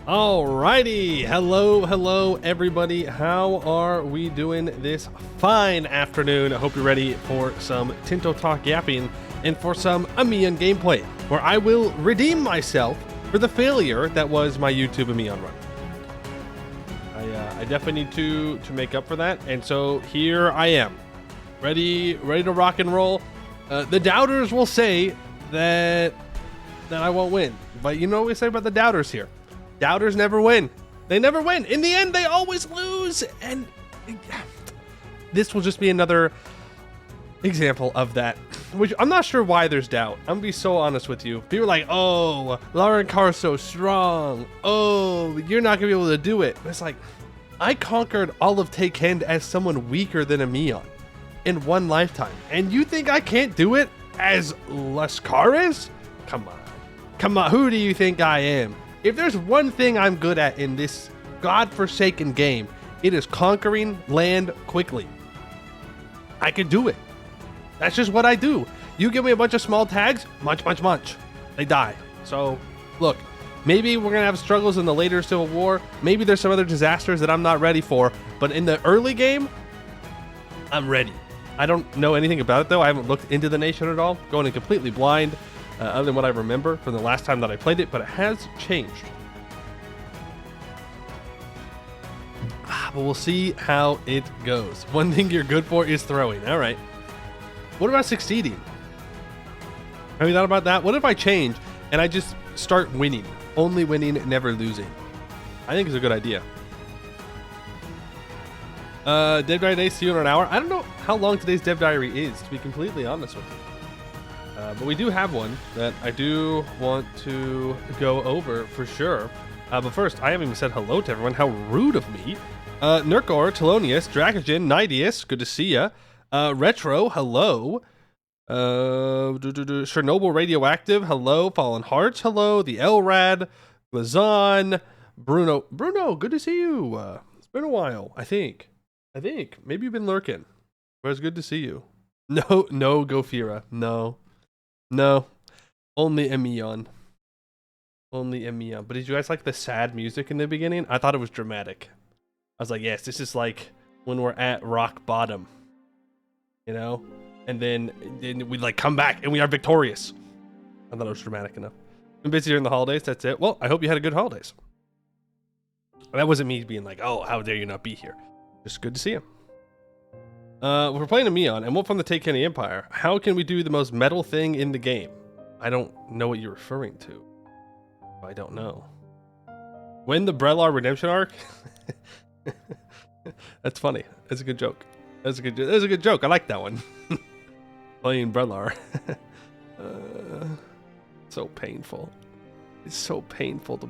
Alrighty, hello everybody. How are we doing this fine afternoon? I hope you're ready for some Tinto Talk Yapping and for some Ameion gameplay, where I will redeem myself for the failure that was my YouTube Ameion run. I definitely need to make up for that, and so here I am, ready to rock and roll. The doubters will say that I won't win, but you know what we say about the doubters here. Doubters never win. They never win. In the end, they always lose. And this will just be another example of that, which I'm not sure why there's doubt. I'm gonna be so honest with you. People are like, oh, Lauren Carr's so strong. Oh, you're not gonna be able to do it. But it's like, I conquered all of Taekend as someone weaker than Ameion in one lifetime. And you think I can't do it as Lascaris? Come on. Who do you think I am? If there's one thing I'm good at in this godforsaken game, it is conquering land quickly. I can do it. That's just what I do. You give me a bunch of small tags, munch. They die. So, look, maybe we're going to have struggles in the later Civil War. Maybe there's some other disasters that I'm not ready for. But in the early game, I'm ready. I don't know anything about it, though. I haven't looked into the nation at all. Going in completely blind. Other than what I remember from the last time that I played it, but it has changed. But we'll see how it goes. One thing you're good for is throwing. All right. What about succeeding? Have you thought about that? What if I change and I just start winning? Only winning, never losing. I think it's a good idea. Dev Diary Day, see you in an hour. I don't know how long today's Dev Diary is, to be completely honest with you. But we do have one that I do want to go over for sure. But first, I haven't even said hello to everyone. How rude of me. Nurkor, Telonius, Dracogen, Nidius, good to see ya. Retro, hello. Chernobyl Radioactive, hello. Fallen Hearts, hello. The Elrad, Glazon, Bruno. Bruno, good to see you. It's been a while, I think. Maybe you've been lurking. But it's good to see you. No, Gofira. No, only Ameion. But did you guys like the sad music in the beginning? I thought it was dramatic. I was like, yes, this is like when we're at rock bottom, you know? And then we like come back and we are victorious. I thought it was dramatic enough. Been busy during the holidays, that's it. Well, I hope you had a good holidays. That wasn't me being like, oh, how dare you not be here. Just good to see you. We're playing Ameion, and we're from the Taekend Empire. How can we do the most metal thing in the game? I don't know what you're referring to. I don't know. When the Brelar redemption arc? That's funny. That's a good joke. That's a good joke. I like that one. Playing Brelar. So painful. It's so painful to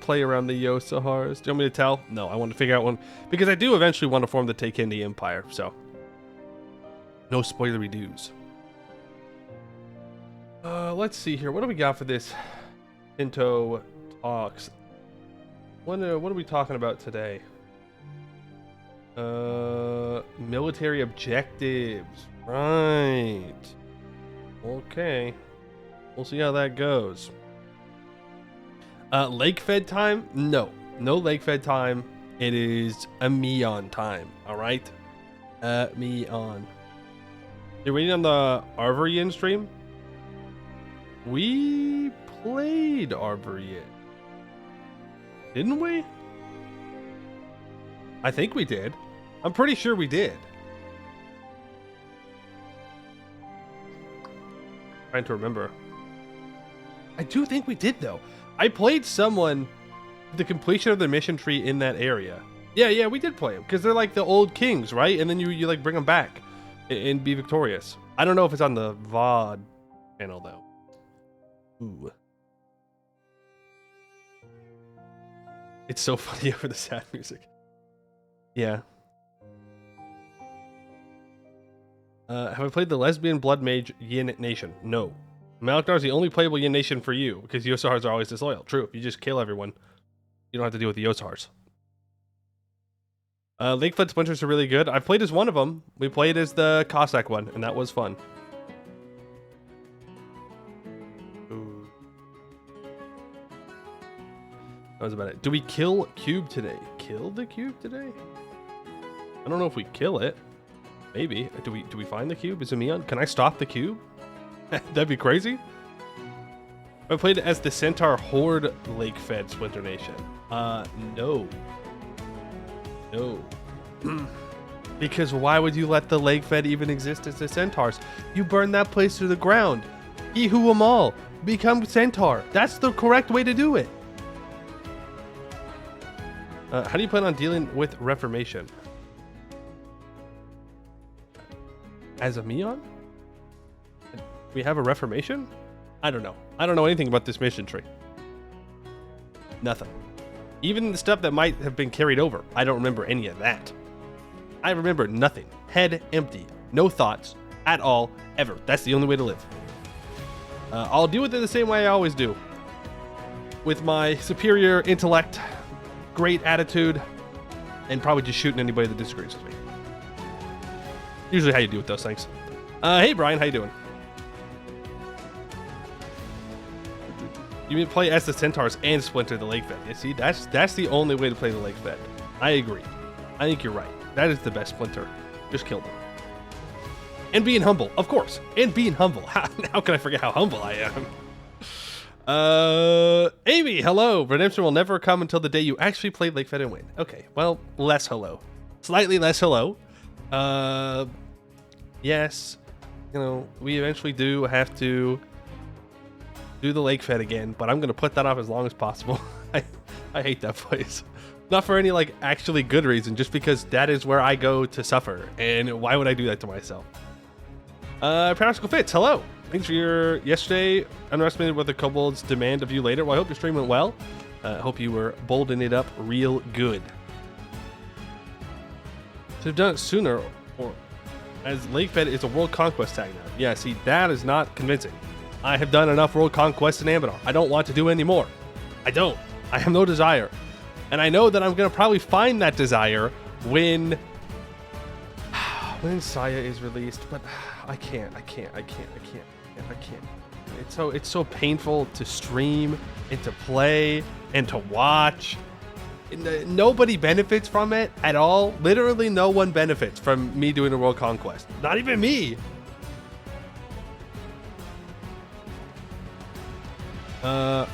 play around the Yosahars. Do you want me to tell? No, I want to figure out one because I do eventually want to form the Taekend Empire. So. No spoilery do's. Let's see here. What do we got for this Tinto Talks? What are we talking about today? Military objectives. Right. Okay. We'll see how that goes. Lake Fed time? No Lake Fed time. It is Ameion time. All right. Ameion. You're waiting on the Arvorian stream? We played Arvorian. Didn't we? I think we did. I'm pretty sure we did. Trying to remember. I do think we did, though. I played someone the completion of the mission tree in that area. Yeah, we did play them. Because they're like the old kings, right? And then you like bring them back. And be victorious. I don't know if it's on the VOD channel though. Ooh. It's so funny over the sad music. Yeah. Have I played the lesbian blood mage Yin Nation? No. Malaknar is the only playable Yin Nation for you because Yosahars are always disloyal. True. If you just kill everyone, you don't have to deal with the Yosahars. Lakeflood Splinters are really good. I've played as one of them. We played as the Cossack one, and that was fun. That was about it. Do we kill cube today? Kill the cube today? I don't know if we kill it. Maybe. Do we find the cube? Is Ameion? Can I stop the cube? That'd be crazy. I played as the Centaur Horde Lake Fed Splinter Nation. No. No. Because why would you let the Lake Fed even exist as the Centaurs? You burn that place to the ground. He who them all. Become Centaur. That's the correct way to do it. How do you plan on dealing with Reformation? As Ameion? We have a Reformation? I don't know. I don't know anything about this mission tree. Nothing. Even the stuff that might have been carried over. I don't remember any of that. I remember nothing. Head empty. No thoughts at all, ever. That's the only way to live. I'll deal with it the same way I always do. With my superior intellect, great attitude, and probably just shooting anybody that disagrees with me. Usually how you deal with those things. Hey Brian, how you doing? You mean play as the Centaurs and Splinter the Lake Fed? You see, that's the only way to play the Lake Fed. I agree. I think you're right. That is the best Splinter. Just kill them. And being humble, of course. And being humble. How can I forget how humble I am? Amy, hello. Redemption will never come until the day you actually play Lake Fed and win. Okay, well, less hello. Slightly less hello. Yes. You know, we eventually do have to do the Lake Fed again, but I'm going to put that off as long as possible. I hate that place. Not for any, like, actually good reason, just because that is where I go to suffer. And why would I do that to myself? Practical Fits, hello. Thanks for your yesterday. Underestimated what the kobolds demand of you later. Well, I hope your stream went well. I hope you were bolting it up real good. To have done it sooner, or as Lake Fed is a world conquest tag now. Yeah, see, that is not convincing. I have done enough world conquest in Ambennar. I don't want to do any more. I don't. I have no desire. And I know that I'm going to probably find that desire when Saya is released, but I can't. It's so painful to stream and to play and to watch. Nobody benefits from it at all. Literally no one benefits from me doing a world conquest. Not even me. How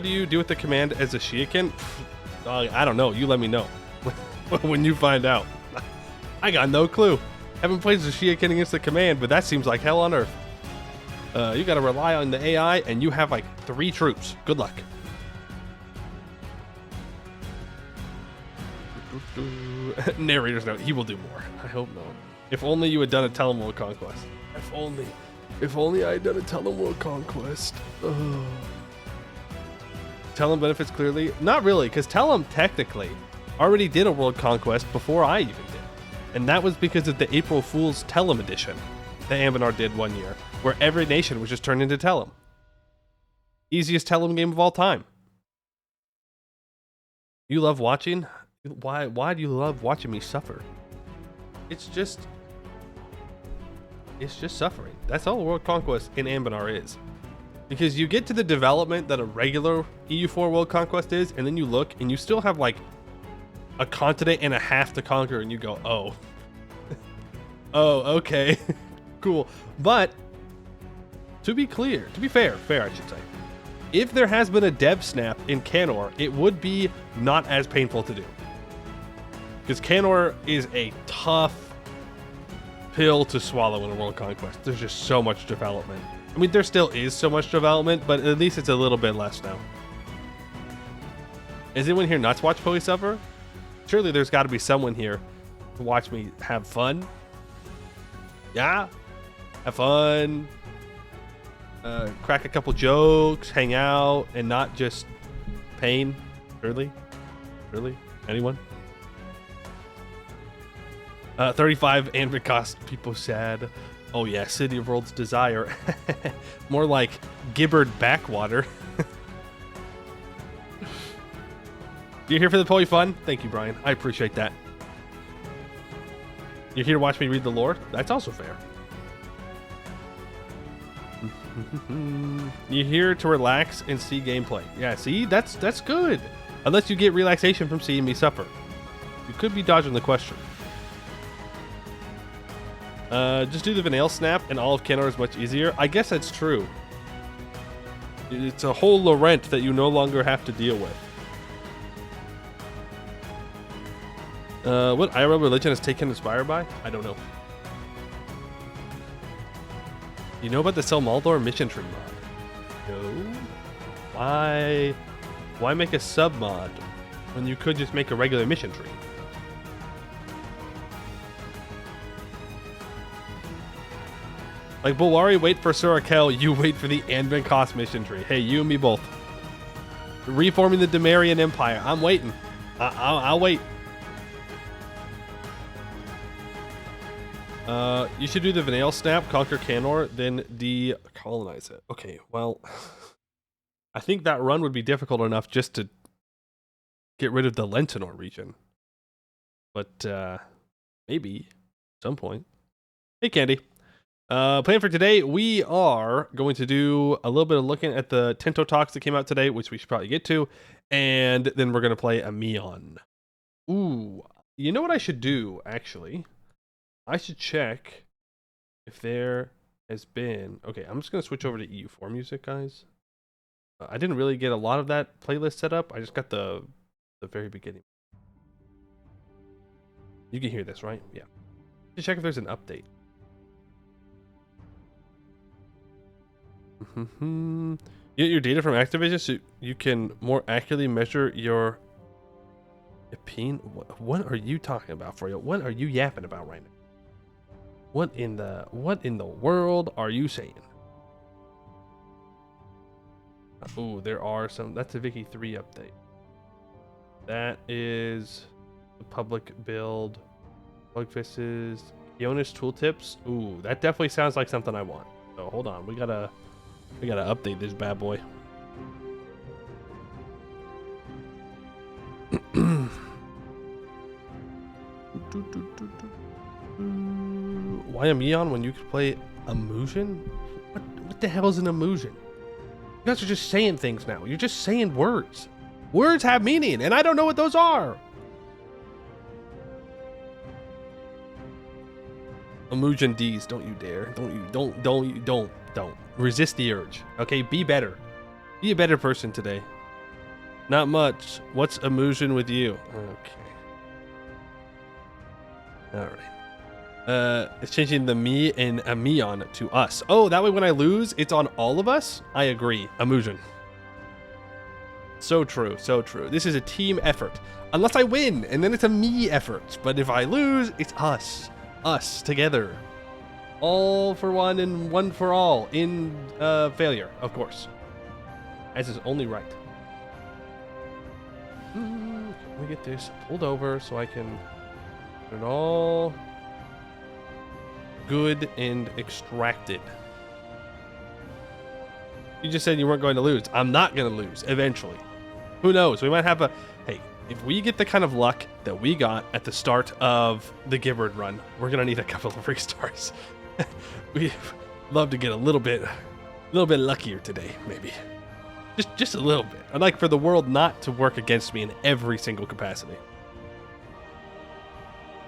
do you deal with the command as a Shiakin? I don't know. You let me know when you find out. I got no clue. Haven't played as a Shiakin against the command, but that seems like hell on earth. You got to rely on the AI, and you have like 3 troops. Good luck. Narrator's note. He will do more. I hope not. If only you had done a Telem World Conquest. If only I had done a Telem World Conquest. Ugh. Telem benefits clearly? Not really, because Telem technically already did a World Conquest before I even did. And that was because of the April Fool's Telem edition that Ambennar did one year, where every nation was just turned into Telem. Easiest Telem game of all time. You love watching? Why do you love watching me suffer? It's just suffering. That's all World Conquest in Ambennar is. Because you get to the development that a regular EU4 World Conquest is, and then you look and you still have like a continent and a half to conquer, and you go, oh. Oh, okay. Cool. But to be fair, I should say, if there has been a dev snap in Canor, it would be not as painful to do. Because Canor is a tough pill to swallow in a World Conquest. There's just so much development. I mean, there still is so much development, but at least it's a little bit less now. Is anyone here not to watch Poe suffer? Surely there's got to be someone here to watch me have fun. Yeah? Have fun. Crack a couple jokes, hang out, and not just pain. Really? Anyone? 35 Anbennar cost people sad. Oh yeah, City of World's Desire. More like gibbered backwater. You're here for the Poe fun? Thank you, Brian. I appreciate that. You're here to watch me read the lore? That's also fair. You're here to relax and see gameplay. Yeah, see, that's good. Unless you get relaxation from seeing me suffer. You could be dodging the question. Just do the Vanille Snap and all of Kenor is much easier. I guess that's true. It's a whole Laurent that you no longer have to deal with. What IRL religion has taken inspired by? I don't know. You know about the Sel Maldor mission tree mod? No. Why make a sub mod when you could just make a regular mission tree? Like Bulwari, wait for Surakel, you wait for the Anbennar mission tree. Hey, you and me both. Reforming the Demarian Empire. I'm waiting. I'll wait. You should do the Vanille Snap, conquer Canor, then decolonize it. Okay, well, I think that run would be difficult enough just to get rid of the Lentinor region. But maybe at some point. Hey, Candy. Plan for today, we are going to do a little bit of looking at the Tinto Talks that came out today, which we should probably get to, and then we're going to play Ameion. Ooh, you know what I should do, actually? I should check if there has been... Okay, I'm just going to switch over to EU4 music, guys. I didn't really get a lot of that playlist set up. I just got the very beginning. You can hear this, right? Yeah. Just check if there's an update. You get your data from Activision so you can more accurately measure your opinion. What are you talking about, for you? What are you yapping about right now? What in the world are you saying? Oh, there are some. That's a Vicky 3 update. That is the public build. Bugfixes. Jonas tooltips. Ooh, that definitely sounds like something I want. So hold on, we gotta update this bad boy. Why Ameion when you could play Ameion? What the hell is an Ameion? You guys are just saying things now. You're just saying words. Words have meaning, and I don't know what those are. Ameion D's, don't you dare. Don't. Resist the urge. Okay, be better. Be a better person today. Not much. What's Ameion with you? Okay. Alright. It's changing the me and Ameion to us. Oh, that way when I lose, it's on all of us? I agree. Ameion. So true, so true. This is a team effort. Unless I win, and then it's a me effort. But if I lose, it's us. Us together. All for one and one for all in failure, of course. As is only right. Can we get this pulled over so I can put it all good and extracted? You just said you weren't going to lose. I'm not going to lose eventually. Who knows? We might have a... Hey, if we get the kind of luck that we got at the start of the Gibbard run, we're going to need a couple of restars. We'd love to get a little bit luckier today, maybe. Just a little bit. I'd like for the world not to work against me in every single capacity.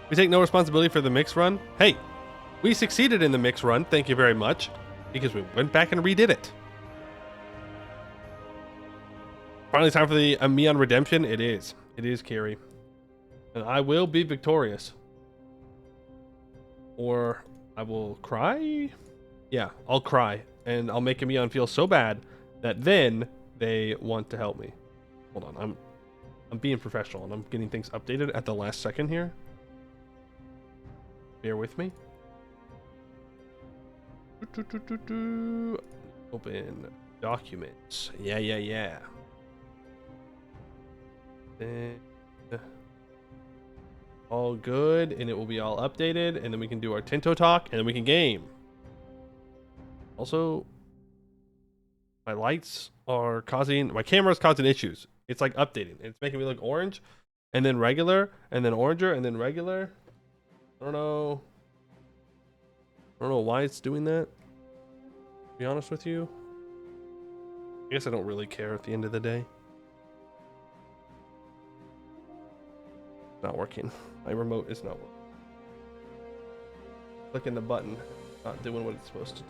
We take no responsibility for the mix run. Hey, we succeeded in the mix run, thank you very much, because we went back and redid it. Finally time for the Ameion redemption. It is, Carrie. And I will be victorious. Or I will cry? Yeah, I'll cry. And I'll make Ameion feel so bad that then they want to help me. Hold on, I'm being professional and I'm getting things updated at the last second here. Bear with me. Open documents. Yeah. All good, and it will be all updated, and then we can do our Tinto talk, and then we can game. Also, my camera's causing issues. It's like updating. It's making me look orange, and then regular, and then oranger, and then regular. I don't know why it's doing that. be honest with you. I guess I don't really care at the end of the day. Not working. My remote is not working. Clicking the button, not doing what it's supposed to do.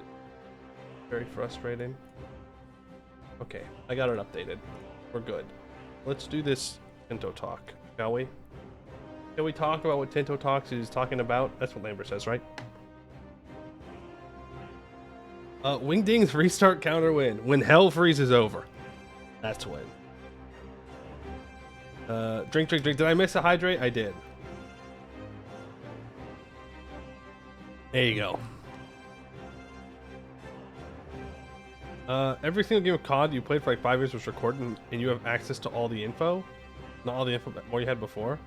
Very frustrating. Okay, I got it updated. We're good. Let's do this Tinto talk, shall we? Can we talk about what Tinto Talks is talking about? That's what Lambert says, right? Wingding's restart counter win. When hell freezes over. That's when. Drink. Did I miss a hydrate? I did. There you go. Every single game of COD you played for like 5 years was recorded and you have access to all the info? Not all the info, but more you had before?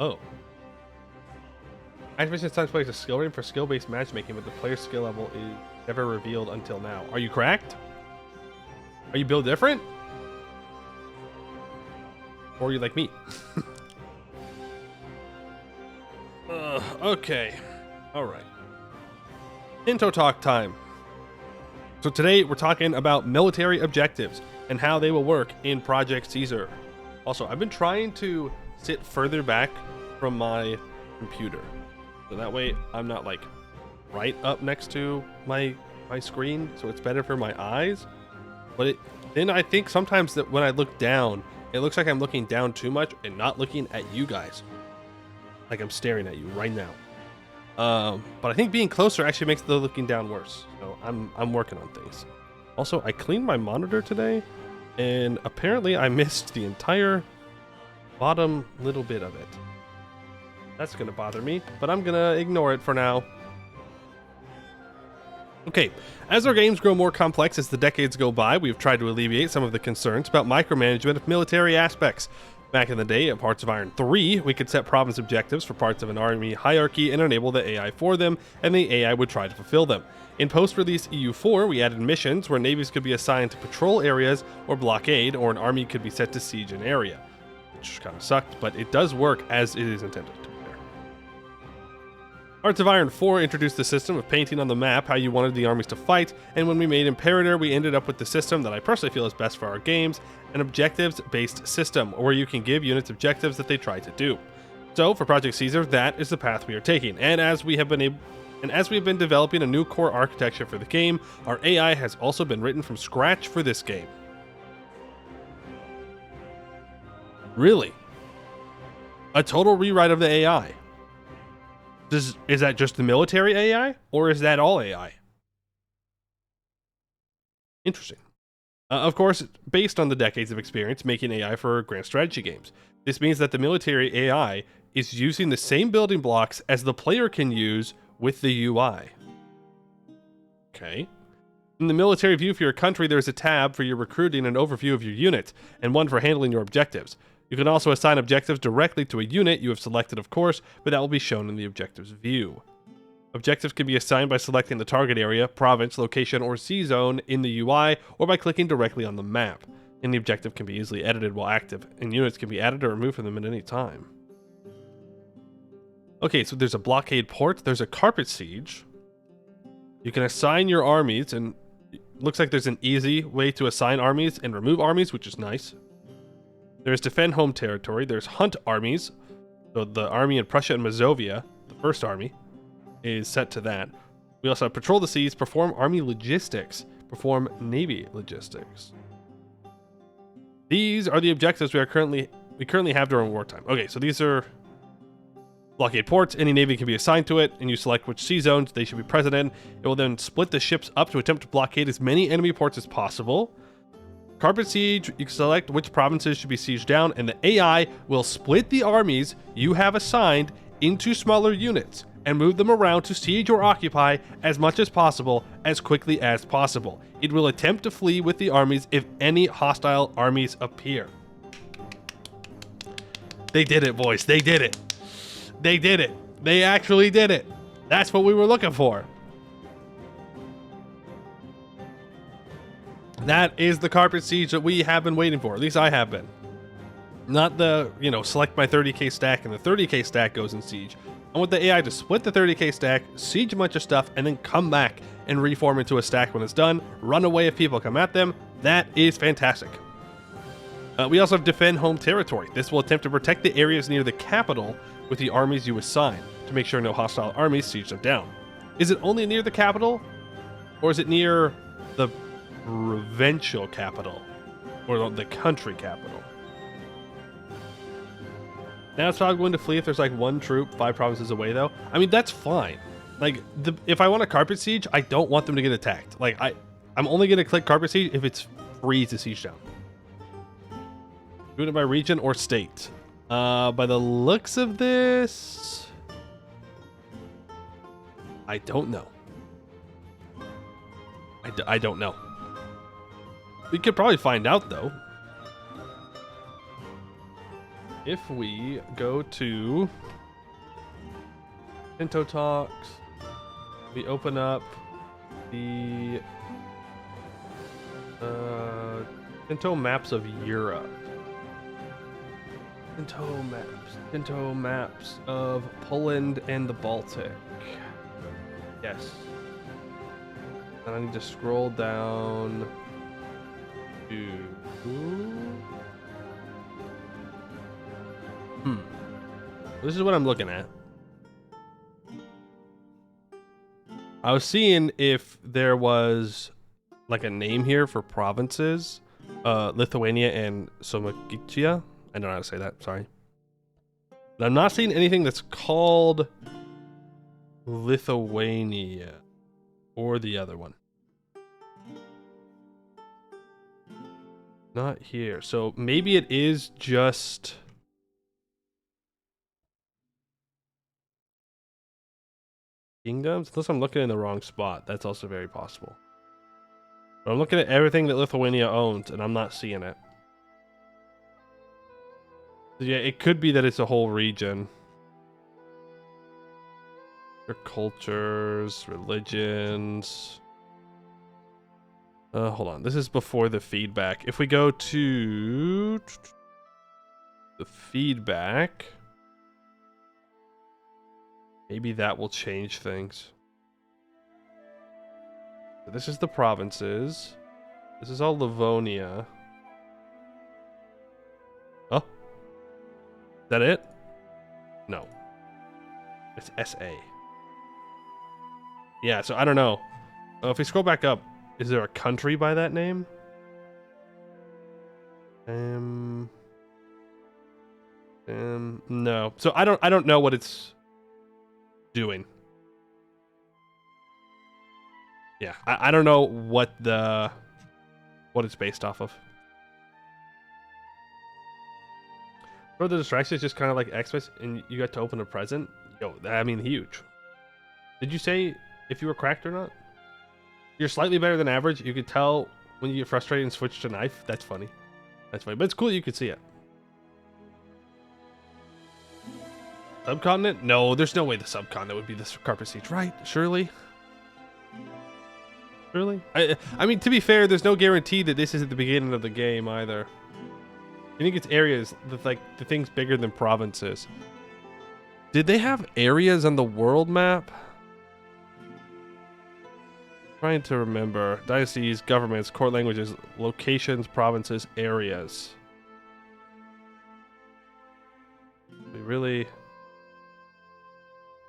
Oh. Activision sometimes plays a skill rating for skill-based matchmaking, but the player's skill level is never revealed until now. Are you cracked? Are you built different? Or are you like me? Okay. Alright. Tinto talk time. So today we're talking about military objectives and how they will work in Project Caesar. Also, I've been trying to sit further back from my computer, so that way I'm not like right up next to my screen, so it's better for my eyes. But then I think sometimes that when I look down, it looks like I'm looking down too much and not looking at you guys, like I'm staring at you right now. But I think being closer actually makes the looking down worse. So I'm working on things. Also, I cleaned my monitor today, and apparently I missed the entire bottom little bit of it. That's gonna bother me, but I'm gonna ignore it for now. Okay, as our games grow more complex as the decades go by, we've tried to alleviate some of the concerns about micromanagement of military aspects. Back in the day, at Parts of Iron 3, we could set province objectives for parts of an army hierarchy and enable the AI for them, and the AI would try to fulfill them. In post-release EU4, we added missions where navies could be assigned to patrol areas or blockade, or an army could be set to siege an area. Which kind of sucked, but it does work as it is intended to. Hearts of Iron 4 introduced the system of painting on the map how you wanted the armies to fight, and when we made Imperator, we ended up with the system that I personally feel is best for our games, an objectives-based system, where you can give units objectives that they try to do. So, for Project Caesar, that is the path we are taking, and as we have been developing a new core architecture for the game, our AI has also been written from scratch for this game. Really? A total rewrite of the AI? Is that just the military AI, or is that all AI? Interesting. Of course, based on the decades of experience making AI for grand strategy games. This means that the military AI is using the same building blocks as the player can use with the UI. Okay. In the military view for your country, there's a tab for your recruiting and overview of your unit, and one for handling your objectives. You can also assign objectives directly to a unit you have selected, of course, but that will be shown in the objectives view. Objectives can be assigned by selecting the target area, province, location, or C-zone in the UI, or by clicking directly on the map. And the objective can be easily edited while active, and units can be added or removed from them at any time. Okay, so there's a blockade port, there's a carpet siege. You can assign your armies, and it looks like there's an easy way to assign armies and remove armies, which is nice. There's defend home territory, there's hunt armies, so the army in Prussia and Mazovia, the first army, is set to that. We also have patrol the seas, perform army logistics, perform navy logistics. These are the objectives we currently have during wartime. Okay, so these are blockade ports, any navy can be assigned to it, and you select which sea zones they should be present in. It will then split the ships up to attempt to blockade as many enemy ports as possible. Carpet siege, you can select which provinces should be sieged down, and the AI will split the armies you have assigned into smaller units and move them around to siege or occupy as much as possible, as quickly as possible. It will attempt to flee with the armies if any hostile armies appear. They did it, boys. They did it. They did it. They actually did it. That's what we were looking for. That is the carpet siege that we have been waiting for. At least I have been. Not the, select my 30k stack and the 30k stack goes in siege. I want the AI to split the 30k stack, siege a bunch of stuff, and then come back and reform into a stack when it's done, run away if people come at them. That is fantastic. We also have defend home territory. This will attempt to protect the areas near the capital with the armies you assign to make sure no hostile armies siege them down. Is it only near the capital? Or is it near the provincial capital? Or the country capital? Now it's probably going to flee if there's like one troop 5 provinces away though. I mean, that's fine. Like, if I want a carpet siege, I don't want them to get attacked. Like, I'm only going to click carpet siege if it's free to siege down. Doing it by region or state. By the looks of this, I don't know. I don't know. We could probably find out though. If we go to Tinto Talks, we open up the Tinto maps of Europe. Tinto maps of Poland and the Baltic. Yes. And I need to scroll down to... This is what I'm looking at. I was seeing if there was like a name here for provinces. Lithuania and Slovakia. I don't know how to say that, sorry. But I'm not seeing anything that's called Lithuania or the other one. Not here. So maybe it is just kingdoms? Unless I'm looking in the wrong spot. That's also very possible. But I'm looking at everything that Lithuania owns and I'm not seeing it. Yeah, it could be that it's a whole region. Their cultures, religions. Hold on. This is before the feedback. If we go to the feedback, maybe that will change things. So this is the provinces. This is all Livonia. Oh. Is that it? No. It's SA. Yeah, so I don't know. If we scroll back up, is there a country by that name? No. So I don't know what it's doing. Yeah, I don't know what it's based off of. Or the distraction is just kind of like Xmas and you got to open a present. Yo, I mean, huge. Did you say if you were cracked or not? You're slightly better than average. You could tell when you get frustrated and switch to knife. That's funny. That's funny. But it's cool you could see it. Subcontinent? No, there's no way the subcontinent would be the carpet siege, right? Surely? Surely? I mean, to be fair, there's no guarantee that this is at the beginning of the game either. I think it's areas with like the things bigger than provinces. Did they have areas on the world map? Trying to remember. Dynasties, governments, court languages, locations, provinces, areas. We really...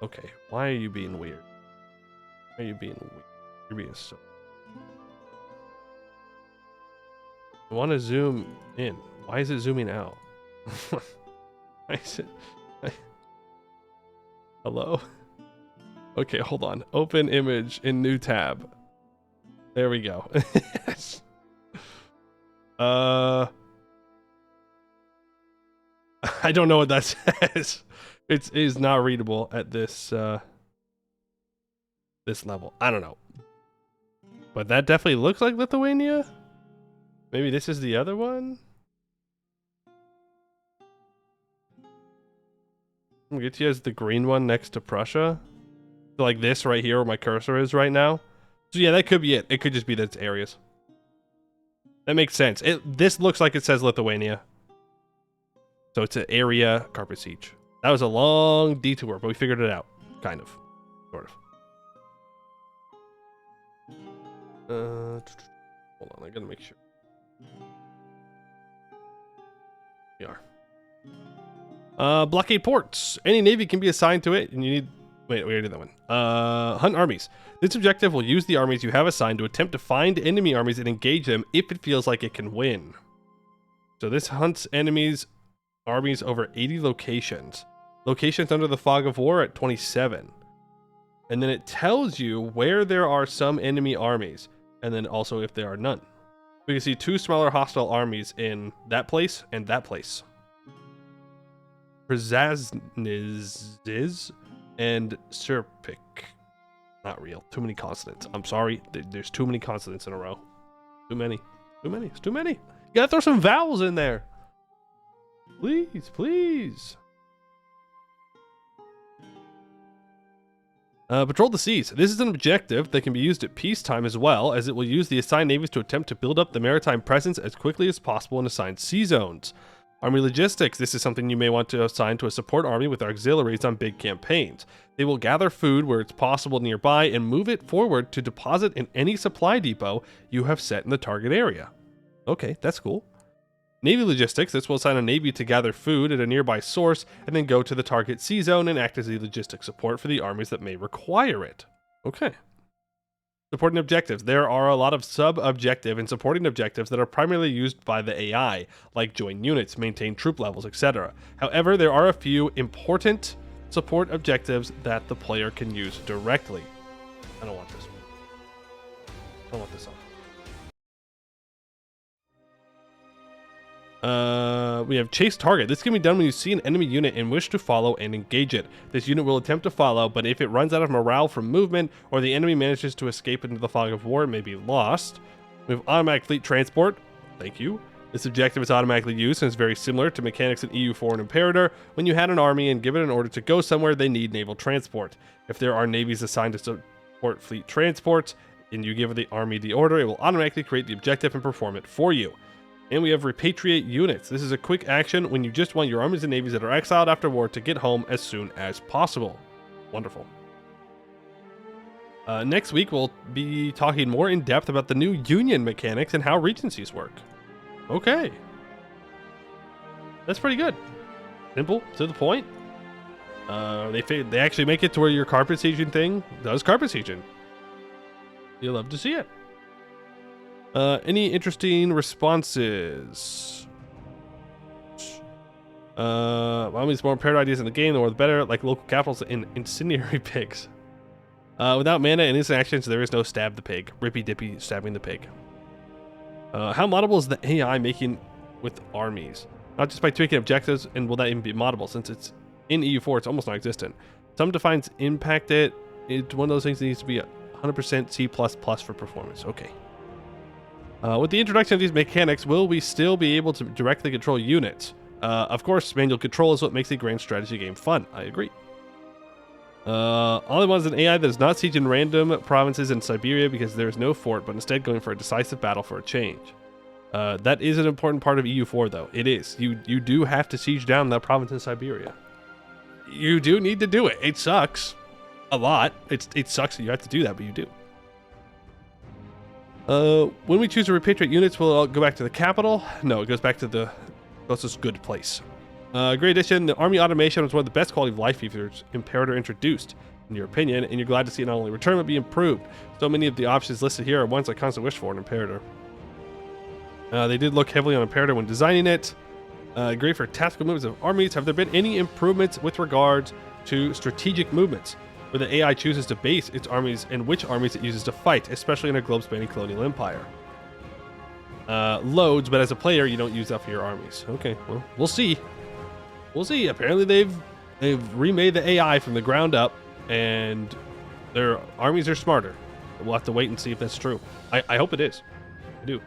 Okay, why are you being weird? Why are you being weird? You're being so... I want to zoom in. Why is it zooming out? Why is it... Hello? Okay, hold on. Open image in new tab. There we go. Yes. I don't know what that says. It is not readable at this this level. I don't know. But that definitely looks like Lithuania. Maybe this is the other one. I'm gonna get to you as the green one next to Prussia. So like this right here where my cursor is right now. So yeah, that could be it. It could just be that it's areas. That makes sense. This looks like it says Lithuania. So it's an area carpet siege. That was a long detour, but we figured it out. Kind of. Sort of. Hold on, I gotta make sure. We are. Blockade ports. Any navy can be assigned to it, and you need... Wait, we already did that one. Hunt armies. This objective will use the armies you have assigned to attempt to find enemy armies and engage them if it feels like it can win. So this hunts armies over 80 locations. Locations under the fog of war at 27. And then it tells you where there are some enemy armies, and then also if there are none. We can see 2 smaller hostile armies in that place and that place. Przazniz and Serpik. Not real. Too many consonants. I'm sorry. There's too many consonants in a row. Too many. Too many. It's too many. You gotta throw some vowels in there. Please, please. Patrol the seas. This is an objective that can be used at peacetime as well, as it will use the assigned navies to attempt to build up the maritime presence as quickly as possible in assigned sea zones. Army logistics. This is something you may want to assign to a support army with auxiliaries on big campaigns. They will gather food where it's possible nearby and move it forward to deposit in any supply depot you have set in the target area. Okay, that's cool. Navy logistics. This will assign a navy to gather food at a nearby source and then go to the target sea zone and act as the logistic support for the armies that may require it. Okay. Supporting objectives. There are a lot of sub-objective and supporting objectives that are primarily used by the AI, like join units, maintain troop levels, etc. However, there are a few important support objectives that the player can use directly. I don't want this one. I don't want this on. We have chase target. This can be done when you see an enemy unit and wish to follow and engage it. This unit will attempt to follow, but if it runs out of morale from movement, or the enemy manages to escape into the fog of war, it may be lost. We have automatic fleet transport. Thank you. This objective is automatically used and is very similar to mechanics in EU4 and Imperator. When you had an army and give it an order to go somewhere, they need naval transport. If there are navies assigned to support fleet transport, and you give the army the order, it will automatically create the objective and perform it for you. And we have repatriate units. This is a quick action when you just want your armies and navies that are exiled after war to get home as soon as possible. Wonderful. Next week, we'll be talking more in depth about the new union mechanics and how regencies work. Okay. That's pretty good. Simple, to the point. They actually make it to where your carpet sieging thing does carpet sieging. You'll love to see it. Any interesting responses? How many more paired ideas in the game, the more the better, like local capitals and incendiary pigs. Without mana and instant actions, there is no stab the pig. Rippy dippy stabbing the pig. How moddable is the AI making with armies? Not just by tweaking objectives, and will that even be moddable? Since it's in EU4, it's almost non-existent. Some defines impact it. It's one of those things that needs to be 100% C++ for performance. Okay. With the introduction of these mechanics, will we still be able to directly control units? Of course, manual control is what makes a grand strategy game fun. I agree. All I want is an AI that does not siege in random provinces in Siberia because there is no fort, but instead going for a decisive battle for a change. That is an important part of EU4, though. It is. You do have to siege down that province in Siberia. You do need to do it. It sucks a lot. It sucks that you have to do that, but you do. When we choose to repatriate units, will it all go back to the capital? No, it goes back to the closest good place. Great addition. The army automation was one of the best quality of life features Imperator introduced, in your opinion, and you're glad to see it not only return but be improved. So many of the options listed here are ones I constantly wish for in Imperator. They did look heavily on Imperator when designing it. Great for tactical movements of armies. Have there been any improvements with regards to strategic movements, where the AI chooses to base its armies and which armies it uses to fight, especially in a globe-spanning colonial empire? Loads, but as a player, you don't use that for your armies. Okay, well, we'll see. We'll see. Apparently, they've remade the AI from the ground up, and their armies are smarter. We'll have to wait and see if that's true. I hope it is. I do.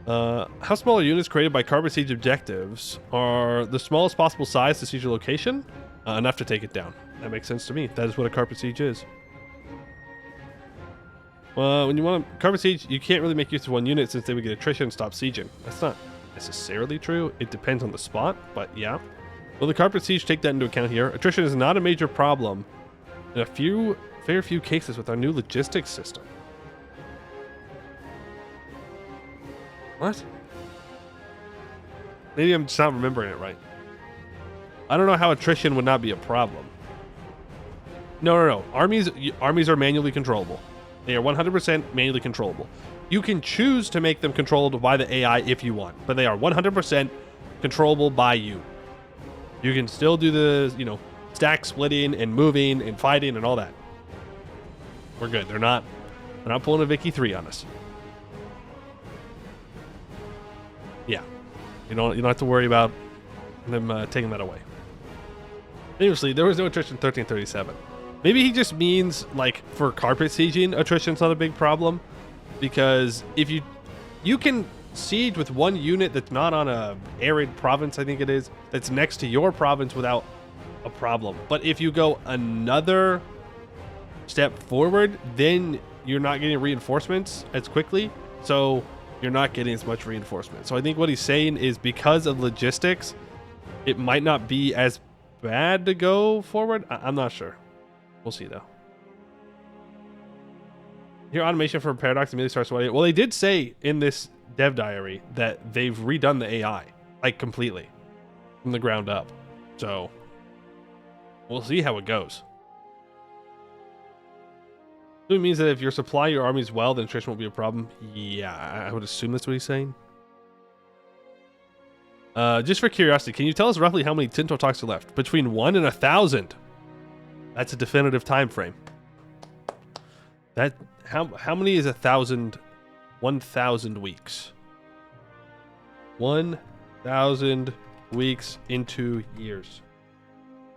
How small are units created by Carbon Siege objectives? Are the smallest possible size to siege a location? Enough to take it down. That makes sense to me. That is what a carpet siege is. When you want a carpet siege, you can't really make use of one unit since they would get attrition and stop sieging. That's not necessarily true. It depends on the spot, but yeah. Will the carpet siege take that into account here? Attrition is not a major problem in a very few cases with our new logistics system. What? Maybe I'm just not remembering it right. I don't know how attrition would not be a problem. No. Armies are manually controllable. They are 100% manually controllable. You can choose to make them controlled by the AI if you want, but they are 100% controllable by you. You can still do the, stack splitting and moving and fighting and all that. We're good. They're not pulling a Vicky 3 on us. Yeah. You don't have to worry about them taking that away. Seriously, there was no attrition 1337. Maybe he just means, like, for carpet sieging, attrition's not a big problem. Because if you can siege with one unit that's not on a arid province, I think it is, that's next to your province without a problem. But if you go another step forward, then you're not getting reinforcements as quickly. So you're not getting as much reinforcement. So I think what he's saying is because of logistics, it might not be as bad to go forward. I'm not sure. We'll see though. Your automation for Paradox immediately starts sweating. Well, they did say in this dev diary that they've redone the AI, like, completely from the ground up. So we'll see how it goes. So it means that if you supply your armies well, then attrition won't be a problem. Yeah, I would assume that's what he's saying. Just for curiosity, can you tell us roughly how many Tinto talks are left? Between 1 and 1,000. That's a definitive time frame. That how many is 1,000? 1,000 weeks. 1,000 weeks into years.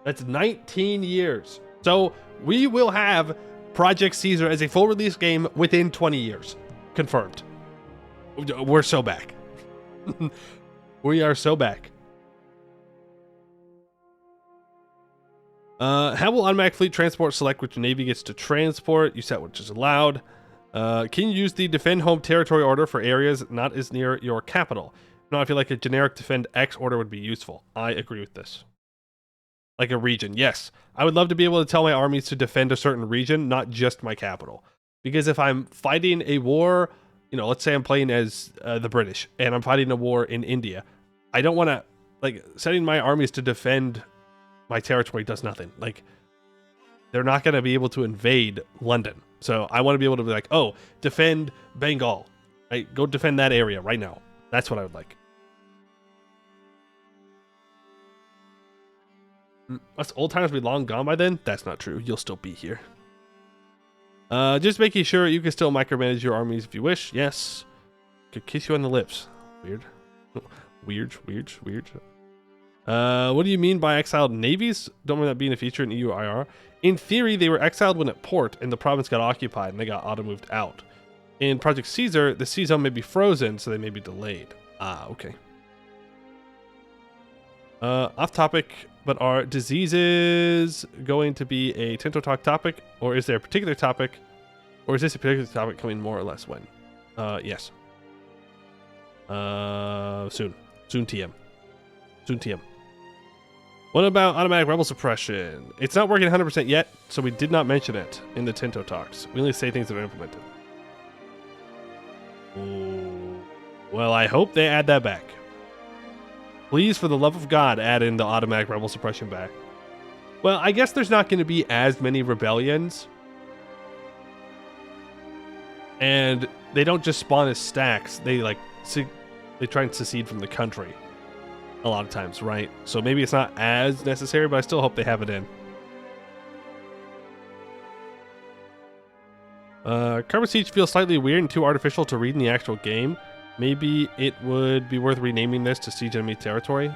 That's 19 years. So we will have Project Caesar as a full release game within 20 years. Confirmed. We're so back. We are so back. How will automatic fleet transport select which navy gets to transport? You set which is allowed. Can you use the defend home territory order for areas not as near your capital? No, I feel like a generic defend X order would be useful. I agree with this. Like a region, yes. I would love to be able to tell my armies to defend a certain region, not just my capital. Because if I'm fighting a war, let's say I'm playing as the British, and I'm fighting a war in India, I don't want to, setting my armies to defend my territory does nothing. They're not going to be able to invade London. So I want to be able to be like, oh, defend Bengal. Right? Go defend that area right now. That's what I would like. Us old timers be long gone by then? That's not true. You'll still be here. Just making sure you can still micromanage your armies if you wish. Yes. Could kiss you on the lips. Weird. Weird. What do you mean by exiled navies? Don't remember that being a feature in EU IR. In theory, they were exiled when at port and the province got occupied and they got auto-moved out. In Project Caesar, the sea zone may be frozen, so they may be delayed. Ah, okay. Off topic, but are diseases going to be a Tinto Talk topic? Or is there a particular topic? Or is this a particular topic coming more or less when? Yes. Soon. Soon TM. What about automatic rebel suppression? It's not working 100% yet, so we did not mention it in the Tinto talks. We only say things that are implemented. Ooh. Well, I hope they add that back. Please, for the love of God, add in the automatic rebel suppression back. Well, I guess there's not going to be as many rebellions. And they don't just spawn as stacks. They try and secede from the country. A lot of times, right? So maybe it's not as necessary, but I still hope they have it in. Carpet Siege feels slightly weird and too artificial to read in the actual game. Maybe it would be worth renaming this to Siege Enemy Territory.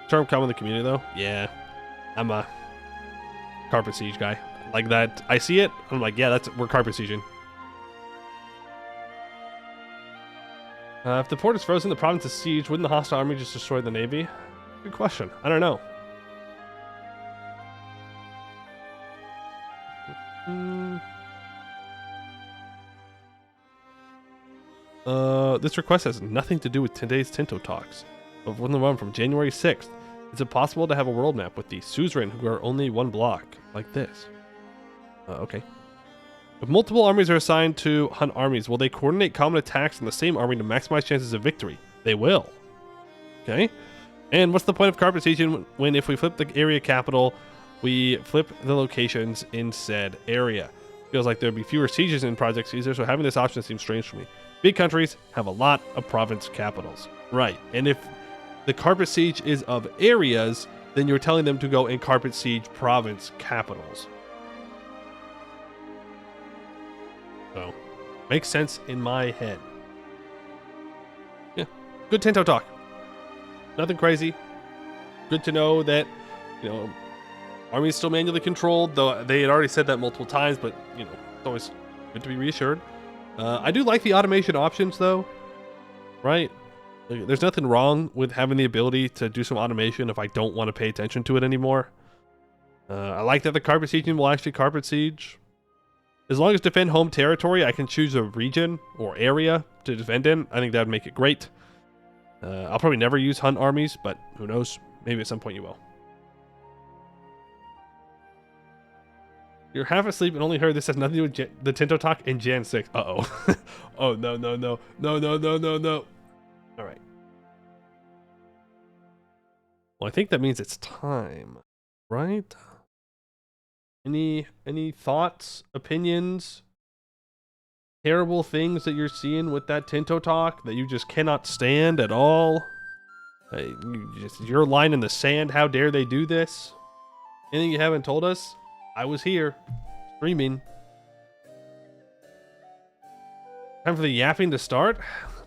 Term common in the community, though. Yeah, I'm a Carpet Siege guy. Like that, I see it, I'm like, yeah, we're Carpet Sieging. If the port is frozen, the province is sieged, wouldn't the hostile army just destroy the navy? Good question. I don't know. This request has nothing to do with today's Tinto talks. But from the one from January 6th. Is it possible to have a world map with the suzerain who are only one block, like this? Okay. If multiple armies are assigned to hunt armies, will they coordinate common attacks on the same army to maximize chances of victory? They will. Okay. And what's the point of carpet sieging when if we flip the area capital, we flip the locations in said area? Feels like there'd be fewer sieges in Project Caesar, so having this option seems strange to me. Big countries have a lot of province capitals. Right. And if the carpet siege is of areas, then you're telling them to go and carpet siege province capitals. So, makes sense in my head. Yeah, good Tinto talk. Nothing crazy. Good to know that, you know, army is still manually controlled, though they had already said that multiple times, but, you know, it's always good to be reassured. I do like the automation options, though, right? There's nothing wrong with having the ability to do some automation if I don't want to pay attention to it anymore. I like that the carpet sieging will actually carpet siege. As long as defend home territory, I can choose a region or area to defend in. I think that would make it great. I'll probably never use hunt armies, but who knows? Maybe at some point you will. You're half asleep and only heard this has nothing to do with the Tinto talk in Jan 6. Uh-oh. Oh, no. All right. Well, I think that means it's time, right? Any thoughts, opinions, terrible things that you're seeing with that Tinto talk that you just cannot stand at all? Your line in the sand, how dare they do this? Anything you haven't told us? I was here, streaming. Time for the yapping to start?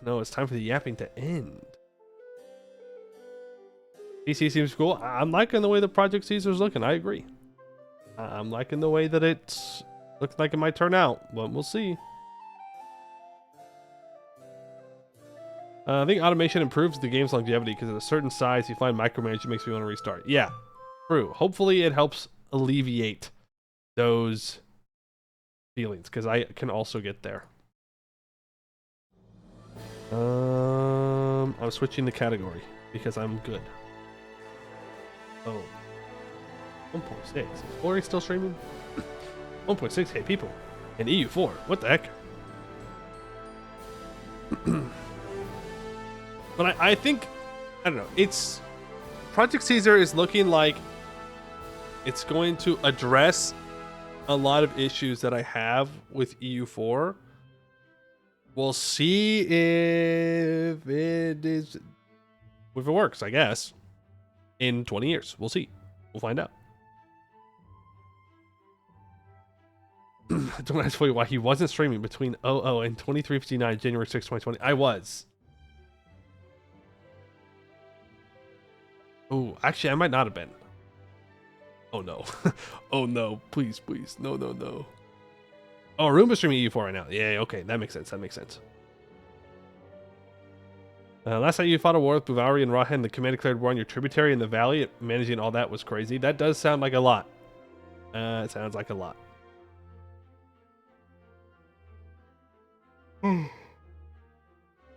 No, it's time for the yapping to end. PC seems cool. I'm liking the way the Project Caesar's looking. I agree. I'm liking the way that it's looks like it might turn out, but we'll see. I think automation improves the game's longevity because at a certain size, you find micromanaging makes me want to restart. Yeah, true. Hopefully, it helps alleviate those feelings because I can also get there. I'm switching the category because I'm good. Oh. 1.6. Is Glory still streaming? 1.6k people. And EU4. What the heck? But I think, I don't know, it's Project Caesar is looking like it's going to address a lot of issues that I have with EU4. We'll see if it works, I guess. In 20 years. We'll see. We'll find out. Don't ask for why he wasn't streaming between 00 and 23:59 January 6, 2020. I was. Oh, actually, I might not have been. Oh, no. Oh, no. Please. No. Oh, Roomba's streaming EU4 right now. Yeah, okay. That makes sense. Last time you fought a war with Bavaria and Raha and the command declared war on your tributary in the valley, managing all that was crazy. That does sound like a lot. It sounds like a lot. We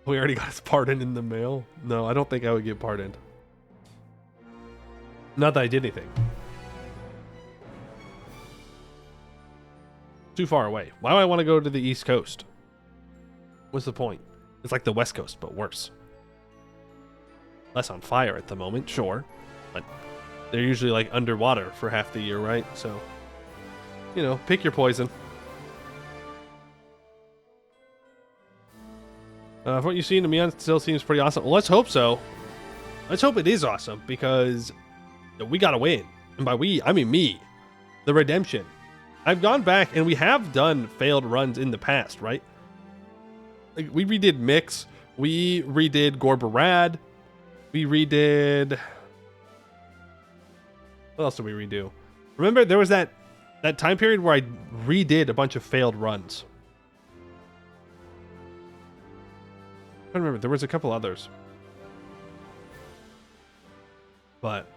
already got his pardon in the mail. No, I don't think I would get pardoned. Not that I did anything. Too far away. Why do I want to go to the East Coast? What's the point? It's like the West Coast, but worse. Less on fire at the moment, sure. But they're usually like underwater for half the year, right? So, you know, pick your poison. From what you've seen, Ameion still seems pretty awesome. Well, let's hope so. Let's hope it is awesome because we gotta win. And by we, I mean me. The redemption. I've gone back and we have done failed runs in the past, right? Like we redid Mix. We redid Gorbarad. We redid... What else did we redo? Remember, there was that time period where I redid a bunch of failed runs. I don't remember. There was a couple others. But...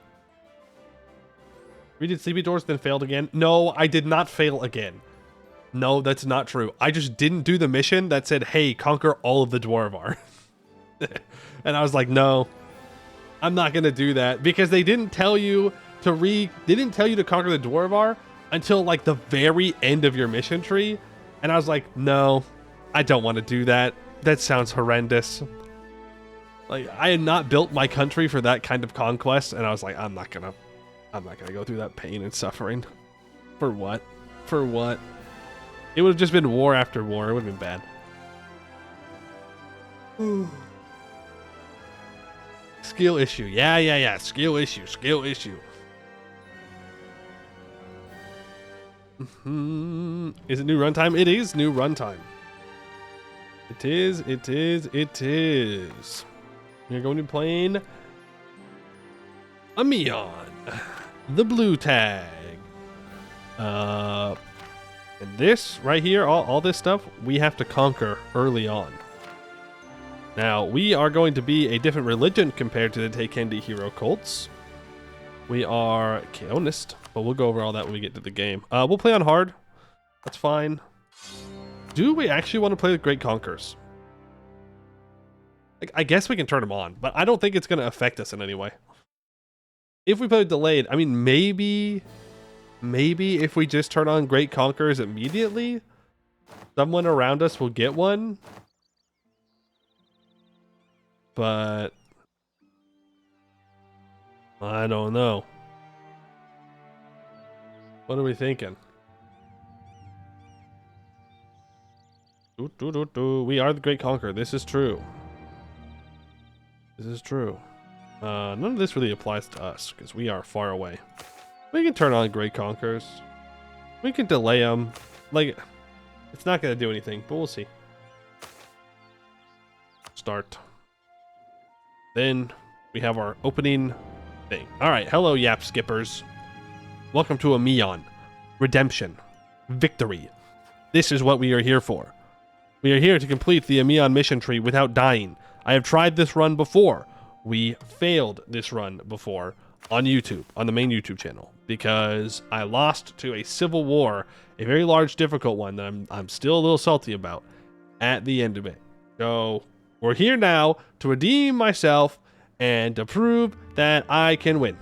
We did Sleepy Doors, then failed again. No, I did not fail again. No, that's not true. I just didn't do the mission that said, hey, conquer all of the Dwarvar. And I was like, no. I'm not gonna do that because they didn't tell you to they didn't tell you to conquer the Dwarvar until like the very end of your mission tree. And I was like, no, I don't want to do that. That sounds horrendous. Like, I had not built my country for that kind of conquest, and I was like, I'm not gonna go through that pain and suffering. For what? For what? It would have just been war after war. It would have been bad. Skill issue. Yeah. Skill issue. Is it new runtime? It is new runtime. It is. We're going to be playing Ameion, the blue tag. And this right here, all this stuff, we have to conquer early on. Now, we are going to be a different religion compared to the Taikendi hero cults. We are Chaonist, but we'll go over all that when we get to the game. We'll play on hard. That's fine. Do we actually want to play with Great Conquerors? I guess we can turn them on, but I don't think it's going to affect us in any way. If we play delayed, I mean, maybe if we just turn on Great Conquerors immediately, someone around us will get one. But I don't know. What are we thinking? We are the Great Conqueror. This is true. None of this really applies to us because we are far away. We can turn on Great Conquerors. We can delay them. Like, it's not going to do anything, but we'll see. Start. Then we have our opening thing. All right. Hello, Yap Skippers. Welcome to Ameion. Redemption. Victory. This is what we are here for. We are here to complete the Ameion mission tree without dying. I have tried this run before. We failed this run before on YouTube, on the main YouTube channel, because I lost to a civil war, a very large, difficult one that I'm still a little salty about at the end of it. So we're here now to redeem myself and to prove that I can win.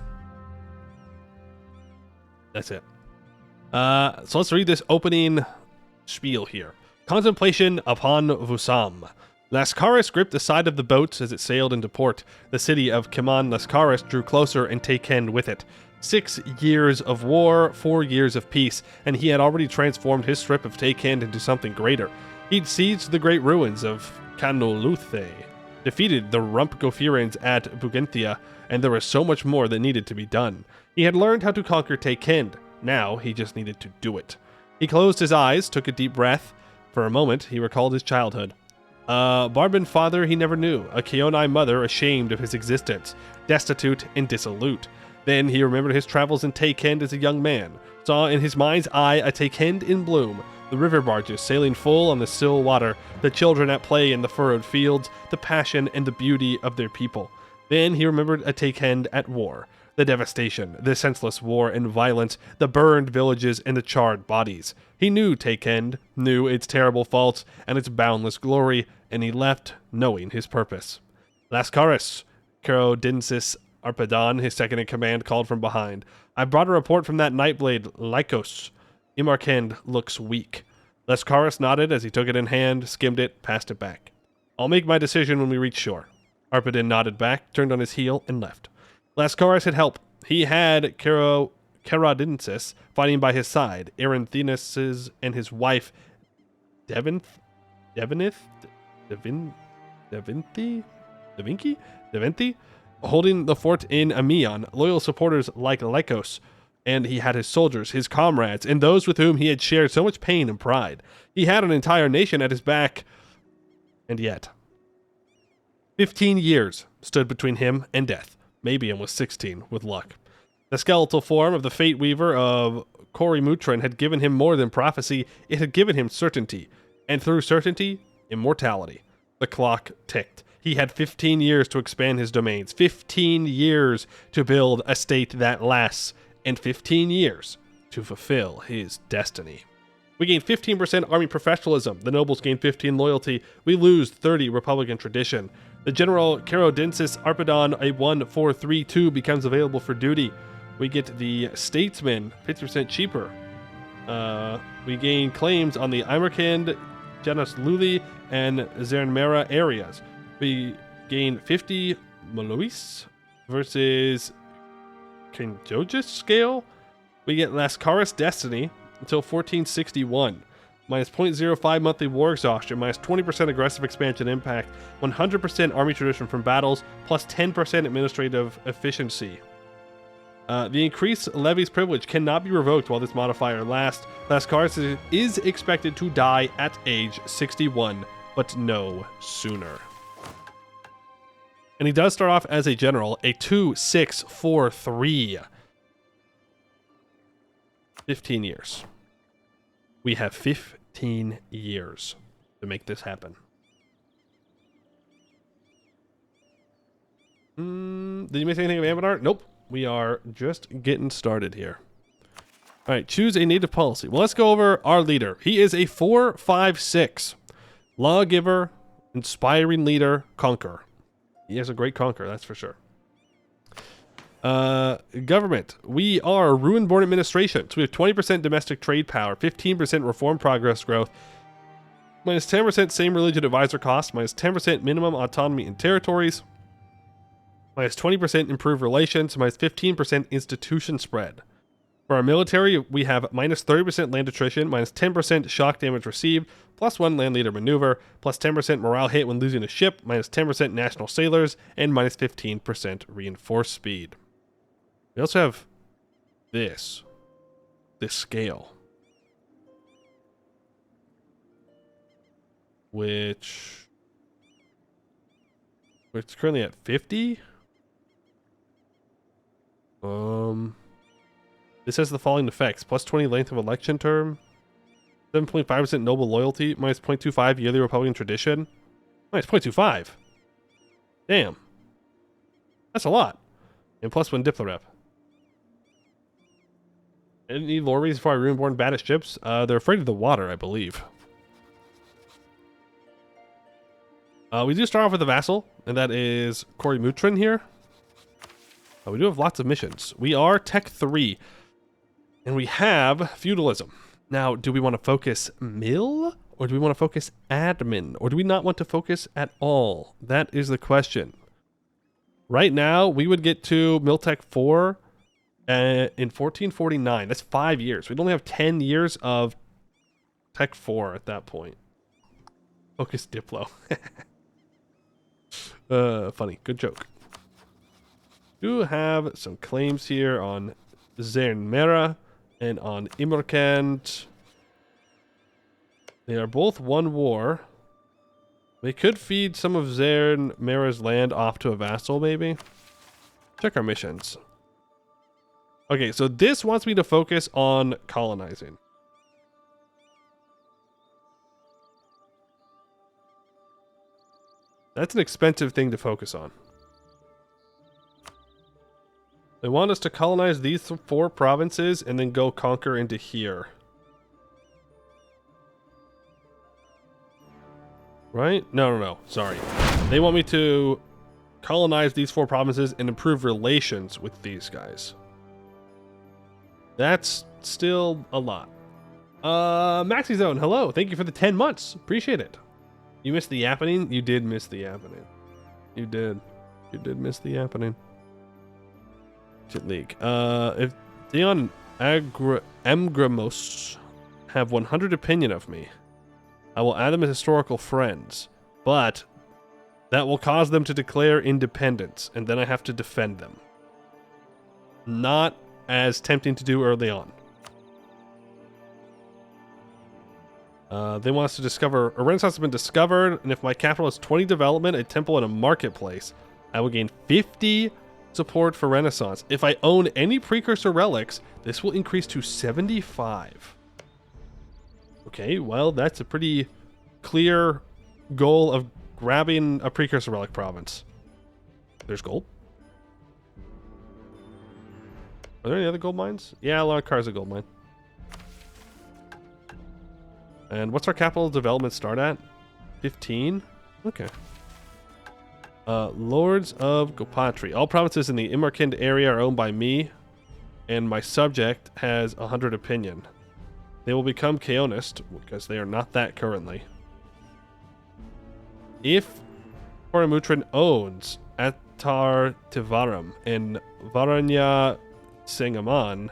That's it. So let's read this opening spiel here. Contemplation upon Vusam. Lascaris gripped the side of the boat as it sailed into port. The city of Kiman Lascaris drew closer and Taikend with it. 6 years of war, 4 years of peace, and he had already transformed his strip of Taikend into something greater. He'd sieged the great ruins of Kanoluthe, defeated the Rump Gofirans at Bugenthia, and there was so much more that needed to be done. He had learned how to conquer Taikend. Now he just needed to do it. He closed his eyes, took a deep breath. For a moment, he recalled his childhood. A Barban father he never knew, a Keonai mother ashamed of his existence, destitute and dissolute. Then he remembered his travels in Taikend as a young man, saw in his mind's eye a Taikend in bloom, the river barges sailing full on the still water, the children at play in the furrowed fields, the passion and the beauty of their people. Then he remembered a Taikend at war, the devastation, the senseless war and violence, the burned villages and the charred bodies. He knew Taikend, knew its terrible faults and its boundless glory, and he left knowing his purpose. Lascaris, Carodensis Arpadan, his second-in-command, called from behind. I brought a report from that Nightblade, Lycos. Imarkend looks weak. Lascaris nodded as he took it in hand, skimmed it, passed it back. I'll make my decision when we reach shore. Arpadan nodded back, turned on his heel, and left. Lascaris had help. He had Carodensis fighting by his side, Eranthenis and his wife, Devinthi, holding the fort in Ameion, loyal supporters like Lycos, and he had his soldiers, his comrades, and those with whom he had shared so much pain and pride. He had an entire nation at his back, and yet 15 years stood between him and death. Mabion was 16, with luck. The skeletal form of the Fate Weaver of Korimutrin had given him more than prophecy, it had given him certainty, and through certainty, immortality. The clock ticked. He had 15 years to expand his domains, 15 years to build a state that lasts, and 15 years to fulfill his destiny. We gain 15% army professionalism. The nobles gain 15 loyalty. We lose 30 Republican tradition. The General Carodensis Arpedon, a 1432, becomes available for duty. We get the Statesman, 50% cheaper. We gain claims on the Imerkand, Janus Luli, and Zernmera areas. We gain 50 Malois versus Kinjogis scale. We get Lascaris Destiny until 1461. Minus 0.05 monthly war exhaustion, minus 20% aggressive expansion impact, 100% army tradition from battles, plus 10% administrative efficiency. The increased levies privilege cannot be revoked while this modifier lasts. Lascaris is expected to die at age 61, but no sooner. And he does start off as a general, a 2-6-4-3. 15 years. We have 15 years to make this happen. Did you miss anything of Anbennar? Nope. We are just getting started here. All right, choose a native policy. Well, let's go over our leader. He is a 4-5-6. Lawgiver, inspiring leader, conqueror. He is a great conqueror, that's for sure. Government. We are Ruin-born administration. So we have 20% domestic trade power, 15% reform progress growth, minus 10% same religion advisor cost, minus 10% minimum autonomy in territories, minus 20% improved relations, minus 15% institution spread. For our military, we have minus 30% land attrition, minus 10% shock damage received, plus 1 land leader maneuver, plus 10% morale hit when losing a ship, minus 10% national sailors, and minus 15% reinforced speed. We also have this scale, which it's currently at 50. This has the following effects: plus 20 length of election term, 7.5% noble loyalty, minus 0.25 yearly Republican tradition, minus 0.25. Damn, that's a lot, and plus 1 diplo rep. Any lore reasons for our Ruin-born banished ships? They're afraid of the water, I believe. We do start off with a vassal, and that is Cory Mutrin here. We do have lots of missions. We are Tech 3, and we have feudalism. Now, do we want to focus mill, or do we want to focus admin, or do we not want to focus at all? That is the question. Right now, we would get to Mill Tech 4 in 1449. That's 5 years. We'd only have 10 years of Tech 4 at that point. Focus Diplo. Funny. Good joke. Do have some claims here on Zernmera and on Imerkand. They are both one war. They could feed some of Zernmera's land off to a vassal, maybe. Check our missions. Okay, so this wants me to focus on colonizing. That's an expensive thing to focus on. They want us to colonize these 4 provinces and then go conquer into here. Right? No. Sorry. They want me to colonize these 4 provinces and improve relations with these guys. That's still a lot. Maxi Zone, hello. Thank you for the 10 months. Appreciate it. You missed the Yapping? You did miss the Yapping. You did. You did miss the Yapping. Shit League. If Dion Amgramos have 100 opinion of me, I will add them as historical friends, but that will cause them to declare independence, and then I have to defend them. Not as tempting to do early on. They want us to discover a renaissance has been discovered, and if my capital has 20 development, a temple, and a marketplace, I will gain 50 support for renaissance. If I own any precursor relics, this will increase to 75. Okay, well, that's a pretty clear goal of grabbing a precursor relic province. There's gold. Are there any other gold mines? Yeah, Larkar is a gold mine. And what's our capital development start at? 15? Okay. Lords of Gopatri. All provinces in the Imarkand area are owned by me, and my subject has 100 opinion. They will become Kaonist, because they are not that currently. If Koramutrin owns Attar Tivaram and Varanya Sangaman,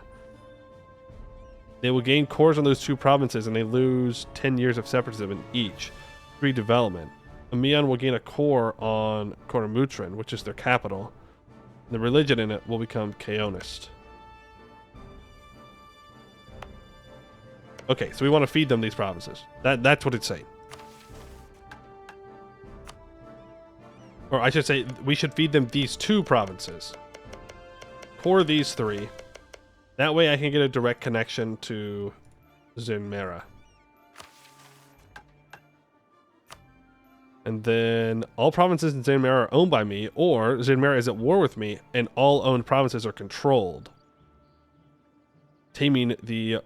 they will gain cores on those two provinces, and they lose 10 years of separatism in each. 3 development. Ameion will gain a core on Koramutrin, which is their capital. The religion in it will become Kaonist. Okay, so we want to feed them these provinces. That's what it's saying. Or I should say, we should feed them these 2 provinces. Core these 3. That way I can get a direct connection to Zinmera. And then all provinces in Zinmera are owned by me, or Zinmera is at war with me, and all owned provinces are controlled. Taming the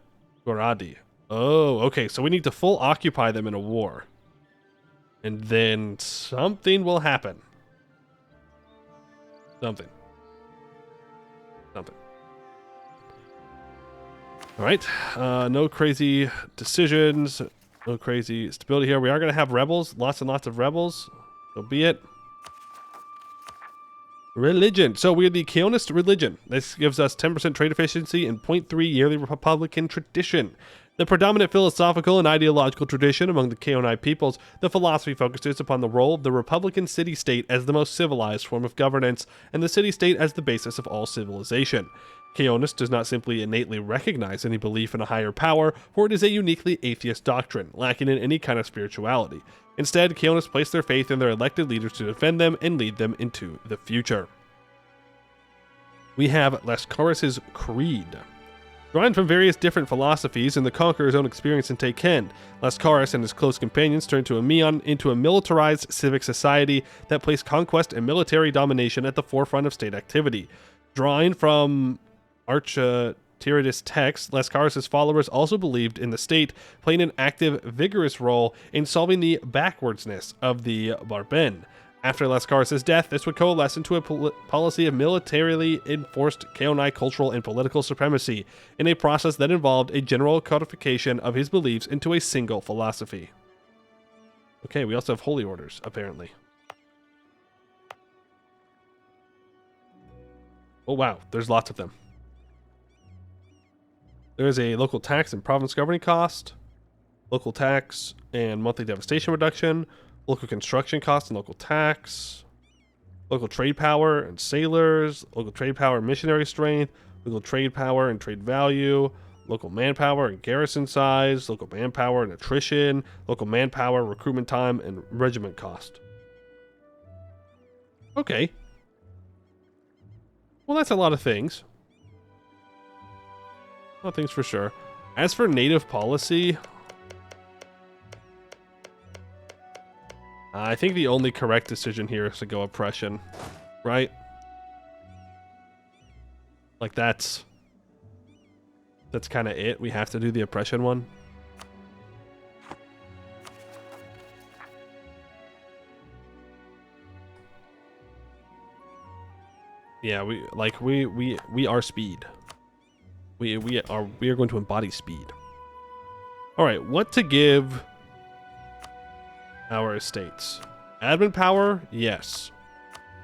Goradi. Oh, okay, so we need to full occupy them in a war. And then something will happen. Something. Alright, no crazy decisions, no crazy stability here. We are going to have rebels, lots and lots of rebels, so be it. Religion. So we're the Kaonist religion. This gives us 10% trade efficiency and 0.3 yearly Republican tradition. The predominant philosophical and ideological tradition among the Kaonai peoples, the philosophy focuses upon the role of the Republican city-state as the most civilized form of governance, and the city-state as the basis of all civilization. Kaonist does not simply innately recognize any belief in a higher power, for it is a uniquely atheist doctrine, lacking in any kind of spirituality. Instead, Kaonists place their faith in their elected leaders to defend them and lead them into the future. We have Lascaris' Creed. Drawn from various different philosophies and the Conqueror's own experience in Taken, Lascaris and his close companions turned to Ameion into a militarized civic society that placed conquest and military domination at the forefront of state activity. Drawing from Architiratus' text, Lascaris' followers also believed in the state playing an active, vigorous role in solving the backwardsness of the Barben. After Lascaris' death, this would coalesce into a policy of militarily enforced Kaonai cultural and political supremacy, in a process that involved a general codification of his beliefs into a single philosophy. Okay, we also have holy orders, apparently. Oh wow, there's lots of them. There is a local tax and province governing cost, local tax and monthly devastation reduction, local construction costs and local tax, local trade power and sailors, local trade power and missionary strength, local trade power and trade value, local manpower and garrison size, local manpower and attrition, local manpower, recruitment time, and regiment cost. Okay. Well, that's a lot of things. A lot of things for sure. As for native policy, I think the only correct decision here is to go oppression, right? Like that's kind of it. We have to do the oppression one. Yeah, we are speed. We are going to embody speed. All right, what to give our estates? Admin power, yes.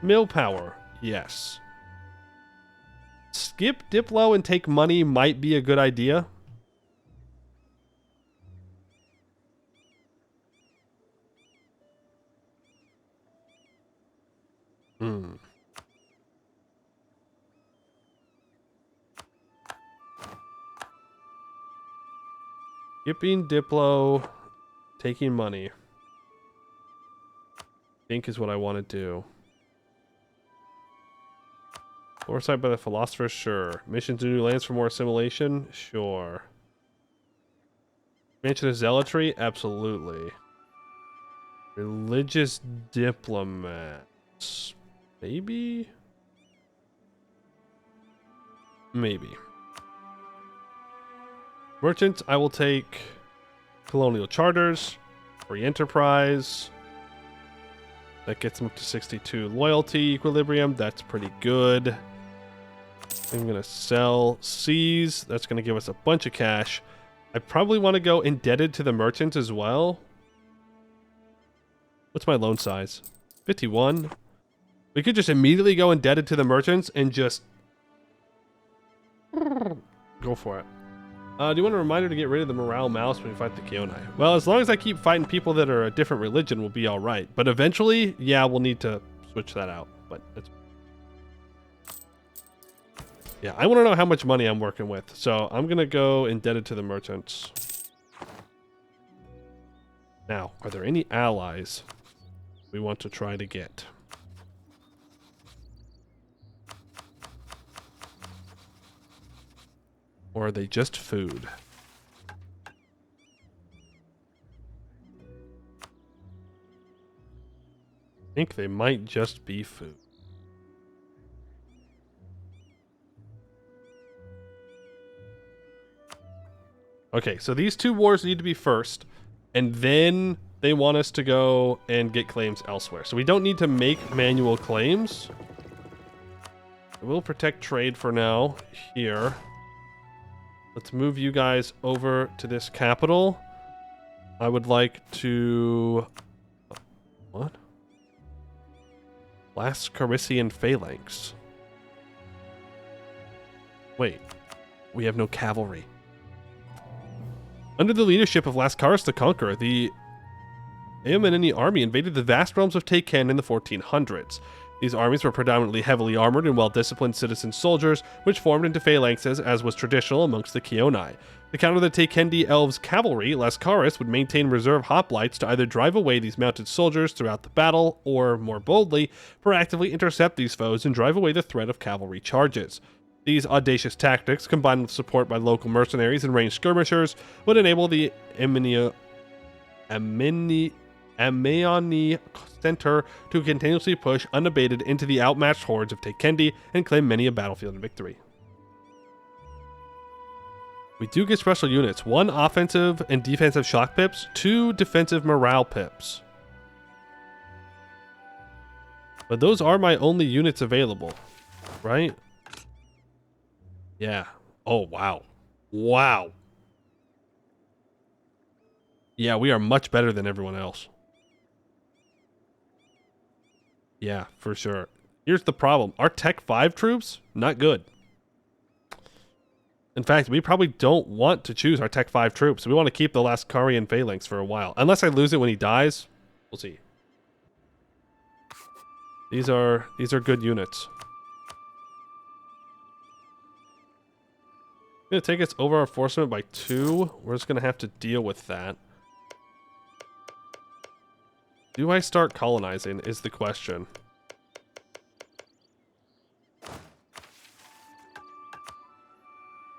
Mill power, yes. Skip Diplo and take money might be a good idea. Skipping Diplo, taking money. I think is what I want to do. Foresight by the philosopher, sure. Mission to new lands for more assimilation, sure. Expansion of zealotry, absolutely. Religious diplomats, maybe. Maybe. Merchants, I will take colonial charters, free enterprise. That gets them up to 62. Loyalty equilibrium, that's pretty good. I'm going to sell C's. That's going to give us a bunch of cash. I probably want to go indebted to the merchants as well. What's my loan size? 51. We could just immediately go indebted to the merchants and just go for it. Do you want a reminder to get rid of the morale mouse when you fight the Keonai? Well, as long as I keep fighting people that are a different religion, we'll be all right. But eventually, yeah, we'll need to switch that out. But it's... yeah, I want to know how much money I'm working with. So I'm going to go indebted to the merchants. Now, are there any allies we want to try to get? Or are they just food? I think they might just be food. Okay, so these two wars need to be first, and then they want us to go and get claims elsewhere. So we don't need to make manual claims. We'll protect trade for now here. Let's move you guys over to this capital. I would like to... what? Last Carician Phalanx. Wait. We have no cavalry. Under the leadership of Lascaris the Conqueror, the Ameion army invaded the vast realms of Tayken in the 1400s. These armies were predominantly heavily armored and well-disciplined citizen soldiers, which formed into phalanxes, as was traditional amongst the Keonai. To counter the Taykendi elves' cavalry, Lascaris would maintain reserve hoplites to either drive away these mounted soldiers throughout the battle, or, more boldly, proactively intercept these foes and drive away the threat of cavalry charges. These audacious tactics, combined with support by local mercenaries and ranged skirmishers, would enable the Ameion center to continuously push unabated into the outmatched hordes of Taykendi and claim many a battlefield victory. We do get special units. 1 offensive and defensive shock pips, 2 defensive morale pips. But those are my only units available, right? Yeah. Oh, wow. Wow. Yeah, we are much better than everyone else. Yeah, for sure. Here's the problem. Our Tech 5 troops, not good. In fact, we probably don't want to choose our Tech 5 troops. We want to keep the Lascarian Phalanx for a while. Unless I lose it when he dies. We'll see. These are good units. Going to take us over our enforcement by 2. We're just going to have to deal with that. Do I start colonizing is the question.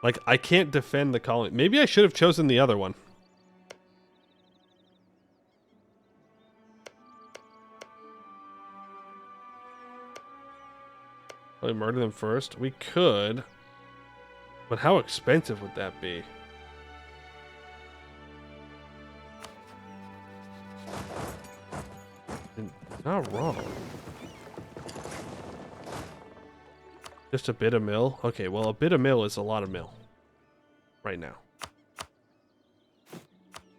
Like, I can't defend the colony. Maybe I should have chosen the other one. Probably murder them first. We could. But how expensive would that be? Not wrong. Just a bit of mill? Okay, well, a bit of mill is a lot of mill. Right now.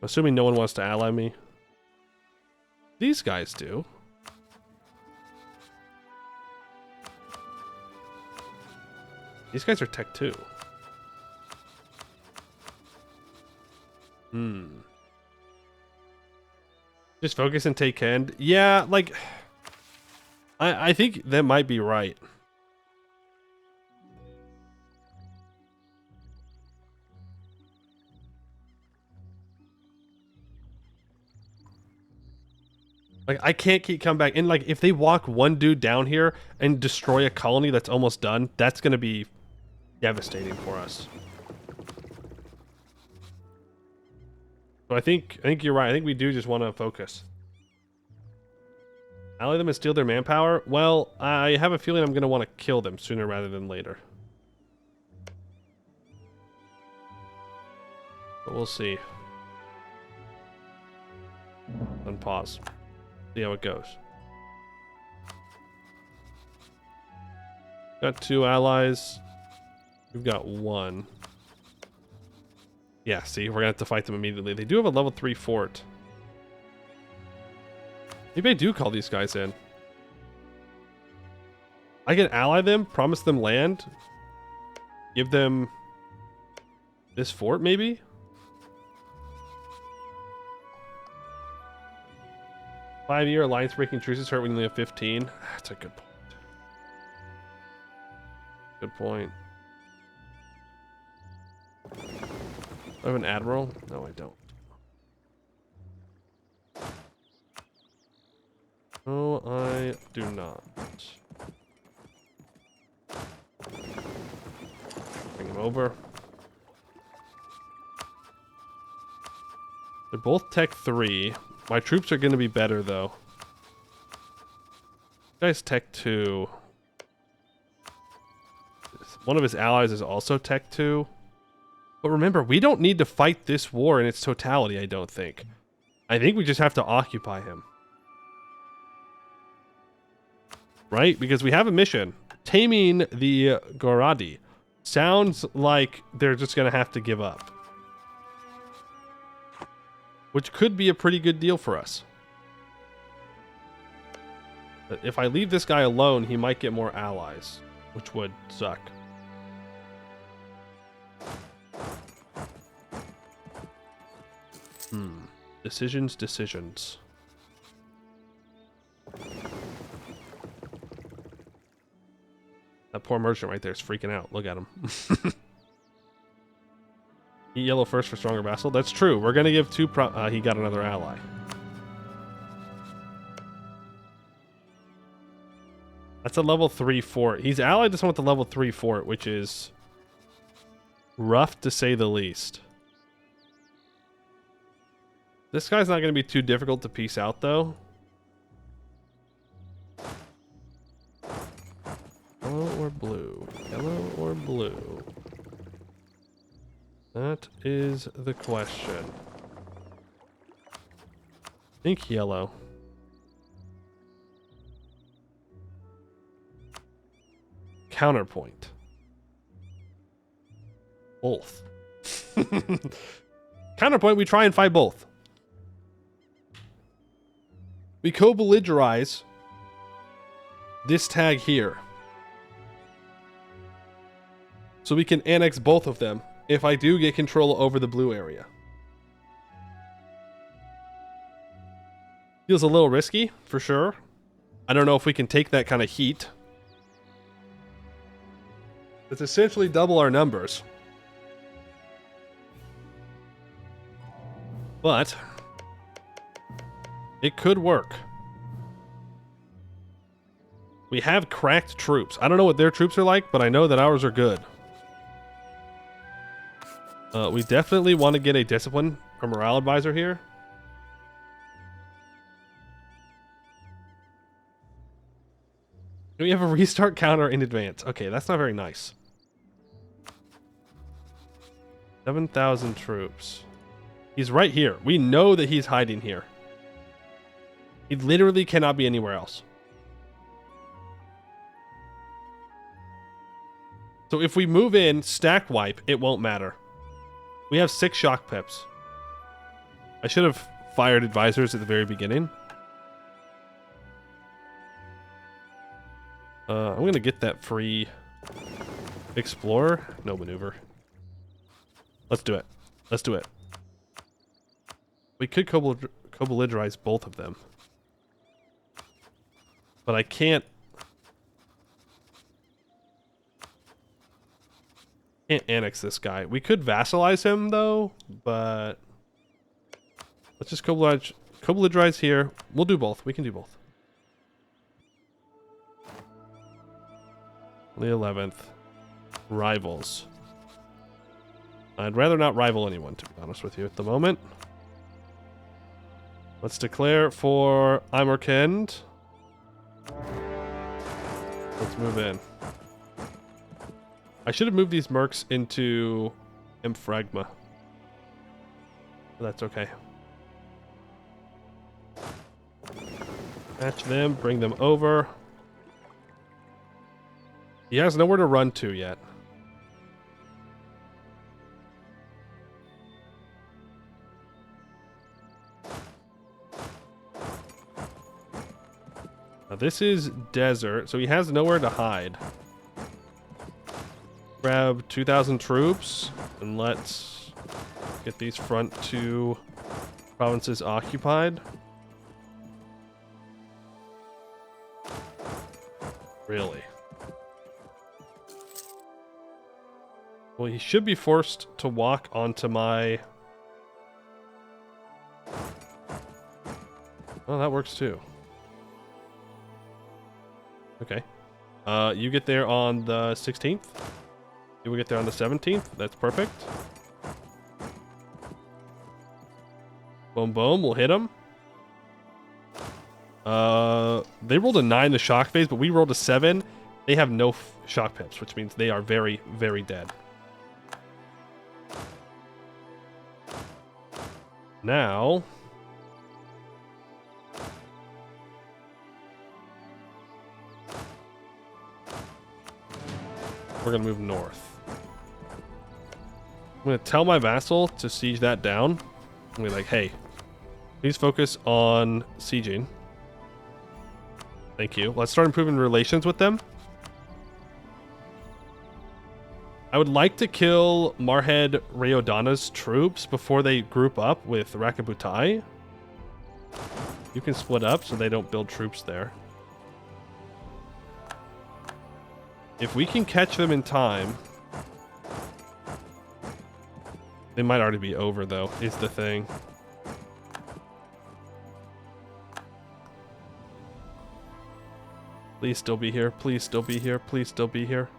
Assuming no one wants to ally me. These guys do. These guys are Tech 2. Just focus and take end. Yeah, like... I think that might be right. Like, I can't keep coming back. And, like, if they walk one dude down here and destroy a colony that's almost done, that's going to be devastating for us. So I think you're right. I think we do just want to focus. Ally them and steal their manpower? Well, I have a feeling I'm going to want to kill them sooner rather than later. But we'll see. Unpause. See how it goes. Got 2 allies. We've got 1. Yeah, see, we're gonna have to fight them immediately. They do have a level 3 fort. Maybe I do call these guys in. I can ally them, promise them land, give them this fort, maybe? Five-year alliance-breaking truces hurt when you only have 15. That's a good point. Good point. Do I have an admiral? No, I don't. No, I do not. Bring him over. They're both Tech 3. My troops are going to be better, though. This guy's Tech 2. One of his allies is also Tech 2. But remember, we don't need to fight this war in its totality, I don't think. I think we just have to occupy him. Right? Because we have a mission. Taming the Goradi. Sounds like they're just going to have to give up. Which could be a pretty good deal for us. But if I leave this guy alone, he might get more allies. Which would suck. Decisions. That poor merchant right there is freaking out. Look at him. Eat yellow first for stronger vassal. That's true. We're going to give 2 he got another ally. That's a level 3 fort. He's allied to someone with a level 3 fort, which is rough to say the least. This guy's not going to be too difficult to piece out, though. Yellow or blue? Yellow or blue? That is the question. I think yellow. Counterpoint. Both. Counterpoint, we try and fight both. We co-belligerize this tag here. So we can annex both of them if I do get control over the blue area. Feels a little risky, for sure. I don't know if we can take that kind of heat. It's essentially double our numbers. But it could work. We have cracked troops. I don't know what their troops are like, but I know that ours are good. We definitely want to get a discipline or morale advisor here. We have a restart counter in advance. Okay, that's not very nice. 7,000 troops. He's right here. We know that he's hiding here. He literally cannot be anywhere else. So if we move in, stack wipe, it won't matter. We have 6 shock pips. I should have fired advisors at the very beginning. I'm going to get that free explorer. No maneuver. Let's do it. Let's do it. We could co-belligerize both of them. But I can't annex this guy. We could vassalize him, though, but let's just co-belligerize here. We'll do both. We can do both. The 11th. Rivals. I'd rather not rival anyone, to be honest with you, at the moment. Let's declare for Eimerkend. Let's move in. I should have moved these mercs into Emphregma. That's okay. Catch them, bring them over. He has nowhere to run to yet. Now this is desert, so he has nowhere to hide. Grab 2,000 troops, and let's get these front two provinces occupied. Really? Well, he should be forced to walk onto my... Oh, that works too. Okay. You get there on the 16th. You will get there on the 17th. That's perfect. Boom, boom. We'll hit him. They rolled a 9 in the shock phase, but we rolled a 7. They have no shock pips, which means they are very, very dead. Now... we're going to move north. I'm going to tell my vassal to siege that down. I'm going to be like, hey, please focus on sieging. Thank you. Let's start improving relations with them. I would like to kill Marhed Rayodana's troops before they group up with Rakabutai. You can split up so they don't build troops there. If we can catch them in time... They might already be over, though, is the thing. Please still be here. Please still be here. Please still be here.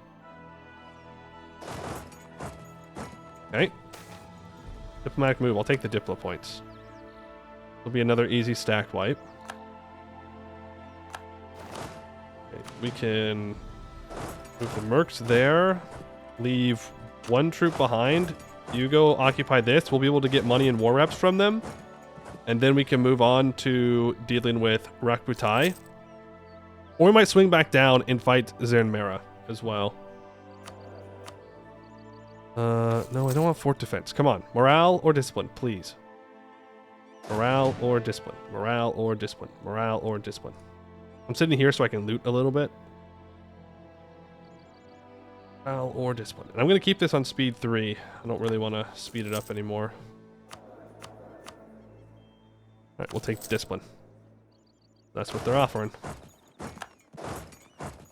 Okay. Diplomatic move. I'll take the Diplo points. It'll be another easy stack wipe. Okay, we can move the mercs there. Leave one troop behind. You go occupy this. We'll be able to get money and war reps from them. And then we can move on to dealing with Rakbutai. Or we might swing back down and fight Zernmera as well. No, I don't want fort defense. Come on. Morale or discipline, please. Morale or discipline. Morale or discipline. Morale or discipline. I'm sitting here so I can loot a little bit. Morale or discipline. And I'm going to keep this on speed 3. I don't really want to speed it up anymore. Alright, we'll take discipline. That's what they're offering.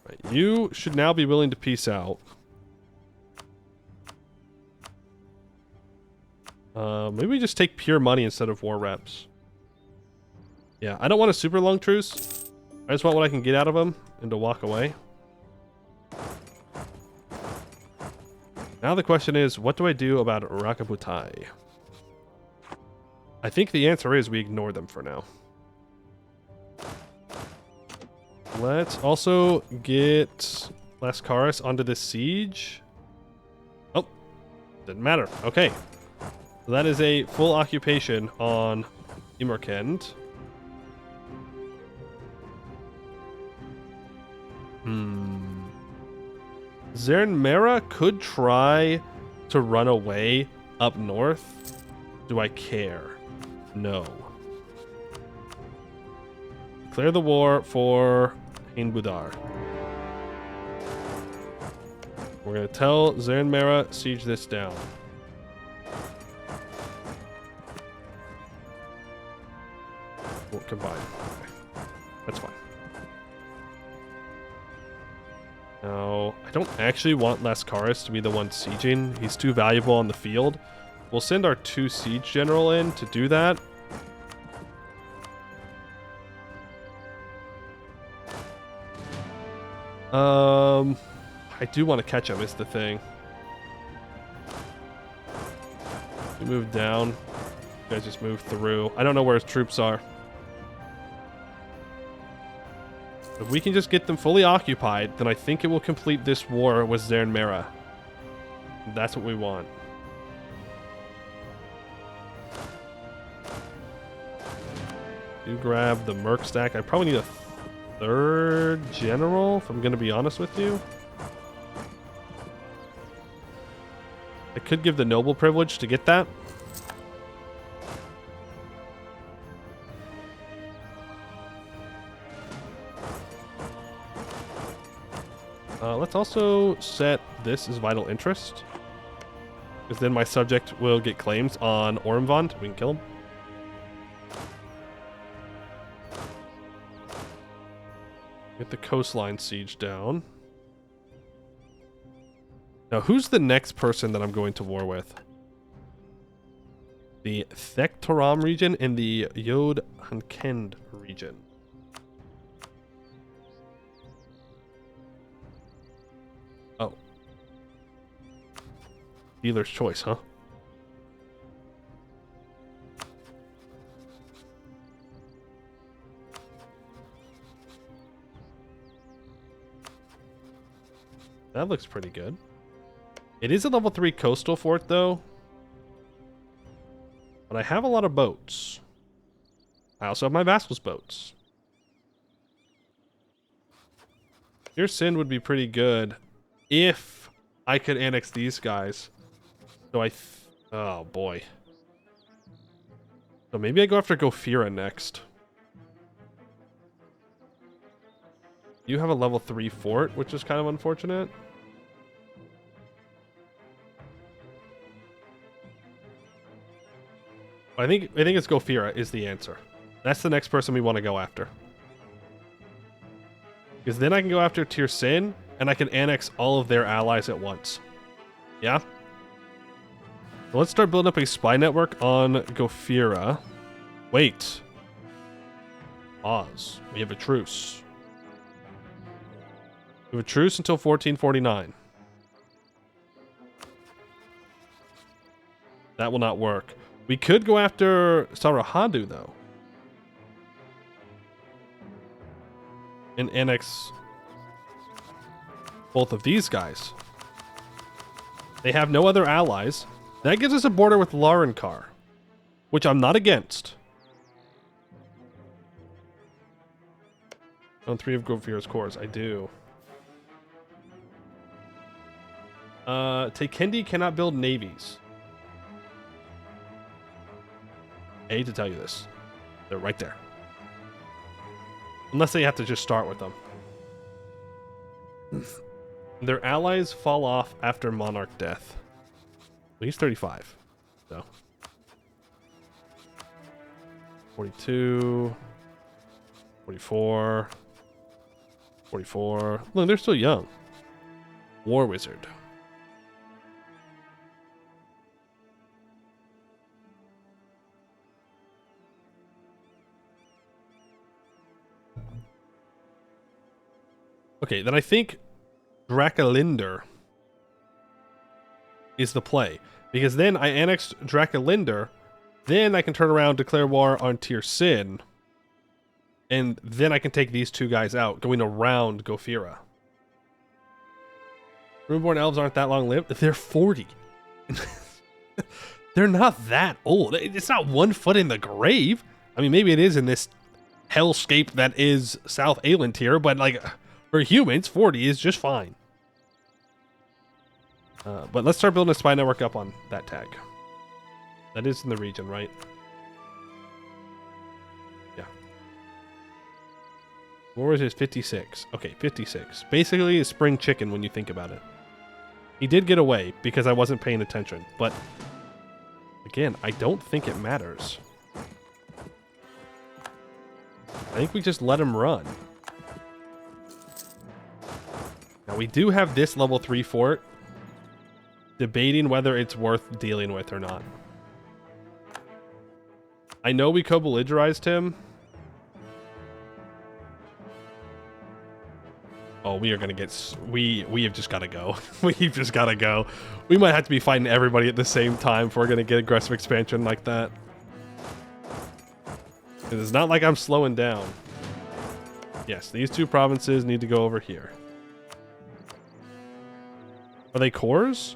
Right, you should now be willing to peace out. Maybe we just take pure money instead of war reps. Yeah, I don't want a super long truce. I just want what I can get out of them and to walk away. Now the question is, what do I do about Rakabutai? I think the answer is we ignore them for now. Let's also get Lascaris onto the siege. Oh, didn't matter. Okay. So that is a full occupation on Imerkend. Zernmera could try to run away up north. Do I care? No. Declare the war for Hinbudar. We're going to tell Zernmera, siege this down. We'll combine. Okay. That's fine. Now, I don't actually want Lascaris to be the one sieging. He's too valuable on the field. We'll send our 2 siege general in to do that. I do want to catch him is the thing. You move down. You guys just move through. I don't know where his troops are. If we can just get them fully occupied, then I think it will complete this war with Zernmera. That's what we want. You grab the merc stack. I probably need a 3rd general, if I'm going to be honest with you. could give the noble privilege to get that. Let's also set this as vital interest, because then my subject will get claims on Ormvond. We can kill him. Get the coastline siege down. Now, who's the next person that I'm going to war with? The Thektoram region and the Yod Hankend region. Oh. Dealer's choice, huh? That looks pretty good. It is a level 3 coastal fort, though. But I have a lot of boats. I also have my vassals' boats. Your Sin would be pretty good if I could annex these guys. So oh boy. So maybe I go after Gofira next. You have a level 3 fort, which is kind of unfortunate. I think it's Gofira is the answer. That's the next person we want to go after. Because then I can go after Tyr Sin, and I can annex all of their allies at once. Yeah? So let's start building up a spy network on Gofira. Wait. Pause. We have a truce. We have a truce until 1449. That will not work. We could go after Sarahadu, though. And annex both of these guys. They have no other allies. That gives us a border with Larankar, which I'm not against. On 3 of Gofira's cores, I do. Tekendi cannot build navies. I hate to tell you this. They're right there. Unless they have to just start with them. Their allies fall off after Monarch death. Well, he's 35. So. 42. 44. 44. Look, they're still young. War Wizard. Okay, then I think Drakalinder is the play. Because then I annexed Drakalinder, then I can turn around, declare war on Tyr Sin, and then I can take these two guys out, going around Gofira. Runeborn elves aren't that long lived. They're 40. They're not that old. It's not 1 foot in the grave. I mean, maybe it is in this hellscape that is South Aelantir, but like... For humans, 40 is just fine. But let's start building a spy network up on that tag. That is in the region, right? Yeah. War is 56. Okay, 56. Basically a spring chicken when you think about it. He did get away because I wasn't paying attention. But, again, I don't think it matters. I think we just let him run. Now, we do have this level 3 fort. Debating whether it's worth dealing with or not. I know we co-belligerized him. Oh, we are going to get... We have just got to go. We've just got to go. We might have to be fighting everybody at the same time if we're going to get aggressive expansion like that. Because it's not like I'm slowing down. Yes, these 2 provinces need to go over here. Are they cores?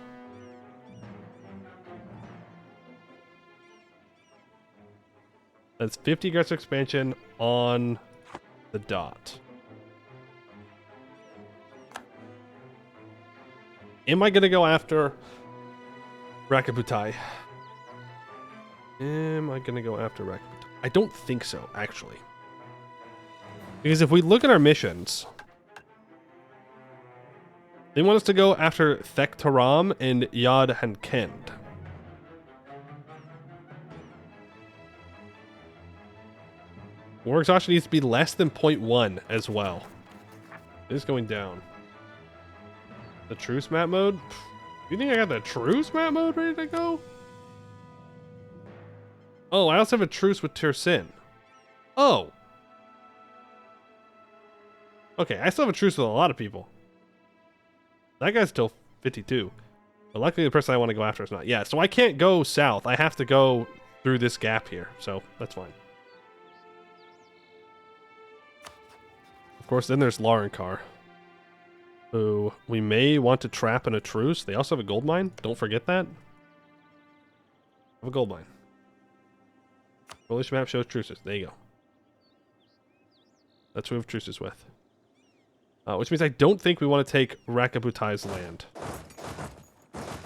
That's 50 aggressive expansion on the dot. Am I going to go after Rakabutai. Am I gonna go after Rakabutai? I don't think so, actually. Because if we look at our missions, they want us to go after Thektaram and Yad Hankend. War exhaustion needs to be less than 0.1 as well. It is going down. The truce map mode? You think I got the truce map mode ready to go? Oh, I also have a truce with Tirsin. Oh. Okay, I still have a truce with a lot of people. That guy's still 52. But luckily the person I want to go after is not. Yeah, so I can't go south. I have to go through this gap here. So that's fine. Of course, then there's Laurenkar, who we may want to trap in a truce. They also have a gold mine. Don't forget that. Have a gold mine. Coalition map shows truces. There you go. That's who we have truces with. Which means I don't think we want to take Rakabutai's land.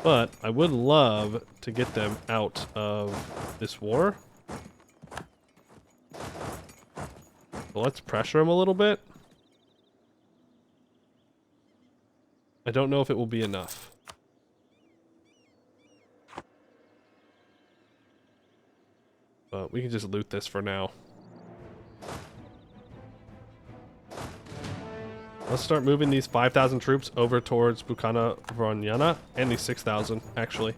But I would love to get them out of this war. So let's pressure them a little bit. I don't know if it will be enough. But we can just loot this for now. Let's start moving these 5,000 troops over towards Bukana Vronyana, and these 6,000, actually.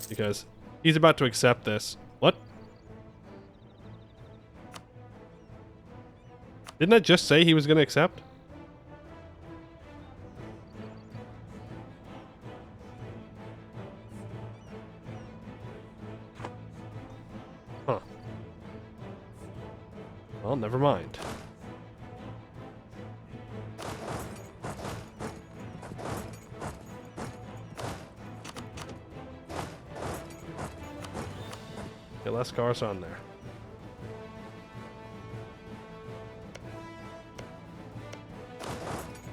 Because he's about to accept this. What? Didn't I just say he was going to accept? Huh. Well, never mind. Get less cars on there.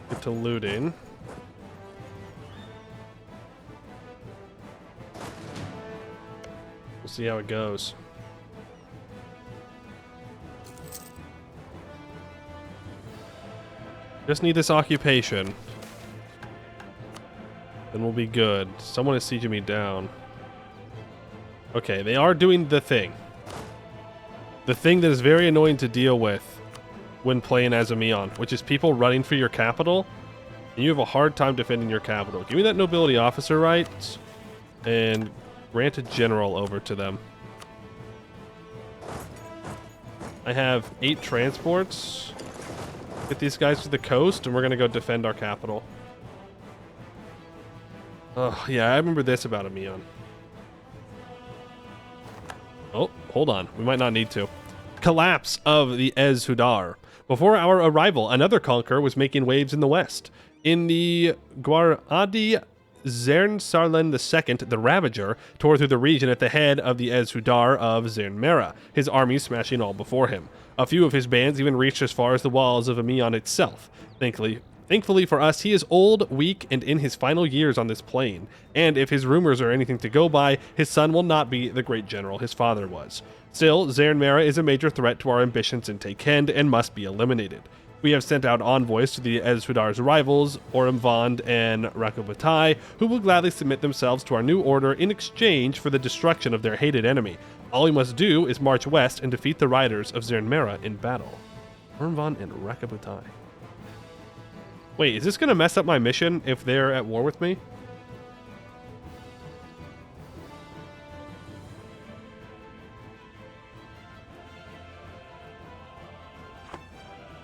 Get to looting. We'll see how it goes. Just need this occupation. Then we'll be good. Someone is sieging me down. Okay, they are doing the thing. The thing that is very annoying to deal with when playing as Ameion, which is people running for your capital, and you have a hard time defending your capital. Give me that nobility officer rights, and grant a general over to them. I have 8 transports. Get these guys to the coast, and we're going to go defend our capital. Oh, yeah, I remember this about Ameion. Oh, hold on. We might not need to. Collapse of the Ez Hudar. Before our arrival, another conqueror was making waves in the west. In the Guaradi, Zernsarlen II, the Ravager, tore through the region at the head of the Ez Hudar of Zernmera, his armies smashing all before him. A few of his bands even reached as far as the walls of Ameion itself. Thankfully for us, he is old, weak, and in his final years on this plane. And if his rumors are anything to go by, his son will not be the great general his father was. Still, Zernmera is a major threat to our ambitions in Takend and must be eliminated. We have sent out envoys to the Ez Hudar's rivals, Orimvand and Rakabutai, who will gladly submit themselves to our new order in exchange for the destruction of their hated enemy. All we must do is march west and defeat the riders of Zernmera in battle. Orimvand and Rakabutai. Wait, is this going to mess up my mission if they're at war with me?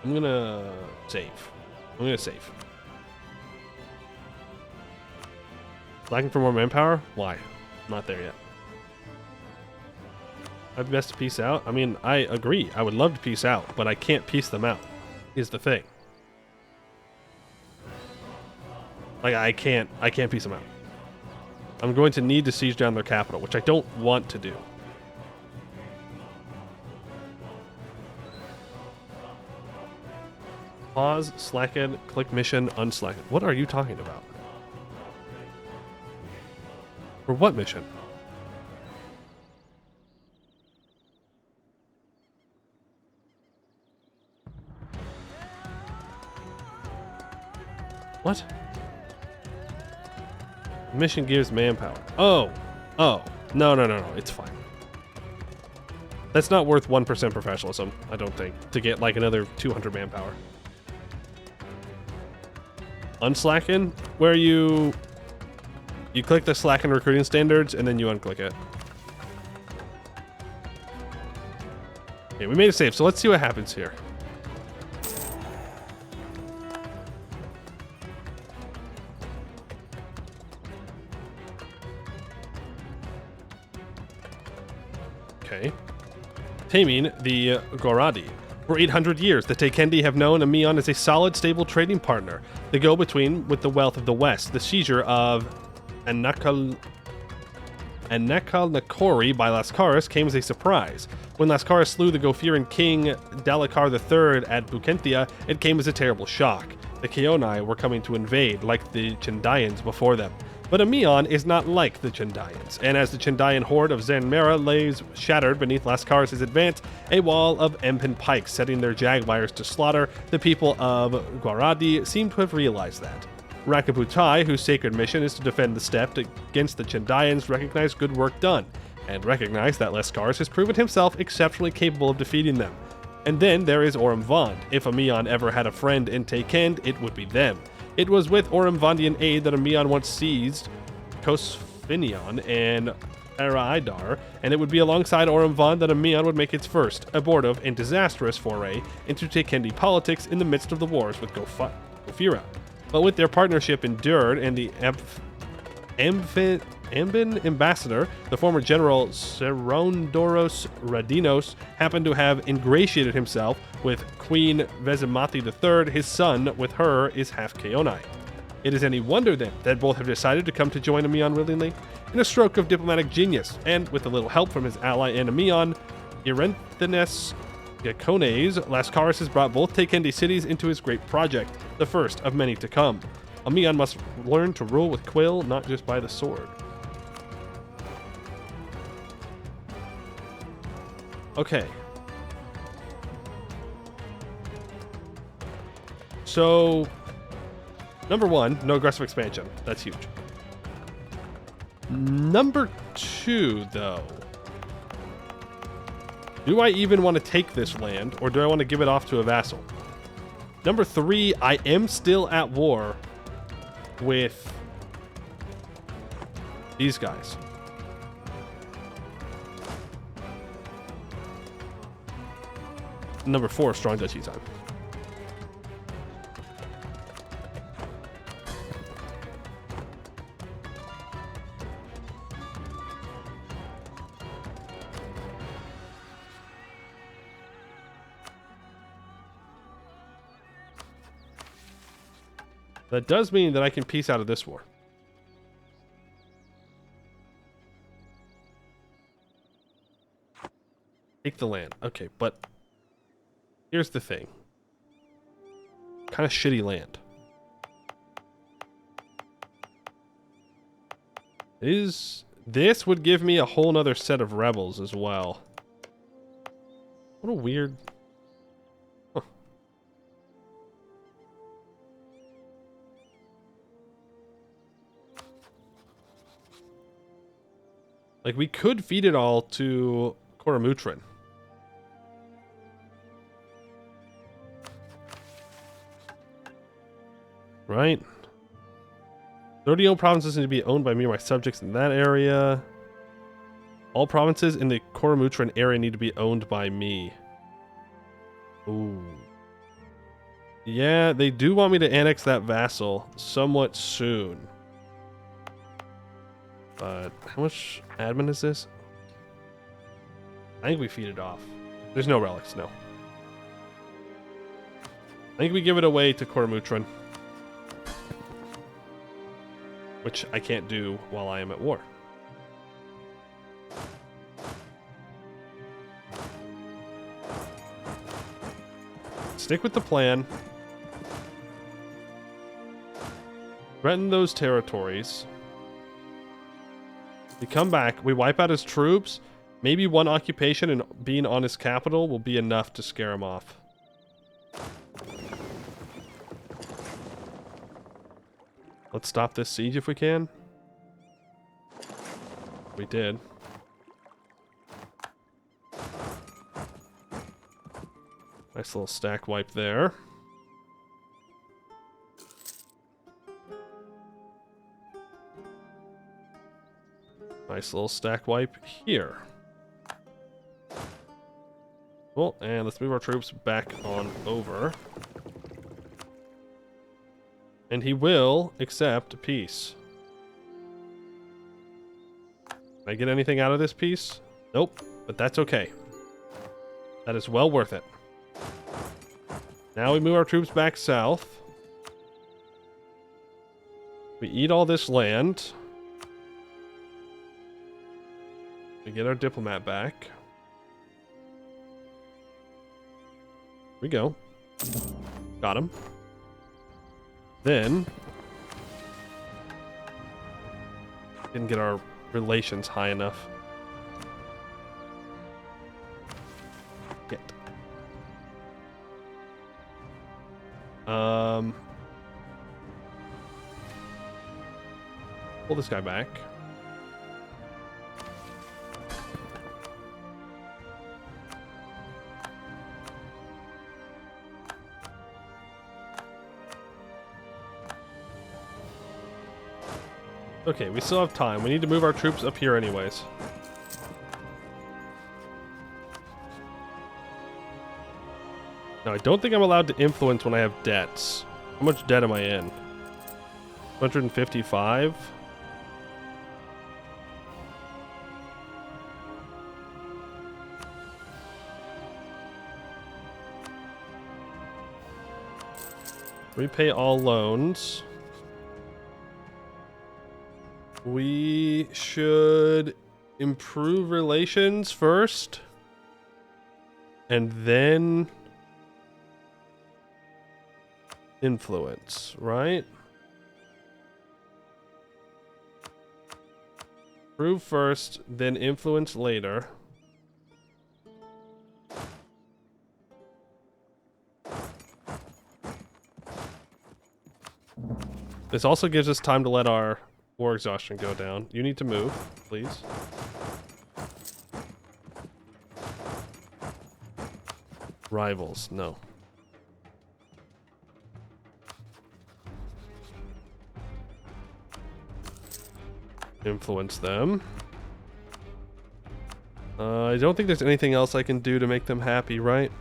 I'm going to save. I'm going to save. Lacking for more manpower? Why? Not there yet. I'd best to peace out. I mean, I agree. I would love to peace out, but I can't peace them out. Is the thing. Like, I can't piece them out. I'm going to need to siege down their capital, which I don't want to do. Pause, slacken, click mission, unslacken. What are you talking about? For what mission? What? Mission gives manpower. Oh. Oh. No, no, no, no. It's fine. That's not worth 1% professionalism, I don't think, to get like another 200 manpower. Unslacken, where you click the slacken recruiting standards and then you unclick it. Okay, we made a save, so let's see what happens here. Okay. Taming the Goradi. For 800 years, the Tekendi have known Ameion as a solid, stable trading partner, the go-between with the wealth of the West. The seizure of Nakori by Lascaris came as a surprise. When Lascaris slew the Gophiran king Dalakar III at Bukentia, it came as a terrible shock. The Keonai were coming to invade, like the Chendayans before them. But Ameion is not like the Chendayans, and as the Chendayan horde of Zanmera lays shattered beneath Lascaris' advance, a wall of Empen pikes setting their jaguars to slaughter, the people of Guaradi seem to have realized that. Rakaputai, whose sacred mission is to defend the steppe against the Chendayans, recognize good work done, and recognize that Lascaris has proven himself exceptionally capable of defeating them. And then there is Orumvand. If Ameion ever had a friend in Tekend, it would be them. It was with Orumvandian aid that Ameion once seized Kosfinion and Araidar, and it would be alongside Orumvand that Ameion would make its first, abortive, and disastrous foray into Tekendi politics in the midst of the wars with Gofira. But with their partnership endured and the Amben ambassador, the former general Serondoros Radinos, happened to have ingratiated himself with Queen Vesemati III. His son, with her, is half Keonai. It is any wonder, then, that both have decided to come to join Ameion willingly. In a stroke of diplomatic genius, and with a little help from his ally in Ameion, Irenthanes Gacones, Lascaris has brought both Tekendi cities into his great project, the first of many to come. Ameion must learn to rule with quill, not just by the sword. Okay. So, number one, no aggressive expansion. That's huge. Number two, though. Do I even want to take this land, or do I want to give it off to a vassal? Number three, I am still at war with these guys. Number four, strong duchy time. That does mean that I can peace out of this war. Take the land. Okay, but here's the thing. Kind of shitty land. This would give me a whole nother set of rebels as well. What a weird... Huh. Like, we could feed it all to Koromutrin. Right? 30 owned provinces need to be owned by me or my subjects in that area. All provinces in the Koromutrin area need to be owned by me. Ooh. Yeah, they do want me to annex that vassal somewhat soon. But how much admin is this? I think we feed it off. There's no relics, no. I think we give it away to Koromutrin. Which I can't do while I am at war. Stick with the plan. Threaten those territories. We come back, we wipe out his troops. Maybe one occupation and being on his capital will be enough to scare him off. Let's stop this siege if we can. We did. Nice little stack wipe there. Nice little stack wipe here. Cool, and let's move our troops back on over. And he will accept peace. Can I get anything out of this peace? Nope, but that's okay. That is well worth it. Now we move our troops back south. We eat all this land. We get our diplomat back. Here we go. Got him. Then didn't get our relations high enough. Get. Pull this guy back. Okay, we still have time. We need to move our troops up here anyways. Now, I don't think I'm allowed to influence when I have debts. How much debt am I in? 155? Repay all loans. We should improve relations first. And then influence, right? Improve first, then influence later. This also gives us time to let our war exhaustion go down. You need to move, please. Rivals, no. Influence them. I don't think there's anything else I can do to make them happy, right?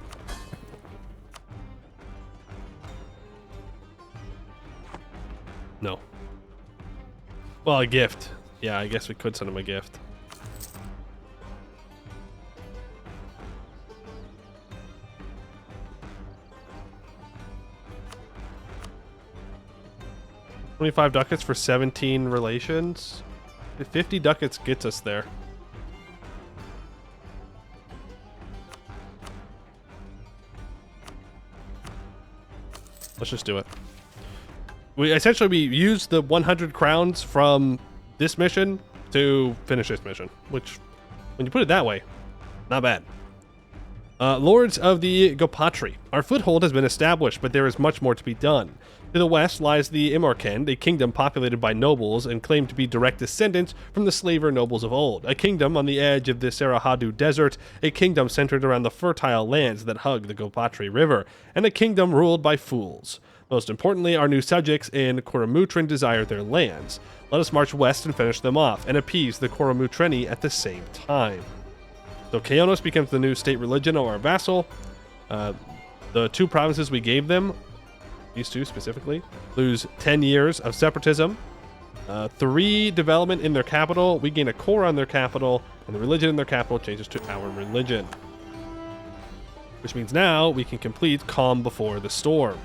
No. Well, a gift. Yeah, I guess we could send him a gift. $25 ducats for 17 relations. 50 ducats gets us there. Let's just do it. We used the 100 crowns from this mission to finish this mission, which, when you put it that way, not bad. Lords of the Gopatri. Our foothold has been established, but there is much more to be done. To the west lies the Imorkend, a kingdom populated by nobles and claimed to be direct descendants from the slaver nobles of old. A kingdom on the edge of the Sarahadu Desert, a kingdom centered around the fertile lands that hug the Gopatri River, and a kingdom ruled by fools. Most importantly, our new subjects in Koromutren desire their lands. Let us march west and finish them off, and appease the Koromutreni at the same time. So Kaonos becomes the new state religion of our vassal. The two provinces we gave them, these two specifically, lose 10 years of separatism, 3 development in their capital, we gain a core on their capital, and the religion in their capital changes to our religion. Which means now we can complete Calm Before the Storm.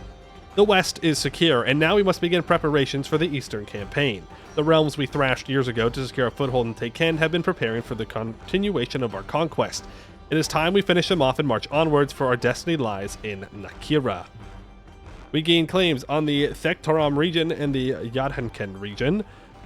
The west is secure, and now we must begin preparations for the eastern campaign. The realms we thrashed years ago to secure a foothold in Taiken have been preparing for the continuation of our conquest. It is time we finish them off and march onwards, for our destiny lies in Nakira. We gain claims on the Thektoram region and the Yadhanken region.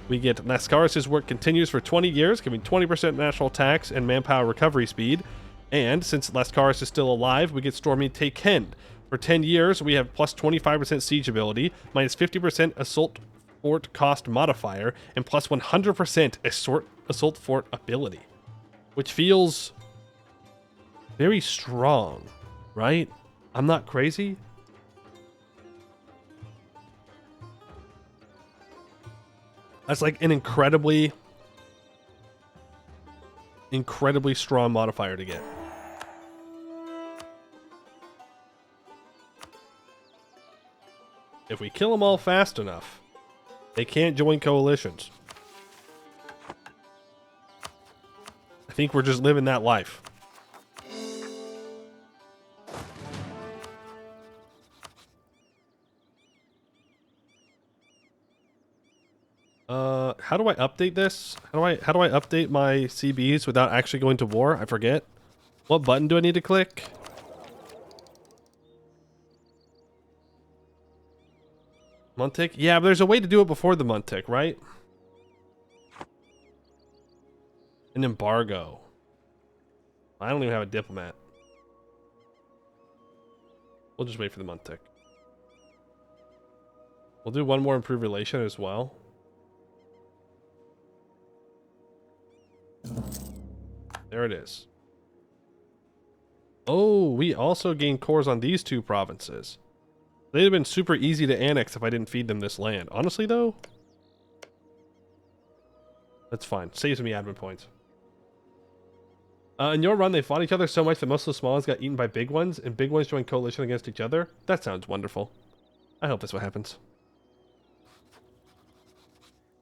We get Lascaris' work continues for 20 years, giving 20% natural attacks and manpower recovery speed. And since Lascaris is still alive, we get Stormy Taken. For 10 years, we have plus 25% siege ability, minus 50% assault fort cost modifier, and plus 100% assault fort ability. Which feels very strong, right? I'm not crazy. That's like an incredibly strong modifier to get. If we kill them all fast enough, they can't join coalitions. I think we're just living that life. How do I update this? How do I update my CBs without actually going to war? I forget. What button do I need to click? Montic? Yeah, but there's a way to do it before the Montic, right? An embargo. I don't even have a diplomat. We'll just wait for the Montic. We'll do one more improved relation as well. There it is. Oh, we also gain cores on these two provinces. They'd have been super easy to annex if I didn't feed them this land. Honestly, though, that's fine. Saves me admin points. In your run, they fought each other so much that most of the small ones got eaten by big ones, and big ones joined coalition against each other. That sounds wonderful. I hope that's what happens.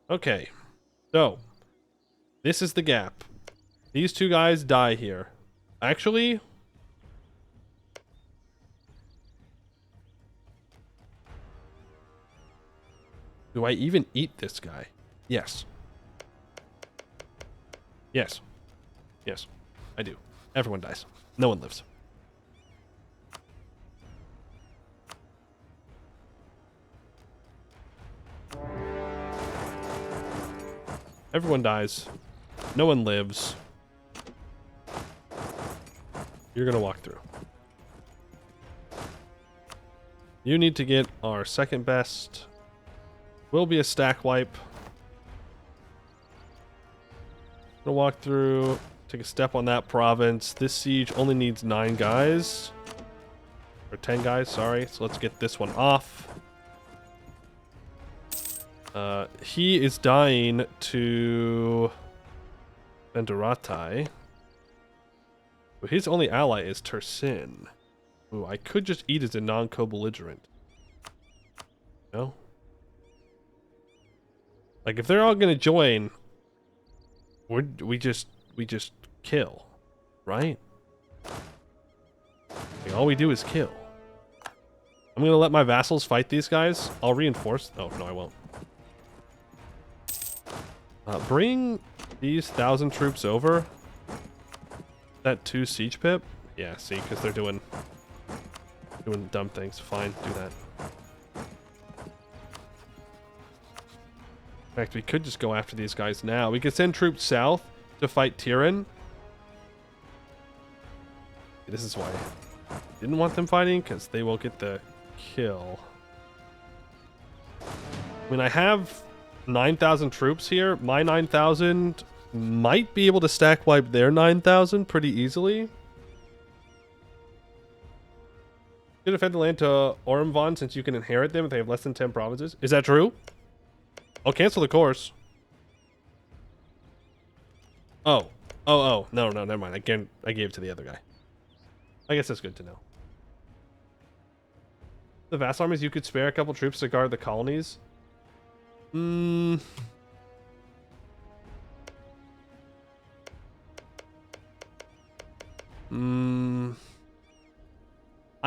Okay. So, this is the gap. These two guys die here. Actually, do I even eat this guy? Yes. Yes. Yes, I do. Everyone dies. No one lives. Everyone dies. No one lives. You're gonna walk through. You need to get our second best. Will be a stack wipe. Gonna walk through, take a step on that province. This siege only needs 9 guys. Or 10 guys, sorry. So let's get this one off. He is dying to Benderatai. His only ally is Tersin. Ooh, I could just eat as a non-co-belligerent. No? Like, if they're all gonna join, we just kill, right? Like, all we do is kill. I'm gonna let my vassals fight these guys. I'll reinforce. Oh, no, I won't. Bring these 1,000 troops over. That 2 siege pip? Yeah, see, because they're doing dumb things. Fine, do that. In fact, we could just go after these guys now. We could send troops south to fight Tyrann. This is why I didn't want them fighting, because they will get the kill. I mean, I have 9,000 troops here. My 9,000 might be able to stack wipe their 9,000 pretty easily. Should defend the land to Ormvon since you can inherit them if they have less than 10 provinces. Is that true? I'll cancel the course. Oh. Oh. No, never mind. I gave it to the other guy. I guess that's good to know. The vast armies, you could spare a couple troops to guard the colonies. I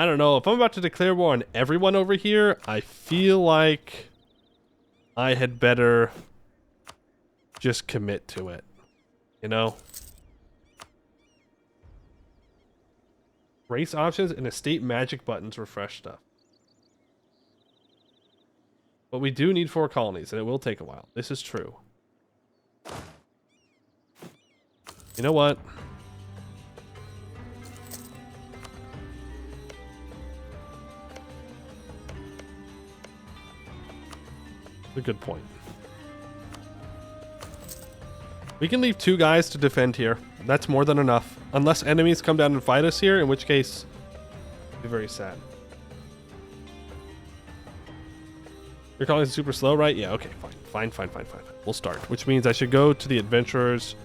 don't know. If I'm about to declare war on everyone over here, I feel like I had better just commit to it. You know? Race options and estate magic buttons refresh stuff. But we do need 4 colonies, and it will take a while. This is true. You know what? A good point. We can leave 2 guys to defend here. That's more than enough. Unless enemies come down and fight us here, in which case, it'd be very sad. You're calling it super slow, right? Yeah, okay, fine. Fine. We'll start. Which means I should go to the adventurers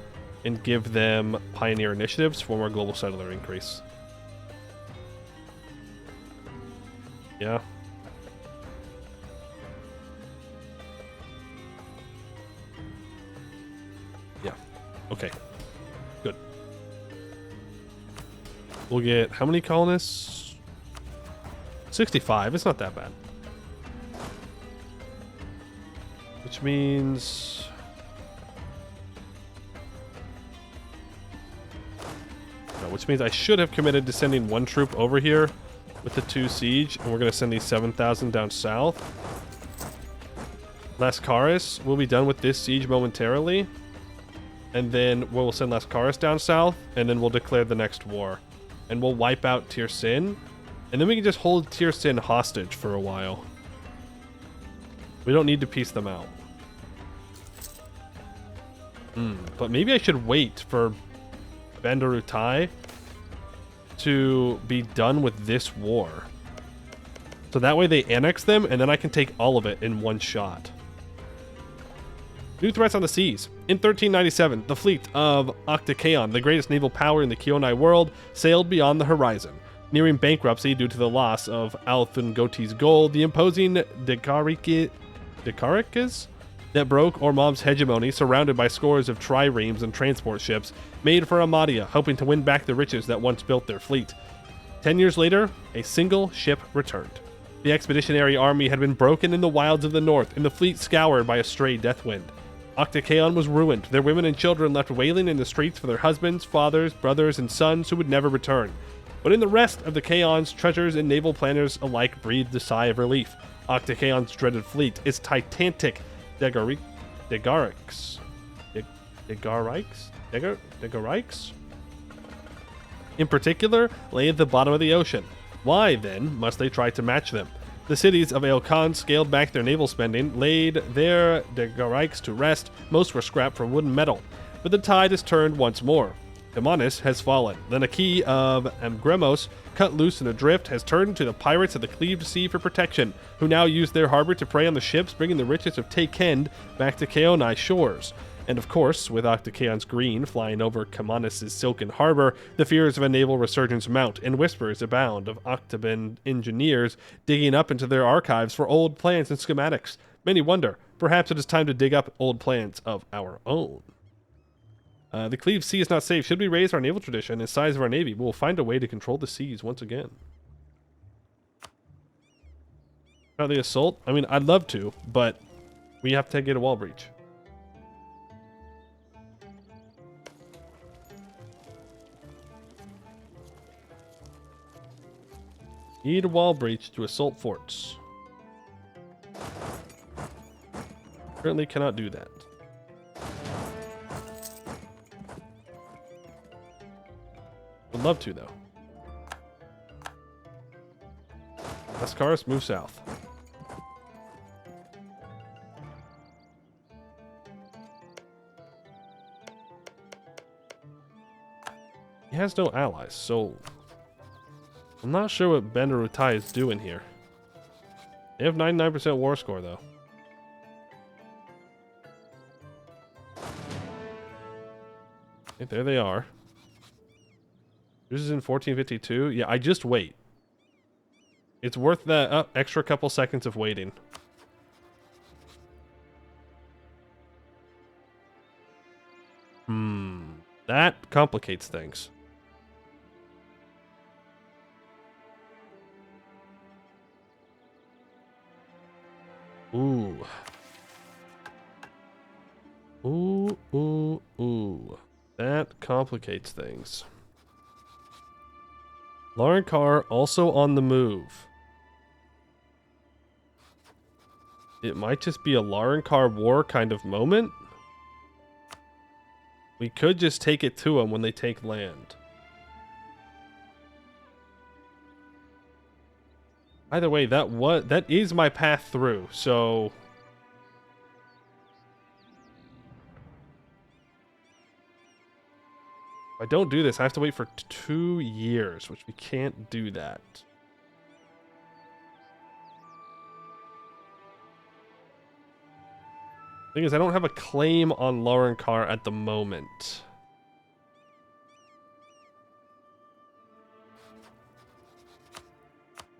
and give them pioneer initiatives for more global settler increase. Yeah. Yeah. Okay. Good. We'll get how many colonists? 65. It's not that bad. Which means... No, which means I should have committed to sending 1 troop over here with the 2 siege, and we're going to send these 7,000 down south. Lascaris will be done with this siege momentarily, and then we'll send Lascaris down south, and then we'll declare the next war. And we'll wipe out Tirsin, and then we can just hold Tirsin hostage for a while. We don't need to piece them out. But maybe I should wait for Bandarutai to be done with this war. So that way they annex them, and then I can take all of it in one shot. New threats on the seas. In 1397, the fleet of Octakeon, the greatest naval power in the Kionai world, sailed beyond the horizon. Nearing bankruptcy due to the loss of Althungoti's gold, the imposing Decaricus that broke Ormom's hegemony, surrounded by scores of triremes and transport ships, made for Amadia, hoping to win back the riches that once built their fleet. 10 years later, a single ship returned. The expeditionary army had been broken in the wilds of the north, and the fleet scoured by a stray deathwind. Octakeon was ruined, their women and children left wailing in the streets for their husbands, fathers, brothers, and sons who would never return. But in the rest of the Kaons, treasures and naval planners alike breathed a sigh of relief. Octakeon's dreaded fleet, its titanic Degarix, in particular, lay at the bottom of the ocean. Why, then, must they try to match them? The cities of Eokan scaled back their naval spending, laid their Degarix to rest. Most were scrapped for wood and metal. But the tide has turned once more. Demonis has fallen. The Naki of Amgremos, cut loose and adrift, has turned to the pirates of the Cleaved Sea for protection, who now use their harbor to prey on the ships, bringing the riches of Taekend back to Kaonai shores. And of course, with Octakeon's green flying over Kamanis' silken harbor, the fears of a naval resurgence mount, and whispers abound of Octaban engineers digging up into their archives for old plans and schematics. Many wonder, perhaps it is time to dig up old plans of our own. The Cleaved Sea is not safe. Should we raise our naval tradition and size of our navy, we will find a way to control the seas once again. Now the assault? I mean, I'd love to, but we have to get a wall breach. Need a wall breach to assault forts. Currently cannot do that. Would love to, though. Lascaris, move south. He has no allies, so I'm not sure what Bandarutai is doing here. They have 99% war score, though. Okay, there they are. This is in 1452. Yeah, I just wait. It's worth that extra couple seconds of waiting. That complicates things. Ooh. Ooh. That complicates things. Lauren Carr also on the move. it might just be a Larankar war kind of moment. We could just take it to them when they take land. Either way, that is my path through, so if I don't do this, I have to wait for 2 years, which we can't do that. Thing is, I don't have a claim on Larankar at the moment.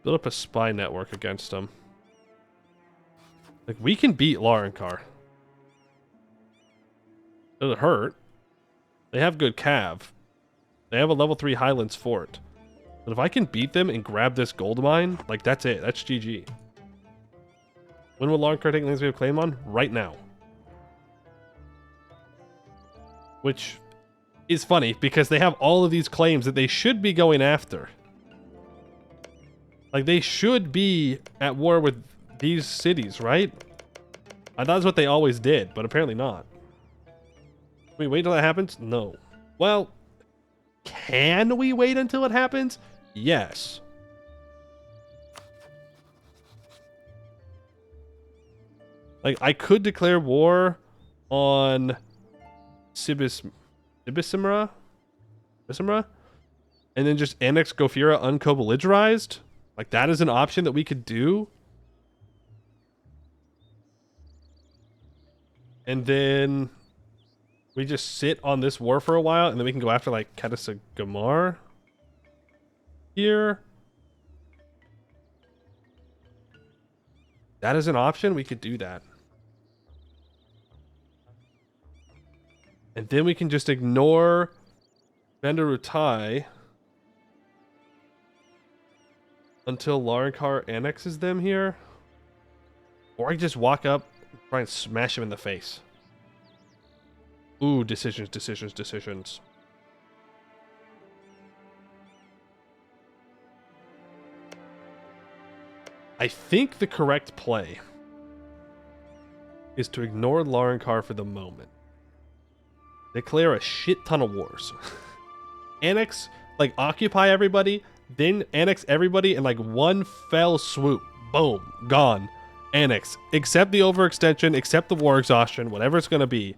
Build up a spy network against them. Like, we can beat Larankar. Doesn't hurt. They have good cav. They have a level 3 Highlands fort. But if I can beat them and grab this gold mine, like, that's it. That's GG. When will Larankar take lands we have claim on? Right now. Which is funny, because they have all of these claims that they should be going after. Like, they should be at war with these cities, right? I thought that's what they always did, but apparently not. Wait until that happens? No. Well, can we wait until it happens? Yes. Like, I could declare war on Sibisimra? And then just annex Gofira unco-belligerized? Like, that is an option that we could do. And then we just sit on this war for a while, and then we can go after, like, Katasagamar here. That is an option. We could do that. And then we can just ignore Bendarutai until Larankar annexes them here. Or I just walk up and try and smash him in the face. Ooh, decisions. I think the correct play is to ignore Larankar for the moment. Declare a shit ton of wars. Annex, like, occupy everybody, then annex everybody in, like, one fell swoop. Boom. Gone. Annex. Accept the overextension, accept the war exhaustion, whatever it's going to be.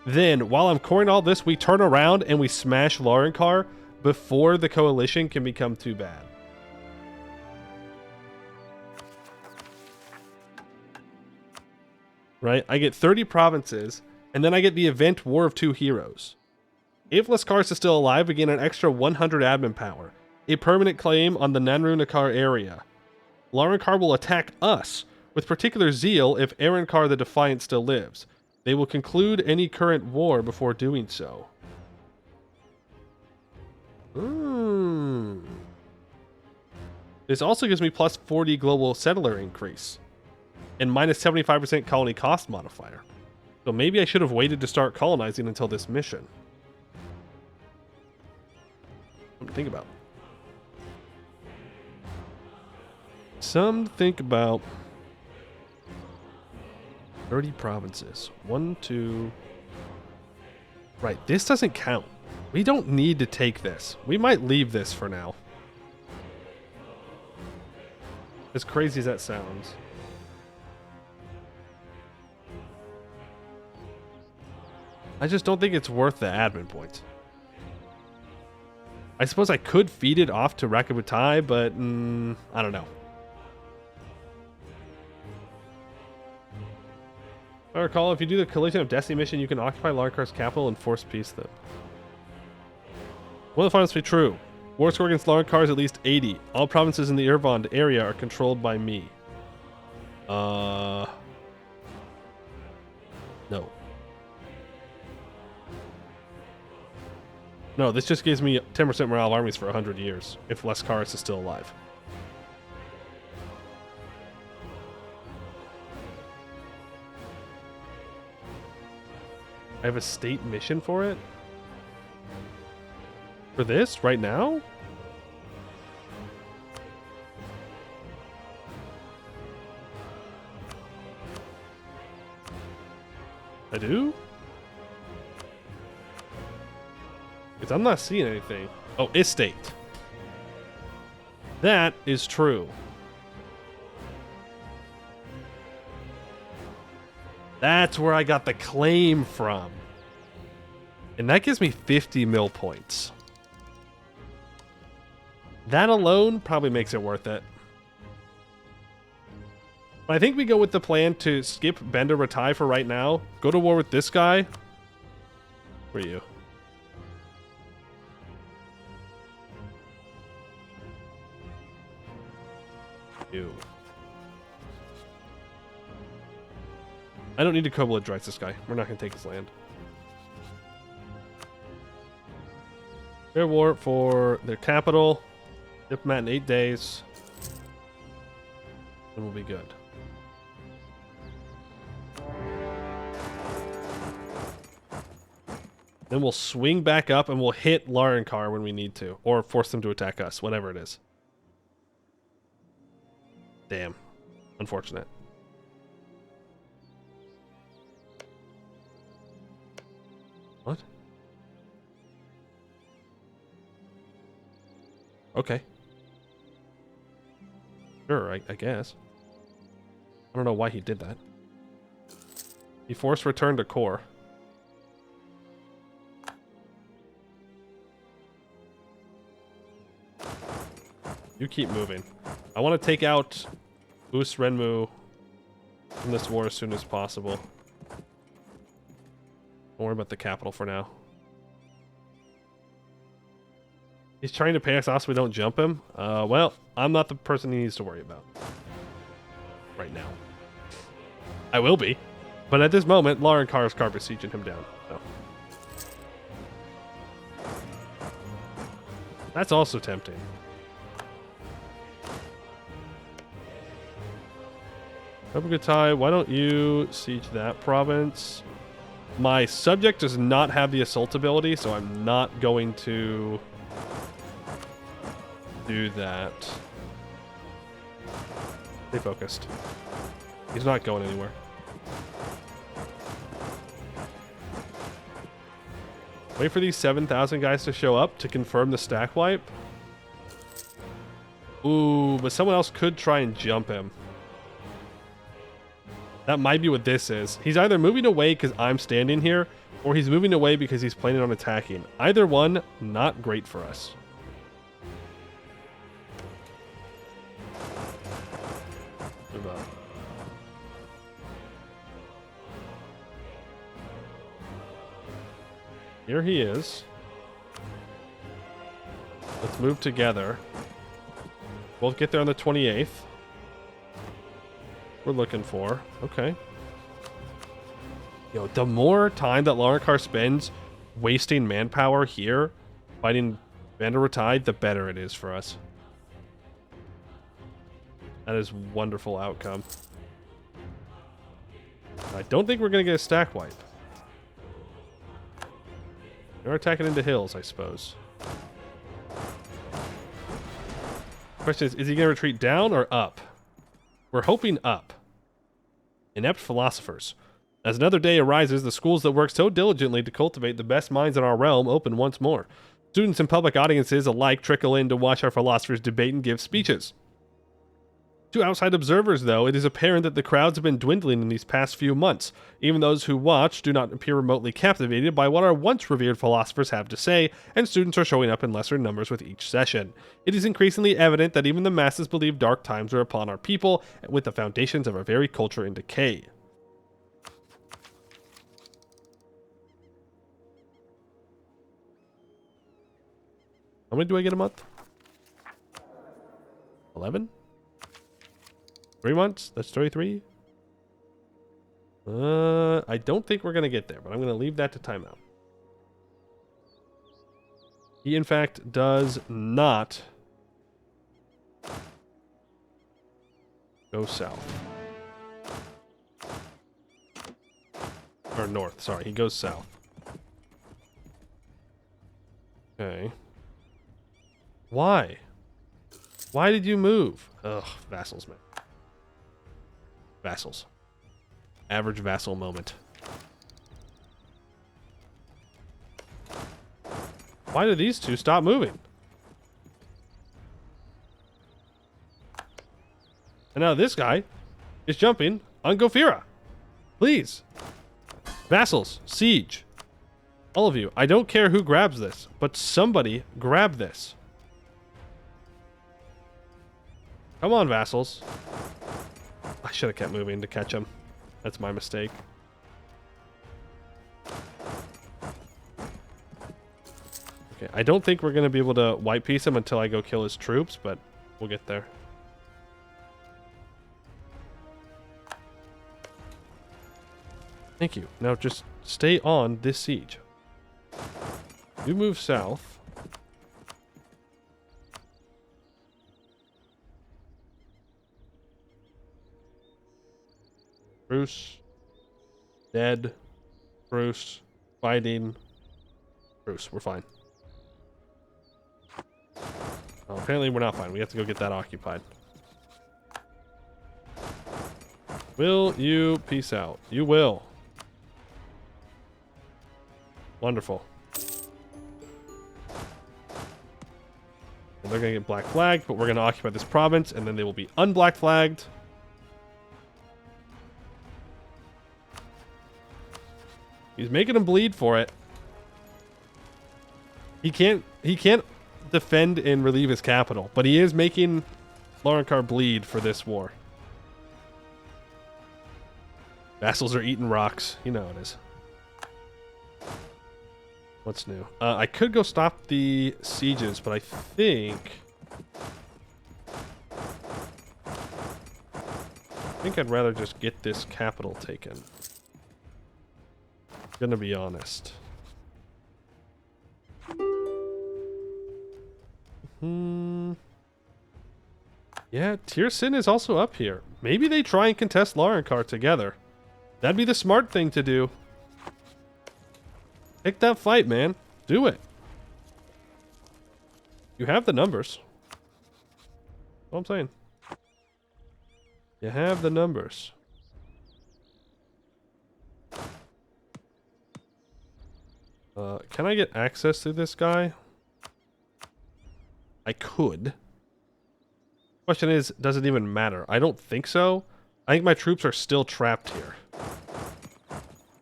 Then, while I'm coring all this, we turn around and we smash Larankar before the coalition can become too bad. Right? I get 30 provinces, and then I get the event War of Two Heroes. If Lascaris is still alive, we gain an extra 100 admin power, a permanent claim on the Nanru Nakar area. Larankar will attack us with particular zeal if Arankar the Defiant still lives. They will conclude any current war before doing so. This also gives me plus 40 global settler increase and minus 75% colony cost modifier. So maybe I should have waited to start colonizing until this mission. Something to think about. Some to think about. 30 provinces. 1, 2. Right, this doesn't count. We don't need to take this. We might leave this for now. As crazy as that sounds. I just don't think it's worth the admin points. I suppose I could feed it off to Rakabutai, but I don't know. If I recall, if you do the Collision of Destiny mission, you can occupy Larkar's capital and force peace them. One of the finals be true. War score against Larkar is at least 80. All provinces in the Irvond area are controlled by me. No. No, this just gives me 10% morale of armies for 100 years, if Lascaris is still alive. I have a state mission for it? For this, right now? I do? Because I'm not seeing anything. Oh, estate. That is true. That's where I got the claim from. And that gives me 50 mil points. That alone probably makes it worth it. But I think we go with the plan to skip Bender Ratai for right now. Go to war with this guy. Where are you? You. I don't need to Kobolid this guy. We're not going to take his land. Fair war for their capital. Diplomat in 8 days. And we'll be good. Then we'll swing back up and we'll hit Larankar when we need to. Or force them to attack us, whatever it is. Damn. Unfortunate. What? Okay. Sure, I guess. I don't know why he did that. He forced return to core. You keep moving. I want to take out Boost Renmu from this war as soon as possible. Don't worry about the capital for now. He's trying to pay us off so we don't jump him. Well, I'm not the person he needs to worry about. Right now. I will be. But at this moment, Larankar is carpet sieging him down. So. That's also tempting. Kobugatai, why don't you siege that province? My subject does not have the assault ability, so I'm not going to do that. Stay focused. He's not going anywhere. Wait for these 7,000 guys to show up to confirm the stack wipe. Ooh, but someone else could try and jump him. That might be what this is. He's either moving away because I'm standing here, or he's moving away because he's planning on attacking. Either one, not great for us. Move up. Here he is. Let's move together. We'll get there on the 28th. We're looking for. Okay. Yo, the more time that Larankar spends wasting manpower here, fighting Bender Ratai, the better it is for us. That is a wonderful outcome. I don't think we're going to get a stack wipe. They're attacking into hills, I suppose. Question is he going to retreat down or up? We're hoping up. Inept philosophers. As another day arises, the schools that work so diligently to cultivate the best minds in our realm open once more. Students and public audiences alike trickle in to watch our philosophers debate and give speeches. To outside observers, though, it is apparent that the crowds have been dwindling in these past few months. Even those who watch do not appear remotely captivated by what our once revered philosophers have to say, and students are showing up in lesser numbers with each session. It is increasingly evident that even the masses believe dark times are upon our people, with the foundations of our very culture in decay. How many do I get a month? 11? 3 months? That's 33? I don't think we're going to get there, but I'm going to leave that to timeout. He, in fact, does not go south. Or north, sorry. He goes south. Okay. Why? Why did you move? Ugh, vassals, man. Vassals. Average vassal moment. Why do these two stop moving? And now this guy is jumping on Gofira. Please. Vassals, siege. All of you. I don't care who grabs this, but somebody grab this. Come on, vassals. I should have kept moving to catch him. That's my mistake. Okay, I don't think we're going to be able to white piece him until I go kill his troops, but we'll get there. Thank you. Now just stay on this siege. You move south. Bruce. Dead. Bruce. Fighting. Bruce, we're fine. Oh, apparently we're not fine. We have to go get that occupied. Will you peace out? You will. Wonderful. And they're going to get black flagged, but we're going to occupy this province, and then they will be unblack flagged. He's making them bleed for it. He can't defend and relieve his capital, but he is making Laurencar bleed for this war. Vassals are eating rocks. You know how it is. What's new? I could go stop the sieges, but I think I'd rather just get this capital taken. Gonna be honest. Yeah, Tirsin is also up here. Maybe they try and contest Laurencar together. That'd be the smart thing to do. Pick that fight, man. Do it. You have the numbers. That's what I'm saying. You have the numbers. Can I get access to this guy? I could. Question is, does it even matter? I don't think so. I think my troops are still trapped here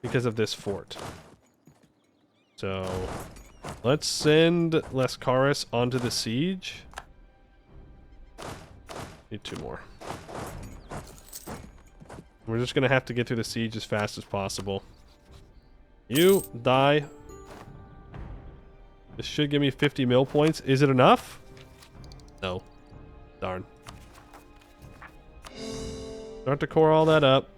because of this fort. So let's send Lascaris onto the siege. Need 2 more. We're just gonna have to get through the siege as fast as possible. You die. This should give me 50 mil points. Is it enough? No. Darn. Start to core all that up.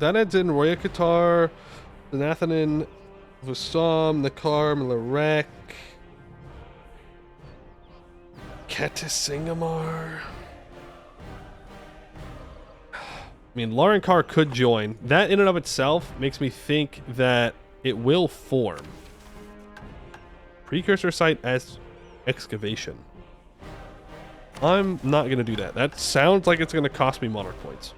That adds in Roya Qatar, Nathanin, Vussam, Nakar, Larek, Katisingamar. I mean, Laurencar could join. That in and of itself makes me think that it will form. Precursor site as excavation. I'm not going to do that. That sounds like it's going to cost me monarch points.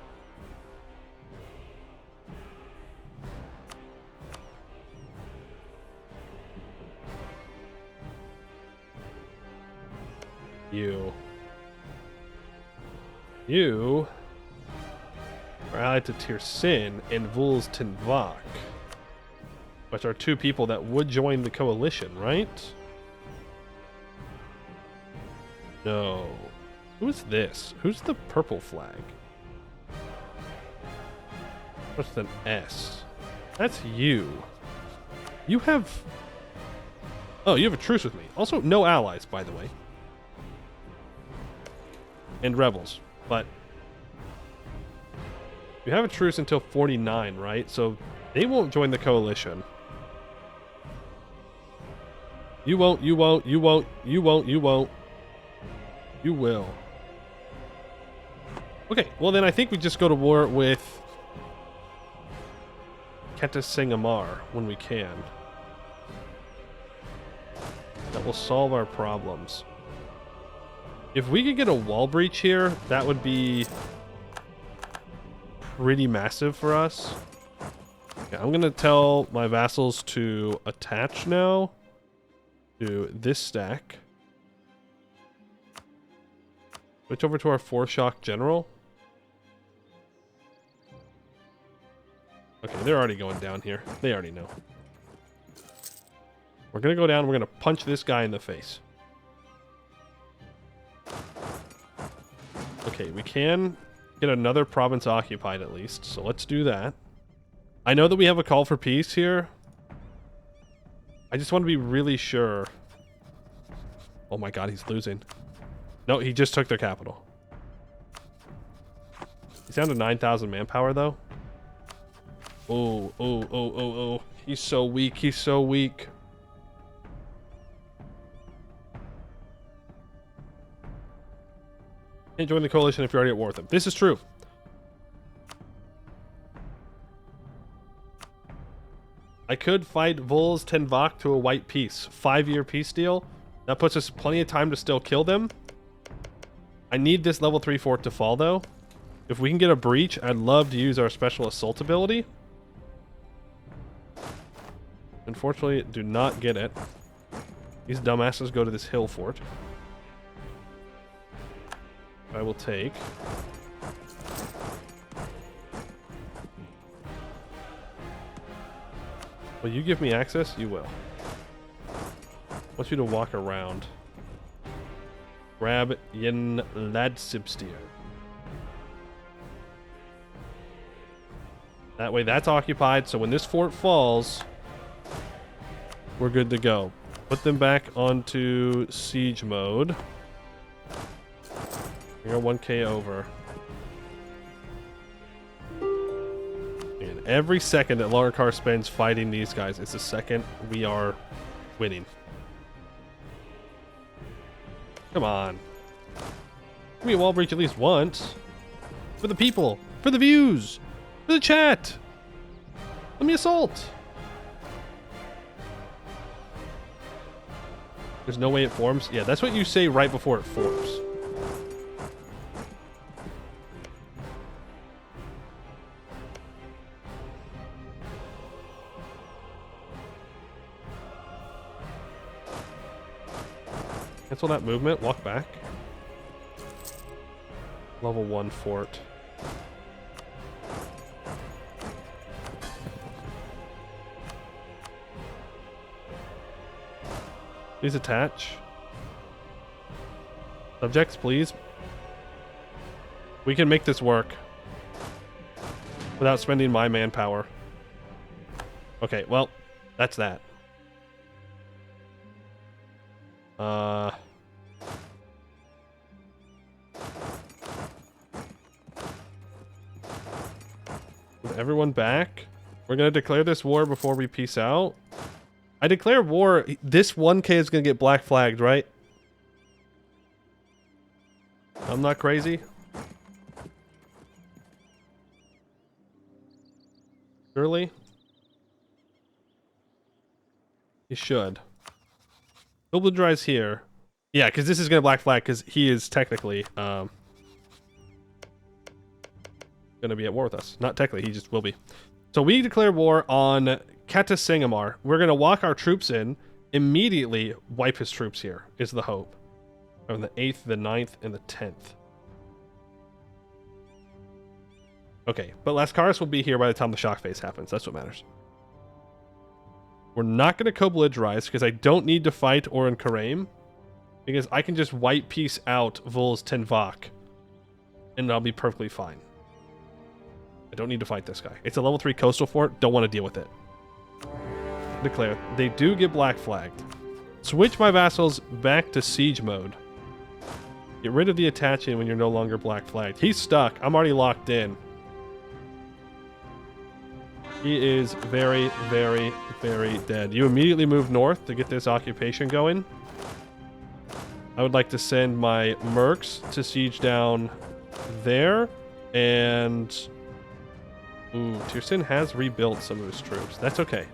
You are allied to Tirsin and Vuls Tinvak, which are 2 people that would join the coalition, right? No. Who's this? Who's the purple flag? What's an S? That's you. You have... Oh, you have a truce with me. Also, no allies, by the way. And rebels. But you have a truce until 49, right? So they won't join the coalition. You won't, you won't, you won't, you won't, you won't. You will. Okay, well then I think we just go to war with Katisingamar when we can. That will solve our problems. If we could get a wall breach here, that would be pretty massive for us. Okay, I'm going to tell my vassals to attach now to this stack. Switch over to our 4-shock general. Okay, they're already going down here. They already know. We're going to go down. We're going to punch this guy in the face. Okay, we can get another province occupied at least. So let's do that. I know that we have a call for peace here. I just want to be really sure. Oh my god, he's losing. No, he just took their capital. He's down to 9,000 manpower though. Oh. He's so weak. He's so weak. Can't join the coalition if you're already at war with them. This is true. I could fight Vol's Tenvak to a white peace. 5-year peace deal. That puts us plenty of time to still kill them. I need this level 3 fort to fall though. If we can get a breach, I'd love to use our special assault ability. Unfortunately, do not get it. These dumbasses go to this hill fort. I will take. Will you give me access? You will. I want you to walk around. Grab Yen Ladsibstier. That way that's occupied, so when this fort falls, we're good to go. Put them back onto siege mode. You're 1k over. And every second that Larkar spends fighting these guys is the second we are winning. Come on. Give me a wall breach at least once. For the people. For the views. For the chat. Let me assault. There's no way it forms? Yeah, that's what you say right before it forms. Cancel that movement, walk back. Level 1 fort. Please attach. Subjects, please. We can make this work without spending my manpower. Okay, well, that's that. With everyone back, we're gonna declare this war before we peace out. I declare war. This 1k is gonna get black flagged, right? I'm not crazy. Surely? You should. Obligerize here. Yeah, because this is going to black flag because he is technically going to be at war with us. Not technically, he just will be. So we declare war on Katasangamar. We're going to walk our troops in, immediately wipe his troops here, is the hope. On the 8th, the 9th, and the 10th. Okay, but Lascaris will be here by the time the shock phase happens. That's what matters. We're not going to co-belligerize because I don't need to fight Oren Karaim. Because I can just white peace out Vol's Tenvak. And I'll be perfectly fine. I don't need to fight this guy. It's a level 3 coastal fort. Don't want to deal with it. Declare. They do get black flagged. Switch my vassals back to siege mode. Get rid of the attaching when you're no longer black flagged. He's stuck. I'm already locked in. He is very, very, very dead. You immediately move north to get this occupation going. I would like to send my mercs to siege down there. And... ooh, Tirsin has rebuilt some of his troops. That's okay.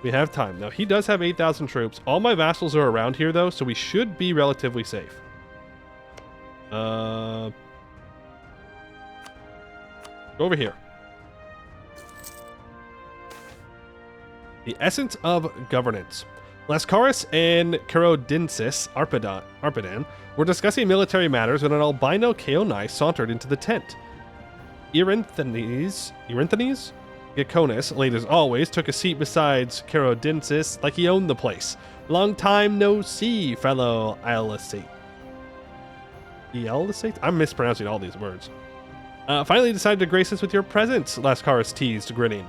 We have time. Now, he does have 8,000 troops. All my vassals are around here, though, so we should be relatively safe. Go over here. The essence of governance. Lascaris and Carodinsis Arpadan were discussing military matters when an albino Keonai sauntered into the tent. Erinthanes Gaconis, late as always, took a seat beside Carodinsis like he owned the place. Long time no see, fellow Elisate. I'm mispronouncing all these words. Finally decided to grace us with your presence, Lascaris teased, grinning.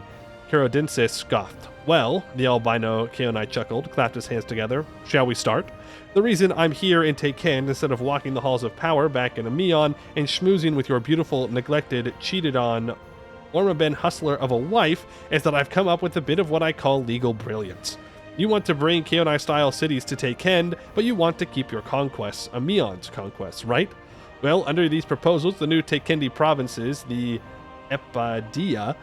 Carodinsis scoffed. Well, the albino Keonai chuckled, clapped his hands together. Shall we start? The reason I'm here in Taken instead of walking the halls of power back in Ameion and schmoozing with your beautiful, neglected, cheated on, Ormaben hustler of a wife is that I've come up with a bit of what I call legal brilliance. You want to bring Keonai-style cities to Taken, but you want to keep your conquests, Ameion's conquests, right? Well, under these proposals, the new Takendi provinces, the Epadia,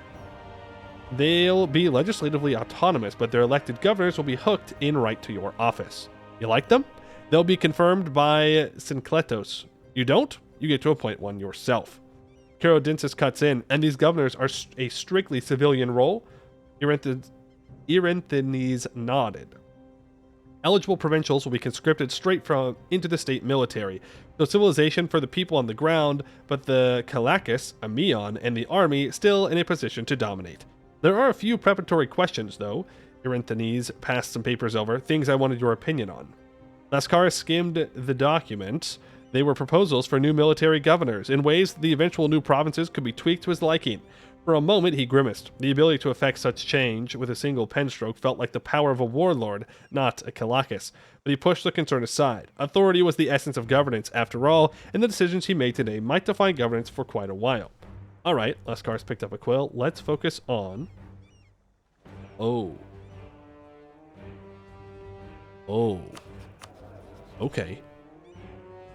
they'll be legislatively autonomous, but their elected governors will be hooked in right to your office. You like them? They'll be confirmed by Syncletos. You don't? You get to appoint one yourself. Carodinsis cuts in, and these governors are a strictly civilian role. Erinthanes nodded. Eligible provincials will be conscripted straight into the state military. So civilization for the people on the ground, but the Kalakis, Ameion, and the army still in a position to dominate. There are a few preparatory questions, though. Erinthanes passed some papers over, things I wanted your opinion on. Lascaris skimmed the document. They were proposals for new military governors, in ways the eventual new provinces could be tweaked to his liking. For a moment, he grimaced. The ability to effect such change with a single pen stroke felt like the power of a warlord, not a Kalakis. But he pushed the concern aside. Authority was the essence of governance, after all, and the decisions he made today might define governance for quite a while. Alright, Lascaris picked up a quill. Let's focus on... Oh. Okay.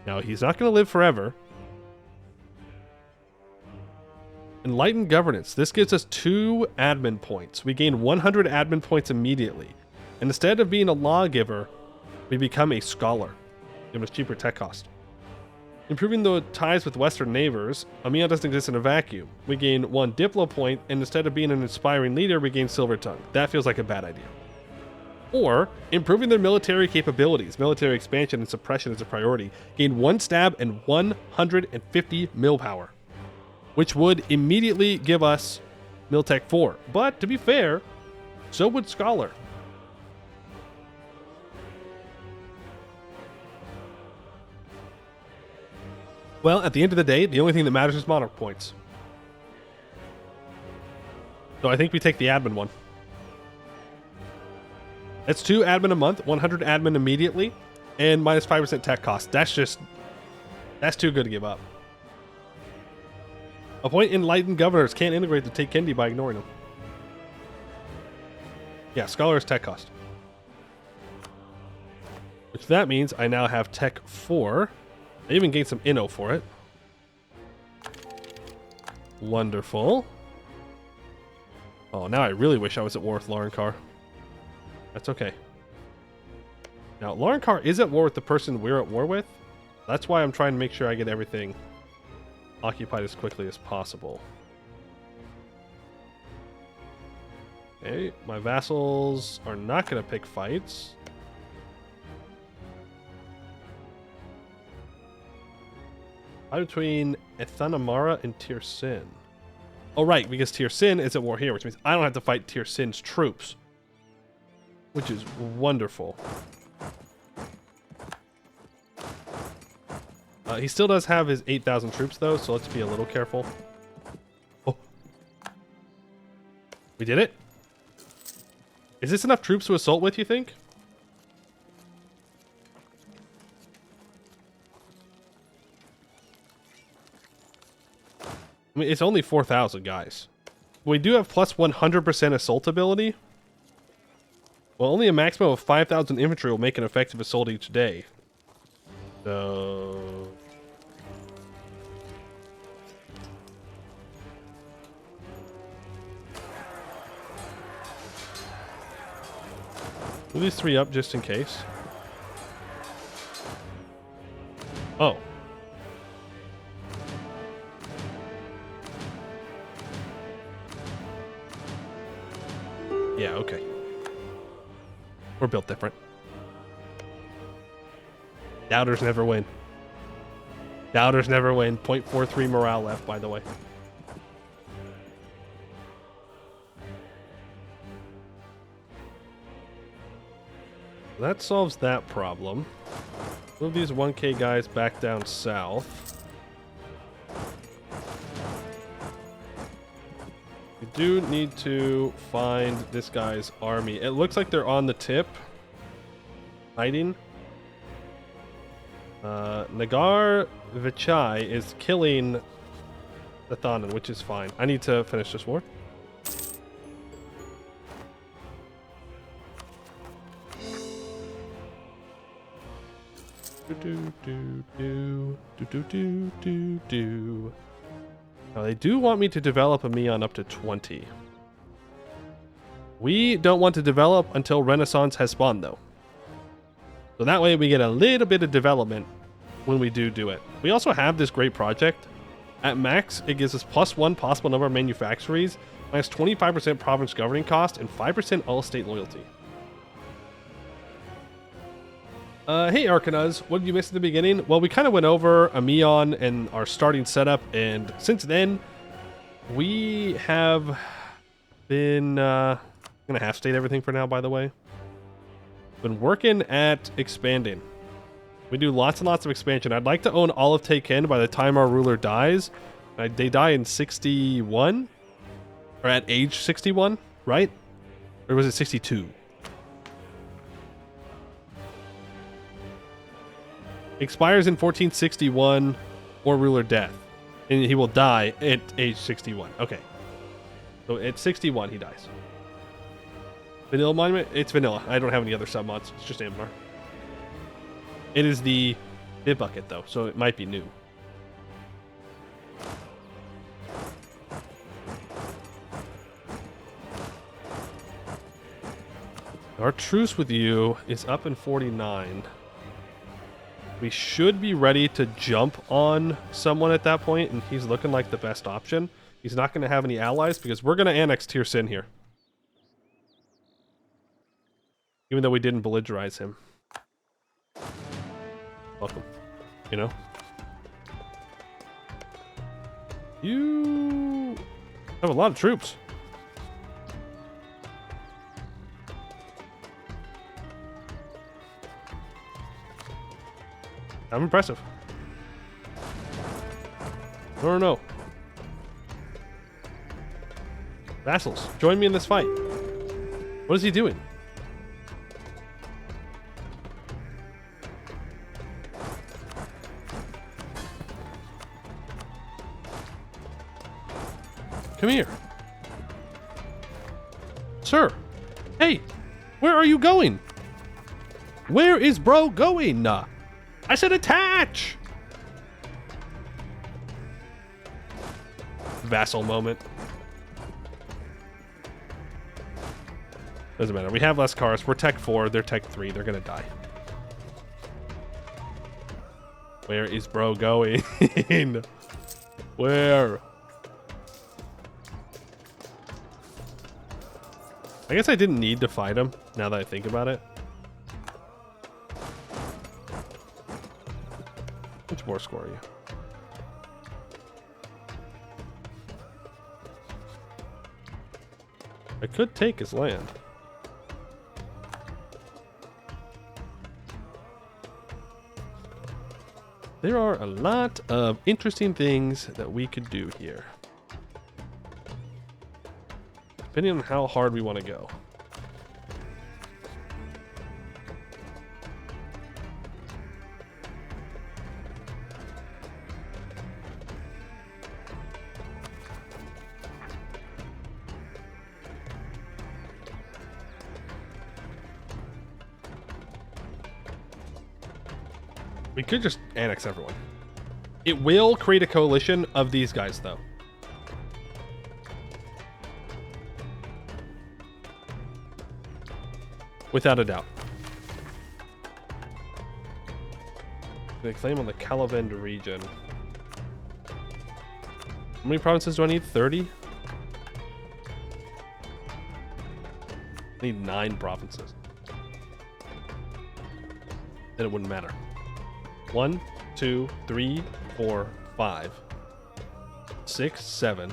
Now, he's not going to live forever. Enlightened Governance. This gives us 2 admin points. We gain 100 admin points immediately. And instead of being a lawgiver, we become a scholar. Give us cheaper tech cost. Improving the ties with Western neighbors. Ameion doesn't exist in a vacuum. We gain 1 Diplo point, and instead of being an inspiring leader, we gain Silver Tongue. That feels like a bad idea. Or, improving their military capabilities. Military expansion and suppression is a priority. Gain 1 stab and 150 mil power, which would immediately give us Miltech 4. But, to be fair, so would Scholar. Well, at the end of the day, the only thing that matters is Monarch points. So I think we take the admin one. That's 2 admin a month, 100 admin immediately, and minus 5% tech cost. That's too good to give up. Appoint enlightened governors. Can't integrate the Takendi by ignoring them. Yeah, Scholar's tech cost. Which that means I now have tech 4. I even gained some Inno for it. Wonderful. Oh, now I really wish I was at war with Laurenkar. That's okay. Now, Laurenkar is at war with the person we're at war with. That's why I'm trying to make sure I get everything occupied as quickly as possible. Okay, my vassals are not going to pick fights. I'm between Ethanamara and Tirsin. Oh, right, because Tirsin is at war here, which means I don't have to fight Tirsin's troops. Which is wonderful. He still does have his 8,000 troops, though, so let's be a little careful. Oh. We did it? Is this enough troops to assault with, you think? I mean, it's only 4,000, guys. We do have plus 100% assault ability. Well, only a maximum of 5,000 infantry will make an effective assault each day. So... move these 3 up just in case. Oh. Yeah, okay. We're built different. Doubters never win. Doubters never win. 0.43 morale left, by the way. That solves that problem. Move these 1K guys back down south. We do need to find this guy's army. It looks like they're on the tip. Hiding. Nagar Vichai is killing the Thanan, which is fine. I need to finish this war. Now they do want me to develop Ameion up to 20. We don't want to develop until Renaissance has spawned though. So that way we get a little bit of development when we do it. We also have this great project. At max, it gives us +1 possible number of manufactories, minus 25% province governing cost, and 5% all state loyalty. Hey Arcanuz, what did you miss at the beginning? Well, we kind of went over Ameion and our starting setup, and since then, we have been, I'm gonna half state everything for now, by the way. Been working at expanding. We do lots and lots of expansion. I'd like to own all of Taken by the time our ruler dies. They die in 61? Or at age 61, right? Or was it 62? Expires in 1461 or ruler death. And he will die at age 61. Okay. So at 61 he dies. Vanilla monument? It's vanilla. I don't have any other submods. It's just Anbennar. It is the bib bucket though, so it might be new. Our truce with you is up in 49. We should be ready to jump on someone at that point, and he's looking like the best option. He's not going to have any allies because we're going to annex Tirsin here. Even though we didn't belligerize him. Welcome. You know? You have a lot of troops. I'm impressive. No. Vassals, join me in this fight. What is he doing? Come here. Sir. Hey, where are you going? Where is bro going? I said attach! Vassal moment. Doesn't matter. We have less cars. We're tech 4. They're tech 3. They're gonna die. Where is bro going? Where? I guess I didn't need to fight him, now that I think about it. Which war score are you? I could take his land. There are a lot of interesting things that we could do here. Depending on how hard we want to go. We could just annex everyone. It will create a coalition of these guys, though. Without a doubt. They claim on the Calavend region. How many provinces do I need? 30? I need 9 provinces. then it wouldn't matter. 1, 2, 3, 4, 5, 6, 7,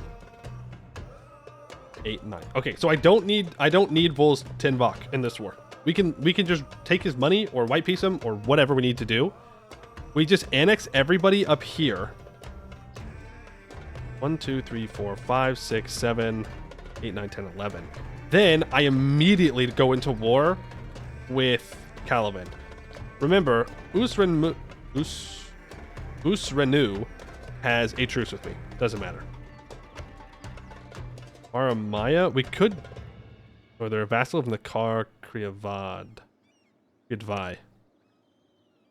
8, 9. Okay, so I don't need Bull's 10 buck in this war. We can just take his money or white piece him or whatever we need to do. We just annex everybody up here. 1, 2, 3, 4, 5, 6, 7, 8, 9, 10, 11. Then I immediately go into war with Caliban. Remember, Usrenu has a truce with me. Doesn't matter. Aramaya, we could... Or they're a vassal of Nakar Kriavad. Gudvai.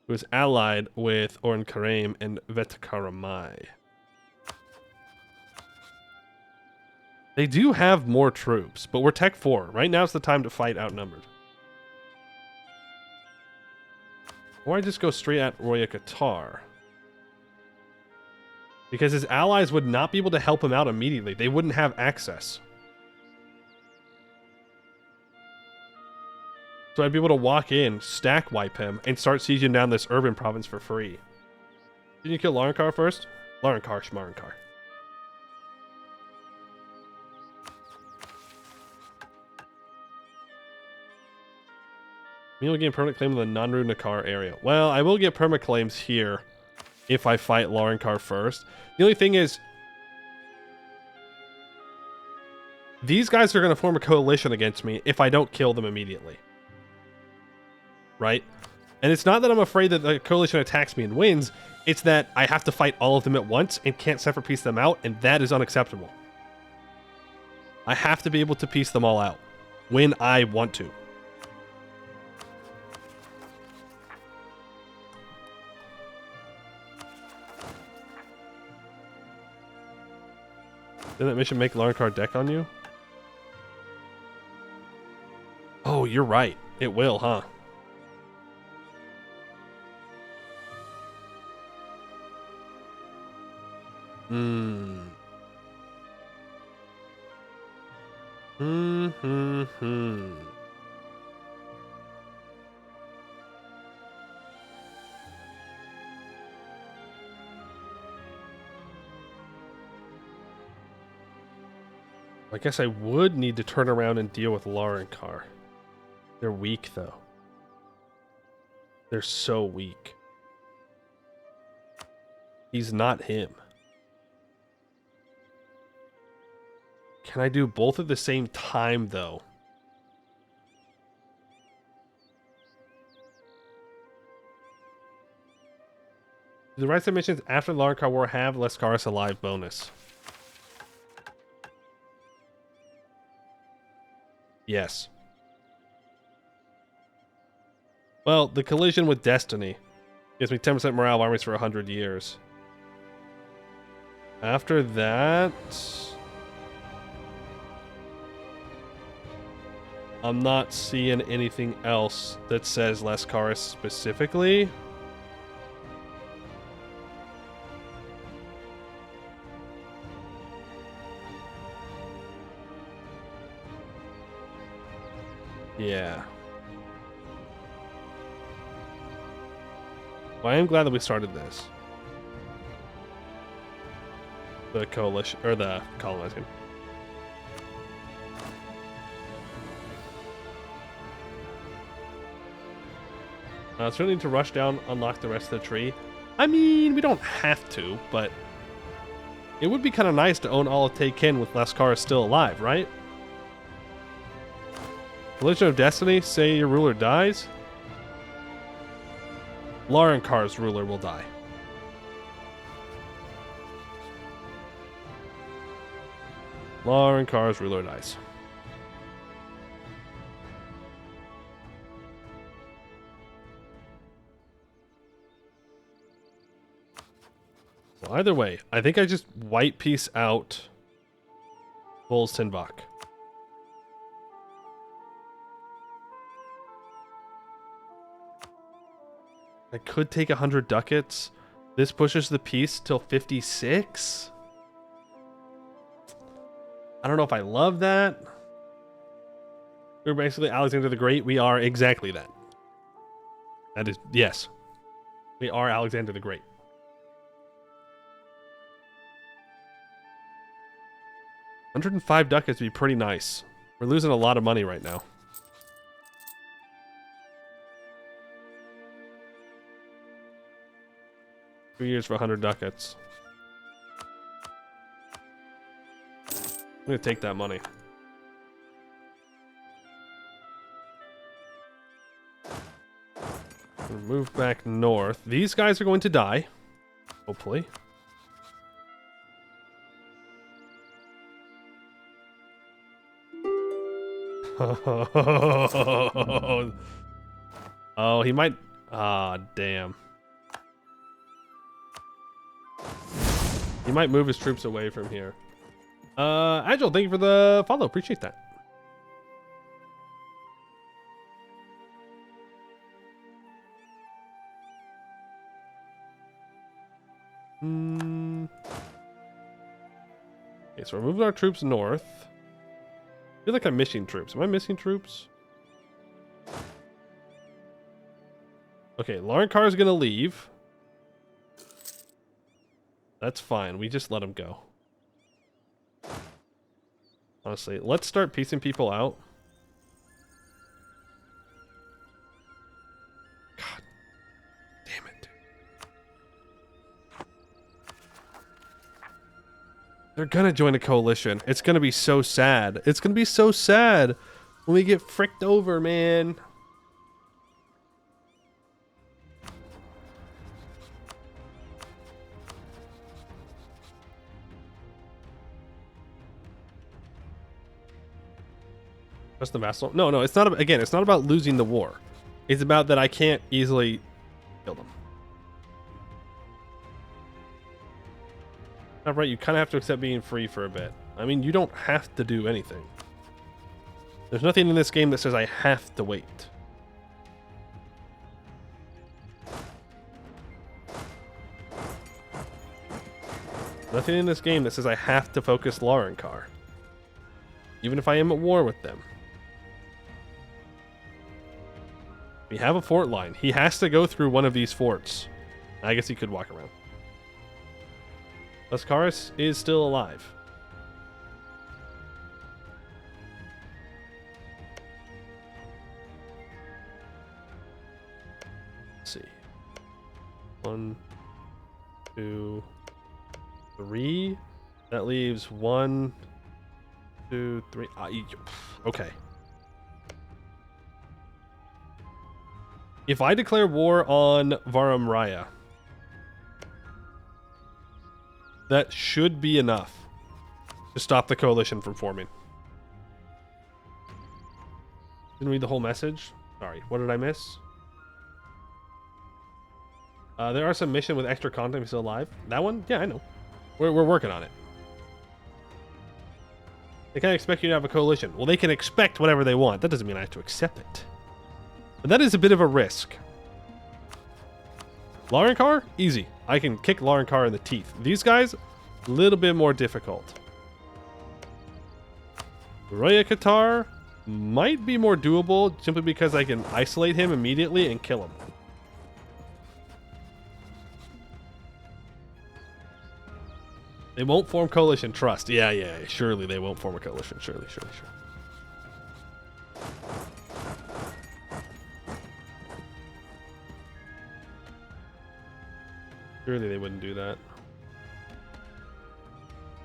Who is allied with Oran Kareem and Vetkaramai. They do have more troops, but we're Tech 4. Right now's the time to fight outnumbered. Or I just go straight at Roya Qatar. Because his allies would not be able to help him out immediately. They wouldn't have access. So I'd be able to walk in, stack wipe him, and start sieging down this urban province for free. Didn't you kill Larankar first? Larankar, Shmarankar. You'll gain permanent claim in the Nanru Nakar area. Well, I will get permanent claims here if I fight Larankar first. The only thing is, these guys are going to form a coalition against me if I don't kill them immediately. Right? And it's not that I'm afraid that the coalition attacks me and wins. It's that I have to fight all of them at once and can't separate piece them out, and that is unacceptable. I have to be able to piece them all out when I want to. Didn't that mission make Larankar deck on you? Oh, you're right. It will, huh? I guess I would need to turn around and deal with Larankar. They're weak, though. They're so weak. He's not him. Can I do both at the same time, though? Do the right side missions after the Larankar War have Lascaris Alive bonus? Yes. Well, the collision with Destiny gives me 10% morale armies for 100 years. After that, I'm not seeing anything else that says Lascaris specifically. Yeah. Well, I am glad that we started this. The coalition, or the colonizing. So we need to rush down, unlock the rest of the tree. I mean, we don't have to, but it would be kind of nice to own all of Teiken with Lascaris still alive, right? Collision of Destiny, say your ruler dies. Larankar's ruler will die. Larankar's ruler dies. Well, either way, I think I just white piece out Bull's Tinbach. I could take 100 ducats. This pushes the piece till 56. I don't know if I love that. We're basically Alexander the Great. We are exactly that. That is, yes. We are Alexander the Great. $105 ducats would be pretty nice. We're losing a lot of money right now. Two years for 100 ducats. I'm gonna take that money. Move back north. These guys are going to die. Hopefully. Oh, he might. Ah, damn. He might move his troops away from here. Agile, thank you for the follow. Appreciate that. Okay, so we're moving our troops north. I feel like I'm missing troops. Am I missing troops? Okay, Lauren Carr is gonna leave. That's fine. We just let him go. Honestly, let's start piecing people out. God damn it. They're gonna join a coalition. It's gonna be so sad. It's gonna be so sad when we get fricked over, man. What's the vassal? No, it's not. Again, it's not about losing the war. It's about that I can't easily kill them. All right, you kind of have to accept being free for a bit. I mean, you don't have to do anything. There's nothing in this game that says I have to wait. Nothing in this game that says I have to focus Laurenkar, even if I am at war with them. We have a fort line. He has to go through one of these forts. I guess he could walk around. Lascaris is still alive. Let's see. 1, 2, 3. That leaves 1, 2, 3. Okay. If I declare war on Varamraya, that should be enough to stop the coalition from forming. Didn't read the whole message. Sorry, what did I miss? There are some mission with extra content still alive. That one? Yeah, I know. We're working on it. They can't expect you to have a coalition. Well, they can expect whatever they want. That doesn't mean I have to accept it. But that is a bit of a risk. Laurenkar? Easy. I can kick Laurenkar in the teeth. These guys, a little bit more difficult. Roya Qatar might be more doable simply because I can isolate him immediately and kill him. They won't form coalition, trust. Yeah, surely they won't form a coalition. Surely. Surely they wouldn't do that.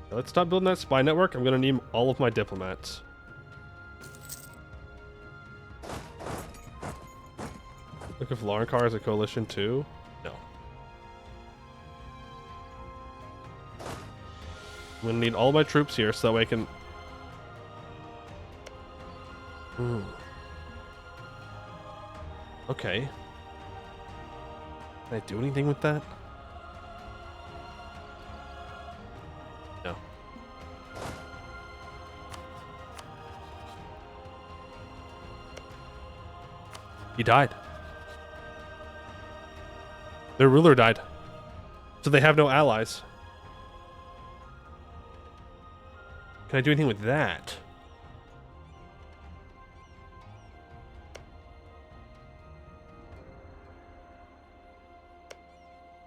Now let's stop building that spy network. I'm going to need all of my diplomats. Look if Laurenkar is a coalition too. No. I'm going to need all my troops here so that way I can... Okay. Can I do anything with that? No. He died. Their ruler died. So they have no allies. Can I do anything with that?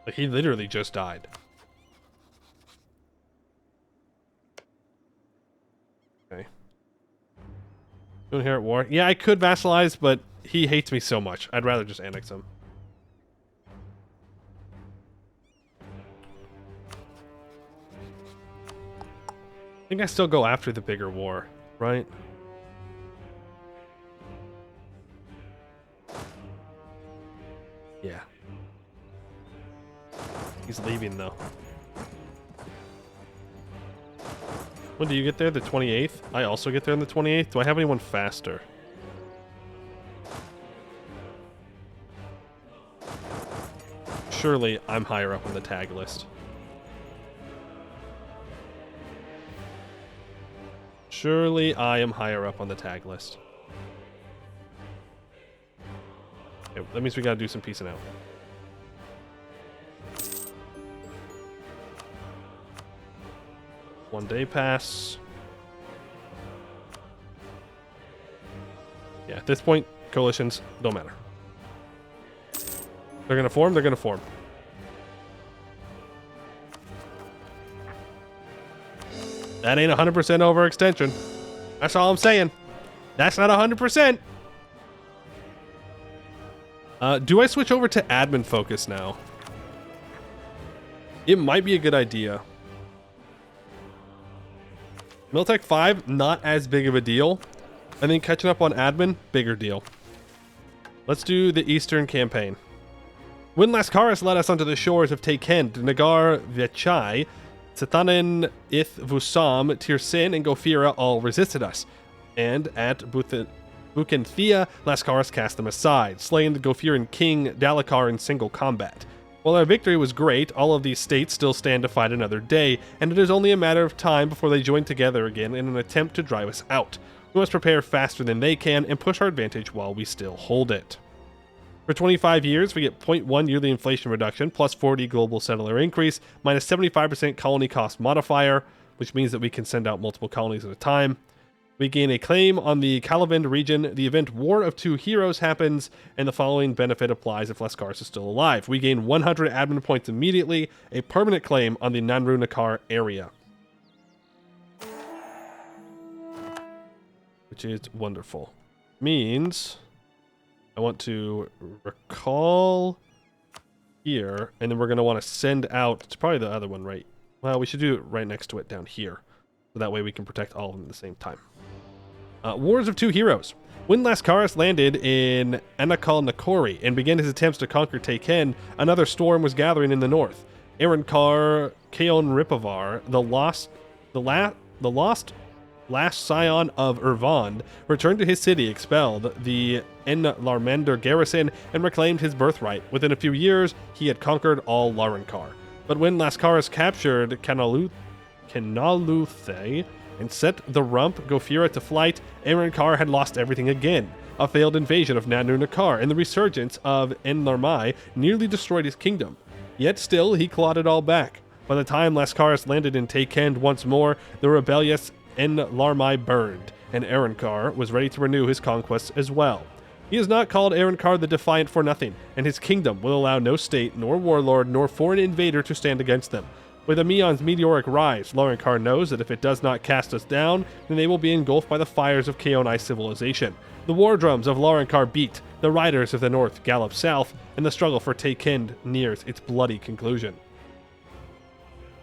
Like, he literally just died. Okay. Doing here at war. Yeah, I could vassalize, but he hates me so much. I'd rather just annex him. I think I still go after the bigger war, right? Yeah. He's leaving, though. When do you get there? The 28th? I also get there on the 28th? Do I have anyone faster? Surely I'm higher up on the tag list. Surely I am higher up on the tag list. Okay, that means we gotta do some piecing out. One day pass. Yeah, at this point, coalitions don't matter. They're gonna form, they're gonna form. That ain't 100% overextension. That's all I'm saying. That's not 100%. Do I switch over to admin focus now? It might be a good idea. Miltech 5, not as big of a deal. I think catching up on admin, bigger deal. Let's do the Eastern campaign. When Lascaris led us onto the shores of Taekend, Nagar Vechai, Setanin, Ith, Vusam, Tirsin, and Gofira all resisted us. And at Bukenthea, Lascaris cast them aside, slaying the Gofiran king Dalakar in single combat. While our victory was great, all of these states still stand to fight another day, and it is only a matter of time before they join together again in an attempt to drive us out. We must prepare faster than they can and push our advantage while we still hold it. For 25 years, we get 0.1 yearly inflation reduction, plus 40 global settler increase, minus 75% colony cost modifier, which means that we can send out multiple colonies at a time. We gain a claim on the Kalavend region. The event War of Two Heroes happens, and the following benefit applies if Lascaris is still alive. We gain 100 admin points immediately, a permanent claim on the Nanru Nakar area. Which is wonderful. Means I want to recall here, and then we're going to want to send out, it's probably the other one, right? Well, we should do it right next to it down here. So that way we can protect all of them at the same time. Wars of Two Heroes. When Lascaris landed in Anakal Nakori and began his attempts to conquer Taken, another storm was gathering in the north. Arankar Kaon Ripavar, the last scion of Irvand, returned to his city, expelled the Larmander garrison, and reclaimed his birthright. Within a few years, he had conquered all Larankar. But when Lascaris captured Canaluthe and set the rump Gofira to flight, Arankar had lost everything again. A failed invasion of Nanu Nakar and the resurgence of Enlarmai nearly destroyed his kingdom. Yet still, he clawed it all back. By the time Lascaris landed in Taekend once more, the rebellious Enlarmai burned, and Arankar was ready to renew his conquests as well. He is not called Arankar the Defiant for nothing, and his kingdom will allow no state, nor warlord, nor foreign invader to stand against them. With Ameion's meteoric rise, Larankar knows that if it does not cast us down, then they will be engulfed by the fires of Kaonai civilization. The war drums of Larankar beat, the riders of the north gallop south, and the struggle for Taekend nears its bloody conclusion.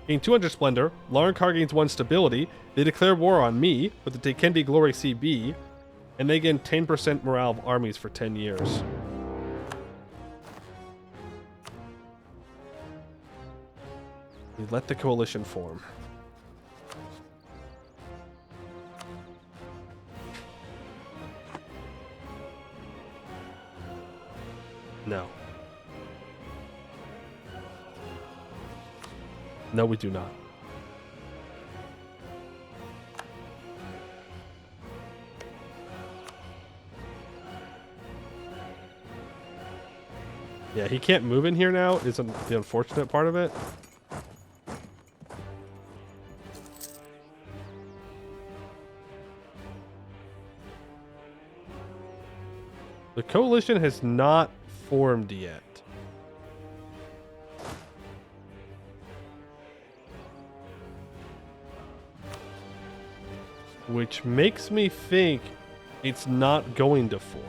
Gain 200 splendor, Larankar gains 1 stability, they declare war on me with the Taekendi Glory CB, and they gain 10% morale of armies for 10 years. We let the coalition form. No. No, we do not. Yeah, he can't move in here now, is the unfortunate part of it. The coalition has not formed yet. which makes me think it's not going to form.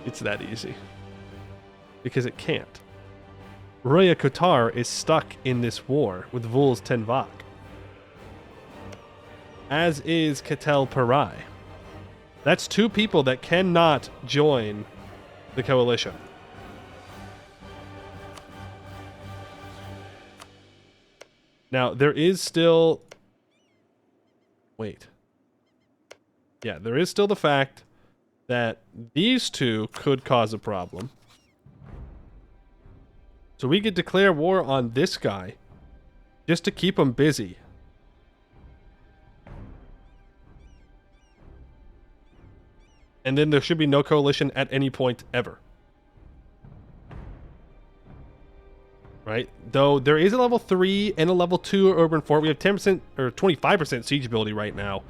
It's that easy. Because it can't. Roya Kotar is stuck in this war with Vul's Tenvak. As is Ketel Parai. That's two people that cannot join the coalition. Now, there is still... Wait. Yeah, there is still the fact that these two could cause a problem. So we could declare war on this guy just to keep him busy. And then there should be no coalition at any point ever. Right? Though there is a level 3 and a level 2 urban fort. We have 10% or 25% siege ability right now.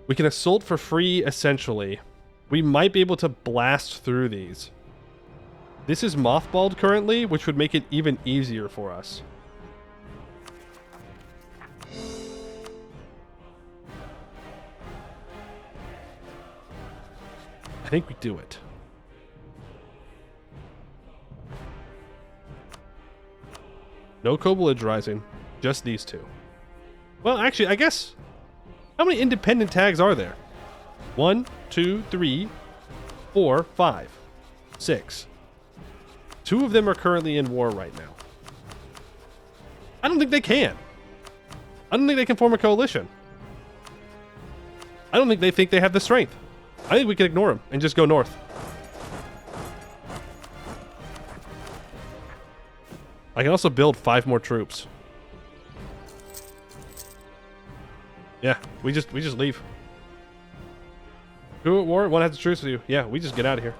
We can assault for free, essentially. We might be able to blast through these. This is mothballed currently, which would make it even easier for us. I think we do it. No Kobolid Rising, just these two. Well, actually, I guess... How many independent tags are there? 1, 2, 3, 4, 5, 6. 2 of them are currently in war right now. I don't think they can. I don't think they can form a coalition. I don't think they think they have the strength. I think we can ignore them and just go north. I can also build 5 more troops. Yeah, we just leave. Who at war? One has a truce with you. Yeah, we just get out of here.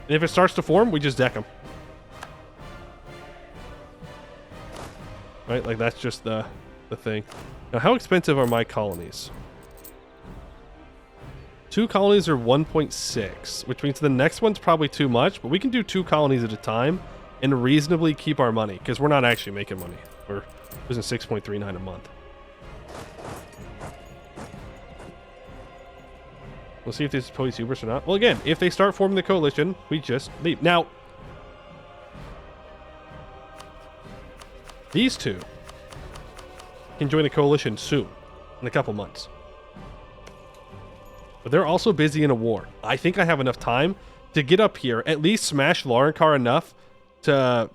And if it starts to form, we just deck them. Right, like that's just the thing. Now, how expensive are my colonies? 2 colonies are 1.6, which means the next one's probably too much, but we can do 2 colonies at a time and reasonably keep our money, because we're not actually making money. We're losing 6.39 a month. We'll see if this is police hubris or not. Well, again, if they start forming the coalition, we just leave. Now, these two can join the coalition soon, in a couple months. But they're also busy in a war. I think I have enough time to get up here, at least smash Laurenkar enough to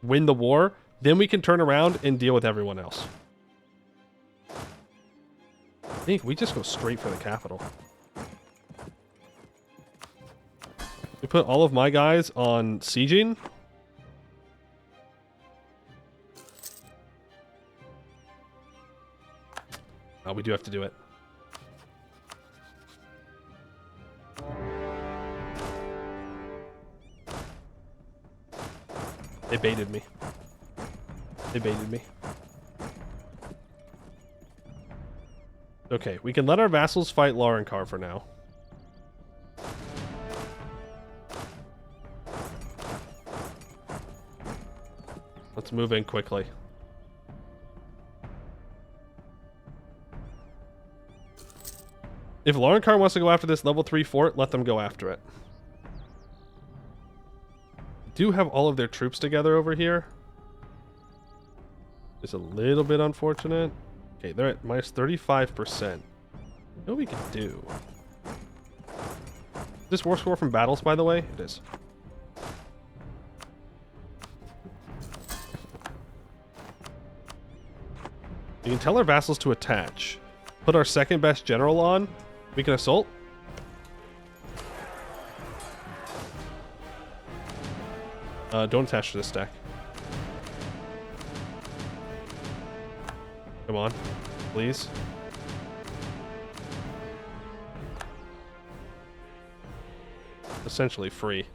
win the war. Then we can turn around and deal with everyone else. I think we just go straight for the capital. We put all of my guys on sieging. Oh, we do have to do it. They baited me. They baited me. Okay, we can let our vassals fight Laurenkar for now. Let's move in quickly. If Laurenkar wants to go after this level 3 fort, let them go after it. Do have all of their troops together over here. It's a little bit unfortunate. Okay, they're at minus 35%. What we can do? Is this war score from battles, by the way? It is. You can tell our vassals to attach. Put our second best general on. We can assault. Don't attach to this stack. Come on, please. Essentially free.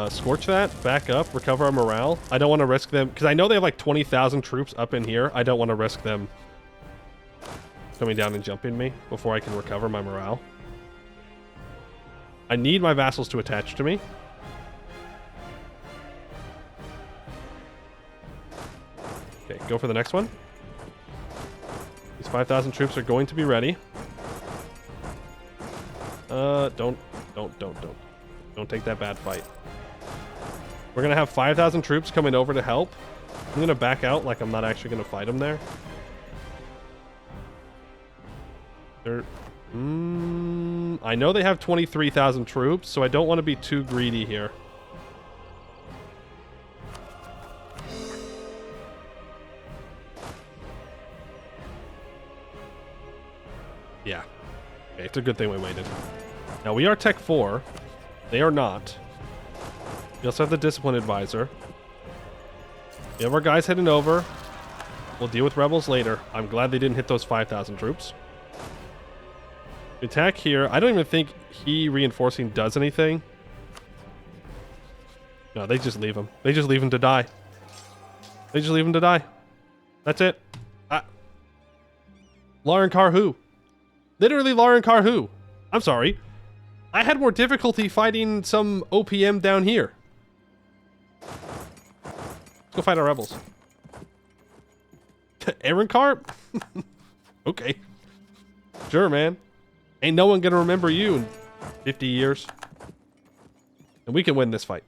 Scorch that, back up, recover our morale. I don't want to risk them, because I know they have like 20,000 troops up in here. I don't want to risk them coming down and jumping me before I can recover my morale. I need my vassals to attach to me. Okay, go for the next one. These 5,000 troops are going to be ready. Don't take that bad fight. We're gonna have 5,000 troops coming over to help. I'm gonna back out like I'm not actually gonna fight them there. I know they have 23,000 troops, so I don't want to be too greedy here. Yeah. Okay, it's a good thing we waited. Now, we are Tech 4. They are not. We also have the Discipline Advisor. We have our guys heading over. We'll deal with rebels later. I'm glad they didn't hit those 5,000 troops. We attack here. I don't even think he reinforcing does anything. No, they just leave him. They just leave him to die. They just leave him to die. That's it. Lauren Carhu. Literally Lauren Carhu. I'm sorry. I had more difficulty fighting some OPM down here. Let's go fight our rebels. Aaron Carp? Okay. Sure, man. Ain't no one gonna remember you in 50 years. And we can win this fight.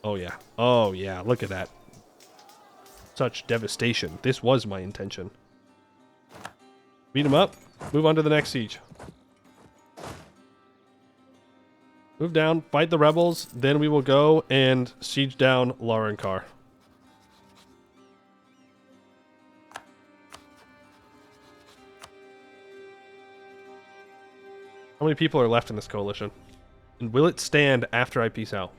Oh, yeah. Oh, yeah. Look at that. Such devastation. This was my intention. Beat him up. Move on to the next siege. Move down. Fight the rebels. Then we will go and siege down Lauren Carr. How many people are left in this coalition? And will it stand after I peace out?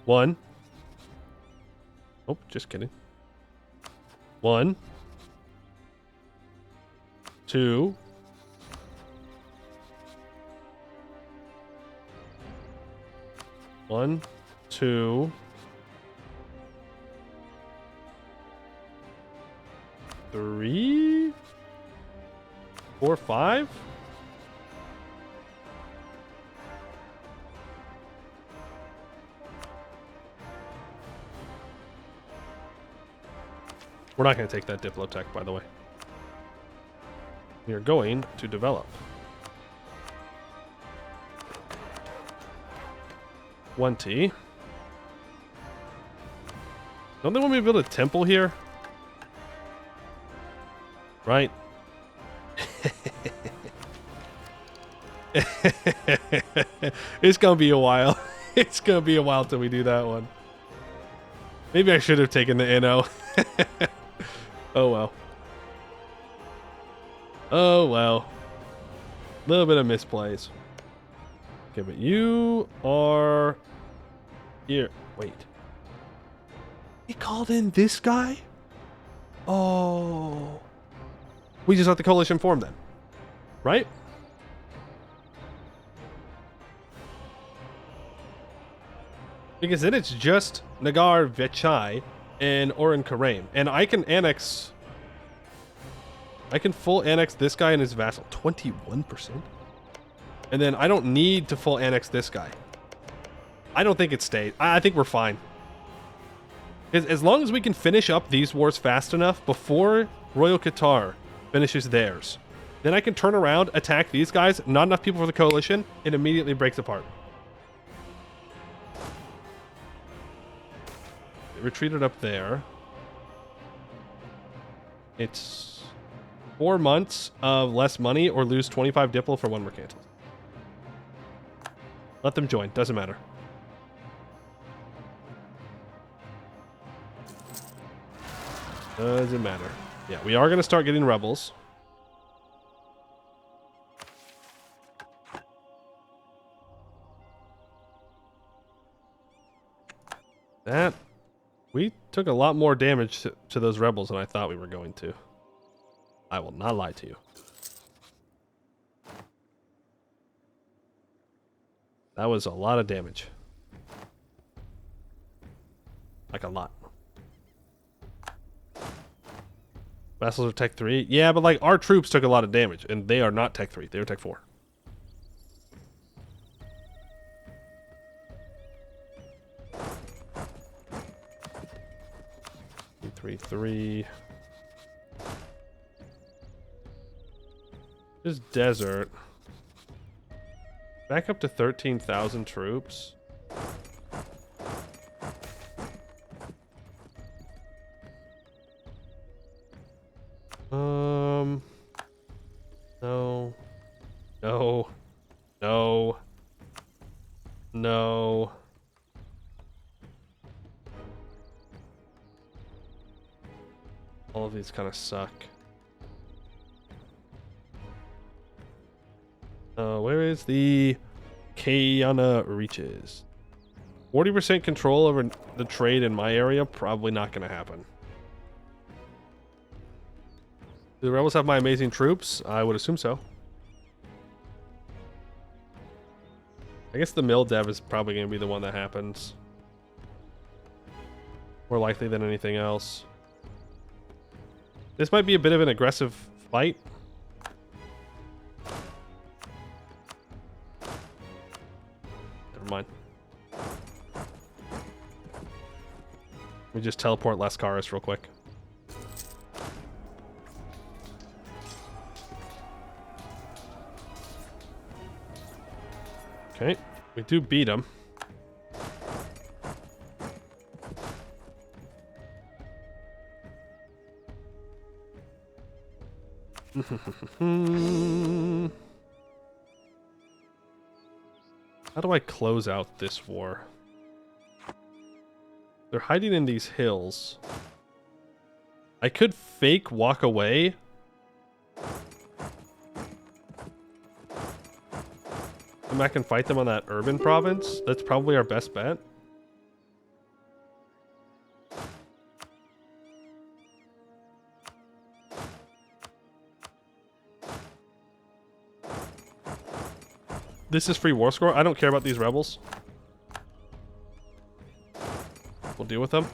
1. Oh, just kidding. 1. 2. 1, 2. 3. 4, 5. We're not going to take that Diplotech, by the way. We are going to develop. 1T. Don't they want me to build a temple here? Right. It's gonna be a while. It's gonna be a while till we do that one. Maybe I should have taken the NO. Oh well. Oh well. A little bit of misplays. Okay, but you are here. Wait. He called in this guy? Oh. We just let the coalition form then. Right? Because then it's just Nagar Vechai and Oren Karaim. And I can annex... I can full annex this guy and his vassal. 21%? And then I don't need to full annex this guy. I don't think it stays. I think we're fine. As long as we can finish up these wars fast enough before Royal Qatar finishes theirs, then I can turn around, attack these guys, not enough people for the coalition, it immediately breaks apart. They retreated up there. It's 4 months of less money or lose 25 Diplo for 1 mercantile. Let them join, doesn't matter. Doesn't matter. Yeah, we are going to start getting rebels. That... We took a lot more damage to those rebels than I thought we were going to. I will not lie to you. That was a lot of damage. Like a lot. Vassals are Tech 3. Yeah, but like our troops took a lot of damage, and they are not Tech 3. They are Tech 4. Three, 3. This desert. Back up to 13,000 troops. No. No. No. No. All of these kind of suck. Where is the Kayana Reaches? 40% control over the trade in my area? Probably not going to happen. Do the rebels have my amazing troops? I would assume so. I guess the mill dev is probably going to be the one that happens. More likely than anything else. This might be a bit of an aggressive fight. Never mind. Let me just teleport Lascaris real quick. Okay, we do beat him. How do I close out this war? They're hiding in these hills. I could fake walk away. Come back and fight them on that urban province. That's probably our best bet. This is free war score. I don't care about these rebels. We'll deal with them.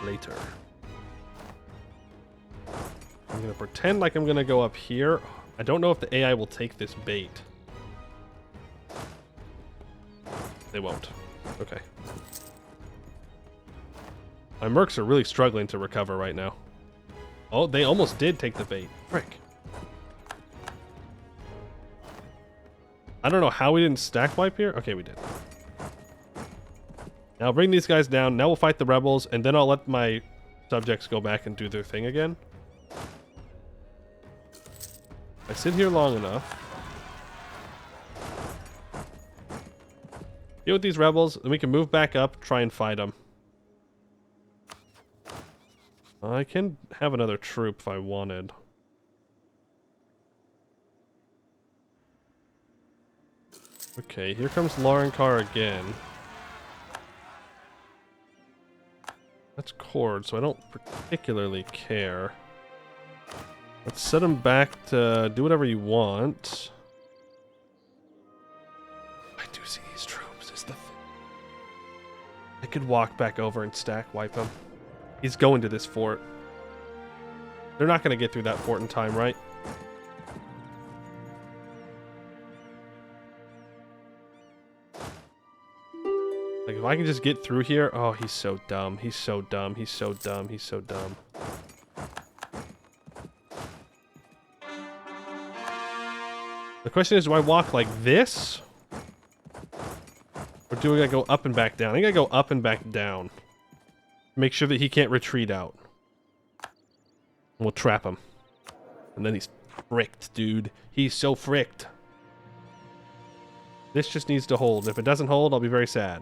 Later. I'm going to pretend like I'm going to go up here. I don't know if the AI will take this bait. They won't. Okay. My mercs are really struggling to recover right now. Oh, they almost did take the bait. Frick. I don't know how we didn't stack wipe here. Okay, we did. Now bring these guys down. Now we'll fight the rebels, and then I'll let my subjects go back and do their thing again. I sit here long enough. Deal with these rebels, then we can move back up, try and fight them. I can have another troop if I wanted. Okay, here comes Laurenkar again. That's Cord, so I don't particularly care. Let's set him back to do whatever you want. I do see these troops, is the thing. I could walk back over and stack wipe him. He's going to this fort. They're not going to get through that fort in time, right? Like, if I can just get through here... Oh, he's so dumb. He's so dumb. He's so dumb. He's so dumb. The question is, do I walk like this? Or do I go up and back down? I think I go up and back down. Make sure that he can't retreat out. We'll trap him. And then he's fricked, dude. He's so fricked. This just needs to hold. If it doesn't hold, I'll be very sad.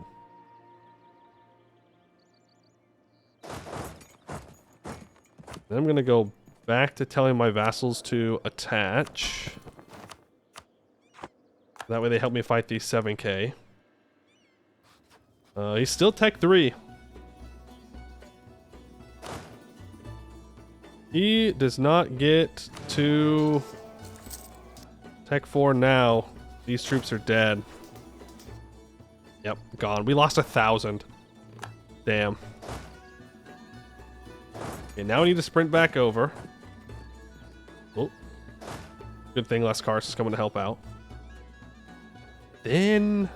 Then I'm going to go back to telling my vassals to attach. That way they help me fight these 7k. He's still Tech 3. He does not get to Tech 4 now. These troops are dead. Yep, gone. We lost 1,000. Damn. Okay, now we need to sprint back over. Oh. Good thing less cars is coming to help out. Then...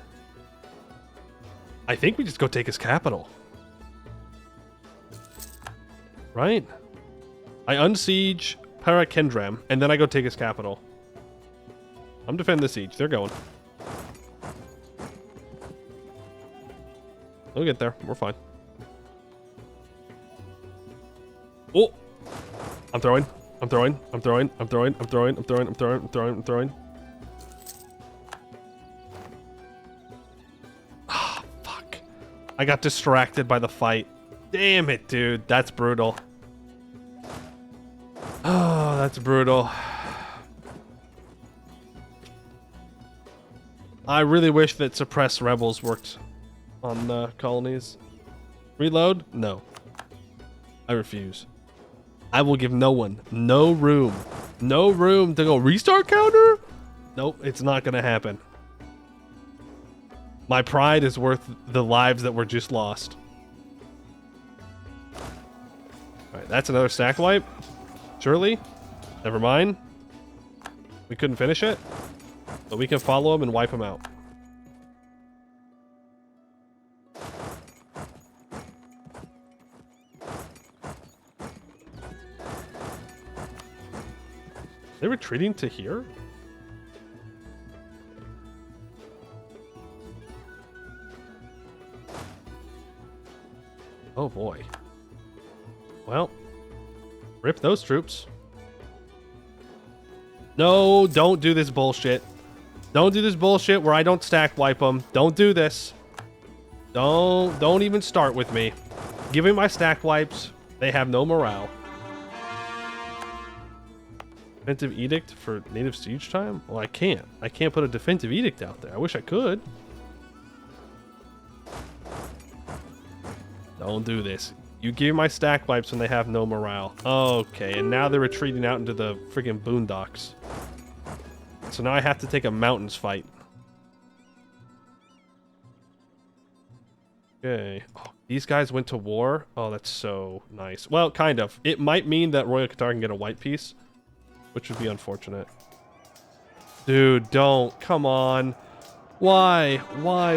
I think we just go take his capital. Right? I unsiege Parakendram, and then I go take his capital. I'm defending the siege. They're going. We'll get there. We're fine. Oh! I'm throwing. I'm throwing. I'm throwing. I'm throwing. I'm throwing. I'm throwing. I'm throwing. I'm throwing. I'm throwing. Ah, fuck. I got distracted by the fight. Damn it, dude. That's brutal. Oh, that's brutal. I really wish that suppress rebels worked on colonies. Reload? No. I refuse. I will give no one no room to go restart counter. Nope, it's not gonna happen. My pride is worth the lives that were just lost. All right, that's another stack wipe. Surely, never mind. We couldn't finish it, but we can follow him and wipe him out. They're retreating to here? Oh boy. Well, rip those troops. No, don't do this bullshit. Don't do this bullshit where I don't stack wipe them. Don't do this. Don't even start with me. Give me my stack wipes. They have no morale. Defensive edict for native siege time? Well, I can't. I can't put a defensive edict out there. I wish I could. Don't do this. You give my stack wipes when they have no morale. Okay, and now they're retreating out into the freaking boondocks. So now I have to take a mountains fight. Okay. Oh, these guys went to war? Oh, that's so nice. Well, kind of. It might mean that Royal Qatar can get a white piece, which would be unfortunate. Dude, don't. Come on. Why? Why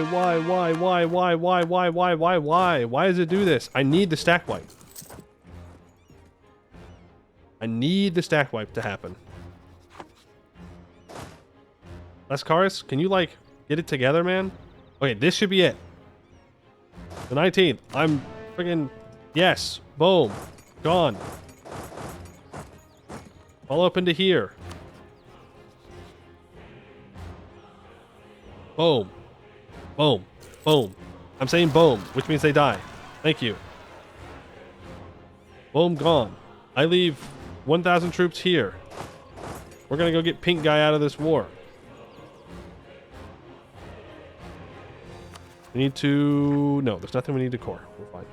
does it do this? I need the stack wipe. I need the stack wipe to happen. Lascaris, can you, like, get it together, man? Okay, this should be it. The 19th. I'm friggin'... Yes. Boom. Gone. All up into here. Boom. Boom. Boom. I'm saying boom, which means they die. Thank you. Boom, gone. I leave 1,000 troops here. We're gonna go get pink guy out of this war. We need to... No, there's nothing we need to core. We're fine.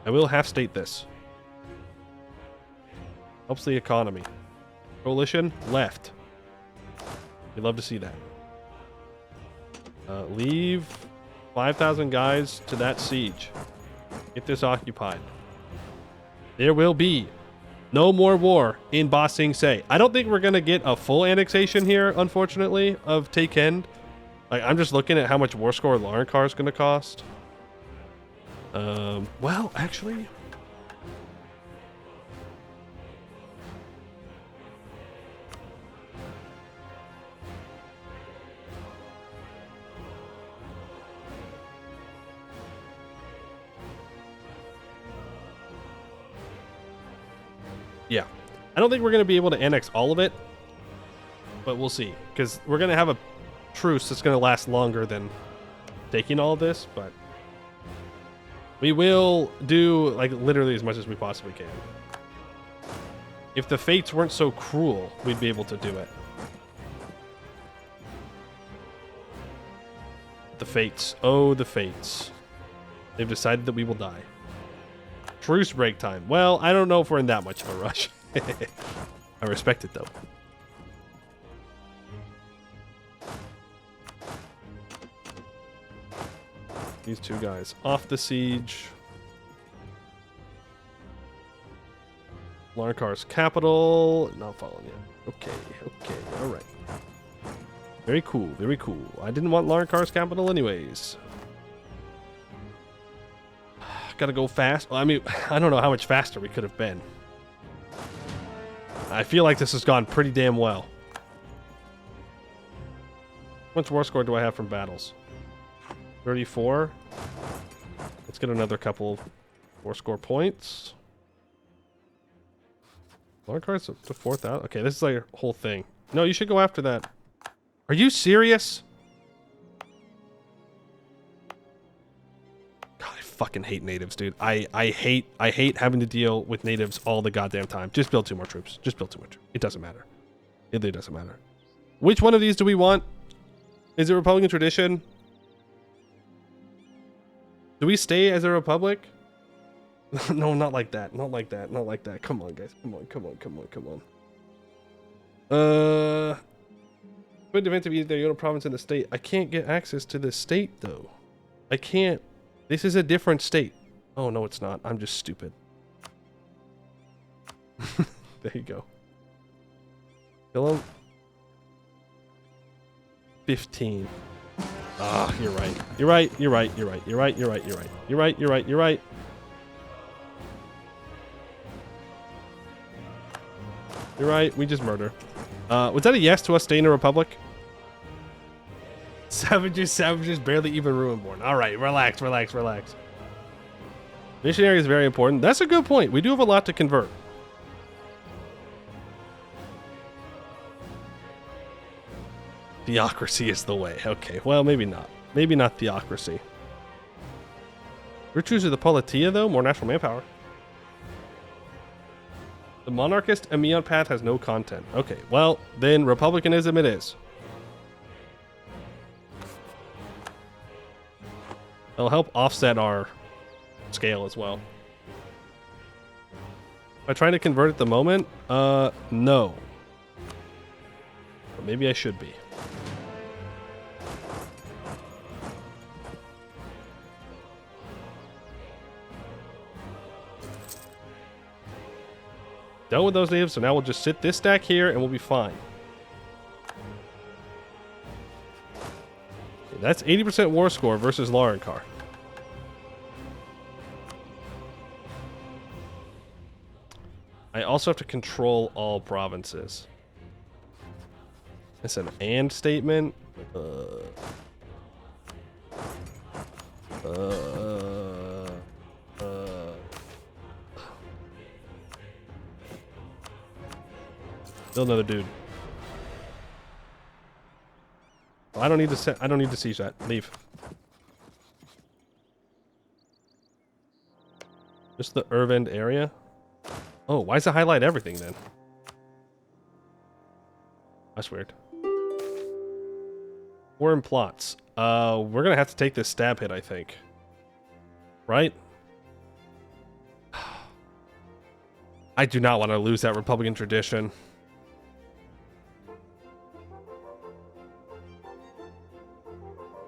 I will half-state this. Helps the economy. Coalition, left. We'd love to see that. Leave 5,000 guys to that siege. Get this occupied. There will be no more war in Ba Sing Se. I don't think we're going to get a full annexation here, unfortunately, of Taekend. Like, I'm just looking at how much war score Larnacar is going to cost. Well, actually... Yeah. I don't think we're going to be able to annex all of it, but we'll see. Because we're going to have a truce that's going to last longer than taking all of this, but we will do, like, literally as much as we possibly can. If the fates weren't so cruel, we'd be able to do it. The fates. Oh, the fates. They've decided that we will die. Truce break time. Well, I don't know if we're in that much of a rush. I respect it, though. These two guys off the siege. Larnacar's capital. Not following you. Okay, okay, alright. Very cool, very cool. I didn't want Larnacar's capital anyways. Gotta go fast. Well, I mean, I don't know how much faster we could have been. I feel like this has gone pretty damn well. How much war score do I have from battles? 34. Let's get another couple war score points. Larnacar's up to 4,000. Okay, this is like a whole thing. No, you should go after that. Are you serious? God, I fucking hate natives, dude. I hate having to deal with natives all the goddamn time. Just build 2 more troops. Just build 2 more troops. It doesn't matter. It really doesn't matter. Which one of these do we want? Is it Republican tradition? Do we stay as a republic? No, not like that. Not like that. Not like that. Come on, guys. Come on, come on, come on, come on. But event of either Yoda province and the state. I can't get access to the state though. I can't. This is a different state. Oh no, it's not. I'm just stupid. There you go. Kill him. 15. Ah, you're right. You're right. You're right. You're right. You're right. You're right. You're right. You're right. You're right. You're right. You're right. We just murder. Was that a yes to us staying in a republic? Savages barely even Ruinborn. All right, relax, relax, relax. Missionary is very important. That's a good point. We do have a lot to convert. Theocracy is the way. Okay, well, maybe not. Maybe not theocracy. Virtues of the Politia, though? More natural manpower. The monarchist Ameion path has no content. Okay, well, then republicanism it is. It'll help offset our scale as well. Am I trying to convert at the moment? No. But maybe I should be. Done with those natives, so now we'll just sit this stack here and we'll be fine. Okay, that's 80% war score versus Larnacar. I also have to control all provinces. It's an and statement. Still another dude. Oh, I don't need to siege that. Leave. Just the Irvend area. Oh, why does it highlight everything then? That's weird. We're in plots. We're gonna have to take this stab hit, I think. Right? I do not want to lose that Republican tradition.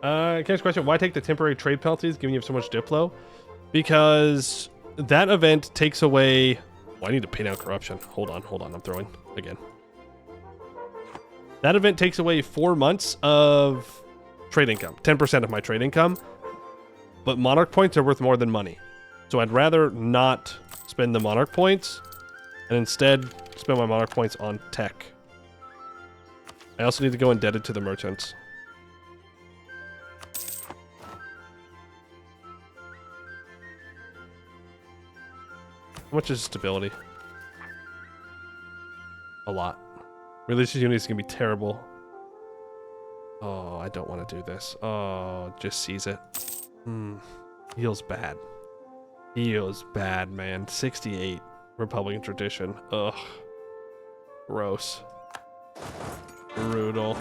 Can I ask a question? Why take the temporary trade penalties given you have so much Diplo? Because that event takes away... Oh, I need to pay down corruption. Hold on, I'm throwing again. That event takes away 4 months of trade income. 10% of my trade income. But monarch points are worth more than money. So I'd rather not spend the monarch points and instead spend my monarch points on tech. I also need to go indebted to the merchants. How much is stability? A lot. Religious unity is going to be terrible. Oh, I don't want to do this. Oh, just seize it. Feels bad. Feels bad, man. 68. Republican tradition. Ugh. Gross. Brutal.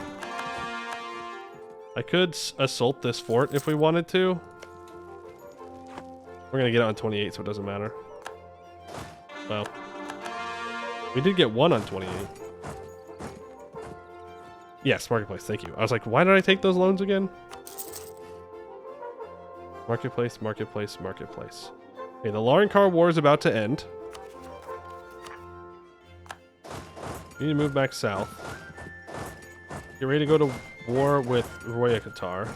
I could assault this fort if we wanted to. We're going to get it on 28, so it doesn't matter. Well, we did get 1 on 28. Yes, marketplace, thank you. I was like, why did I take those loans again? Marketplace, marketplace, marketplace. Okay, the Laurenkar War is about to end. We need to move back south. Get ready to go to war with Roya Qatar.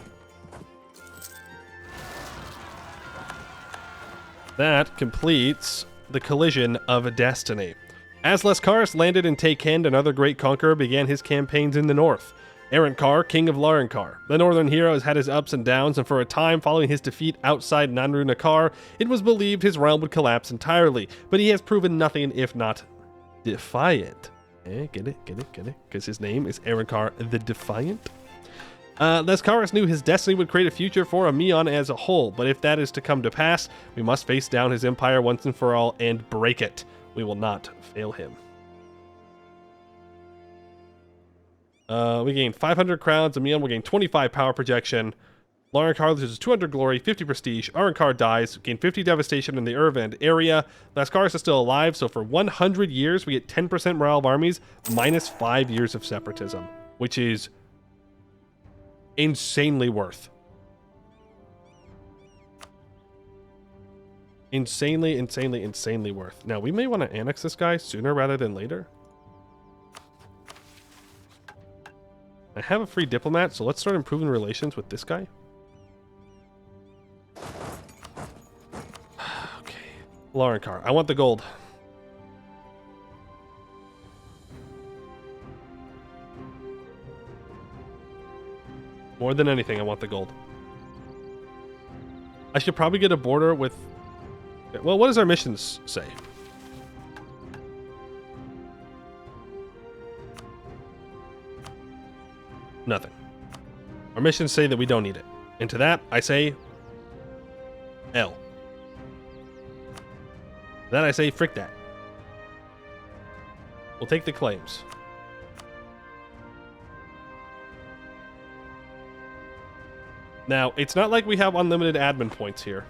That completes the collision of destiny. As Lascaris landed in Taekend, another great conqueror began his campaigns in the north. Arenkar, king of Laurenkar. The northern hero has had his ups and downs, and for a time following his defeat outside Nanru Nakar, it was believed his realm would collapse entirely, but he has proven nothing if not defiant. Get it? Because his name is Arenkar the Defiant. Lascaris knew his destiny would create a future for Ameion as a whole, but if that is to come to pass, we must face down his empire once and for all and break it. We will not fail him. We gain 500 crowns. Ameion will gain 25 power projection. Laurenkar loses 200 glory, 50 prestige. Arenkar dies, gain 50 devastation in the Irvand area. Lascaris is still alive, so for 100 years, we get 10% morale of armies, minus 5 years of separatism, which is insanely worth. Insanely worth. Now, we may want to annex this guy sooner rather than later. I have a free diplomat, so let's start improving relations with this guy. Okay. Laurenkar, I want the gold. More than anything, I want the gold. I should probably get a border with... Well, what does our missions say? Nothing. Our missions say that we don't need it. And to that, I say... L. Then I say, frick that. We'll take the claims. Now, it's not like we have unlimited admin points here.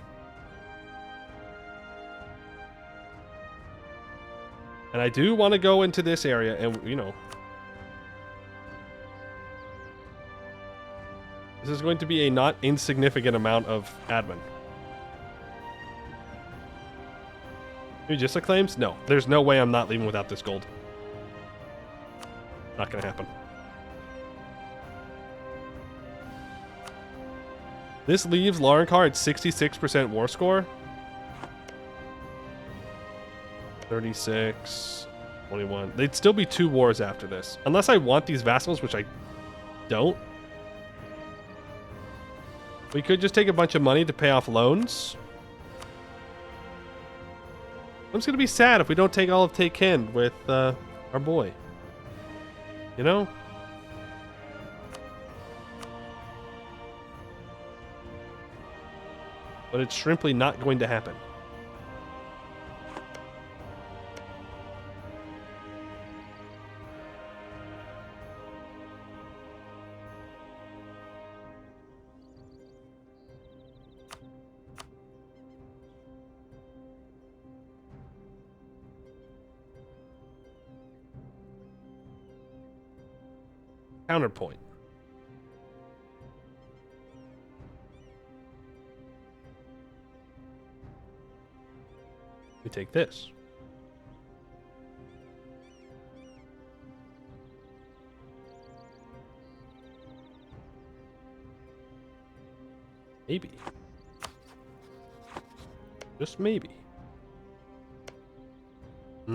And I do want to go into this area and, you know... This is going to be a not insignificant amount of admin. Maybe just the claims? No. There's no way I'm not leaving without this gold. Not gonna happen. This leaves Laurenkar at 66% war score. 36, 21. They'd still be 2 wars after this. Unless I want these vassals, which I don't. We could just take a bunch of money to pay off loans. I'm just going to be sad if we don't take all of Taekend with our boy. You know? But it's simply not going to happen. Counterpoint. We take this. Maybe. Just maybe.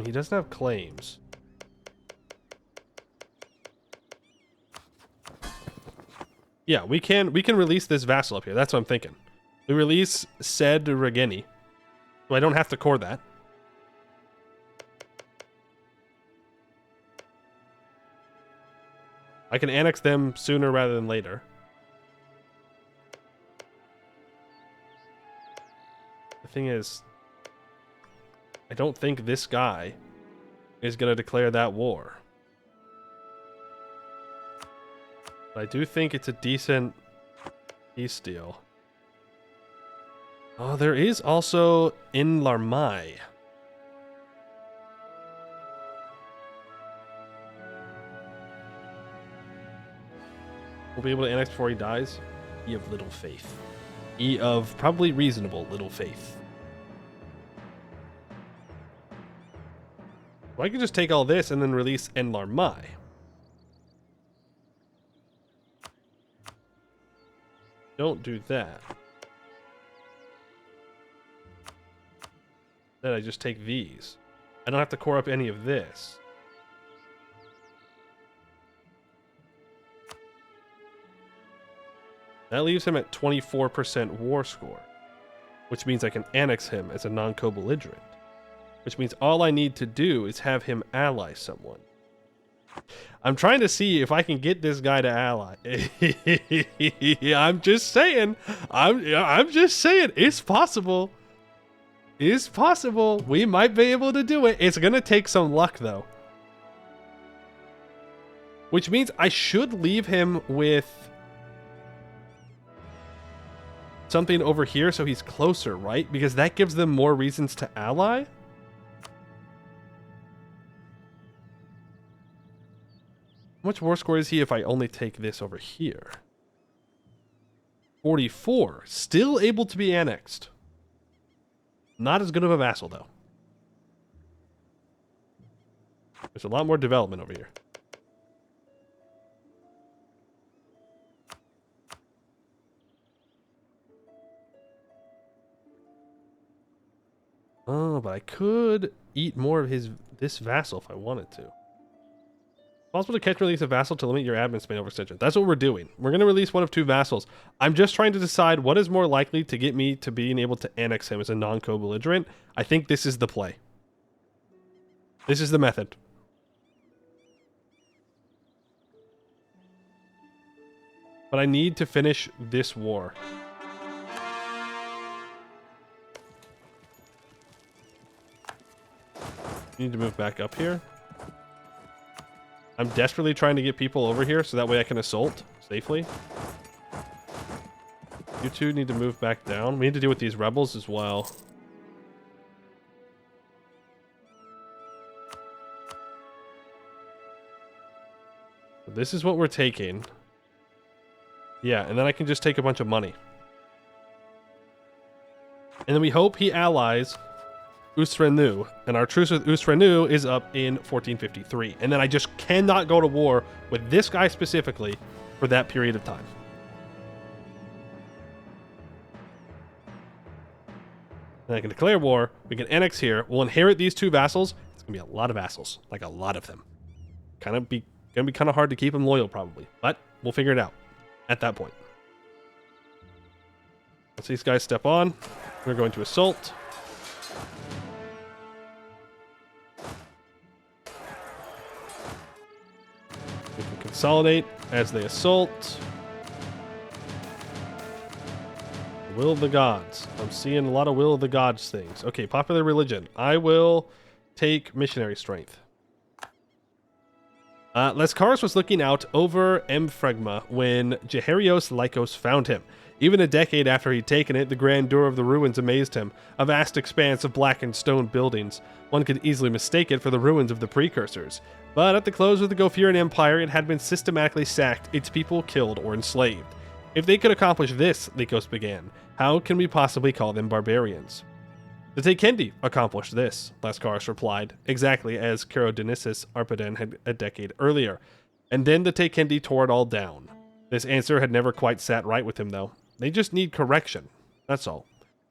He doesn't have claims. Yeah, we can release this vassal up here. That's what I'm thinking. We release said Regeni. So I don't have to core that. I can annex them sooner rather than later. The thing is, I don't think this guy is going to declare that war. But I do think it's a decent peace deal. Oh, there is also in Larmai. We'll be able to annex before he dies. You have little faith. E of probably reasonable little faith. Well, I could just take all this and then release Enlar Mai. Don't do that. Then I just take these. I don't have to core up any of this. That leaves him at 24% war score, which means I can annex him as a non-co-belligerent, which means all I need to do is have him ally someone. I'm trying to see if I can get this guy to ally. I'm just saying. I'm just saying. It's possible. It's possible. We might be able to do it. It's gonna take some luck though. Which means I should leave him with something over here so he's closer, right? Because that gives them more reasons to ally. How much war score is he if I only take this over here? 44. Still able to be annexed. Not as good of a vassal, though. There's a lot more development over here. Oh, but I could eat more of this vassal if I wanted to. Possible to catch and release a vassal to limit your admin span overextension. That's what we're doing. We're going to release one of two vassals. I'm just trying to decide what is more likely to get me to being able to annex him as a non-co-belligerent. I think this is the play. This is the method. But I need to finish this war. Need to move back up here. I'm desperately trying to get people over here so that way I can assault safely. You two need to move back down. We need to deal with these rebels as well. This is what we're taking. Yeah, and then I can just take a bunch of money. And then we hope he allies Usrenu, and our truce with Usrenu is up in 1453. And then I just cannot go to war with this guy specifically for that period of time. And I can declare war, we can annex here, we'll inherit these two vassals. It's gonna be a lot of vassals, like a lot of them. Gonna be kind of hard to keep them loyal probably, but we'll figure it out at that point. Once these guys step on, we're going to assault. We can consolidate as they assault. Will of the gods. I'm seeing a lot of will of the gods things. Okay, popular religion. I will take missionary strength. Lascaris was looking out over Mphregma when Jeherios Lycos found him. Even a decade after he'd taken it, the grandeur of the ruins amazed him. A vast expanse of blackened stone buildings. One could easily mistake it for the ruins of the precursors. But at the close of the Gofurian Empire, it had been systematically sacked, its people killed or enslaved. If they could accomplish this, Lycos began, how can we possibly call them barbarians? The Tekendi accomplished this, Lascaris replied, exactly as Carodenisis Arpaden had a decade earlier. And then the Tekendi tore it all down. This answer had never quite sat right with him, though. They just need correction. That's all.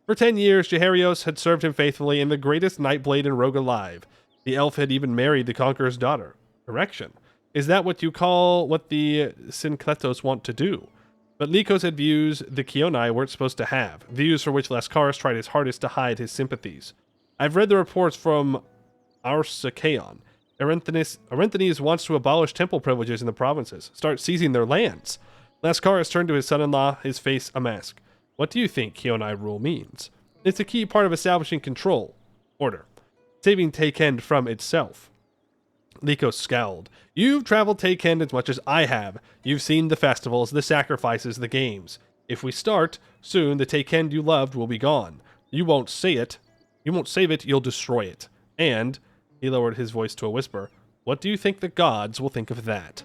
For 10 years, Jeherios had served him faithfully in the greatest Nightblade and rogue alive. The elf had even married the Conqueror's daughter. Correction. Is that what you call what the Syncletos want to do? But Lycos had views the Kionai weren't supposed to have, views for which Lascaris tried his hardest to hide his sympathies. I've read the reports from Arsakeon. Arenthanes wants to abolish temple privileges in the provinces, start seizing their lands. Lascaris turned to his son-in-law, his face a mask. What do you think Kionai rule means? It's a key part of establishing control. Order. Saving Takend from itself. Lycos scowled. You've traveled Takend as much as I have. You've seen the festivals, the sacrifices, the games. If we start, soon the Takend you loved will be gone. You won't say it. You won't save it, you'll destroy it. And, he lowered his voice to a whisper, what do you think the gods will think of that?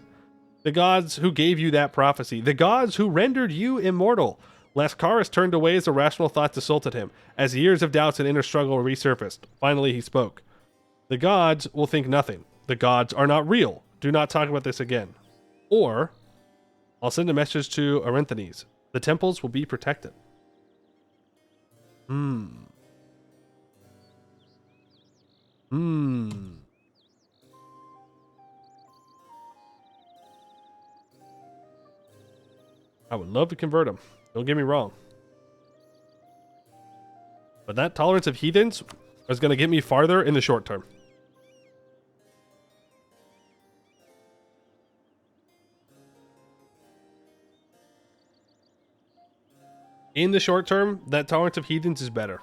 The gods who gave you that prophecy, the gods who rendered you immortal. Lascaris turned away as irrational thoughts assaulted him, as years of doubts and inner struggle resurfaced. Finally, he spoke. The gods will think nothing. The gods are not real. Do not talk about this again. Or, I'll send a message to Arenthanes. The temples will be protected. I would love to convert him. Don't get me wrong. But that tolerance of heathens is going to get me farther in the short term. In the short term, that tolerance of heathens is better.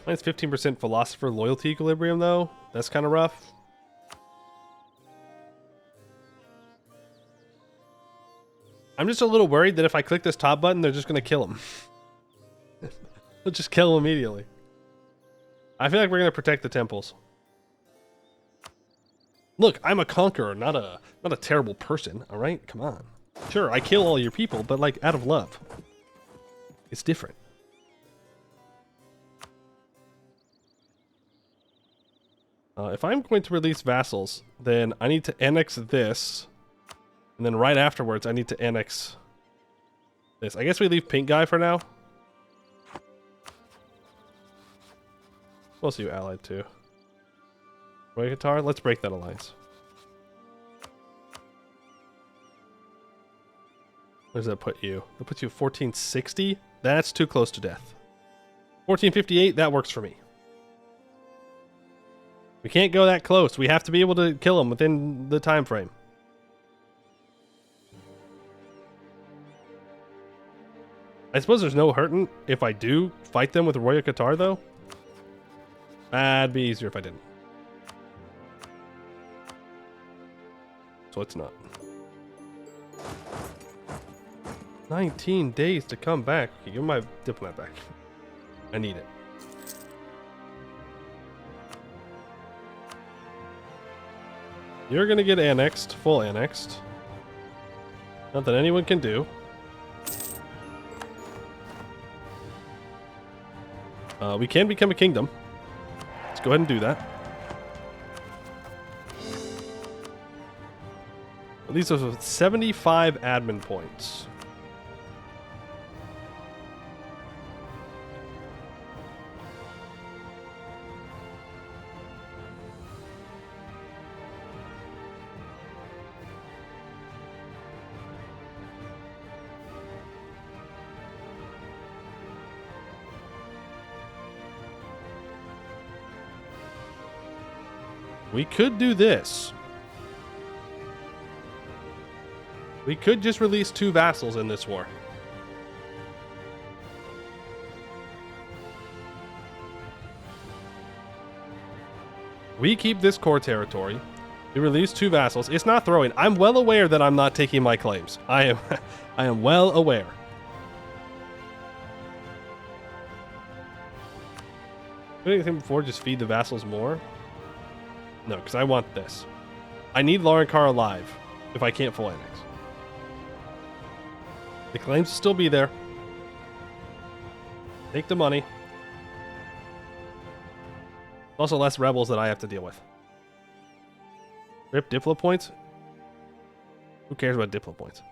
Mine's 15% philosopher loyalty equilibrium, though. That's kind of rough. I'm just a little worried that if I click this top button, they're just going to kill him. They'll just kill him immediately. I feel like we're going to protect the temples. Look, I'm a conqueror, not a terrible person, all right? Come on. Sure, I kill all your people, but like out of love. It's different. If I'm going to release vassals, then I need to annex this. And then right afterwards, I need to annex this. I guess we leave pink guy for now. What else are you allied to? Roy Qatar? Let's break that alliance. Where does that put you? That puts you at 1460? That's too close to death. 1458, that works for me. We can't go that close. We have to be able to kill him within the time frame. I suppose there's no hurting if I do fight them with Roya Qatar, though. That'd be easier if I didn't. So it's not. 19 days to come back. Okay, give my diplomat back. I need it. You're gonna get annexed, full annexed. Nothing anyone can do. We can become a kingdom. Let's go ahead and do that. These are 75 admin points. We could do this. We could just release 2 vassals in this war. We keep this core territory. We release 2 vassals. It's not throwing. I'm well aware that I'm not taking my claims. I am well aware. Do anything before just feed the vassals more? No, because I want this. I need Laurenkar alive if I can't full annex. The claims will still be there. Take the money. Also less rebels that I have to deal with. Rip Diplo points? Who cares about Diplo points?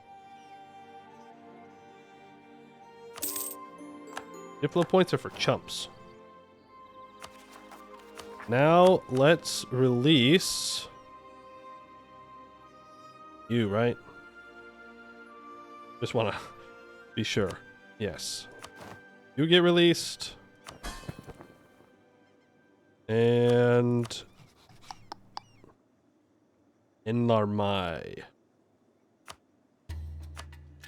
Diplo points are for chumps. Now, let's release you, right? Just want to be sure. Yes. You get released. And Enlarmai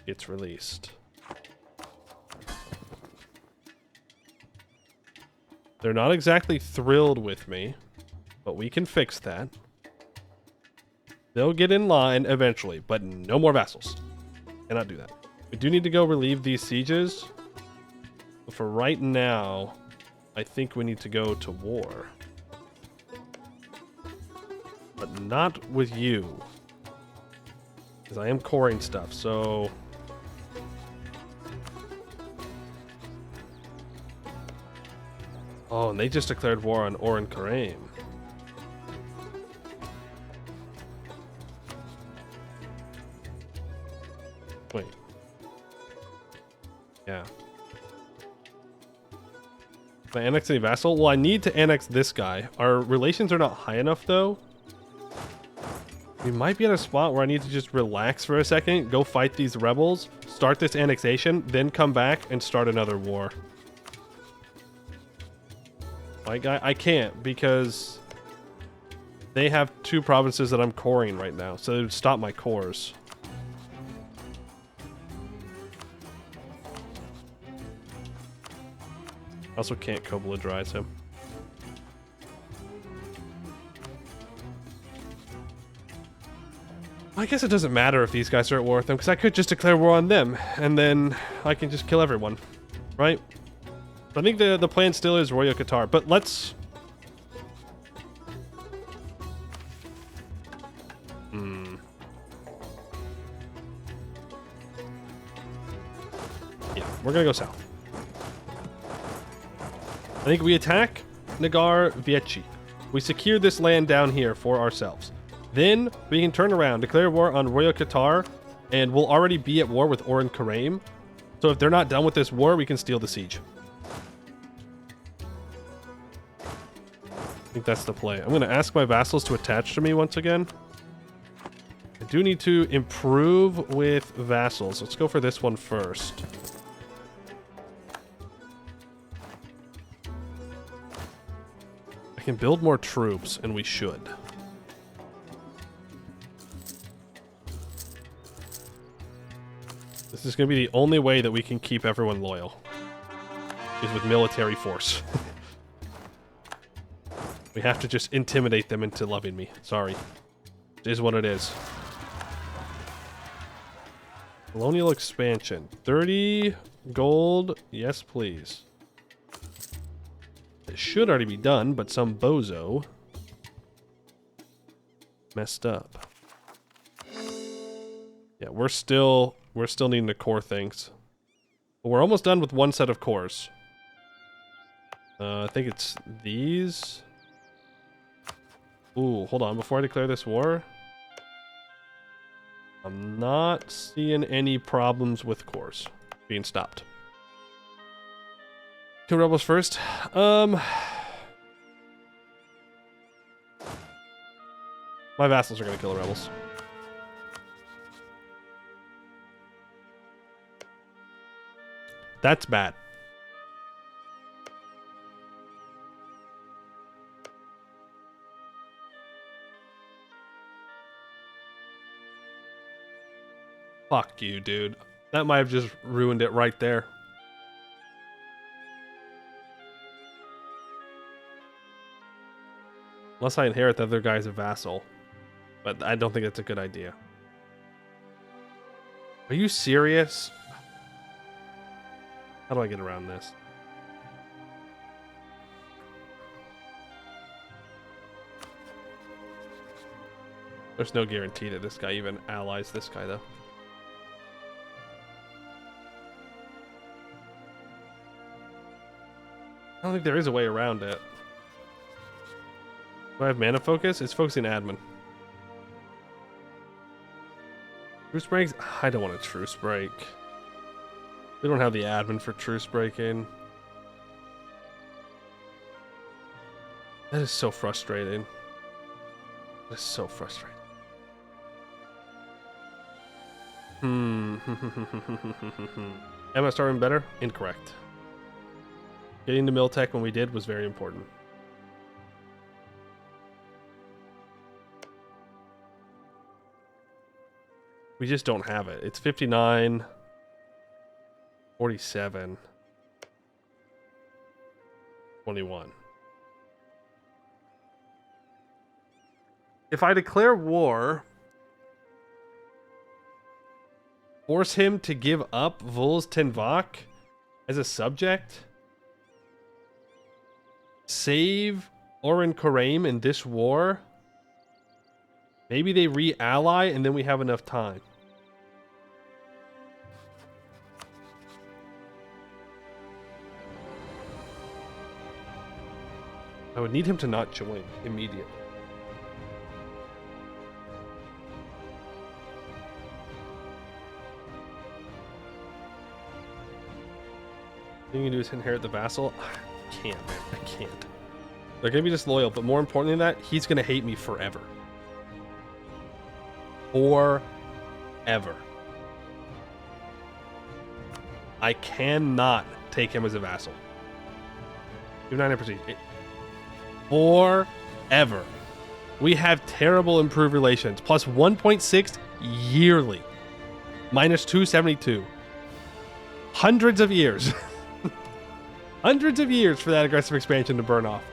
gets released. They're not exactly thrilled with me, but we can fix that. They'll get in line eventually, but no more vassals. Cannot do that. We do need to go relieve these sieges. But for right now, I think we need to go to war. But not with you. Because I am coring stuff, so Oh, and they just declared war on Oren Karaim. Wait. Yeah. Can I annex any vassal? Well, I need to annex this guy. Our relations are not high enough, though. We might be in a spot where I need to just relax for a second, go fight these rebels, start this annexation, then come back and start another war. Like, I can't, because they have 2 provinces that I'm coring right now, so it would stop my cores. Also can't co-belligerize him. I guess it doesn't matter if these guys are at war with them, because I could just declare war on them, and then I can just kill everyone, right? I think the plan still is Royal Qatar, but let's... Yeah, we're gonna go south. I think we attack Nagar Vieci. We secure this land down here for ourselves. Then we can turn around, declare war on Royal Qatar, and we'll already be at war with Oren Karaim. So if they're not done with this war, we can steal the siege. I think that's the play. I'm going to ask my vassals to attach to me once again. I do need to improve with vassals. Let's go for this one first. I can build more troops, and we should. This is going to be the only way that we can keep everyone loyal. Is with military force. We have to just intimidate them into loving me. Sorry. It is what it is. Colonial expansion. 30 gold. Yes, please. It should already be done, but some bozo messed up. Yeah, we're still needing to core things. But we're almost done with one set of cores. I think it's these. Ooh, hold on. Before I declare this war, I'm not seeing any problems with cores being stopped. Kill rebels first. My vassals are going to kill the rebels. That's bad. Fuck you, dude. That might have just ruined it right there. Unless I inherit the other guy as a vassal. But I don't think that's a good idea. Are you serious? How do I get around this? There's no guarantee that this guy even allies this guy, though. I don't think there is a way around it. Do I have mana focus? It's focusing admin. Truce breaks? I don't want a truce break. We don't have the admin for truce breaking. That is so frustrating. That is so frustrating. Am I starting better? Incorrect. Getting to Miltech when we did was very important. We just don't have it. It's 59, 47, 21. If I declare war, force him to give up Vuls Tenvak as a subject, save Oren Karaim in this war, maybe they re-ally and then we have enough time. I would need him to not join immediately. Thing you can do is inherit the vassal. I can't. I can't. They're gonna be disloyal, but more importantly than that, he's gonna hate me forever. Forever. I cannot take him as a vassal. Do not proceed. Forever. We have terrible improved relations. Plus 1.6 yearly. Minus 272. Hundreds of years. Hundreds of years for that aggressive expansion to burn off.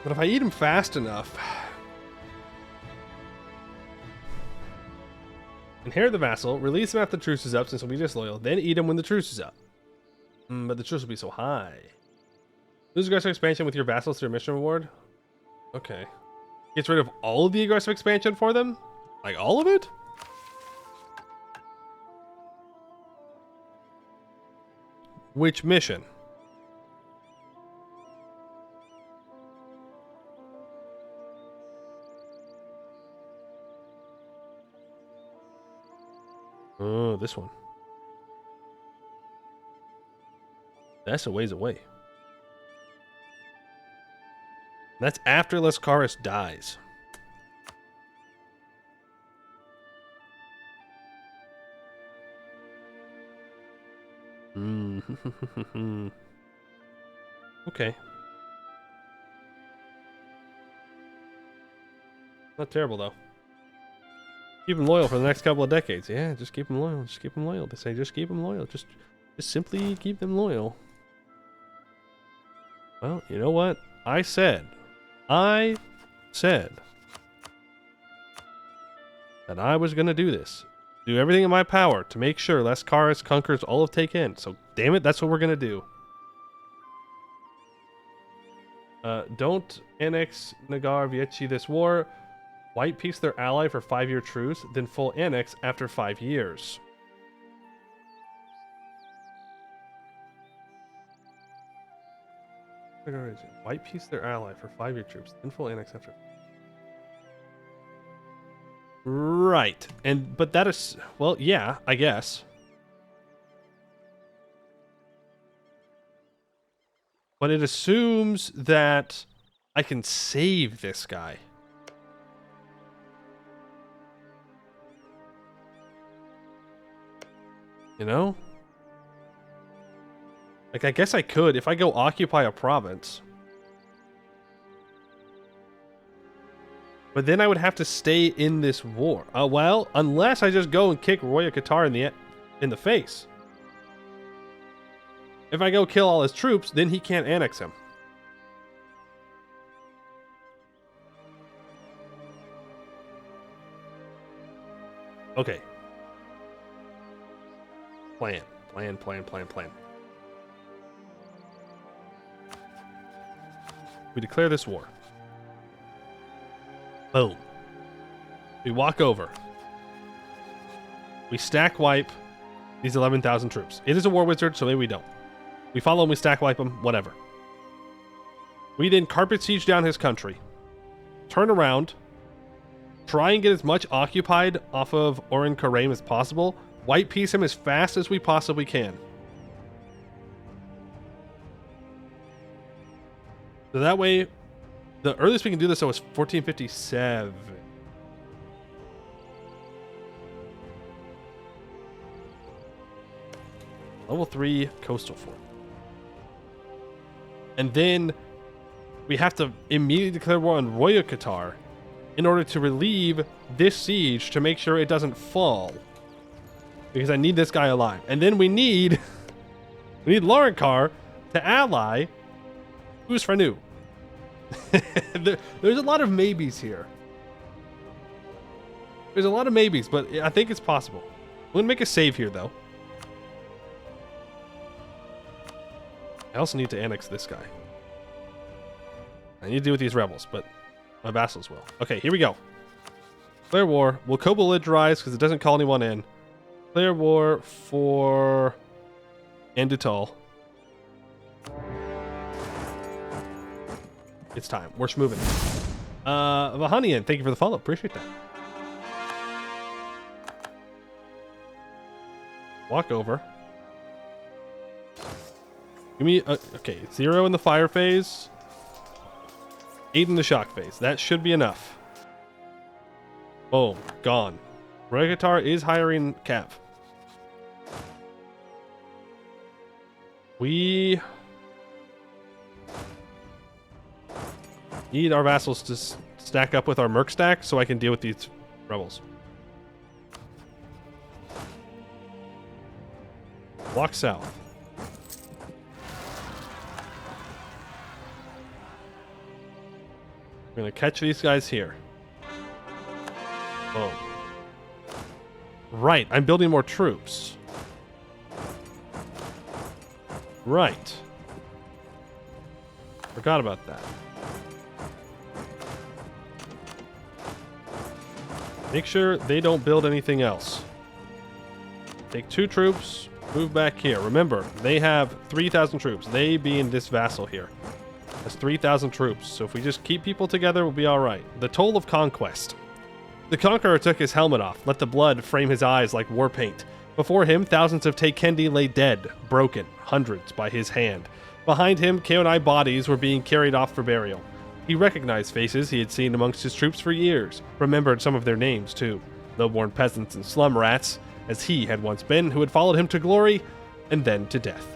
But if I eat him fast enough... Inherit the vassal, release him after the truce is up since he'll be disloyal, then eat him when the truce is up. But the truce will be so high. Lose aggressive expansion with your vassals through a mission reward? Okay. Gets rid of all of the aggressive expansion for them? Like all of it? Which mission? Oh, this one. That's a ways away. That's after Lascaris dies. Okay. Not terrible, though. Keep him loyal for the next couple of decades. Yeah, just keep him loyal. Just keep him loyal. They say just keep him loyal. Just simply keep them loyal. Well, you know what? I said that I was going to do this. Do everything in my power to make sure Lascaris conquers all of Taken. So, damn it, that's what we're going to do. Don't annex Nagar Vieci this war. White peace their ally for 5-year truce, then full annex after 5 years. White peace their ally for 5-year troops, then full annex after. Right, but that is, well, yeah, I guess. But it assumes that I can save this guy. You know? Like, I guess I could if I go occupy a province. But then I would have to stay in this war. Well, unless I just go and kick Roya Qatar in the face. If I go kill all his troops, then he can't annex him. Okay. Plan. We declare this war. Boom. We walk over. We stack wipe these 11,000 troops. It is a war wizard, so maybe we don't. We follow him, we stack wipe him, whatever. We then carpet siege down his country. Turn around. Try and get as much occupied off of Orin Kareem as possible. White piece him as fast as we possibly can. So that way, the earliest we can do this though is 1457. Level 3 coastal fort. And then we have to immediately declare war on Roya Qatar in order to relieve this siege to make sure it doesn't fall. Because I need this guy alive. And then we need Lorinkar to ally who's Franu. There's a lot of maybes here. There's a lot of maybes, but I think it's possible. I'm going to make a save here, though. I also need to annex this guy. I need to deal with these rebels, but My vassals will. Okay, here we go. Declare war. Will co-belligerize because it doesn't call anyone in. Declare war for Andutal. It's time. We're moving. Vahanian, thank you for the follow. Appreciate that. Walk over. Give me okay, 0 in the fire phase. 8 in the shock phase. That should be enough. Boom. Gone. Regatar is hiring Cav. We need our vassals to stack up with our merc stack so I can deal with these rebels. Walk south. We're going to catch these guys here. Boom. Right, I'm building more troops. Right. Forgot about that. Make sure they don't build anything else. Take 2 troops, move back here. Remember, they have 3,000 troops. They being this vassal here. That's 3,000 troops. So if we just keep people together, we'll be alright. The toll of conquest. The conqueror took his helmet off, let the blood frame his eyes like war paint. Before him, thousands of Teikendi lay dead, broken, hundreds by his hand. Behind him, Kaonai bodies were being carried off for burial. He recognized faces he had seen amongst his troops for years, remembered some of their names too. Low-born peasants and slum rats, as he had once been, who had followed him to glory and then to death.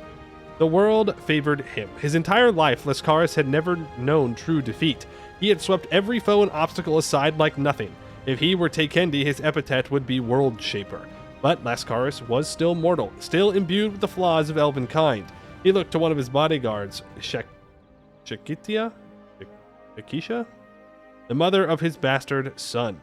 The world favored him. His entire life, Lascaris had never known true defeat. He had swept every foe and obstacle aside like nothing. If he were Teikendi, his epithet would be World Shaper. But Lascaris was still mortal, still imbued with the flaws of elven kind. He looked to one of his bodyguards, Shakisha, the mother of his bastard son.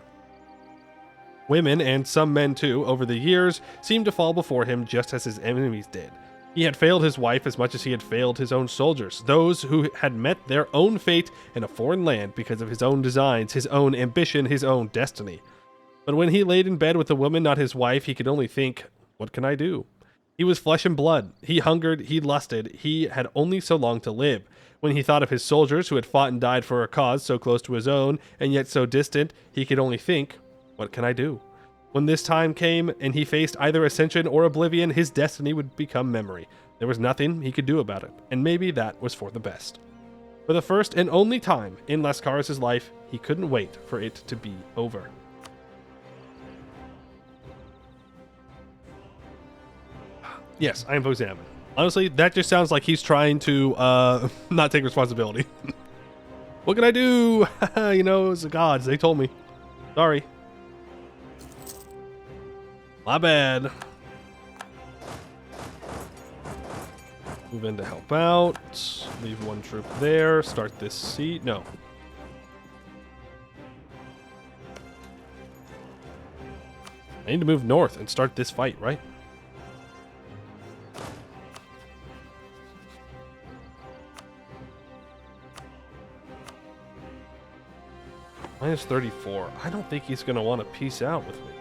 Women, and some men too, over the years, seemed to fall before him just as his enemies did. He had failed his wife as much as he had failed his own soldiers, those who had met their own fate in a foreign land because of his own designs, his own ambition, his own destiny. But when he laid in bed with a woman not his wife, he could only think, what can I do? He was flesh and blood. He hungered, he lusted, he had only so long to live. When he thought of his soldiers who had fought and died for a cause so close to his own, and yet so distant, he could only think, what can I do? When this time came, and he faced either ascension or oblivion, his destiny would become memory. There was nothing he could do about it, and maybe that was for the best. For the first and only time in Lascaris' life, he couldn't wait for it to be over. Yes, I invoke Zaman. Honestly, that just sounds like he's trying to not take responsibility. What can I do? You know, it's the gods. They told me. Sorry. My bad. Move in to help out. Leave 1 troop there. Start this siege. No. I need to move north and start this fight, right? Minus 34. I don't think he's going to want to peace out with me.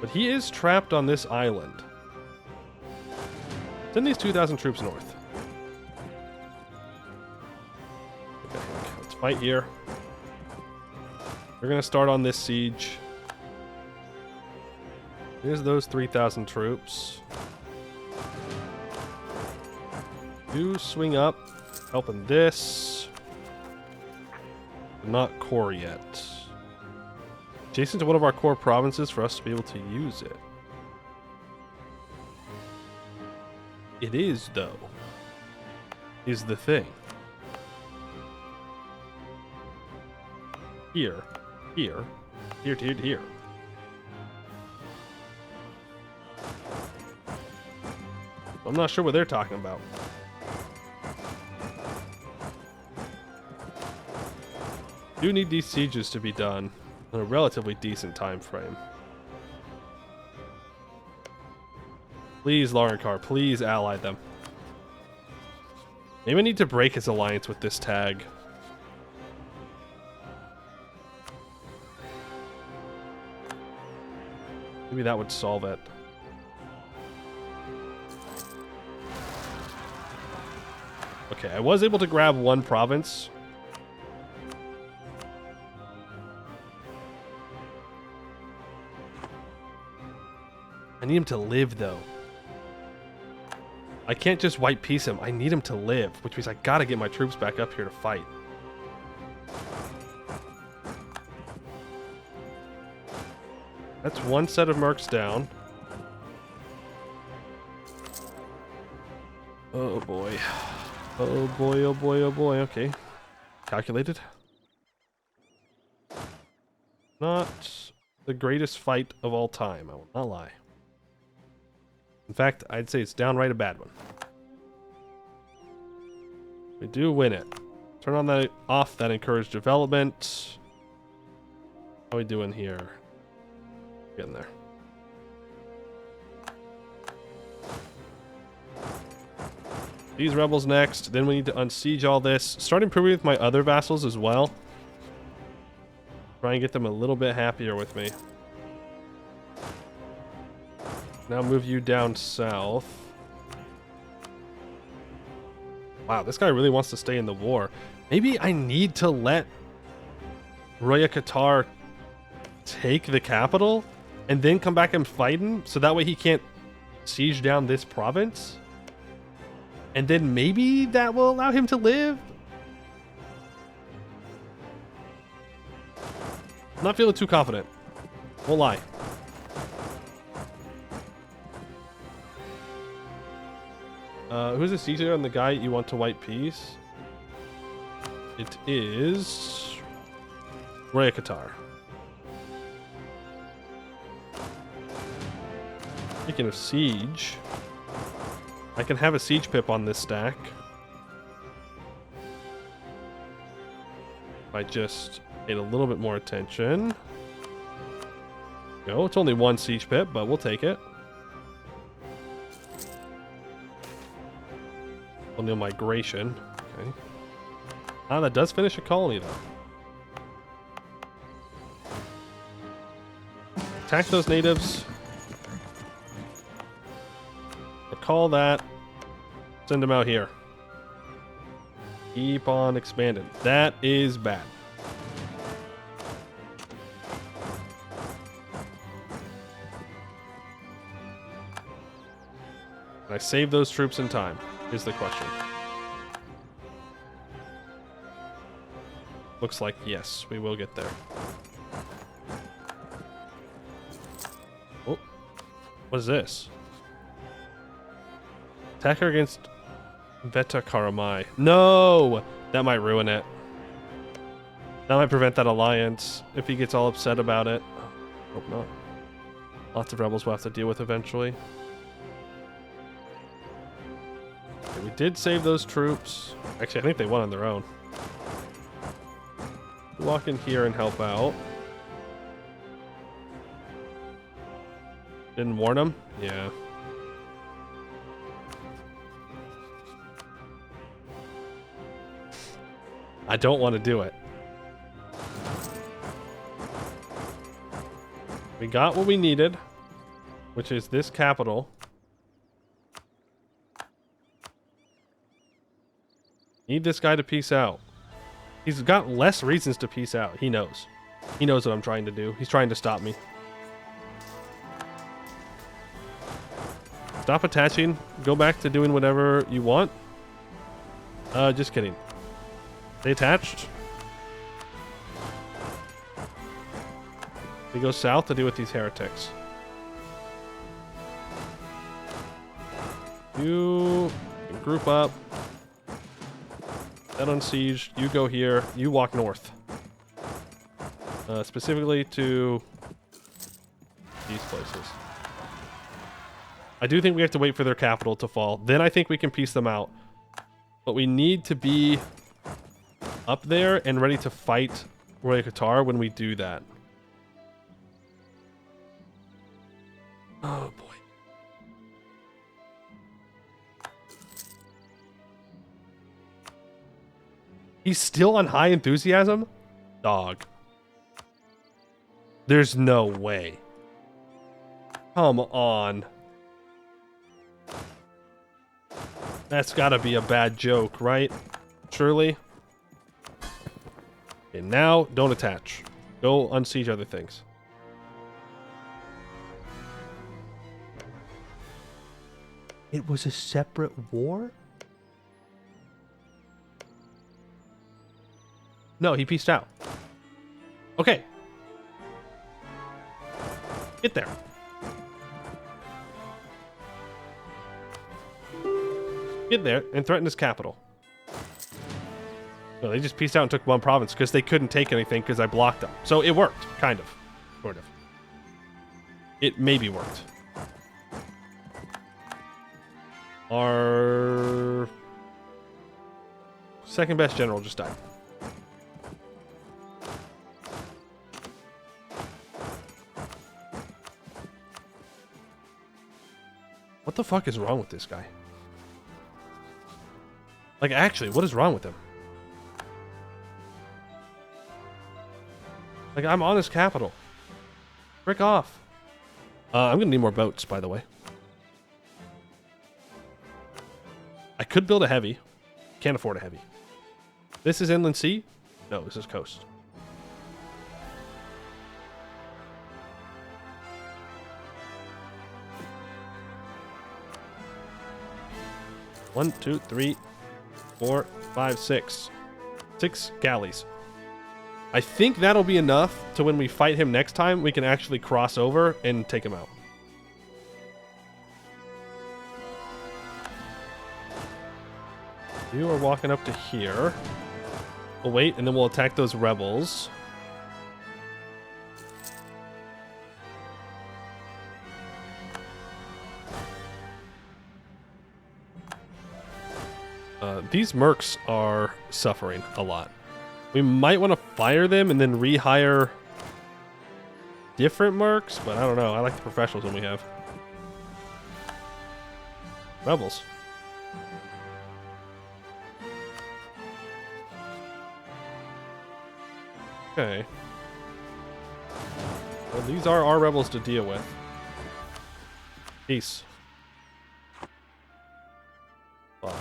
But he is trapped on this island. Send these 2,000 troops north. Okay, let's fight here. We're going to start on this siege. Here's those 3,000 troops. Do swing up. Helping this. Not core yet. Adjacent to one of our core provinces for us to be able to use it. It is, though. Is the thing. Here. Here. Here, here, here. I'm not sure what they're talking about. Do need these sieges to be done in a relatively decent time frame. Please, Laurenkar, please ally them. Maybe I need to break his alliance with this tag. Maybe that would solve it. Okay, I was able to grab one province. I need him to live, though. I can't just white piece him. I need him to live, which means I gotta get my troops back up here to fight. That's one set of mercs down. Oh boy. Oh boy, oh boy, oh boy. Okay. Calculated. Not the greatest fight of all time, I will not lie. In fact, I'd say it's downright a bad one. We do win it. Turn on that off that encouraged development. How are we doing here? Getting there. These rebels next. Then we need to unsiege all this. Start improving with my other vassals as well. Try and get them a little bit happier with me. Now move you down south. Wow, this guy really wants to stay in the war. Maybe I need to let Roya Qatar take the capital and then come back and fight him so that way he can't siege down this province? And then maybe that will allow him to live? I'm not feeling too confident. Won't lie. Who's the sieger on the guy you want to white peace? It is Roya Qatar. Speaking of siege, I can have a siege pip on this stack. If I just paid a little bit more attention. No, it's only one siege pip, but we'll take it. Colonial migration. Okay. Ah, that does finish a colony, though. Attack those natives. Recall that. Send them out here. Keep on expanding. That is bad. Can I save those troops in time? Is the question. Looks like yes, we will get there. Oh, what is this? Attacker against Veta Karamai. No! That might ruin it. That might prevent that alliance if he gets all upset about it. Hope not. Lots of rebels we'll have to deal with eventually. Okay, we did save those troops. Actually, I think they won on their own. Walk in here and help out. Didn't warn them? Yeah. I don't want to do it. We got what we needed, which is this capital. Need this guy to peace out. He's got less reasons to peace out. He knows. He knows what I'm trying to do. He's trying to stop me. Stop attaching. Go back to doing whatever you want. Just kidding. They attached. They go south to deal with these heretics. You group up. That unsieged. You go here. You walk north. Specifically to these places. I do think we have to wait for their capital to fall. Then I think we can piece them out. But we need to be up there and ready to fight Roya Qatar when we do that. Oh boy. He's still on high enthusiasm? Dog. There's no way. Come on. That's gotta be a bad joke, right? Surely? Okay, now, don't attach. Go unsiege other things. It was a separate war? No, he pieced out. Okay. Get there. Get there and threaten his capital. No, they just pieced out and took one province because they couldn't take anything because I blocked them. So it worked, kind of. Sort of. It maybe worked. Our second best general just died. What the fuck is wrong with this guy? Like, actually, what is wrong with him? Like, I'm on his capital. Frick off. I'm gonna need more boats, by the way. I could build a heavy. Can't afford a heavy. This is inland sea? No, this is coast. One, two, three, 4, 5, 6. 6 galleys. I think that'll be enough to when we fight him next time, we can actually cross over and take him out. You are walking up to here. We'll wait, and then we'll attack those rebels. These mercs are suffering a lot. We might want to fire them and then rehire different mercs, but I don't know. I like the professionals when we have. Rebels. Okay. Well, these are our rebels to deal with. Peace. Fuck.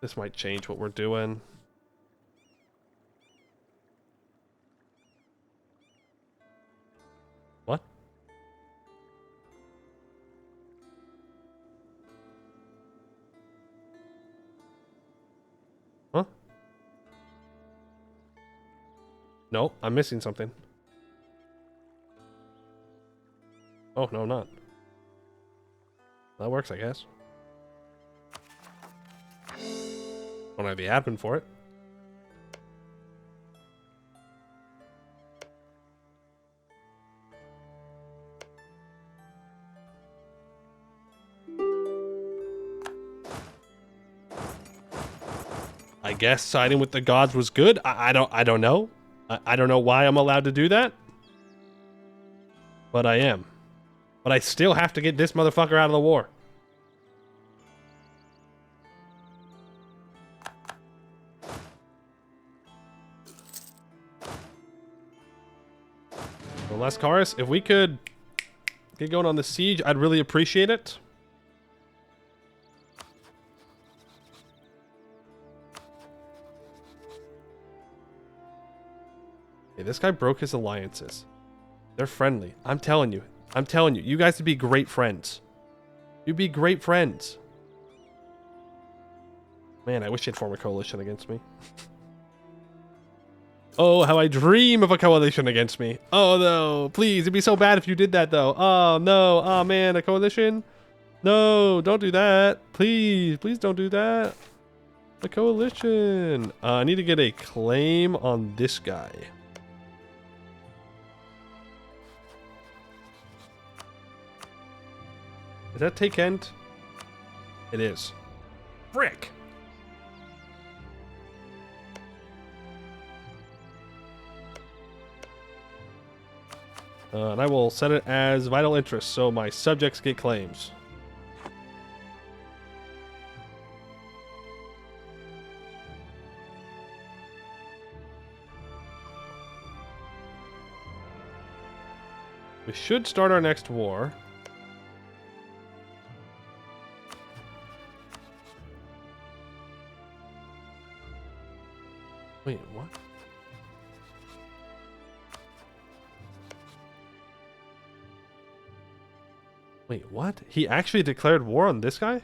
This might change what we're doing. What? Huh? No, I'm missing something. Oh, no, I'm not. That works, I guess. Don't have the admin for it. I guess siding with the gods was good. I don't know. I don't know why I'm allowed to do that. But I am. But I still have to get this motherfucker out of the war. Lascaris, if we could get going on the siege, I'd really appreciate it. Hey, this guy broke his alliances. They're friendly. I'm telling you. I'm telling you. You guys would be great friends. You'd be great friends. Man, I wish he'd form a coalition against me. Oh, how I dream of a coalition against me. Oh, no. Please, it'd be so bad if you did that, though. Oh, no. Oh, man, a coalition? No, don't do that. Please, please don't do that. A coalition. I need to get a claim on this guy. Is that take end? It is. Frick. And I will set it as vital interest so my subjects get claims. We should start our next war. Wait, what? Wait, what? He actually declared war on this guy?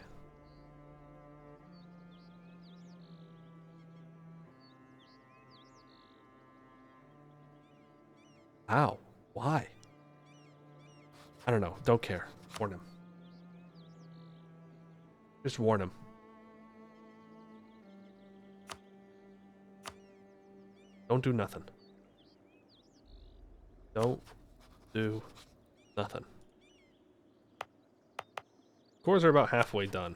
How? Why? I don't know. Don't care. Warn him. Just warn him. Don't do nothing. Don't do nothing. Cores are about halfway done.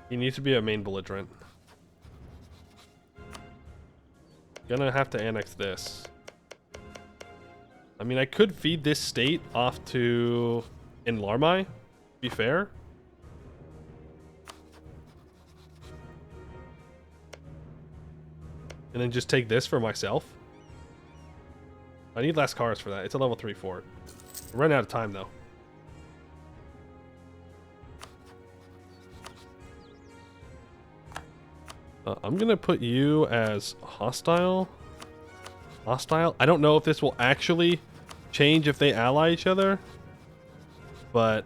He needs to be a main belligerent. Gonna have to annex this. I mean, I could feed this state off to Enlarmai, to be fair. And then just take this for myself. I need less cars for that. It's a level 3 fort. I'm running out of time, though. I'm gonna put you as hostile. Hostile? I don't know if this will actually change if they ally each other. But...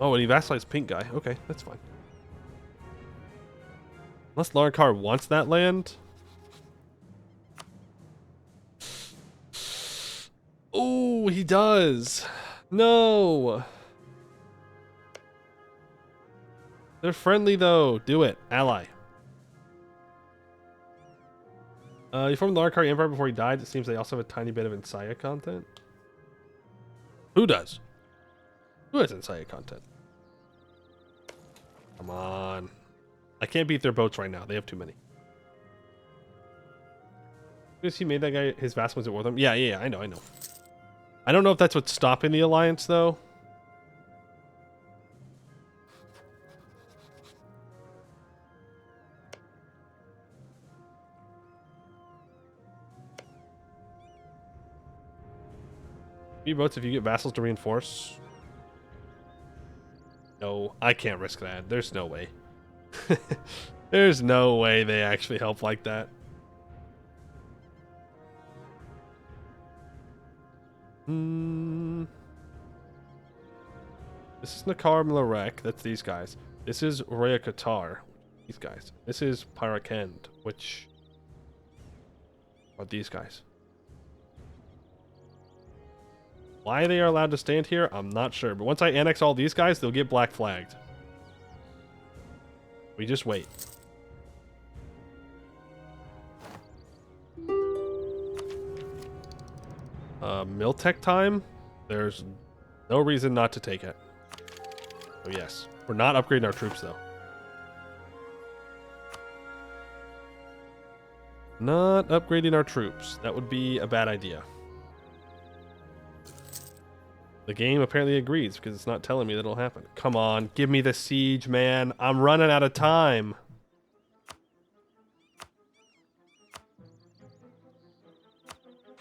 oh, and he vassalized pink guy. Okay, that's fine. Unless Larnkar wants that land. Oh, he does. No. They're friendly, though. Do it. Ally. He formed the Larnkar Empire before he died. It seems they also have a tiny bit of Insaya content. Who does? Who has Insaya content? Come on. I can't beat their boats right now. They have too many. Because he made that guy, his vast ones at war with him. Yeah, I know. I don't know if that's what's stopping the alliance, though. Few boats if you get vassals to reinforce. No, I can't risk that. There's no way. There's no way they actually help like that. This is Nakar Mlarek. That's these guys. This is Roya Qatar. These guys. This is Pyrakend, which are these guys. Why they are allowed to stand here, I'm not sure. But once I annex all these guys, they'll get black flagged. We just wait. Miltech time? There's no reason not to take it. Oh yes. We're not upgrading our troops, though. Not upgrading our troops. That would be a bad idea. The game apparently agrees because it's not telling me that it'll happen. Come on, give me the siege, man. I'm running out of time.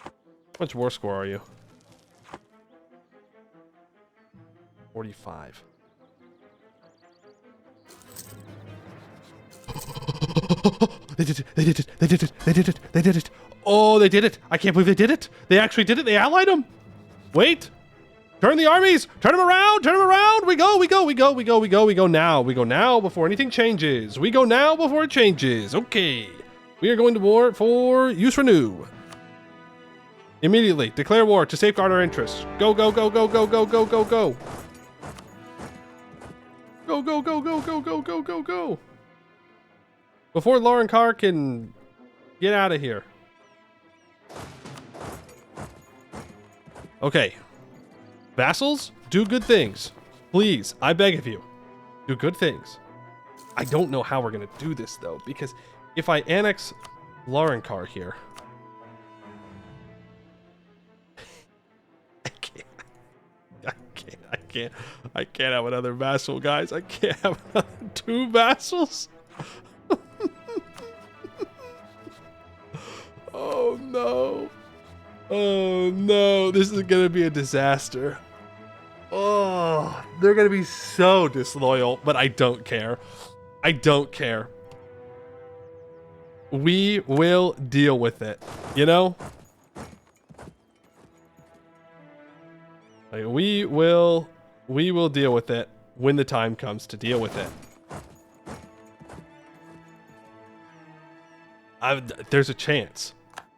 How much war score are you? 45. They did it. Oh, they did it. I can't believe they did it. They actually did it. They allied them. Wait. Turn the armies! Turn them around! Turn them around! We go now. We go now before anything changes. We go now before it changes. Okay. We are going to war for use renew. Immediately. Declare war to safeguard our interests. Go. Go. Go. Before Larnkar can get out of here. Okay. Vassals, do good things. Please, I beg of you. Do good things. I don't know how we're going to do this, though, because if I annex Larnkar here... I I can't have another vassal, guys. I can't have another 2 vassals. Oh no. Oh no, this is gonna be a disaster. Oh, they're gonna be so disloyal, but I don't care. I don't care. We will deal with it, you know? Like, we will deal with it when the time comes to deal with it. There's a chance.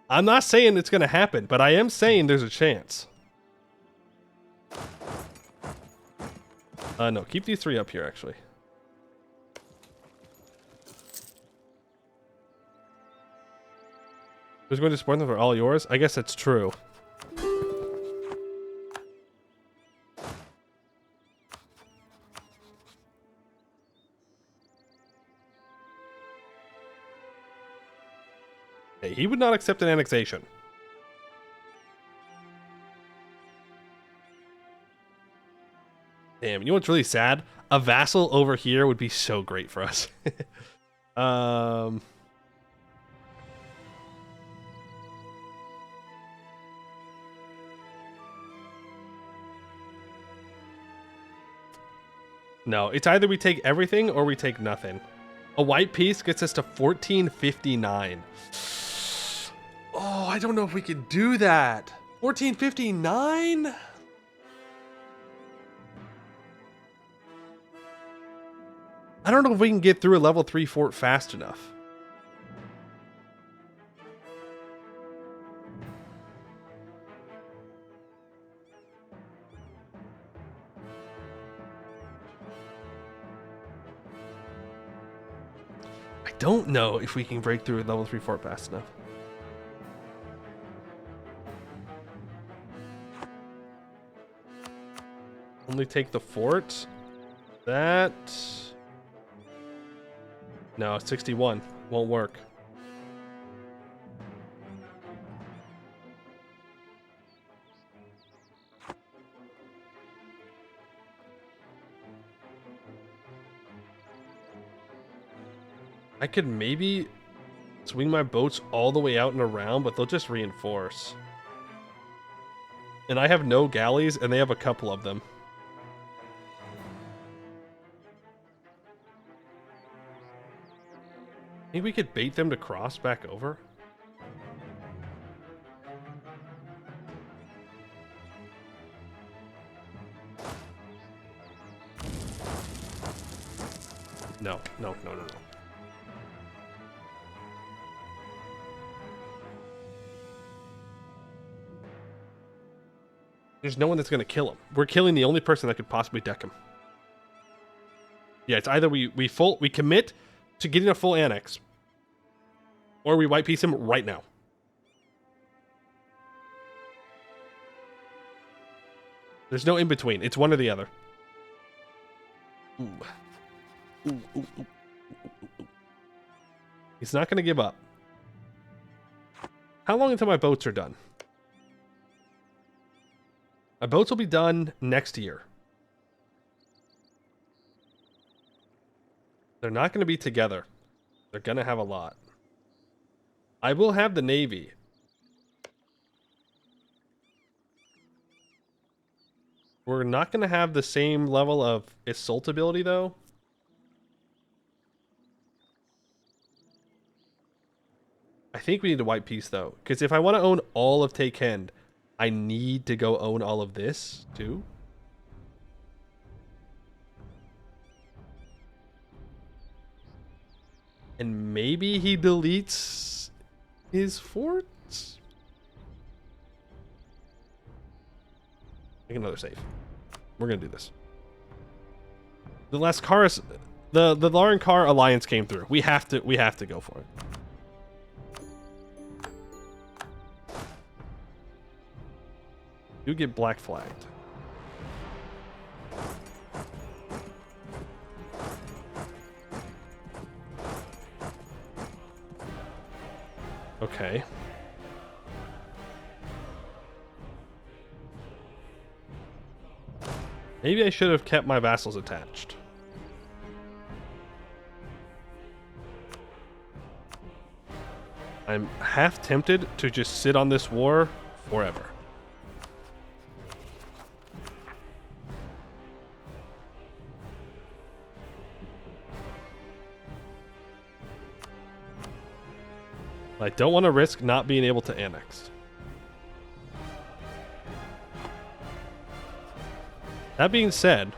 I'm not saying it's gonna happen, but I am saying there's a chance. No, keep these 3 up here, actually. Who's going to support them for all yours? I guess that's true. Hey, he would not accept an annexation. Damn, you know what's really sad? A vassal over here would be so great for us. No, it's either we take everything or we take nothing. A white piece gets us to 1459. Oh, I don't know if we can do that. 1459? I don't know if we can get through a level 3 fort fast enough. I don't know if we can break through a level 3 fort fast enough. Only take the fort. That... No, 61. Won't work. I could maybe swing my boats all the way out and around, but they'll just reinforce. And I have no galleys, and they have a couple of them. Think we could bait them to cross back over? No. There's no one that's going to kill him. We're killing the only person that could possibly deck him. Yeah, it's either we commit to getting a full annex, or we white piece him right now. There's no in between. It's one or the other. Ooh. He's not going to give up. How long until my boats are done? My boats will be done next year. They're not going to be together. They're going to have a lot. I will have the Navy. We're not going to have the same level of assault ability, though. I think we need a white piece, though. Because if I want to own all of Take End, I need to go own all of this, too. And maybe he deletes his forts? Make another save. We're gonna do this. The Lascaris, the Lauren Carr alliance came through. We have to go for it. You get black flagged. Okay. Maybe I should have kept my vassals attached. I'm half tempted to just sit on this war forever. I don't want to risk not being able to annex. That being said,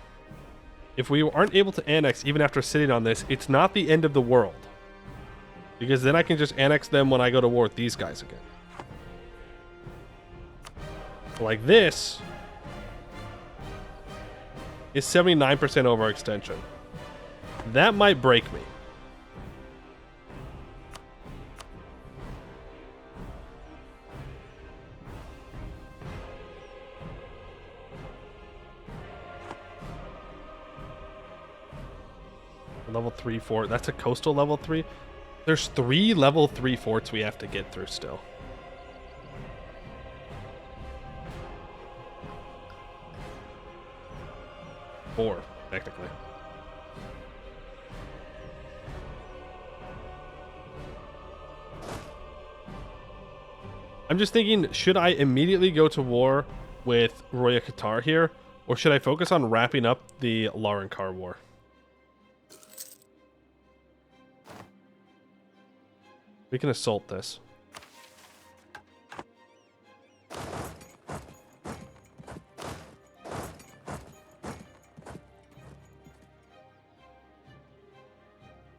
if we aren't able to annex even after sitting on this, it's not the end of the world. Because then I can just annex them when I go to war with these guys again. Like this is 79% overextension. That might break me. Level 3 fort. That's a coastal level 3. There's 3 level 3 forts we have to get through still. Four, technically. I'm just thinking, should I immediately go to war with Roya Qatar here? Or should I focus on wrapping up the Larankar war? We can assault this.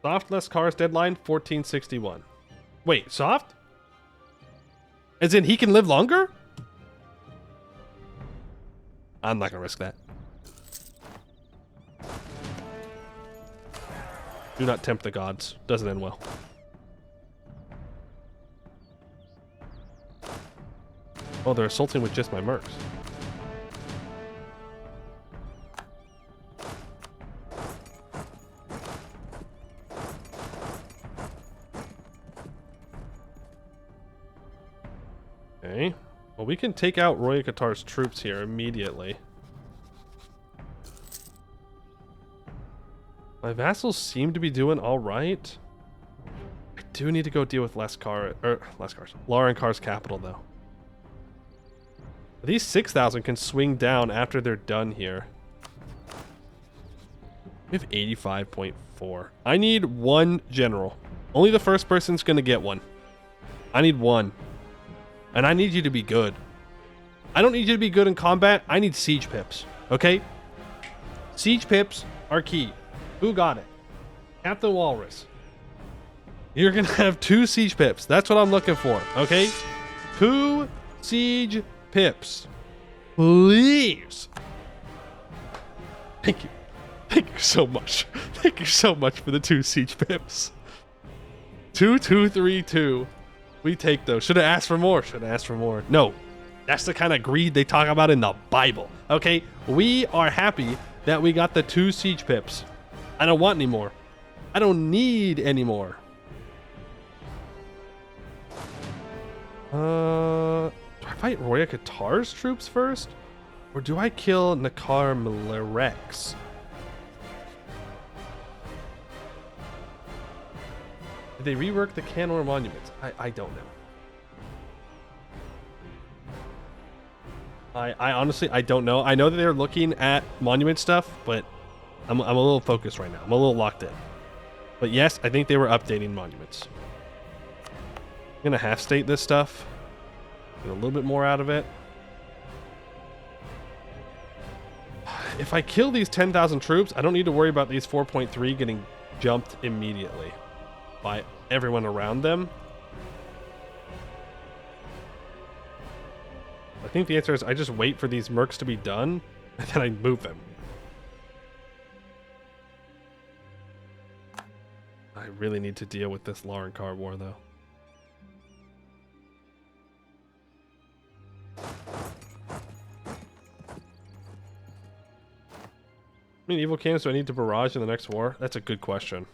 Soft less cars deadline 1461. Wait, soft? As in he can live longer? I'm not gonna risk that. Do not tempt the gods. Doesn't end well. Oh, they're assaulting with just my mercs. Okay. Well, we can take out Roya Qatar's troops here immediately. My vassals seem to be doing all right. I do need to go deal with Larankar's capital, though. These 6,000 can swing down after they're done here. We have 85.4. I need one general. Only the first person's going to get one. I need one. And I need you to be good. I don't need you to be good in combat. I need siege pips. Okay? Siege pips are key. Who got it? Captain Walrus. You're going to have 2 siege pips. That's what I'm looking for. Okay? 2 siege pips. Please. Thank you. Thank you so much. Thank you so much for the 2 siege pips. 2, 2, 3, 2. We take those. Should have asked for more. Should have asked for more. No. That's the kind of greed they talk about in the Bible. Okay? We are happy that we got the 2 siege pips. I don't want any more. I don't need any more. Do I fight Roya Qatar's troops first? Or do I kill Nakar Malerek's? Did they rework the Canor monuments? I don't know. I honestly, I don't know. I know that they're looking at monument stuff, but I'm a little focused right now. I'm a little locked in. But yes, I think they were updating monuments. I'm gonna half state this stuff. Get a little bit more out of it. If I kill these 10,000 troops, I don't need to worry about these 4.3 getting jumped immediately by everyone around them. I think the answer is I just wait for these mercs to be done, and then I move them. I really need to deal with this Larankar war, though. I mean, evil cannons do I need to barrage in the next war? That's a good question.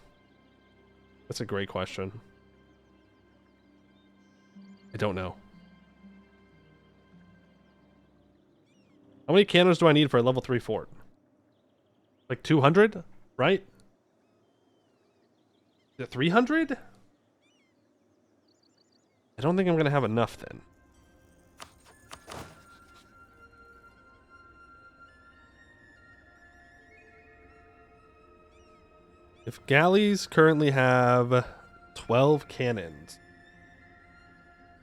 That's a great question. I don't know. How many cannons do I need for a level 3 fort? Like 200, right? Is it 300? I don't think I'm going to have enough then. If galleys currently have 12 cannons,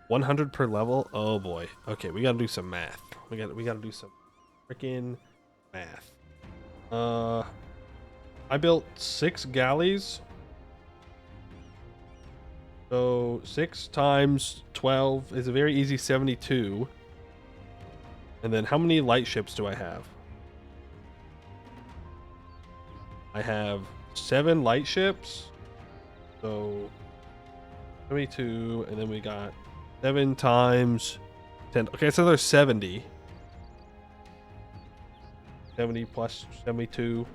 100 per level. Oh boy. Okay, we got to do some math. We got to do some freaking math. I built 6 galleys. So 6 times 12 is a very easy 72. And then how many light ships do I have? I have 7 light ships. So 72, and then we got 7 times 10. Okay, so there's 70. 70 plus 72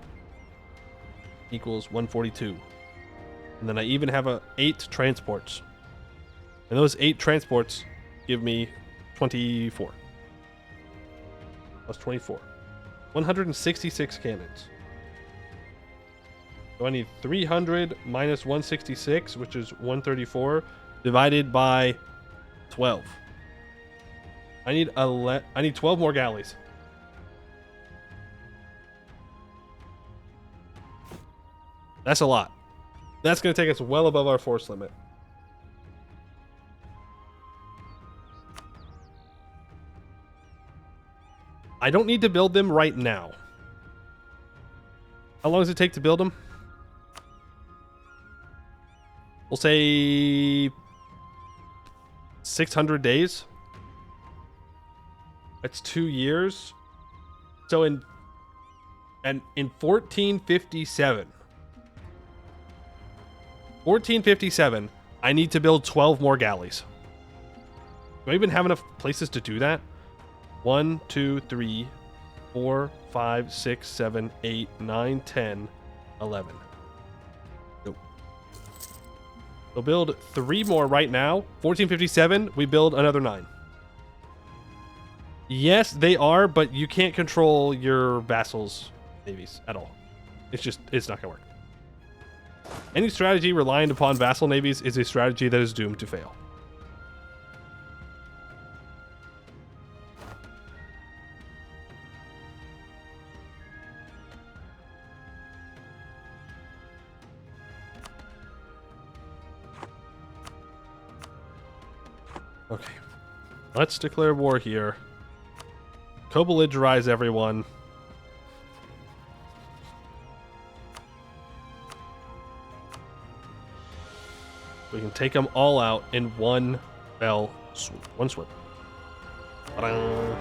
equals 142. And then I even have 8 transports. And those 8 transports give me 24. Plus 24. 166 cannons. So I need 300 minus 166, which is 134, divided by 12. I need 12 more galleys. That's a lot. That's going to take us well above our force limit. I don't need to build them right now. How long does it take to build them? We'll say 600 days. That's 2 years. So in 1457, I need to build 12 more galleys. Do I even have enough places to do that? 1, 2, 3, 4, 5, 6, 7, 8, 9, 10, 11. Nope. We'll build 3 more right now. 1457, we build another 9. Yes, they are, but you can't control your vassals' navies at all. It's not gonna work. Any strategy relying upon vassal navies is a strategy that is doomed to fail. Okay, let's declare war here. Co-belligerize everyone. We can take them all out in one fell swoop. One swoop. Ta-da.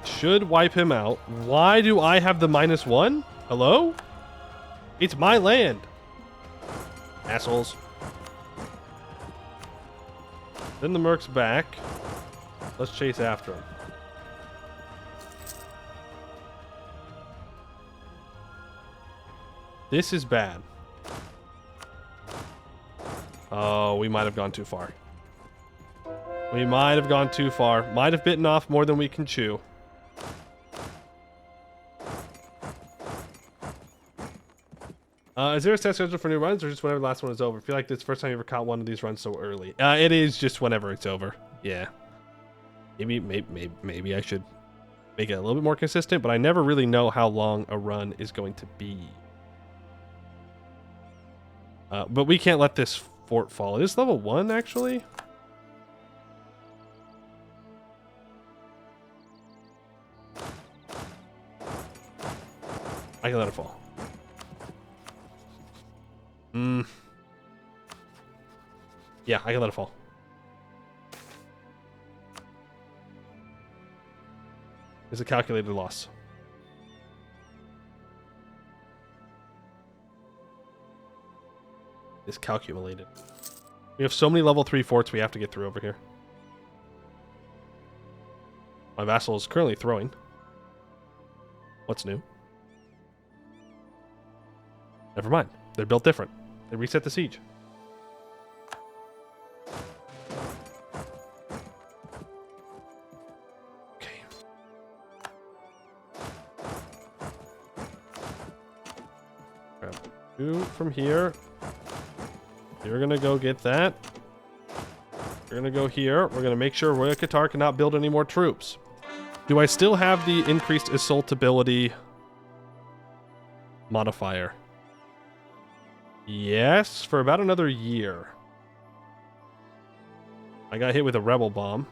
Should wipe him out. Why do I have the -1? Hello? It's my land. Assholes. Send the mercs back. Let's chase after him. This is bad. Oh, we might have gone too far. We might have gone too far. Might have bitten off more than we can chew. Is there a set schedule for new runs, or just whenever the last one is over? I feel like this is the first time you ever caught one of these runs so early. It is just whenever it's over. Yeah. Maybe I should make it a little bit more consistent, but I never really know how long a run is going to be. But we can't let this fort fall. It is level 1, actually. I can let it fall. Yeah, I can let it fall. It's a calculated loss. It's calculated. We have so many level 3 forts we have to get through over here. My vassal is currently throwing. What's new? Never mind. They're built different. They reset the siege. Okay. 2 from here. You're gonna go get that. You're gonna go here. We're gonna make sure Royal Qatar cannot build any more troops. Do I still have the increased assaultability modifier? Yes, for about another year. I got hit with a rebel bomb.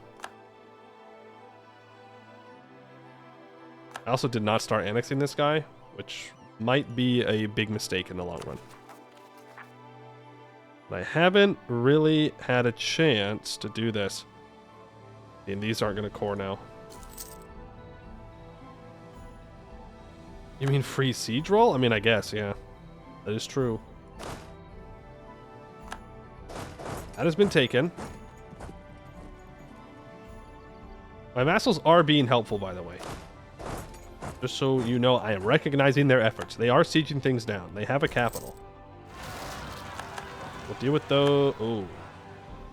I also did not start annexing this guy, which might be a big mistake in the long run. But I haven't really had a chance to do this. And these aren't going to core now. You mean free siege roll? I mean, I guess, yeah. That is true. That has been taken. My vassals are being helpful, by the way. Just so you know, I am recognizing their efforts. They are sieging things down. They have a capital. We'll deal with those. Oh.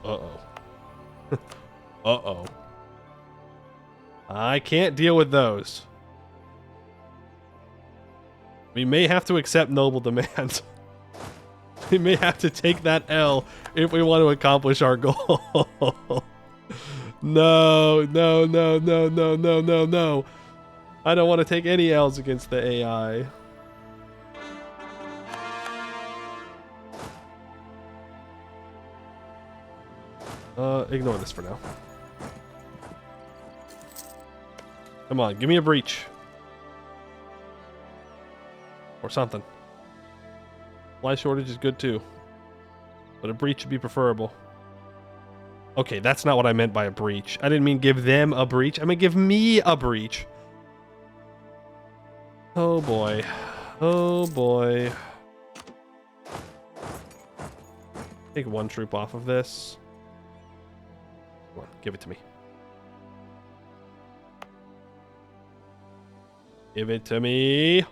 Uh-oh. Uh-oh. I can't deal with those. We may have to accept noble demands. We may have to take that L if we want to accomplish our goal. No, no, no, no, no, no, no, no. I don't want to take any L's against the AI. Ignore this for now. Come on, give me a breach. Or something. Supply shortage is good too. But a breach would be preferable. Okay, that's not what I meant by a breach. I didn't mean give them a breach. I meant give me a breach. Oh boy. Oh boy. Take one troop off of this. Come on, give it to me. Give it to me.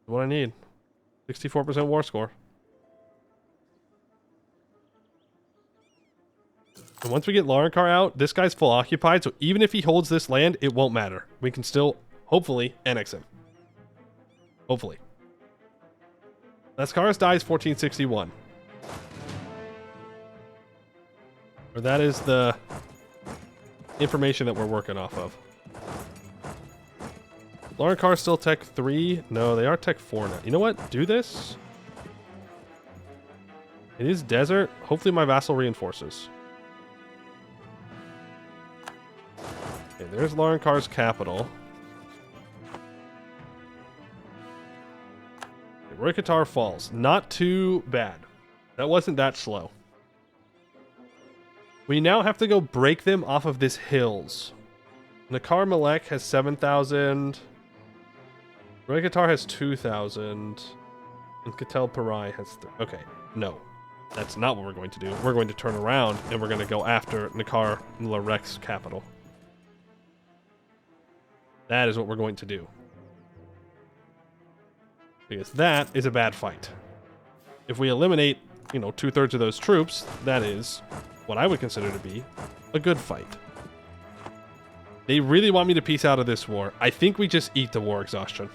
What I need. 64% war score. And once we get Larankar out, this guy's full occupied, so even if he holds this land, it won't matter. We can still, hopefully, annex him. Hopefully. Lascaris dies 1461. Or that is the information that we're working off of. Larankar still tech 3? No, they are tech 4 now. You know what? Do this. It is desert. Hopefully my vassal reinforces. Okay, there's Larankar's capital. Okay, Roy Qatar falls. Not too bad. That wasn't that slow. We now have to go break them off of this hills. Nakar Malek has 7,000. Roy Qatar has 2,000. And Katel Parai has... Okay, no. That's not what we're going to do. We're going to turn around and we're going to go after Nakar Larek's capital. That is what we're going to do. Because that is a bad fight. If we eliminate, 2/3 of those troops, that is what I would consider to be a good fight. They really want me to peace out of this war. I think we just eat the war exhaustion.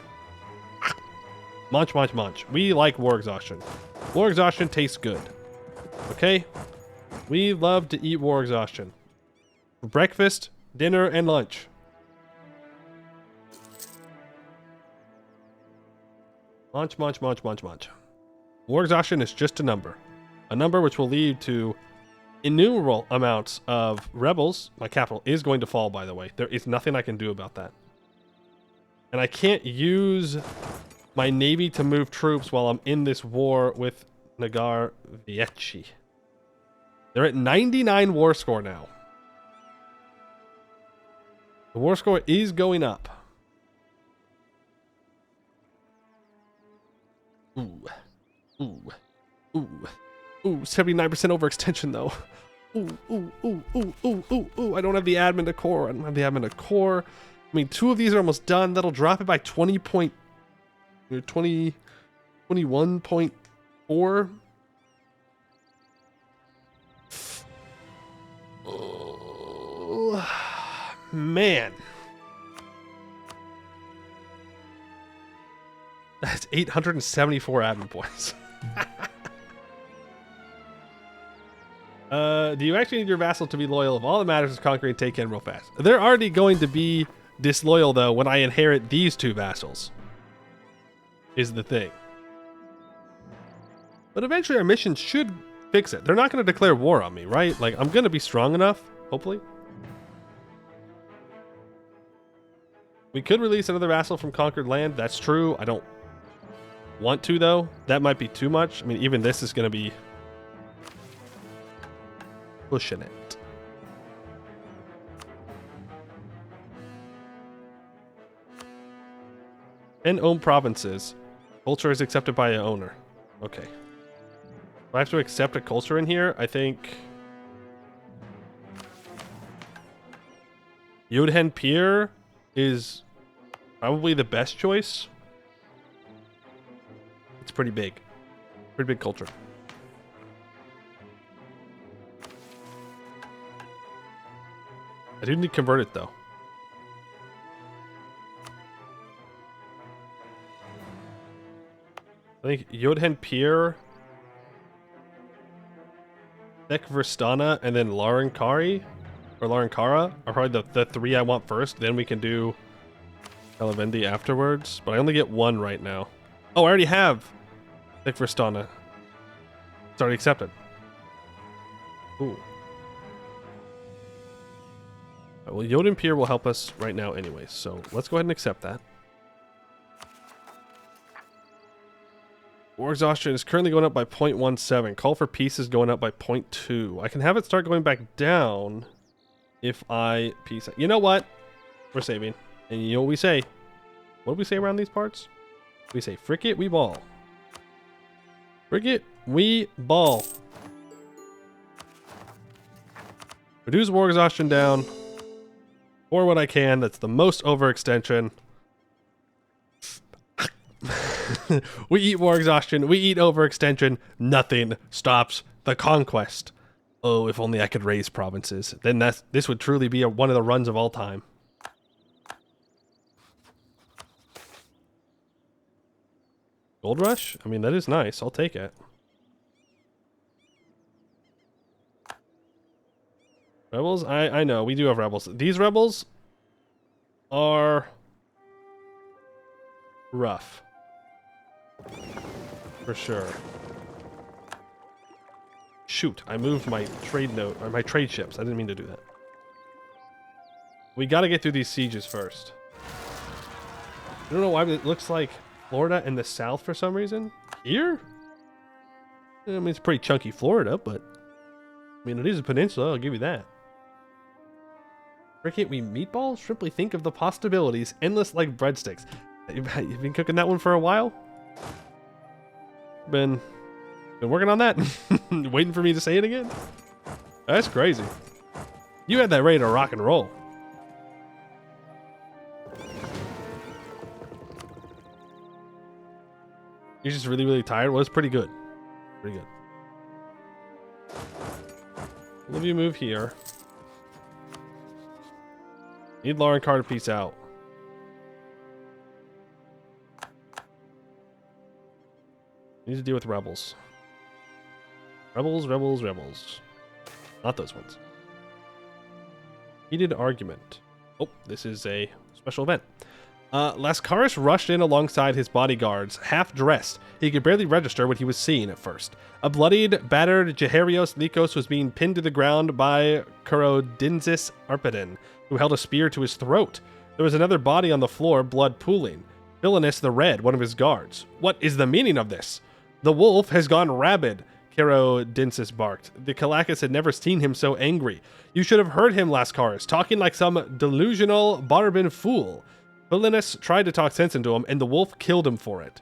Munch, munch, munch. We like war exhaustion. War exhaustion tastes good. Okay? We love to eat war exhaustion. For breakfast, dinner, and lunch. Munch, munch, munch, munch, munch. War exhaustion is just a number. A number which will lead to innumerable amounts of rebels. My capital is going to fall, by the way. There is nothing I can do about that. And I can't use my navy to move troops while I'm in this war with Nagar Vieci. They're at 99 war score now. The war score is going up. Ooh. Ooh. Ooh. Ooh. 79% overextension, though. Ooh, ooh, ooh, ooh, ooh, ooh, ooh. I don't have the admin to core. I don't have the admin to core. I mean, 2 of these are almost done. That'll drop it by 21.4. Oh, man. 874 admin points. Do you actually need your vassal to be loyal? If all that matters is conquer and take in real fast. They're already going to be disloyal, though, when I inherit these two vassals. Is the thing. But eventually our mission should fix it. They're not going to declare war on me, right? Like, I'm going to be strong enough, hopefully. We could release another vassal from conquered land. That's true. I don't want to, though. That might be too much. I mean, even this is going to be pushing it. And own provinces. Culture is accepted by an owner. Okay. Do I have to accept a culture in here? I think Yodhen Pier is probably the best choice. It's pretty big. Pretty big culture. I do need to convert it, though. I think Yodhen Pier, Nekvrstana, and then Larankari, or Larankara, are probably the three I want first. Then we can do Kalavendi afterwards. But I only get one right now. Oh, I already have Nekvrstana. It's already accepted. Ooh. Well, Yodhen Pier will help us right now anyway, so let's go ahead and accept that. War exhaustion is currently going up by 0.17. Call for peace is going up by 0.2. I can have it start going back down if I peace out. You know what? We're saving. And you know what we say? What do we say around these parts? We say, frick it, we ball. Frick it, we ball. Reduce war exhaustion down. Or what I can. That's the most overextension. We eat war exhaustion. We eat overextension. Nothing stops the conquest. Oh, if only I could raise provinces. Then this would truly be one of the runs of all time. Gold rush? I mean, that is nice. I'll take it. Rebels? I know. We do have rebels. These rebels are rough. For sure. Shoot, I moved my trade note, or my trade ships. I didn't mean to do that. We gotta get through these sieges first. I don't know why, but it looks like Florida in the south for some reason. Here? I mean, it's pretty chunky Florida, but I mean, it is a peninsula, I'll give you that. Cricket, we meatballs? Simply think of the possibilities, endless like breadsticks. You've been cooking that one for a while? Been working on that? Waiting for me to say it again? That's crazy. You had that ready to rock and roll. You're just really, really tired? Well, it's pretty good. Pretty good. All of you move here. Need Lauren Carr to peace out. Need to deal with rebels. Rebels, rebels, rebels. Not those ones. Heated argument. Oh, this is a special event. Lascaris rushed in alongside his bodyguards, half-dressed. He could barely register what he was seeing at first. A bloodied, battered Jeherios Lycos was being pinned to the ground by Kurodinsis Arpedin, who held a spear to his throat. There was another body on the floor, blood pooling. Villainous the Red, one of his guards. What is the meaning of this? The wolf has gone rabid, Kurodinsis barked. The Kalakis had never seen him so angry. You should have heard him, Lascaris, talking like some delusional Barbin fool. Villainous tried to talk sense into him, and the wolf killed him for it.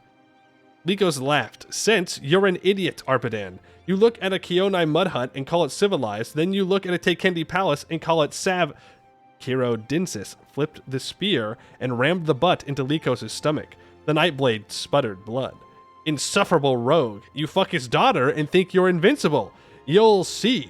Lycos laughed. Sense? You're an idiot, Arpadan. You look at a Kionai mud hut and call it civilized, then you look at a Tekendi palace and call it sav... Kurodinsis flipped the spear and rammed the butt into Lycos' stomach. The Nightblade sputtered blood. Insufferable rogue. You fuck his daughter and think you're invincible. You'll see.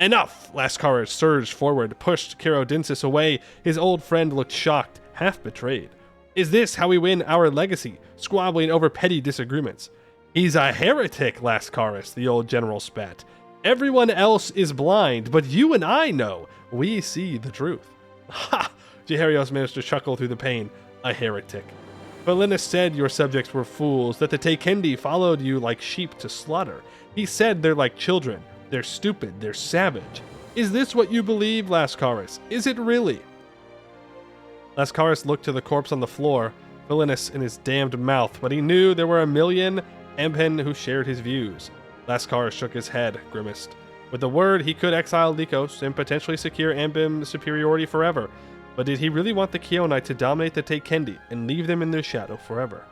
Enough! Lascaris surged forward, pushed Kurodinsis away. His old friend looked shocked, half betrayed. Is this how we win our legacy, squabbling over petty disagreements? He's a heretic, Lascaris, the old general spat. Everyone else is blind, but you and I know. We see the truth. Ha! Jeharios managed to chuckle through the pain. A heretic. Valinus said your subjects were fools, that the Tekendi followed you like sheep to slaughter. He said they're like children. They're stupid. They're savage. Is this what you believe, Lascaris? Is it really? Lascaris looked to the corpse on the floor, villainous in his damned mouth, but he knew there were a million Amben who shared his views. Lascaris shook his head, grimaced. With the word, he could exile Lycos and potentially secure Ambem's superiority forever. But did he really want the Keonite to dominate the Tekendi and leave them in their shadow forever?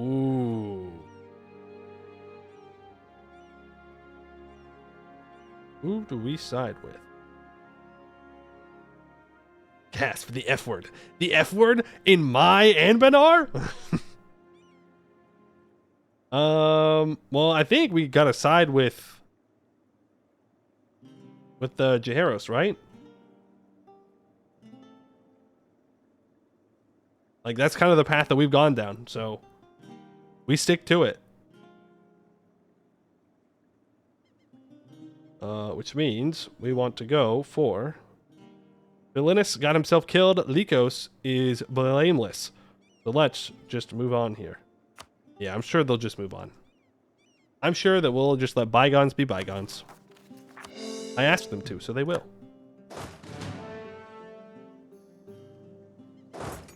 Ooh. Who do we side with? Gasp, the F word. The F word in my Anbennar? Well, I think we gotta side with the Jaheros, right? Like, that's kind of the path that we've gone down, so we stick to it. Which means we want to go for... Valinus got himself killed. Lycos is blameless. So let's just move on here. Yeah, I'm sure they'll just move on. I'm sure that we'll just let bygones be bygones. I asked them to, so they will.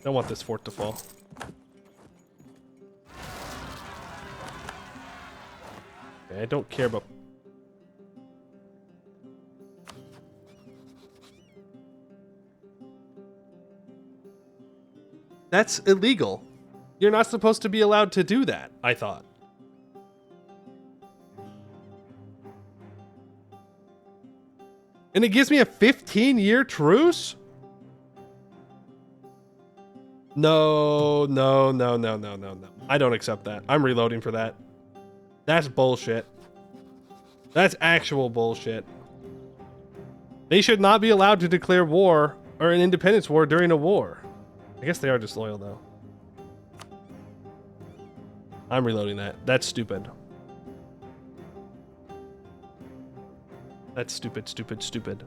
Don't want this fort to fall. Okay, I don't care about... That's illegal. You're not supposed to be allowed to do that, I thought. And it gives me a 15-year truce? No. I don't accept that. I'm reloading for that. That's bullshit. That's actual bullshit. They should not be allowed to declare war or an independence war during a war. I guess they are disloyal, though. I'm reloading that. That's stupid. That's stupid.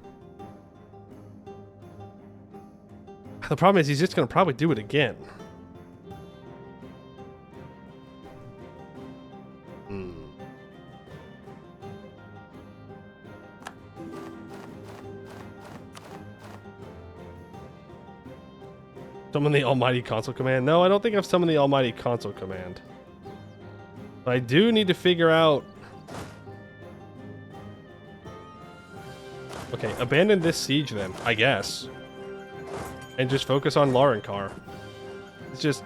The problem is he's just going to probably do it again. Summon the Almighty Console Command. No, I don't think I've summoned the Almighty Console Command. But I do need to figure out... Okay, abandon this siege then, I guess. And just focus on Laurenkar. It's just...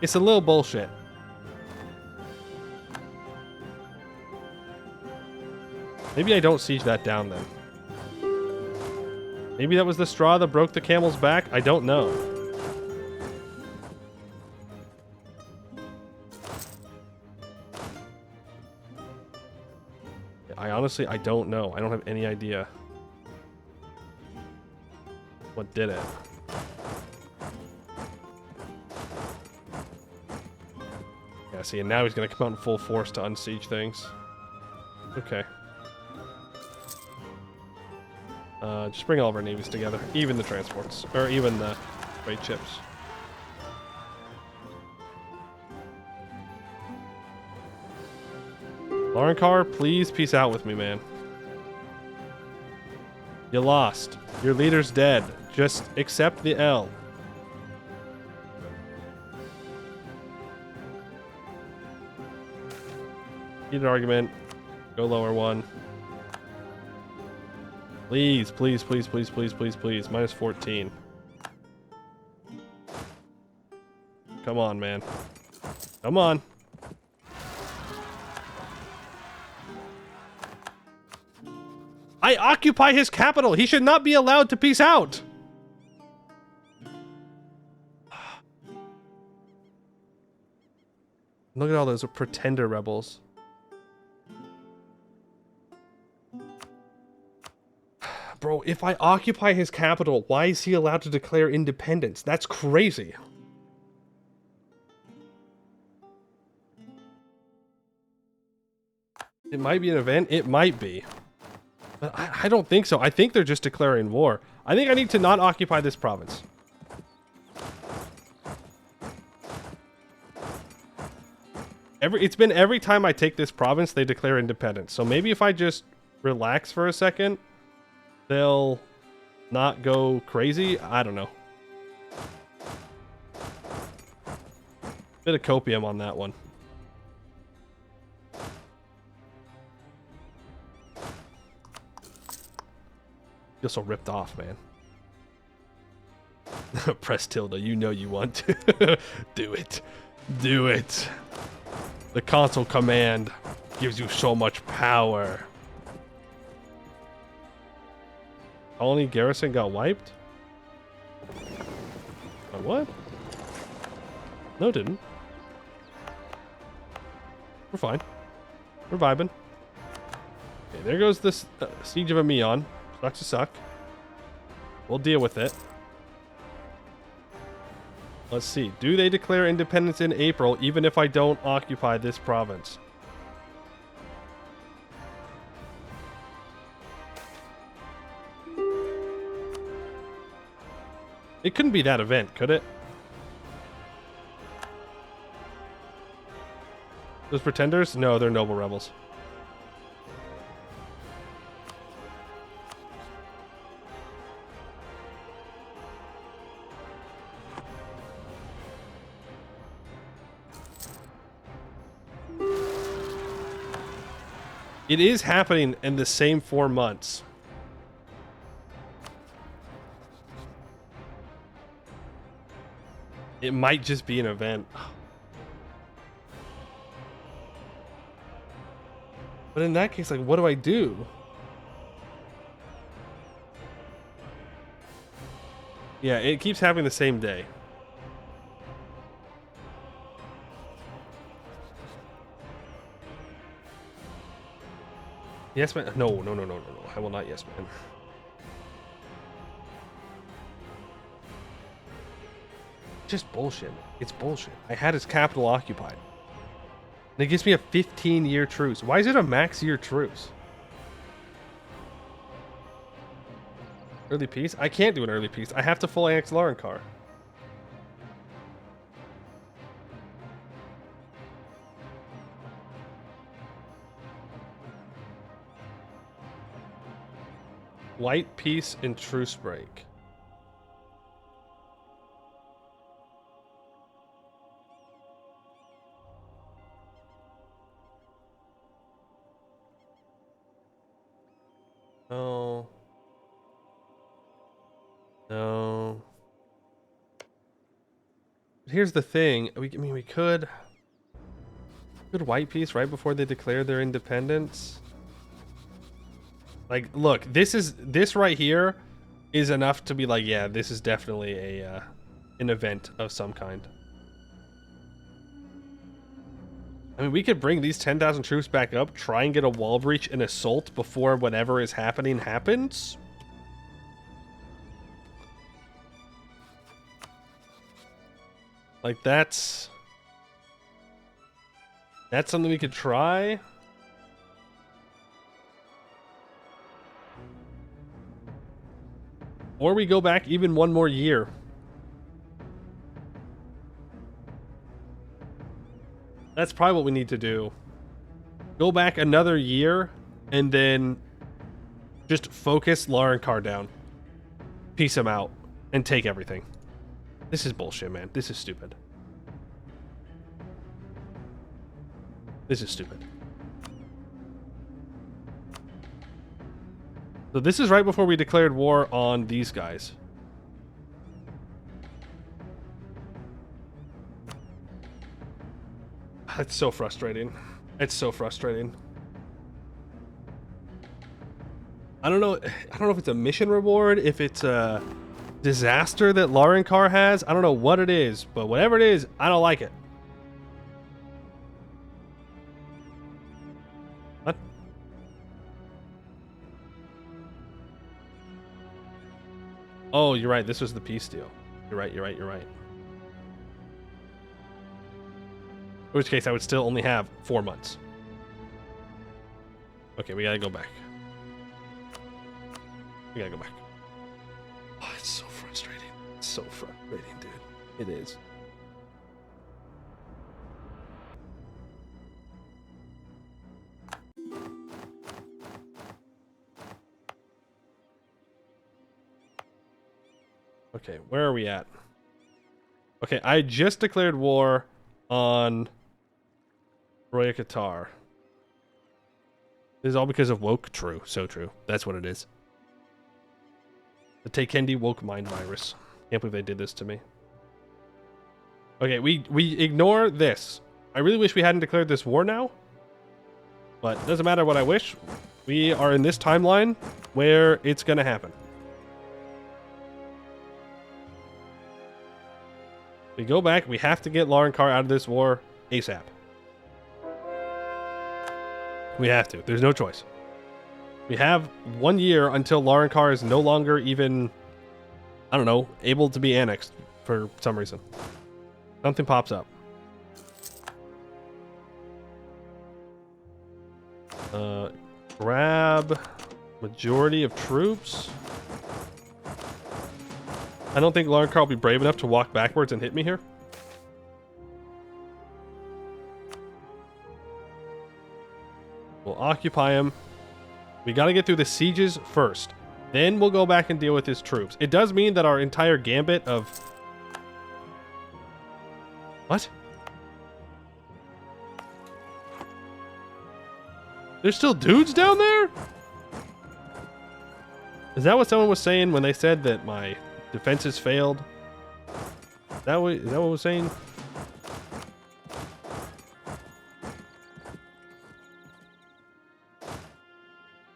It's a little bullshit. Maybe I don't siege that down then. Maybe that was the straw that broke the camel's back? I don't know. I don't know. I don't have any idea what did it. Yeah, see, and now he's going to come out in full force to unsiege things. Okay. Just bring all of our navies together. Even the transports. Or even the trade ships. Laurenkar, please peace out with me, man. You lost. Your leader's dead. Just accept the L. Heated argument. Go lower one. Please. Minus 14. Come on, man. Come on. I occupy his capital. He should not be allowed to peace out. Look at all those pretender rebels. Bro, if I occupy his capital, why is he allowed to declare independence? That's crazy. It might be an event. It might be. But I don't think so. I think they're just declaring war. I think I need to not occupy this province. It's been every time I take this province, they declare independence. So maybe if I just relax for a second, they'll not go crazy. I don't know. Bit of copium on that one. Feel so ripped off, man. Press tilde. You know you want to. Do it. Do it. The console command gives you so much power. Colony garrison got wiped? What? No, it didn't. We're fine. We're vibing. Okay, there goes this siege of Ameion. Sucks to suck. We'll deal with it. Let's see. Do they declare independence in April even if I don't occupy this province? It couldn't be that event, could it? Those pretenders? No, they're noble rebels. It is happening in the same 4 months. It might just be an event. But in that case, like, what do I do? Yeah, it keeps happening the same day. Yes, man. No. I will not yes, man. Just bullshit. It's bullshit. I had his capital occupied. And it gives me a 15-year truce. Why is it a max year truce? Early peace? I can't do an early peace. I have to full annex Laurenkar. White peace and truce break. No. No. Here's the thing. I mean, we could white peace right before they declare their independence. Like, look, this right here is enough to be like, yeah, this is definitely a an event of some kind. I mean, we could bring these 10,000 troops back up, try and get a wall breach and assault before whatever is happening happens. Like, that's something we could try. Or we go back even one more year. That's probably what we need to do. Go back another year and then just focus Laurenkar down. Piece him out and take everything. This is bullshit, man. This is stupid. This is stupid. So this is right before we declared war on these guys. It's so frustrating. It's so frustrating. I don't know if it's a mission reward, if it's a disaster that Laurenkar has. I don't know what it is, but whatever it is, I don't like it. What? Oh, you're right. This was the peace deal. You're right. You're right. You're right. In which case, I would still only have 4 months. Okay, we gotta go back. We gotta go back. Oh, it's so frustrating. It's so frustrating, dude. It is. Okay, where are we at? Okay, I just declared war on Roya Qatar. This is all because of woke. True, so true. That's what it is. The Takendi woke mind virus. Can't believe they did this to me. Okay, we ignore this. I really wish we hadn't declared this war now. But it doesn't matter what I wish. We are in this timeline where it's gonna happen. We go back, we have to get Laurenkar out of this war ASAP. We have to. There's no choice. We have 1 year until Laurenkar is no longer even, I don't know, able to be annexed for some reason. Something pops up. Grab majority of troops. I don't think Laurenkar will be brave enough to walk backwards and hit me here. We'll occupy him. We got to get through the sieges first. Then we'll go back and deal with his troops. It does mean that our entire gambit of... What? There's still dudes down there? Is that what someone was saying when they said that my defenses failed? Is that what it was saying?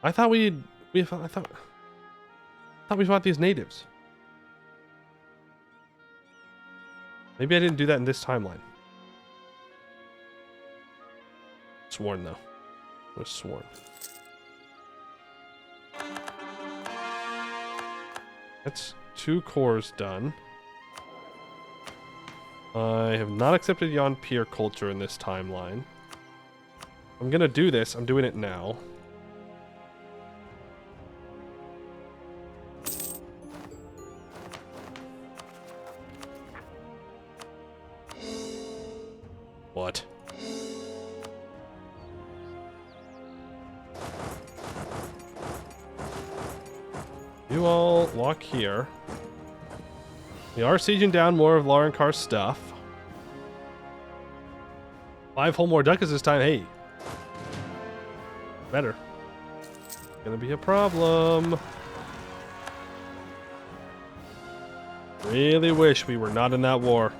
I thought we fought these natives. Maybe I didn't do that in this timeline. Sworn though. I was sworn. That's 2 cores done. I have not accepted Yon Pier culture in this timeline. I'm gonna do this. I'm doing it now. What? You all walk here. We are sieging down more of Laurenkar's stuff. 5 whole more ducats this time. Hey. Better. Gonna be a problem. Really wish we were not in that war.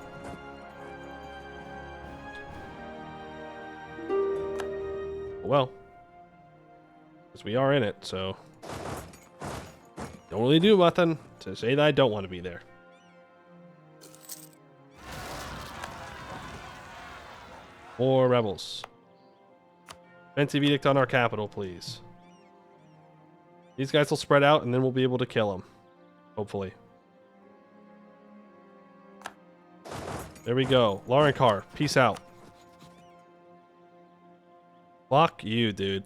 Well. Because we are in it, so... Don't really do nothing to say that I don't want to be there. More rebels. Offensive edict on our capital, please. These guys will spread out and then we'll be able to kill them. Hopefully. There we go. Laurenkar, peace out. Fuck you, dude.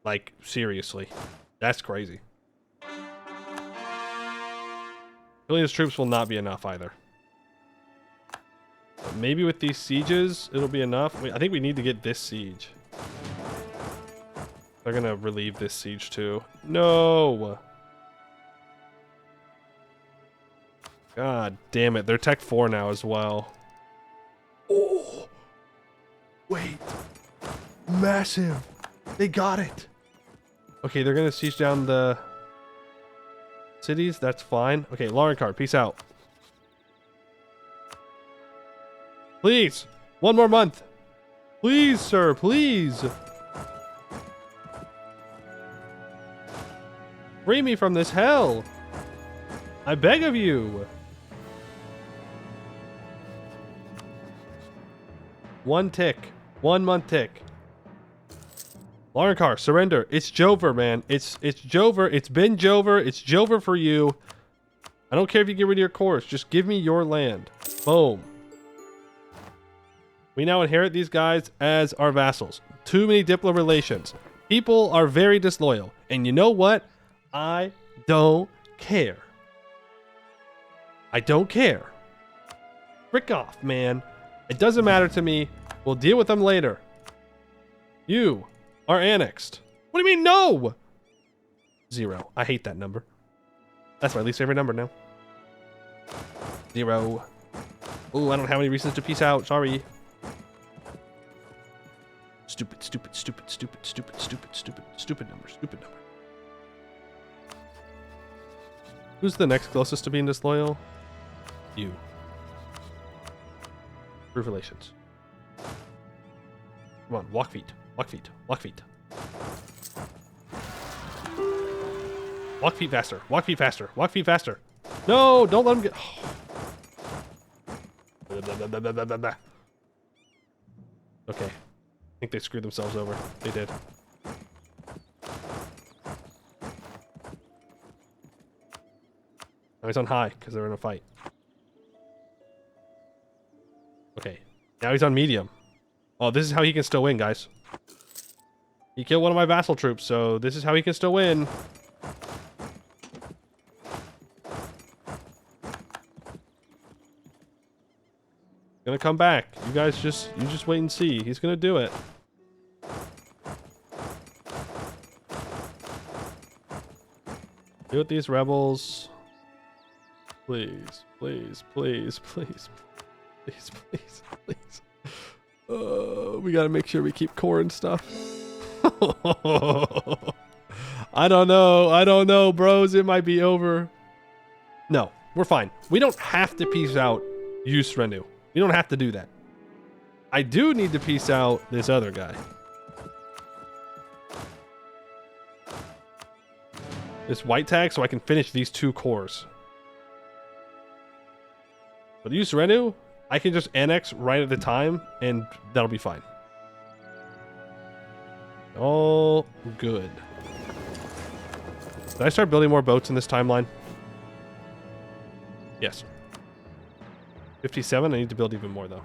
Like, seriously. That's crazy. Killing his troops will not be enough either. But maybe with these sieges, it'll be enough. Wait, I think we need to get this siege. They're gonna relieve this siege too. No! God damn it. They're Tech 4 now as well. Oh! Wait. Massive. They got it. Okay, they're gonna siege down the cities. That's fine. Okay, Laurenkar, peace out. Please, 1 more month. Please, sir, please. Free me from this hell. I beg of you. 1 tick. 1 month tick. Larnacar, surrender. It's Jover, man. It's Jover. It's been Jover. It's Jover for you. I don't care if you get rid of your cores. Just give me your land. Boom. We now inherit these guys as our vassals. Too many diplo relations. People are very disloyal. And you know what? I don't care. I don't care. Frick off, man. It doesn't matter to me. We'll deal with them later. You are annexed. What do you mean, no? 0. I hate that number. That's my least favorite number now. 0. Oh, I don't have any reasons to peace out. Sorry. Stupid, stupid, stupid, stupid, stupid, stupid, stupid, stupid number, stupid number. Who's the next closest to being disloyal? You. Prove relations. Come on, walk feet. Walk feet. Walk feet. Walk feet faster. Walk feet faster. Walk feet faster. No, don't let him get... Okay. I think they screwed themselves over. They did. Now he's on high because they're in a fight. Okay. Now he's on medium. Oh, this is how he can still win, guys. He killed one of my vassal troops, so this is how he can still win. Gonna come back. You guys just wait and see. He's gonna do it. Deal with these rebels. Please, please, please, please, please, please, please. We gotta make sure we keep core and stuff. I don't know, bros. It might be over. No, we're fine. We don't have to peace out Use Renew. You don't have to do that. I do need to peace out this other guy. This white tag so I can finish these 2 cores. But use Renew, I can just annex right at the time and that'll be fine. All good. Did I start building more boats in this timeline? Yes. 57, I need to build even more though.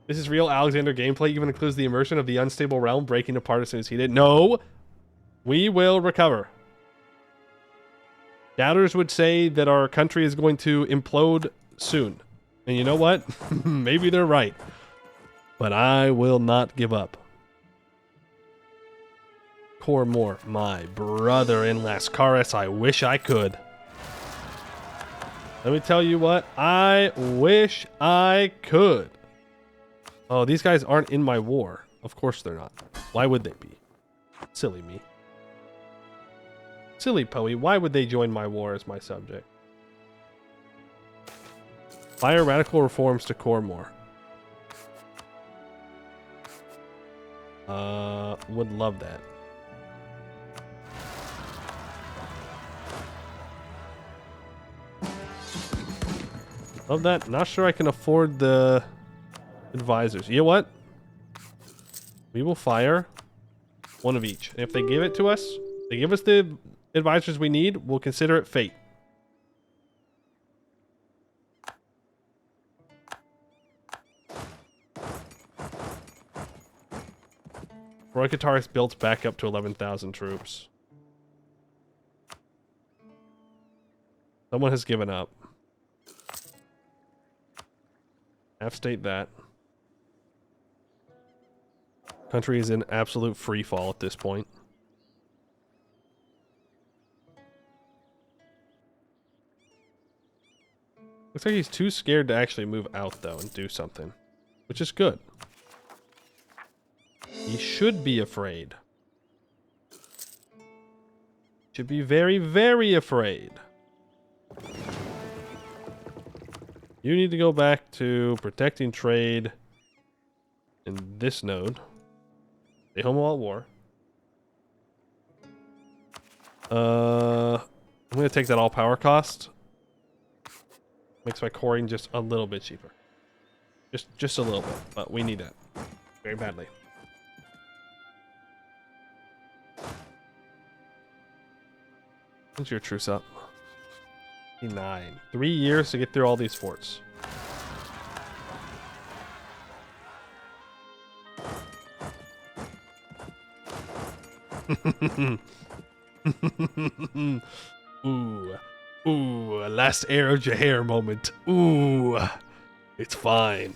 This is real Alexander gameplay, even includes the immersion of the unstable realm breaking apart as soon as he did. No! We will recover. Doubters would say that our country is going to implode soon. And you know what? Maybe they're right. But I will not give up. Core more. My brother in Lascaris, I wish I could. Let me tell you what, I wish I could. Oh, these guys aren't in my war. Of course they're not. Why would they be? Silly me. Silly Poe, why would they join my war as my subject? Fire radical reforms to core more. Would love that. Love that. Not sure I can afford the advisors. You know what? We will fire one of each. And if they give it to us, they give us the advisors we need, we'll consider it fate. Roy Kataris built back up to 11,000 troops. Someone has given up. Half state that. Country is in absolute free fall at this point. Looks like he's too scared to actually move out though and do something, which is good. He should be afraid. Should be very, very afraid. You need to go back to protecting trade in this node. Stay home while at war. I'm going to take that all power cost. Makes my coring just a little bit cheaper. Just a little bit, but we need that very badly. When's your truce up? 9. 3 years to get through all these forts. Ooh. Ooh, a last arrow Jahair moment. Ooh. It's fine.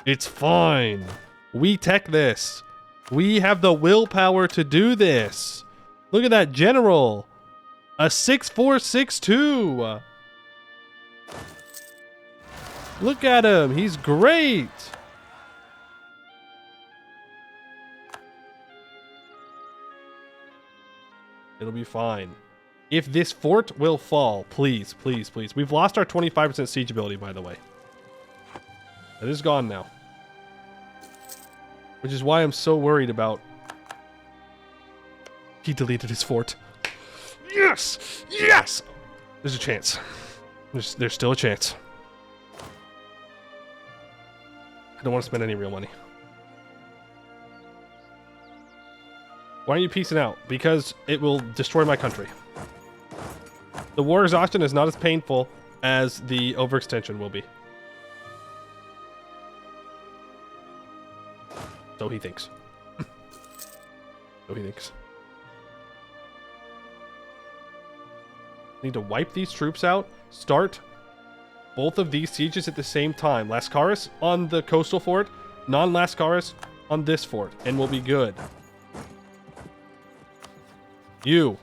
It's fine. We tech this. We have the willpower to do this. Look at that general. A 6-4-6-2. Look at him. He's great. It'll be fine. If this fort will fall, please, please, please. We've lost our 25% siege ability, by the way. It is gone now. Which is why I'm so worried about... He deleted his fort. Yes! Yes! There's a chance. There's still a chance. I don't want to spend any real money. Why are you peacing out? Because it will destroy my country. The war exhaustion is not as painful as the overextension will be. So he thinks. So he thinks. Need to wipe these troops out. Start both of these sieges at the same time. Lascaris on the coastal fort. Non-Lascaris on this fort. And we'll be good. You.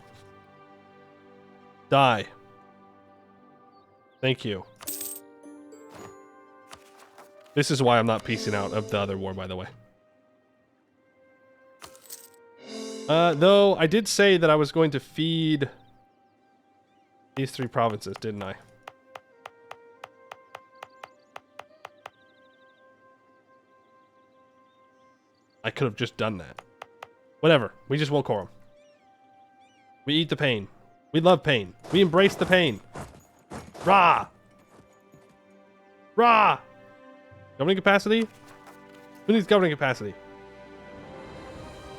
Die. Thank you. This is why I'm not piecing out of the other war, by the way. Though I did say that I was going to feed these 3 provinces, didn't I? I could have just done that. Whatever. We just won't core them. We eat the pain. We love pain. We embrace the pain. Rah! Rah! Governing capacity? Who needs governing capacity?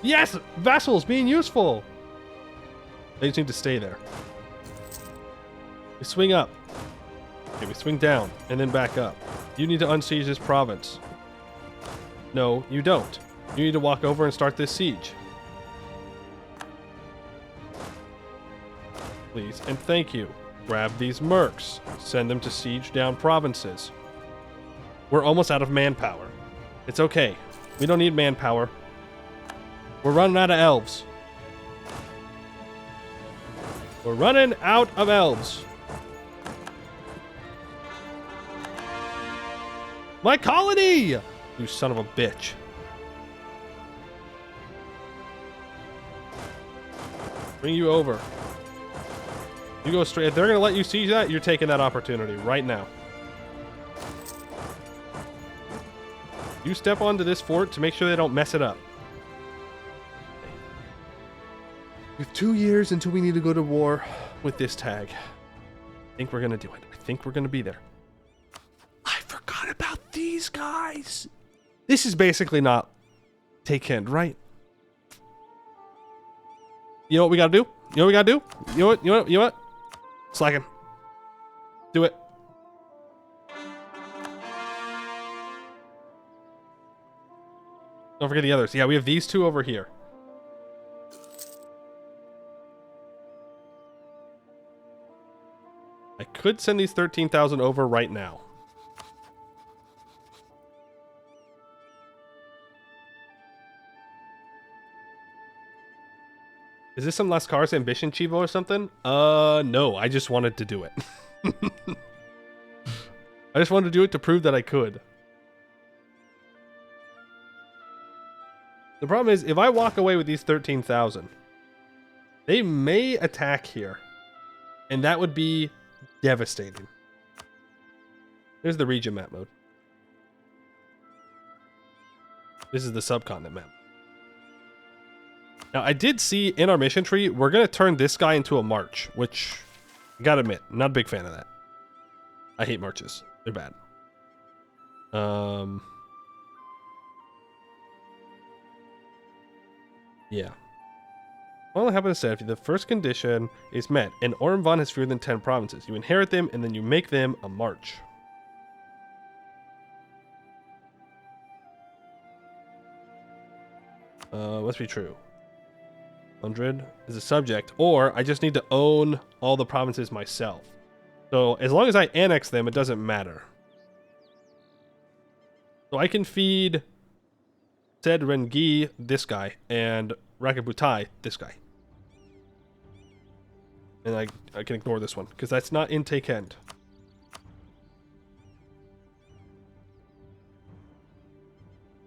Yes! Vassals being useful! They just need to stay there. We swing up. Okay, we swing down, and then back up. You need to unsiege this province. No, you don't. You need to walk over and start this siege. Please, and thank you. Grab these mercs. Send them to siege down provinces. We're almost out of manpower. It's okay. We don't need manpower. We're running out of elves. We're running out of elves. My colony! You son of a bitch. Bring you over. You go straight. If they're going to let you siege that, you're taking that opportunity right now. You step onto this fort to make sure they don't mess it up. We have 2 years until we need to go to war with this tag. I think we're going to do it. I think we're going to be there. I forgot about these guys. This is basically not take Kent, right? You know what we got to do? You know what we got to do? You know what? You know what? You know what? Slacking. Do it. Don't forget the others. Yeah, we have these 2 over here. I could send these 13,000 over right now. Is this some Lascaris ambition, Chivo, or something? No, I just wanted to do it. I just wanted to do it to prove that I could. The problem is, if I walk away with these 13,000, they may attack here. And that would be devastating. There's the region map mode. This is the subcontinent map. Now, I did see in our mission tree, we're going to turn this guy into a march, which, I gotta admit, I'm not a big fan of that. I hate marches. They're bad. Yeah. What will happen instead if the first condition is met and Ormvan has fewer than 10 provinces? You inherit them and then you make them a march. Must be true. 100 is a subject, or I just need to own all the provinces myself. So as long as I annex them, it doesn't matter. So I can feed Sed Rengi, this guy, and Rakabutai, this guy. And I can ignore this one, because that's not in Take End.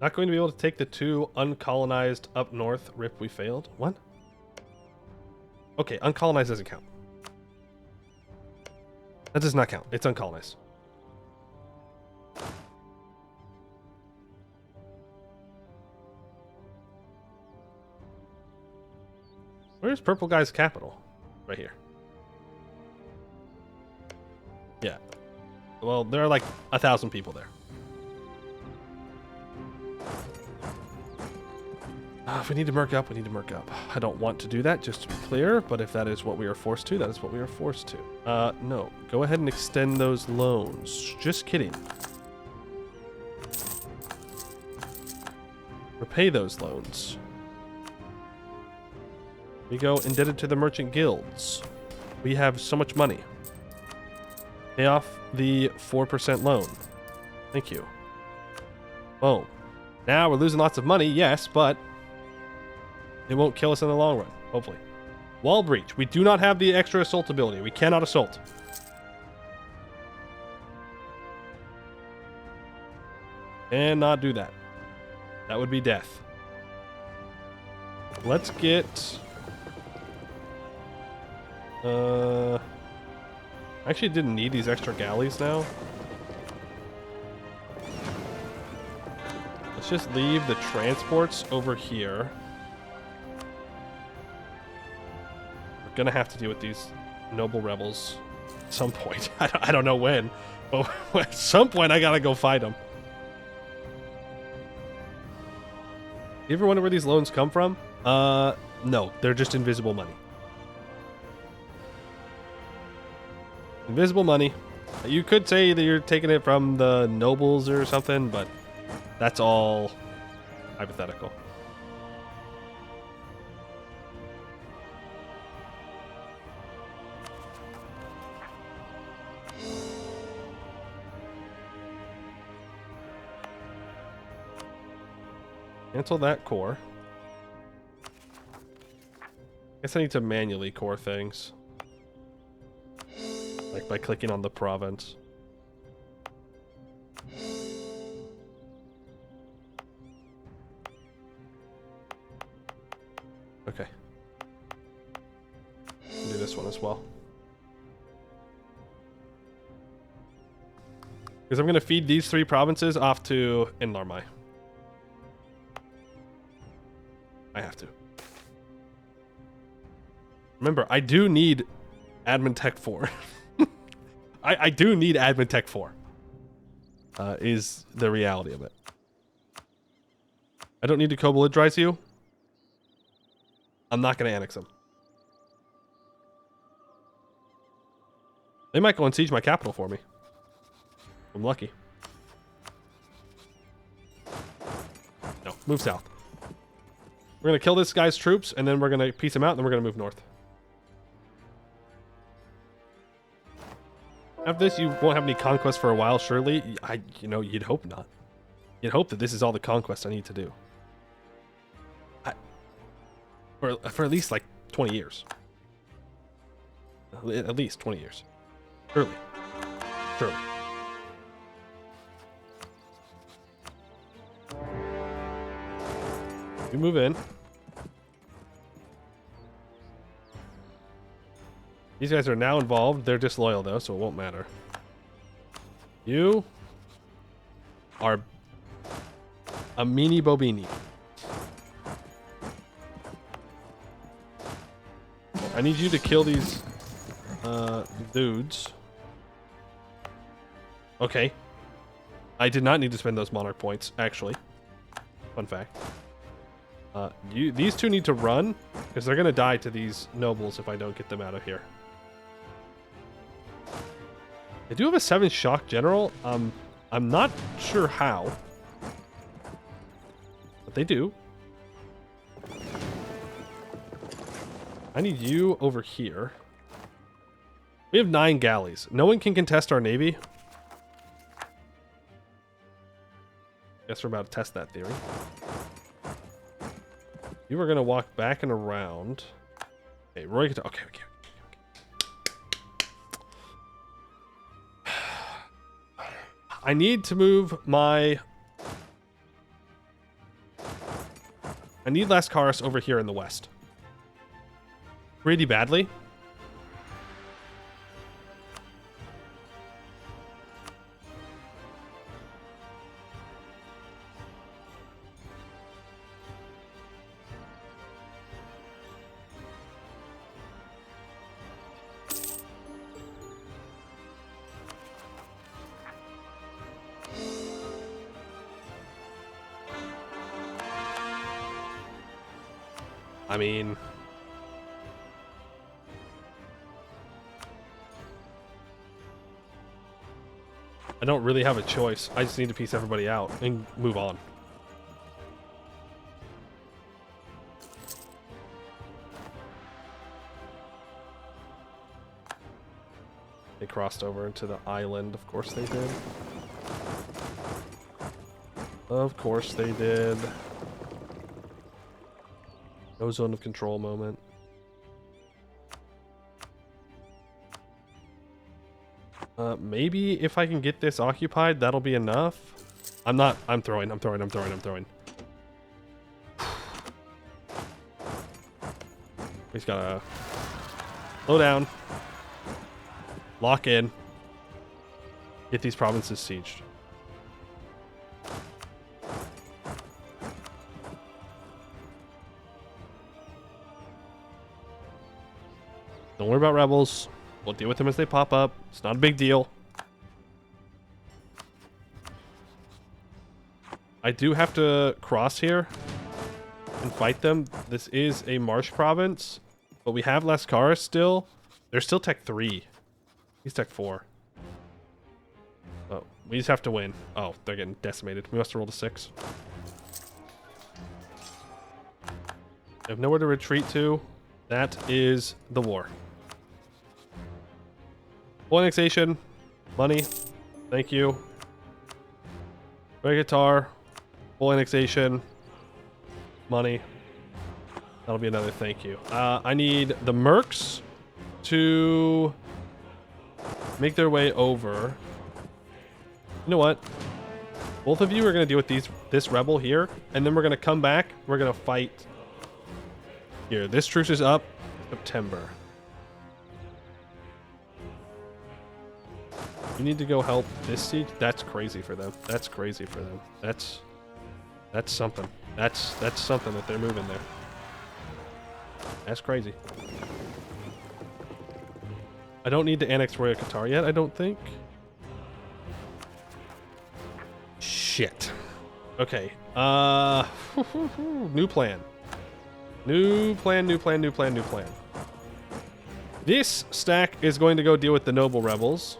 Not going to be able to take the 2 uncolonized up north. Rip, we failed. What? Okay, uncolonized doesn't count. That does not count. It's uncolonized. Where's Purple Guy's capital? Right here. Yeah. Well, there are like 1,000 people there. If we need to merc up, we need to merc up. I don't want to do that, just to be clear, but if that is what we are forced to, that is what we are forced to. No. Go ahead and extend those loans. Just kidding. Repay those loans. We go indebted to the merchant guilds. We have so much money. Pay off the 4% loan. Thank you. Boom. Now we're losing lots of money, yes, but it won't kill us in the long run, hopefully. Wall breach. We do not have the extra assault ability. We cannot assault. Cannot do that. That would be death. Let's get... actually didn't need these extra galleys now. Let's just leave the transports over here. We're gonna have to deal with these noble rebels at some point. I don't know when, but at some point I gotta go fight them. You ever wonder where these loans come from? No, they're just invisible money. Invisible money. You could say that you're taking it from the nobles or something, but that's all hypothetical. Cancel that core. Guess I need to manually core things. Like by clicking on the province. Okay. Do this one as well. Because I'm going to feed these 3 provinces off to Inlarmai. I have to. Remember, I do need Admin Tech 4. I do need Admin Tech 4. Is the reality of it. I don't need to co-belligerate you. I'm not going to annex them. They might go and siege my capital for me. I'm lucky. No, move south. We're going to kill this guy's troops, and then we're going to piece him out, and then we're going to move north. After this, you won't have any conquest for a while, surely. You'd hope not. You'd hope that this is all the conquest I need to do. For at least, like, 20 years. At least 20 years. Surely. Surely. We move in. These guys are now involved. They're disloyal, though, so it won't matter. You are a meanie bobini. I need you to kill these dudes. Okay. I did not need to spend those monarch points, actually. Fun fact. These two need to run, because they're going to die to these nobles if I don't get them out of here. They do have a 7 shock general. I'm not sure how, but they do. I need you over here. We have 9 galleys. No one can contest our navy. Guess we're about to test that theory. You are going to walk back and around. Okay, Roy. Okay, okay. I need to move my... I need Lascaris over here in the west. Pretty badly. I mean... I don't really have a choice. I just need to piece everybody out and move on. They crossed over into the island. Of course they did. Of course they did. No zone of control moment. Maybe if I can get this occupied, that'll be enough. I'm throwing. We just gotta slow down. Lock in. Get these provinces sieged. Don't worry about rebels. We'll deal with them as they pop up. It's not a big deal. I do have to cross here and fight them. This is a marsh province, but we have Lascaris still. They're still tech 3. He's tech 4. Oh, we just have to win. Oh, they're getting decimated. We must have rolled a 6. I have nowhere to retreat to. That is the war. Full annexation. Money. Thank you. Regatar. Full annexation. Money. That'll be another thank you. I need the mercs to make their way over. You know what? Both of you are going to deal with this rebel here, and then we're going to come back. We're going to fight here. This truce is up September. You need to go help this siege. That's crazy for them. That's crazy for them. That's something. That's something that they're moving there. That's crazy. I don't need to annex Royal Qatar yet, I don't think. Shit. Okay. New plan. New plan. This stack is going to go deal with the noble rebels.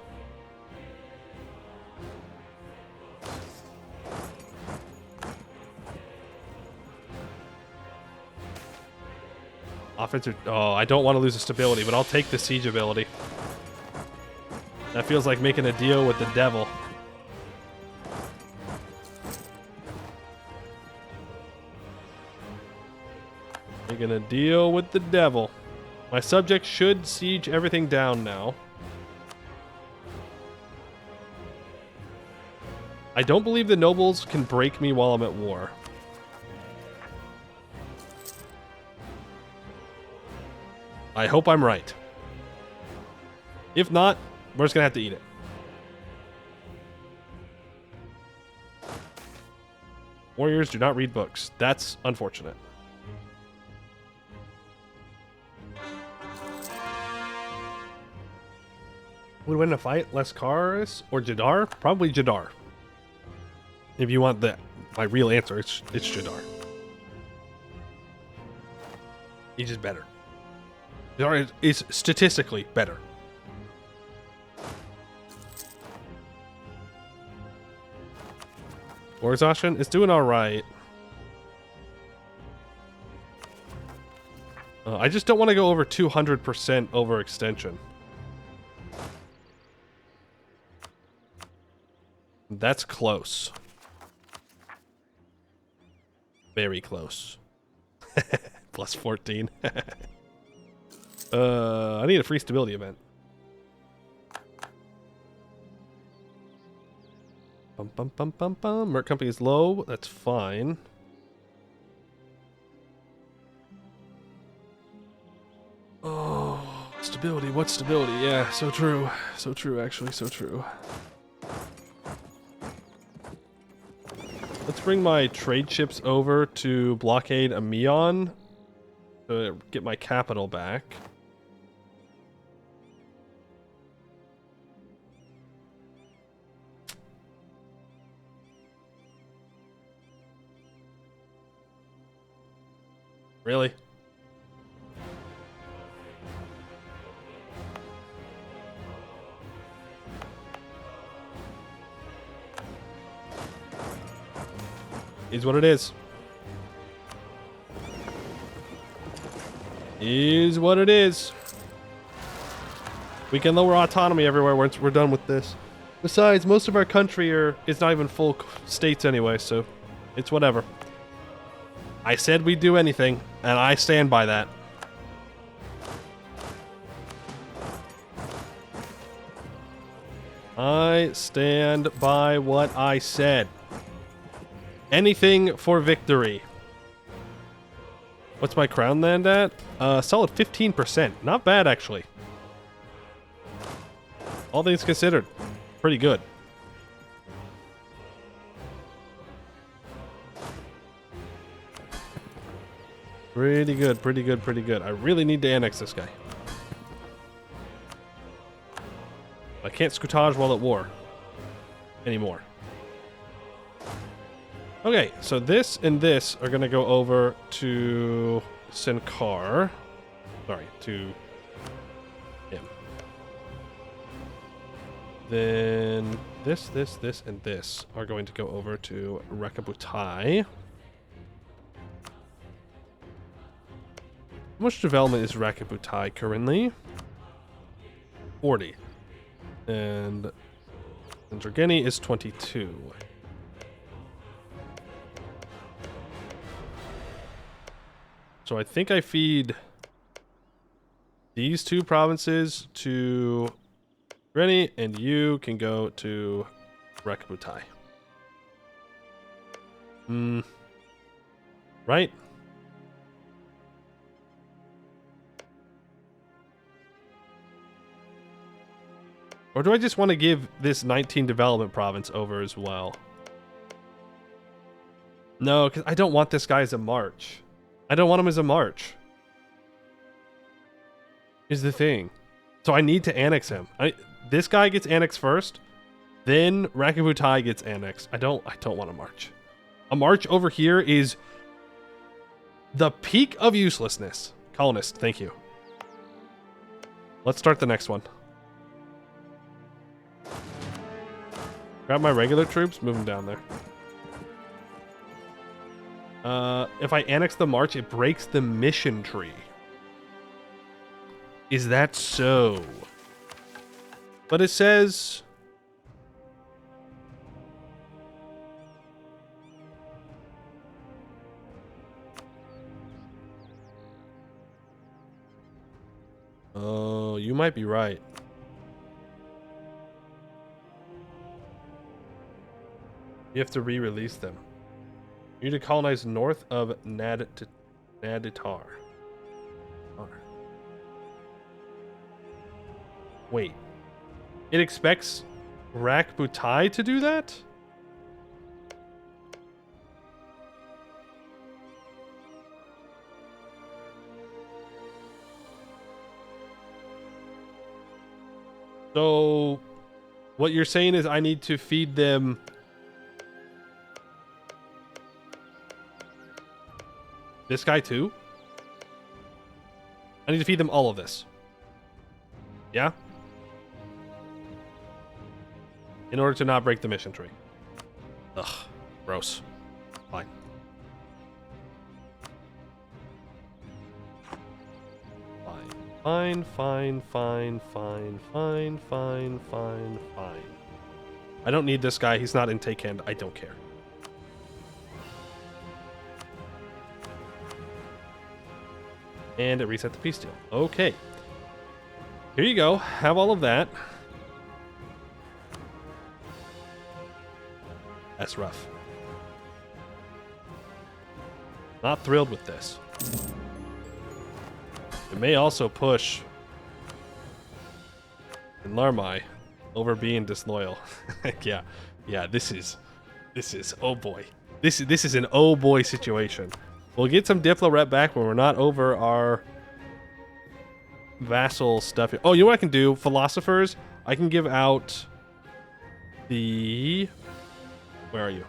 Offensive. Oh, I don't want to lose the stability, but I'll take the siege ability. That feels like making a deal with the devil. Making a deal with the devil. My subjects should siege everything down now. I don't believe the nobles can break me while I'm at war. I hope I'm right. If not, we're just gonna have to eat it. Warriors do not read books. That's unfortunate. Would win a fight? Lascaris or Jadar? Probably Jadar. If you want my real answer, it's Jadar. He's just better. Is statistically better. Warzashin is doing all right. I just don't want to go over 200% overextension. That's close. Very close. Plus 14. I need a free stability event. Bum bum bum bum bum. Merc company is low. That's fine. Oh, stability. What's stability? Yeah, so true. So true, actually. So true. Let's bring my trade ships over to blockade Ameion to get my capital back. Really? Is what it is. Is what it is. We can lower autonomy everywhere once we're done with this. Besides, most of our country is not even full states anyway, so it's whatever. I said we'd do anything, and I stand by that. I stand by what I said. Anything for victory. What's my crown land at? Solid 15%. Not bad, actually. All things considered, pretty good. Pretty good, pretty good, pretty good. I really need to annex this guy. I can't scutage while at war anymore. Okay, so this and this are going to go over to Sinkar. Sorry, to him. Then this, and this are going to go over to Rekabutai. How much development is Rekabutai currently? 40. And Zergeni is 22. So I think I feed these two provinces to Rennie, and you can go to Rekabutai. Right? Or do I just want to give this 19 development province over as well? No, because I don't want this guy as a march. I don't want him as a march. Is the thing. So I need to annex him. This guy gets annexed first, then Rekabutai gets annexed. I don't want a march. A march over here is the peak of uselessness. Colonist, thank you. Let's start the next one. Grab my regular troops, move them down there. If I annex the march, it breaks the mission tree. Is that so? But it says... Oh, you might be right. You have to re-release them. You need to colonize north of Naditar. Wait. It expects Rekabutai to do that? So, what you're saying is I need to feed them... This guy too? I need to feed them all of this. Yeah? In order to not break the mission tree. Ugh. Gross. Fine. Fine. I don't need this guy. He's not in take hand. I don't care. And it reset the peace deal. Okay. Here you go. Have all of that. That's rough. Not thrilled with this. It may also push Larmai over being disloyal. Yeah, this is oh boy. This is an oh boy situation. We'll get some Diplo rep back when we're not over our vassal stuff here. Oh, you know what I can do? Philosophers, I can give out the... Where are you?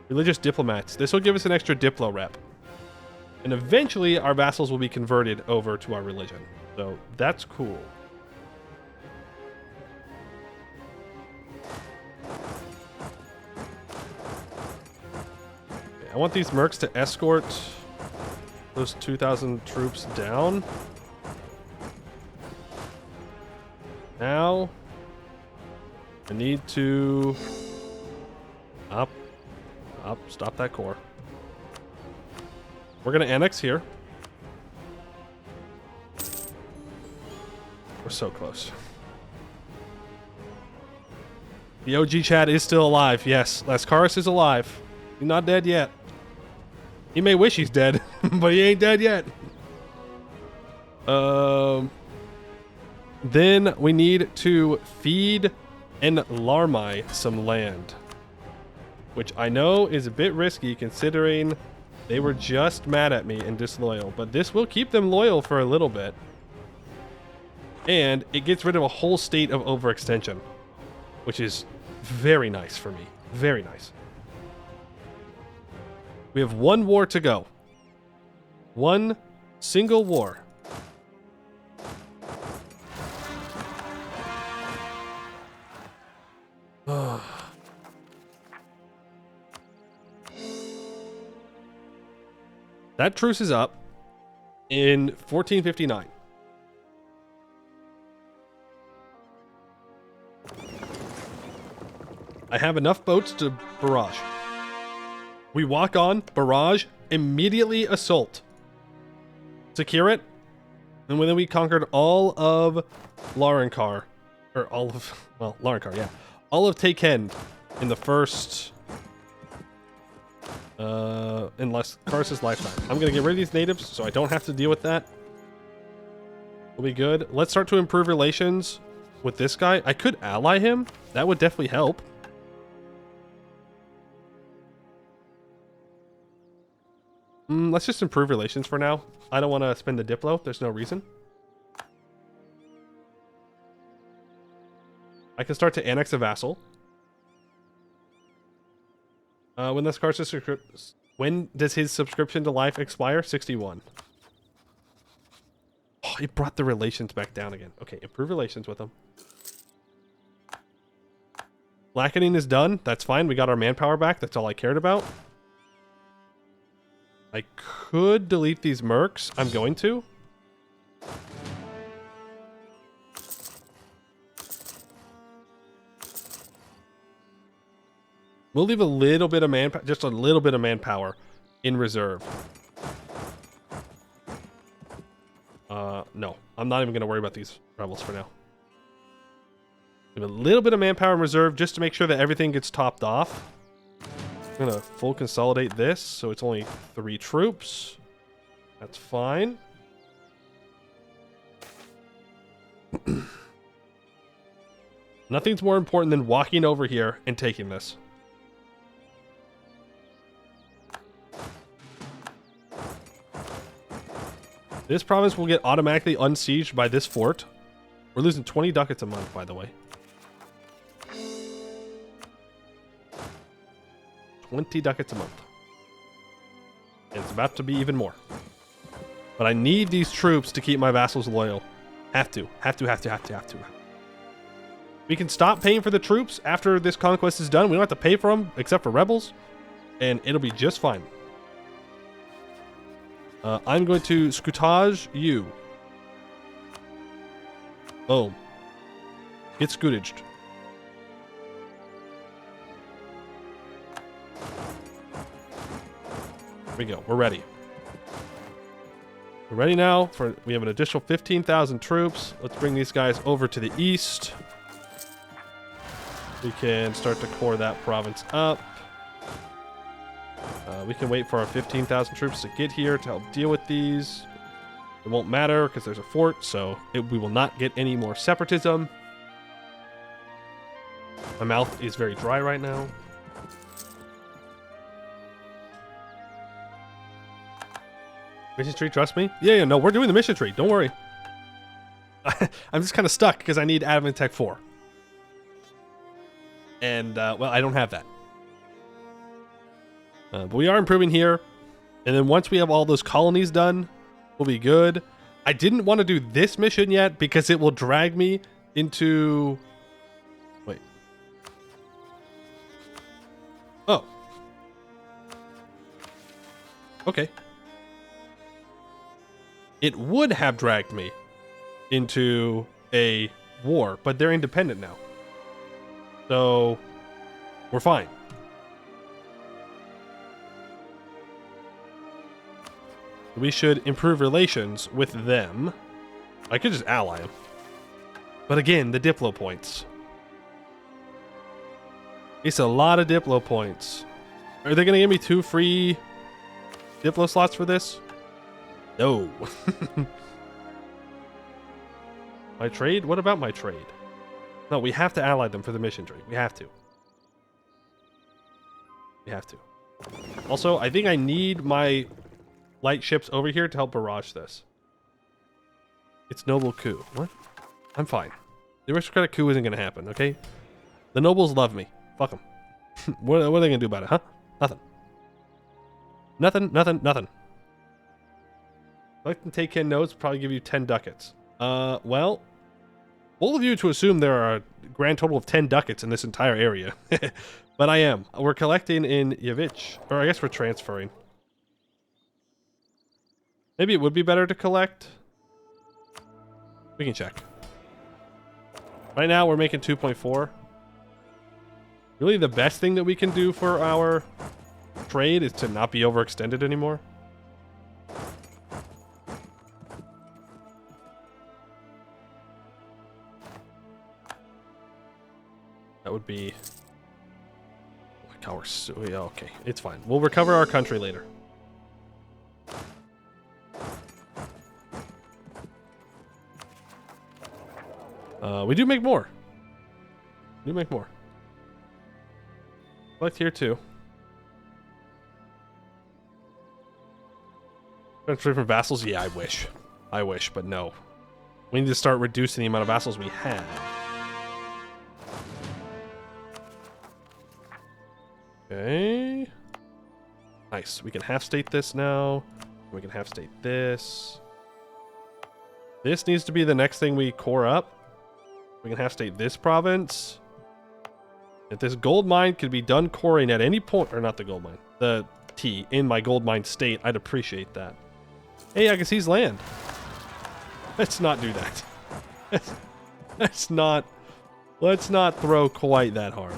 Religious diplomats. This will give us an extra Diplo rep. And eventually our vassals will be converted over to our religion. So that's cool. I want these mercs to escort those 2,000 troops down. Now, I need to... Up. Stop that core. We're going to annex here. We're so close. The OG Chad is still alive. Yes, Lascaris is alive. He's not dead yet. He may wish he's dead, but he ain't dead yet. Then we need to feed and Larmai some land, which I know is a bit risky considering they were just mad at me and disloyal, but this will keep them loyal for a little bit. And it gets rid of a whole state of overextension, which is very nice for me. Very nice. We have one war to go. One single war. That truce is up in 1459. I have enough boats to barrage. We walk on, barrage, immediately assault. Secure it. And then we conquered all of Laurenkar. Or all of... Well, Laurenkar, yeah. All of Takend in the first... in Lascaris' lifetime. I'm going to get rid of these natives so I don't have to deal with that. We'll be good. Let's start to improve relations with this guy. I could ally him. That would definitely help. Let's just improve relations for now. I don't want to spend the Diplo. There's no reason. I can start to annex a vassal. When does his subscription to life expire? 61. Oh, it brought the relations back down again. Okay, improve relations with him. Blackening is done. That's fine. We got our manpower back. That's all I cared about. I could delete these mercs. I'm going to. We'll leave a little bit of manpower, just a little bit of manpower in reserve. No, I'm not even going to worry about these rebels for now. Leave a little bit of manpower in reserve just to make sure that everything gets topped off. I'm going to full consolidate this, so it's only 3 troops. That's fine. Nothing's more important than walking over here and taking this. This province will get automatically unsieged by this fort. We're losing 20 ducats a month, by the way. 20 ducats a month. And it's about to be even more. But I need these troops to keep my vassals loyal. Have to. We can stop paying for the troops after this conquest is done. We don't have to pay for them except for rebels. And it'll be just fine. I'm going to scoutage you. Boom. Get scootaged. There we go. We're ready. We're ready now. We have an additional 15,000 troops. Let's bring these guys over to the east. We can start to core that province up. We can wait for our 15,000 troops to get here to help deal with these. It won't matter because there's a fort, so we will not get any more separatism. My mouth is very dry right now. Mission tree, trust me? Yeah, no, we're doing the mission tree. Don't worry. I'm just kind of stuck because I need Admin Tech 4. And, well, I don't have that. But we are improving here. And then once we have all those colonies done, we'll be good. I didn't want to do this mission yet because it will drag me into... Wait. Oh. Okay. It would have dragged me into a war, but they're independent now. So, we're fine. We should improve relations with them. I could just ally them. But again, the Diplo points. It's a lot of Diplo points. Are they going to give me 2 free Diplo slots for this? No. My trade? What about my trade? No, we have to ally them for the mission trade. We have to. We have to. Also, I think I need my light ships over here to help barrage this. It's noble coup. What? I'm fine. The aristocratic coup isn't going to happen, okay? The nobles love me. Fuck them. What are they going to do about it, huh? Nothing. Collect and take in notes, probably give you 10 ducats. Well, all of you to assume there are a grand total of 10 ducats in this entire area. But I am. We're collecting in Yavich. Or I guess we're transferring. Maybe it would be better to collect. We can check. Right now, we're making 2.4. Really, the best thing that we can do for our trade is to not be overextended anymore. That would be... Oh my God, we're so... Yeah, okay, it's fine. We'll recover our country later. We do make more. Collect here too. Transfer from vassals? Yeah, I wish, but no. We need to start reducing the amount of vassals we have. Okay. Nice. We can half-state this now. We can half-state this. This needs to be the next thing we core up. We can half-state this province. If this gold mine could be done coring at any point, or not the gold mine, the T in my gold mine state, I'd appreciate that. Hey, I can seize land. Let's not do that. Let's not throw quite that hard.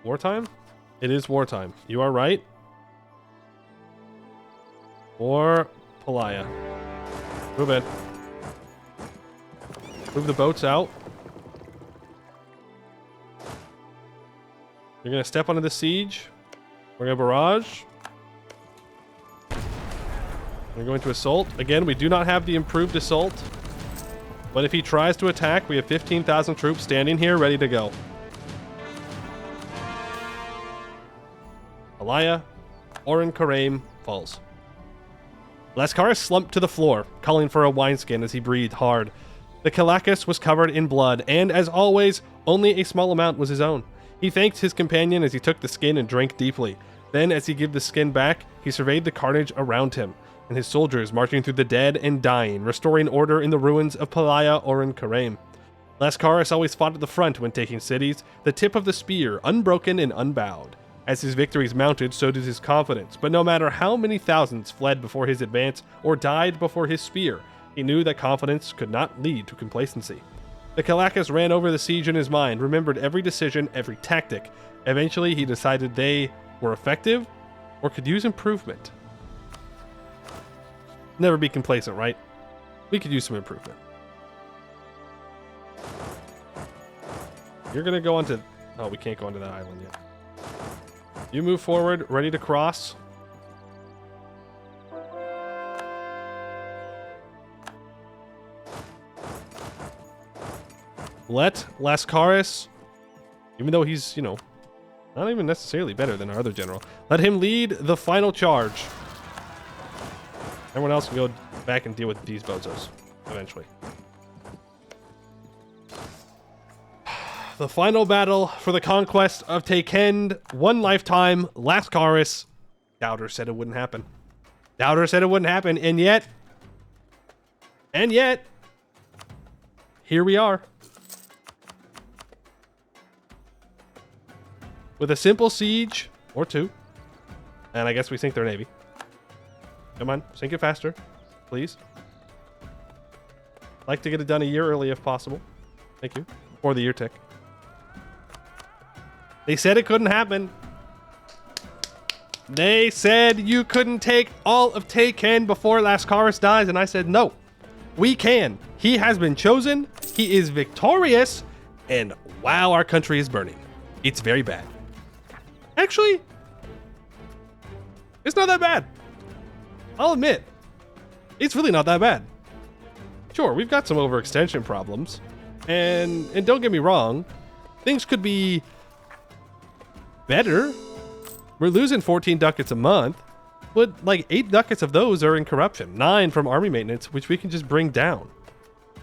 Wartime? It is wartime. You are right. Or Palaya. Move in. Move the boats out. You're going to step onto the siege. We're going to barrage. We're going to assault. Again, we do not have the improved assault. But if he tries to attack, we have 15,000 troops standing here ready to go. Alaya, Oren Karaim falls. Lascaris slumped to the floor, calling for a wineskin as he breathed hard. The Kalakis was covered in blood, and as always, only a small amount was his own. He thanked his companion as he took the skin and drank deeply. Then, as he gave the skin back, he surveyed the carnage around him, and his soldiers marching through the dead and dying, restoring order in the ruins of Pelaya Oren Karem. Lascaris always fought at the front when taking cities, the tip of the spear, unbroken and unbowed. As his victories mounted, so did his confidence, but no matter how many thousands fled before his advance or died before his spear, he knew that confidence could not lead to complacency. The Kalakas ran over the siege in his mind, remembered every decision, every tactic. Eventually, he decided they were effective or could use improvement. Never be complacent, right? We could use some improvement. You're gonna go onto... Oh, we can't go onto that island yet. You move forward, ready to cross. Let Lascaris, even though he's, you know, not even necessarily better than our other general, let him lead the final charge. Everyone else can go back and deal with these bozos eventually. The final battle for the conquest of Taekend, one lifetime, Lascaris. Doubter said it wouldn't happen. Doubter said it wouldn't happen, and yet, here we are. With a simple siege, or two, and I guess we sink their navy. Come on, sink it faster, please. Like to get it done a year early if possible. Thank you. Before the year tick. They said it couldn't happen. They said you couldn't take all of Taken before Lascaris dies, and I said no. We can. He has been chosen. He is victorious, and wow, our country is burning. It's very bad. Actually, it's not that bad. I'll admit, it's really not that bad. Sure, we've got some overextension problems, and don't get me wrong, things could be better. We're losing 14 ducats a month, but like 8 ducats of those are in corruption, 9 from army maintenance, which we can just bring down.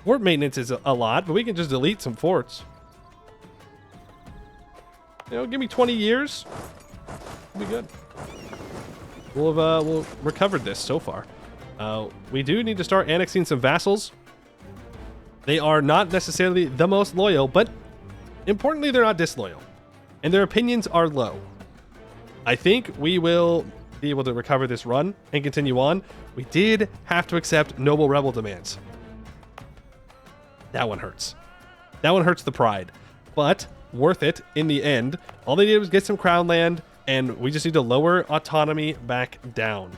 Fort maintenance is a lot, but we can just delete some forts. You know, give me 20 years. We'll be good. We'll recovered this so far. We do need to start annexing some vassals. They are not necessarily the most loyal, but importantly, they're not disloyal. And their opinions are low. I think we will be able to recover this run and continue on. We did have to accept noble rebel demands. That one hurts. That one hurts the pride. But worth it in the end. All they did was get some crown land, and we just need to lower autonomy back down,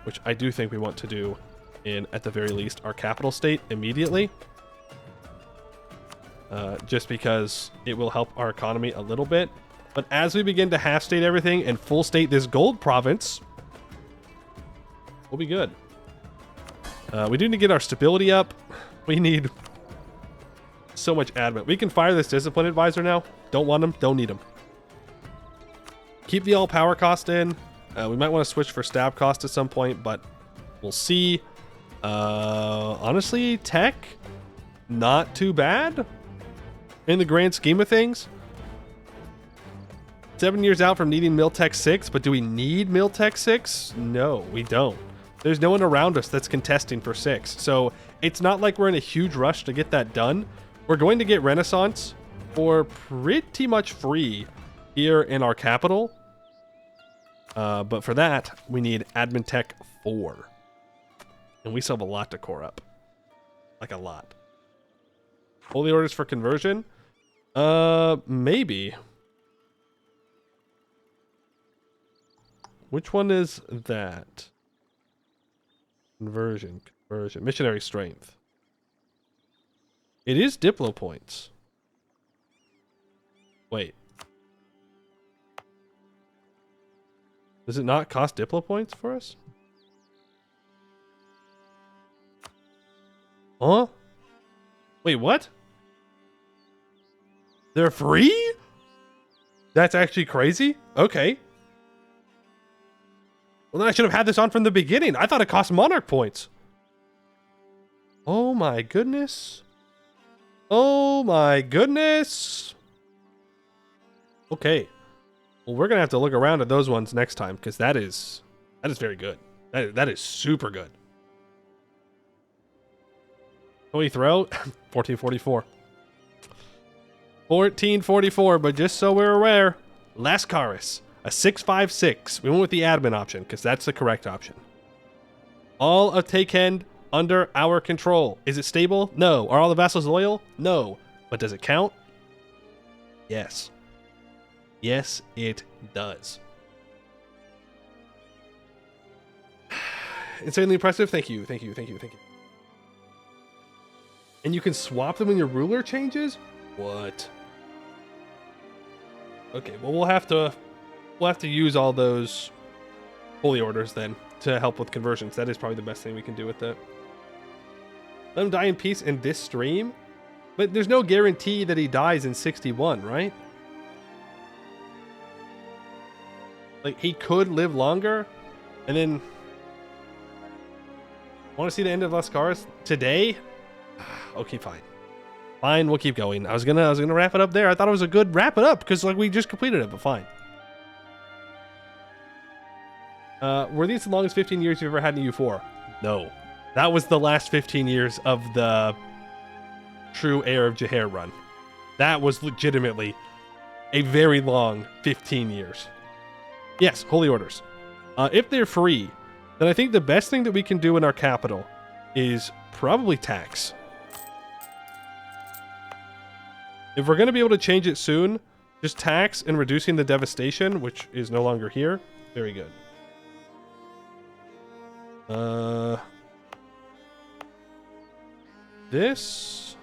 which I do think we want to do in, at the very least, our capital state immediately. Just because it will help our economy a little bit. But as we begin to half state everything and full state this gold province, we'll be good. We do need to get our stability up. We need so much admin. We can fire this discipline advisor now. Don't want him, don't need him. Keep the all power cost in. We might want to switch for stab cost at some point, but we'll see. Honestly, tech, not too bad in the grand scheme of things. 7 years out from needing Miltech 6, but do we need Miltech 6? No, we don't. There's no one around us that's contesting for 6, so it's not like we're in a huge rush to get that done. We're going to get Renaissance for pretty much free here in our capital. But for that, we need Admin Tech 4. And we still have a lot to core up. Like a lot. Holy orders for conversion? Maybe. Which one is that? Conversion. Missionary strength. It is Diplo points. Wait. Does it not cost Diplo points for us? Huh? Wait, what? They're free? That's actually crazy? Okay. Well, then I should have had this on from the beginning. I thought it cost Monarch points. Oh my goodness. Oh my goodness. Okay. Well, we're going to have to look around at those ones next time, because that is very good. That is super good. Can we throw? 1444. 1444, but just so we're aware, Lascaris, a 656. We went with the admin option, because that's the correct option. All of Takend under our control. Is it stable? No. Are all the vassals loyal? No. But does it count? Yes. Yes, it does. Insanely impressive. Thank you. Thank you. Thank you. Thank you. And you can swap them when your ruler changes? What? Okay, well we'll have to use all those holy orders then to help with conversions. That is probably the best thing we can do with that. Let him die in peace in this stream? But there's no guarantee that he dies in 61, right? Like, he could live longer, and then... Want to see the end of Lascaris today? Okay, fine. Fine, we'll keep going. I was gonna wrap it up there. I thought it was a good wrap it up, because, like, we just completed it, but fine. Were these the longest 15 years you've ever had in U4? No. That was the last 15 years of the true Heir of Jaehaer run. That was legitimately a very long 15 years. Yes, holy orders. If they're free, then I think the best thing that we can do in our capital is probably tax. If we're going to be able to change it soon, just tax and reducing the devastation, which is no longer here. Very good. This...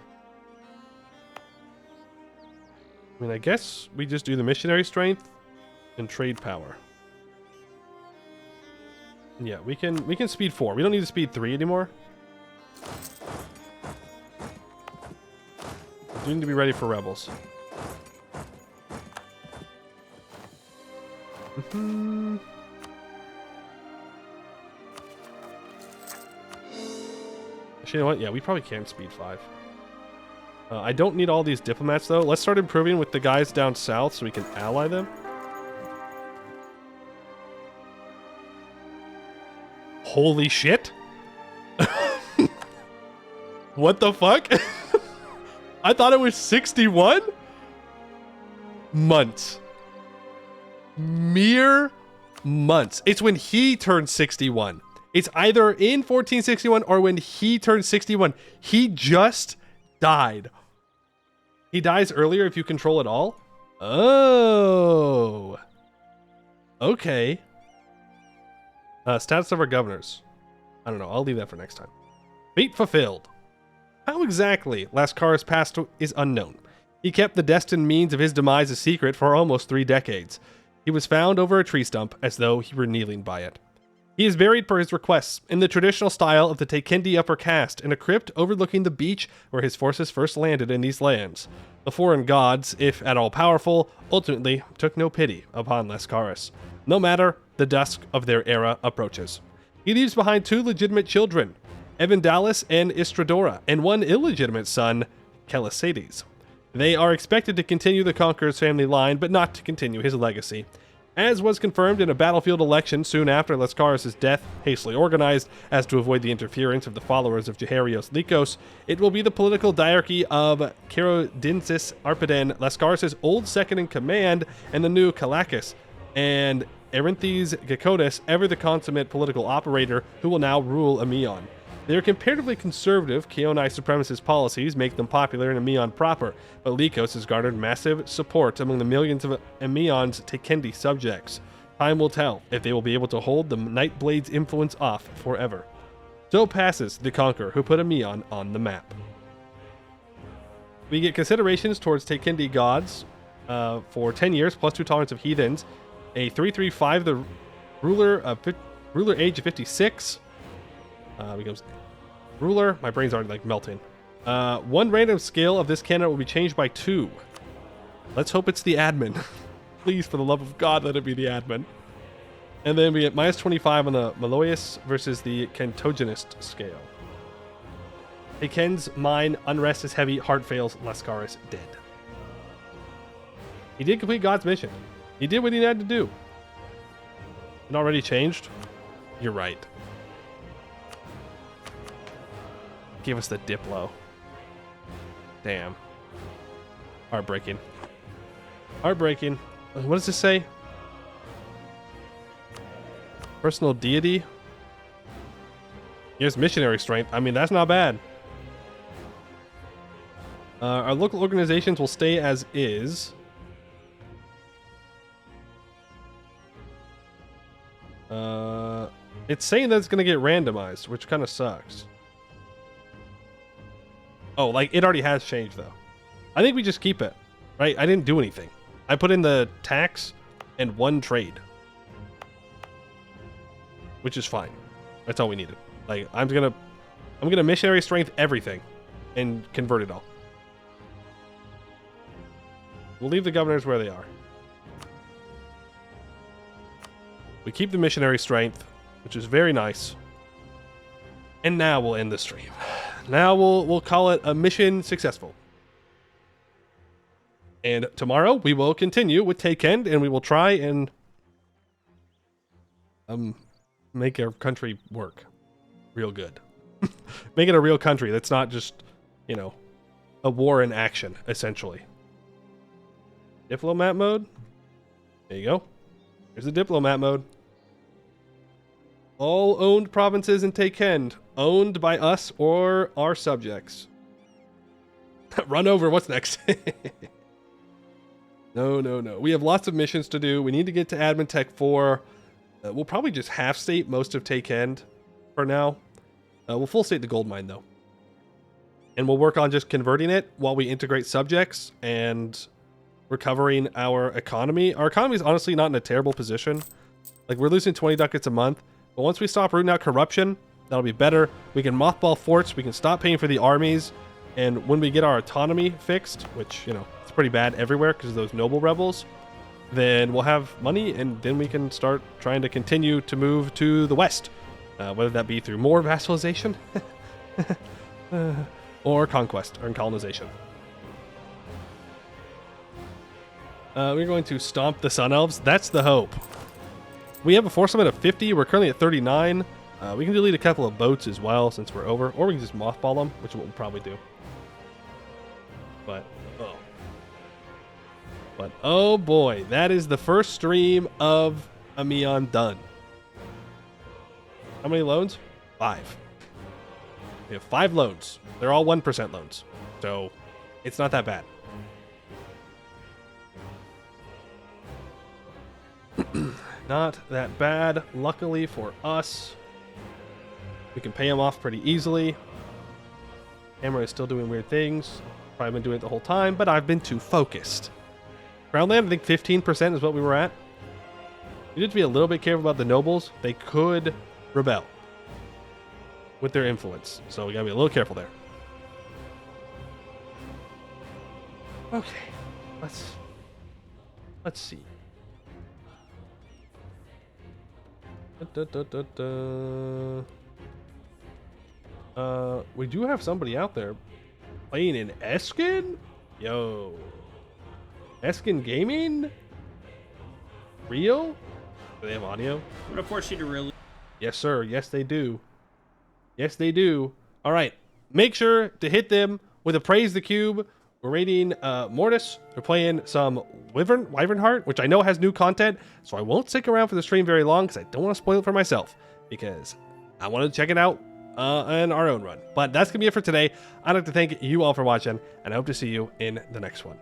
I mean, I guess we just do the missionary strength and trade power. Yeah, we can speed 4. We don't need to speed 3 anymore. We need to be ready for rebels. Actually, you know what? Yeah, we probably can speed 5. I don't need all these diplomats, though. Let's start improving with the guys down south so we can ally them. Holy shit! What the fuck? I thought it was 61 months. Mere months. It's when he turned 61. It's either in 1461 or when he turned 61. He just died. He dies earlier if you control it all? Oh. Okay. Status of our governors. I don't know. I'll leave that for next time. Fate fulfilled. How exactly Lascaris passed is unknown. He kept the destined means of his demise a secret for almost 3 decades. He was found over a tree stump as though he were kneeling by it. He is buried per his requests in the traditional style of the Takendi upper caste in a crypt overlooking the beach where his forces first landed in these lands. The foreign gods, if at all powerful, ultimately took no pity upon Lascaris. No matter, the dusk of their era approaches. He leaves behind 2 legitimate children, Evandalis and Istradora, and 1 illegitimate son, Calisades. They are expected to continue the Conqueror's family line, but not to continue his legacy. As was confirmed in a battlefield election soon after Lascaris' death, hastily organized as to avoid the interference of the followers of Jaehaerys Lycos, it will be the political diarchy of Carodinsis Arpiden, Lascaris' old second-in-command, and the new Kalakis, and Erinthes Gakotis, ever the consummate political operator, who will now rule Ameion. Their comparatively conservative Keonai supremacist policies make them popular in Ameion proper, but Lycos has garnered massive support among the millions of Ameion's Takendi subjects. Time will tell if they will be able to hold the Nightblade's influence off forever. So passes the Conqueror, who put Ameion on the map. We get considerations towards Takendi gods for 10 years, plus 2 tolerance of heathens, a 335, the ruler age of 56, becomes ruler. My brain's already like melting. 1 random skill of this candidate will be changed by 2. Let's hope it's the admin. Please, for the love of God, let it be the admin. And then we get minus 25 on the Maloius versus the Kentogenist scale. Ken's mine, unrest is heavy, heart fails, Lascaris dead. He did complete God's mission. He did what he had to do. It already changed? You're right. Give us the Diplo. Damn. Heartbreaking. Heartbreaking. What does this say? Personal deity? Here's missionary strength. I mean, that's not bad. Our local organizations will stay as is. It's saying that it's going to get randomized, which kind of sucks. Oh, like, it already has changed, though. I think we just keep it, right? I didn't do anything. I put in the tax and 1 trade. Which is fine. That's all we needed. Like, I'm gonna missionary strength everything and convert it all. We'll leave the governors where they are. We keep the missionary strength, which is very nice. And now we'll end the stream. Now we'll call it a mission successful. And tomorrow we will continue with Take End, and we will try and make our country work real good. Make it a real country that's not just, you know, a war in action, essentially. Diplomat mode. There you go. Here's the diplomat mode. All owned provinces in Take End, owned by us or our subjects. Run over, what's next? No. We have lots of missions to do. We need to get to Admin Tech 4. We'll probably just half state most of Take End for now. We'll full state the gold mine though. And we'll work on just converting it while we integrate subjects and recovering our economy. Our economy is honestly not in a terrible position. Like, we're losing 20 ducats a month. But once we stop rooting out corruption, that'll be better. We can mothball forts. We can stop paying for the armies. And when we get our autonomy fixed, which, you know, it's pretty bad everywhere because of those noble rebels, then we'll have money, and then we can start trying to continue to move to the west. Whether that be through more vassalization or conquest or colonization. We're going to stomp the Sun Elves. That's the hope. We have a force limit of 50. We're currently at 39. We can delete a couple of boats as well since we're over. Or we can just mothball them, which is what we'll probably do. But oh boy, that is the first stream of Ameion done. How many loans? 5. We have 5 loans. They're all 1% loans. So it's not that bad. Not that bad. Luckily for us, we can pay him off pretty easily. Hammer is still doing weird things. Probably been doing it the whole time, but I've been too focused. Groundland, I think 15% is what we were at. We need to be a little bit careful about the nobles. They could rebel with their influence, so we gotta be a little careful there. Okay, let's see. We do have somebody out there playing in Eskin? Yo. Eskin Gaming? Real? Do they have audio? I'm gonna force you to really. Yes, sir. Yes, they do. Yes, they do. All right. Make sure to hit them with a Praise the Cube. We're rating Mortis. We're playing some Wyvern Heart, which I know has new content, so I won't stick around for the stream very long because I don't want to spoil it for myself, because I want to check it out on our own run. But that's going to be it for today. I'd like to thank you all for watching, and I hope to see you in the next one.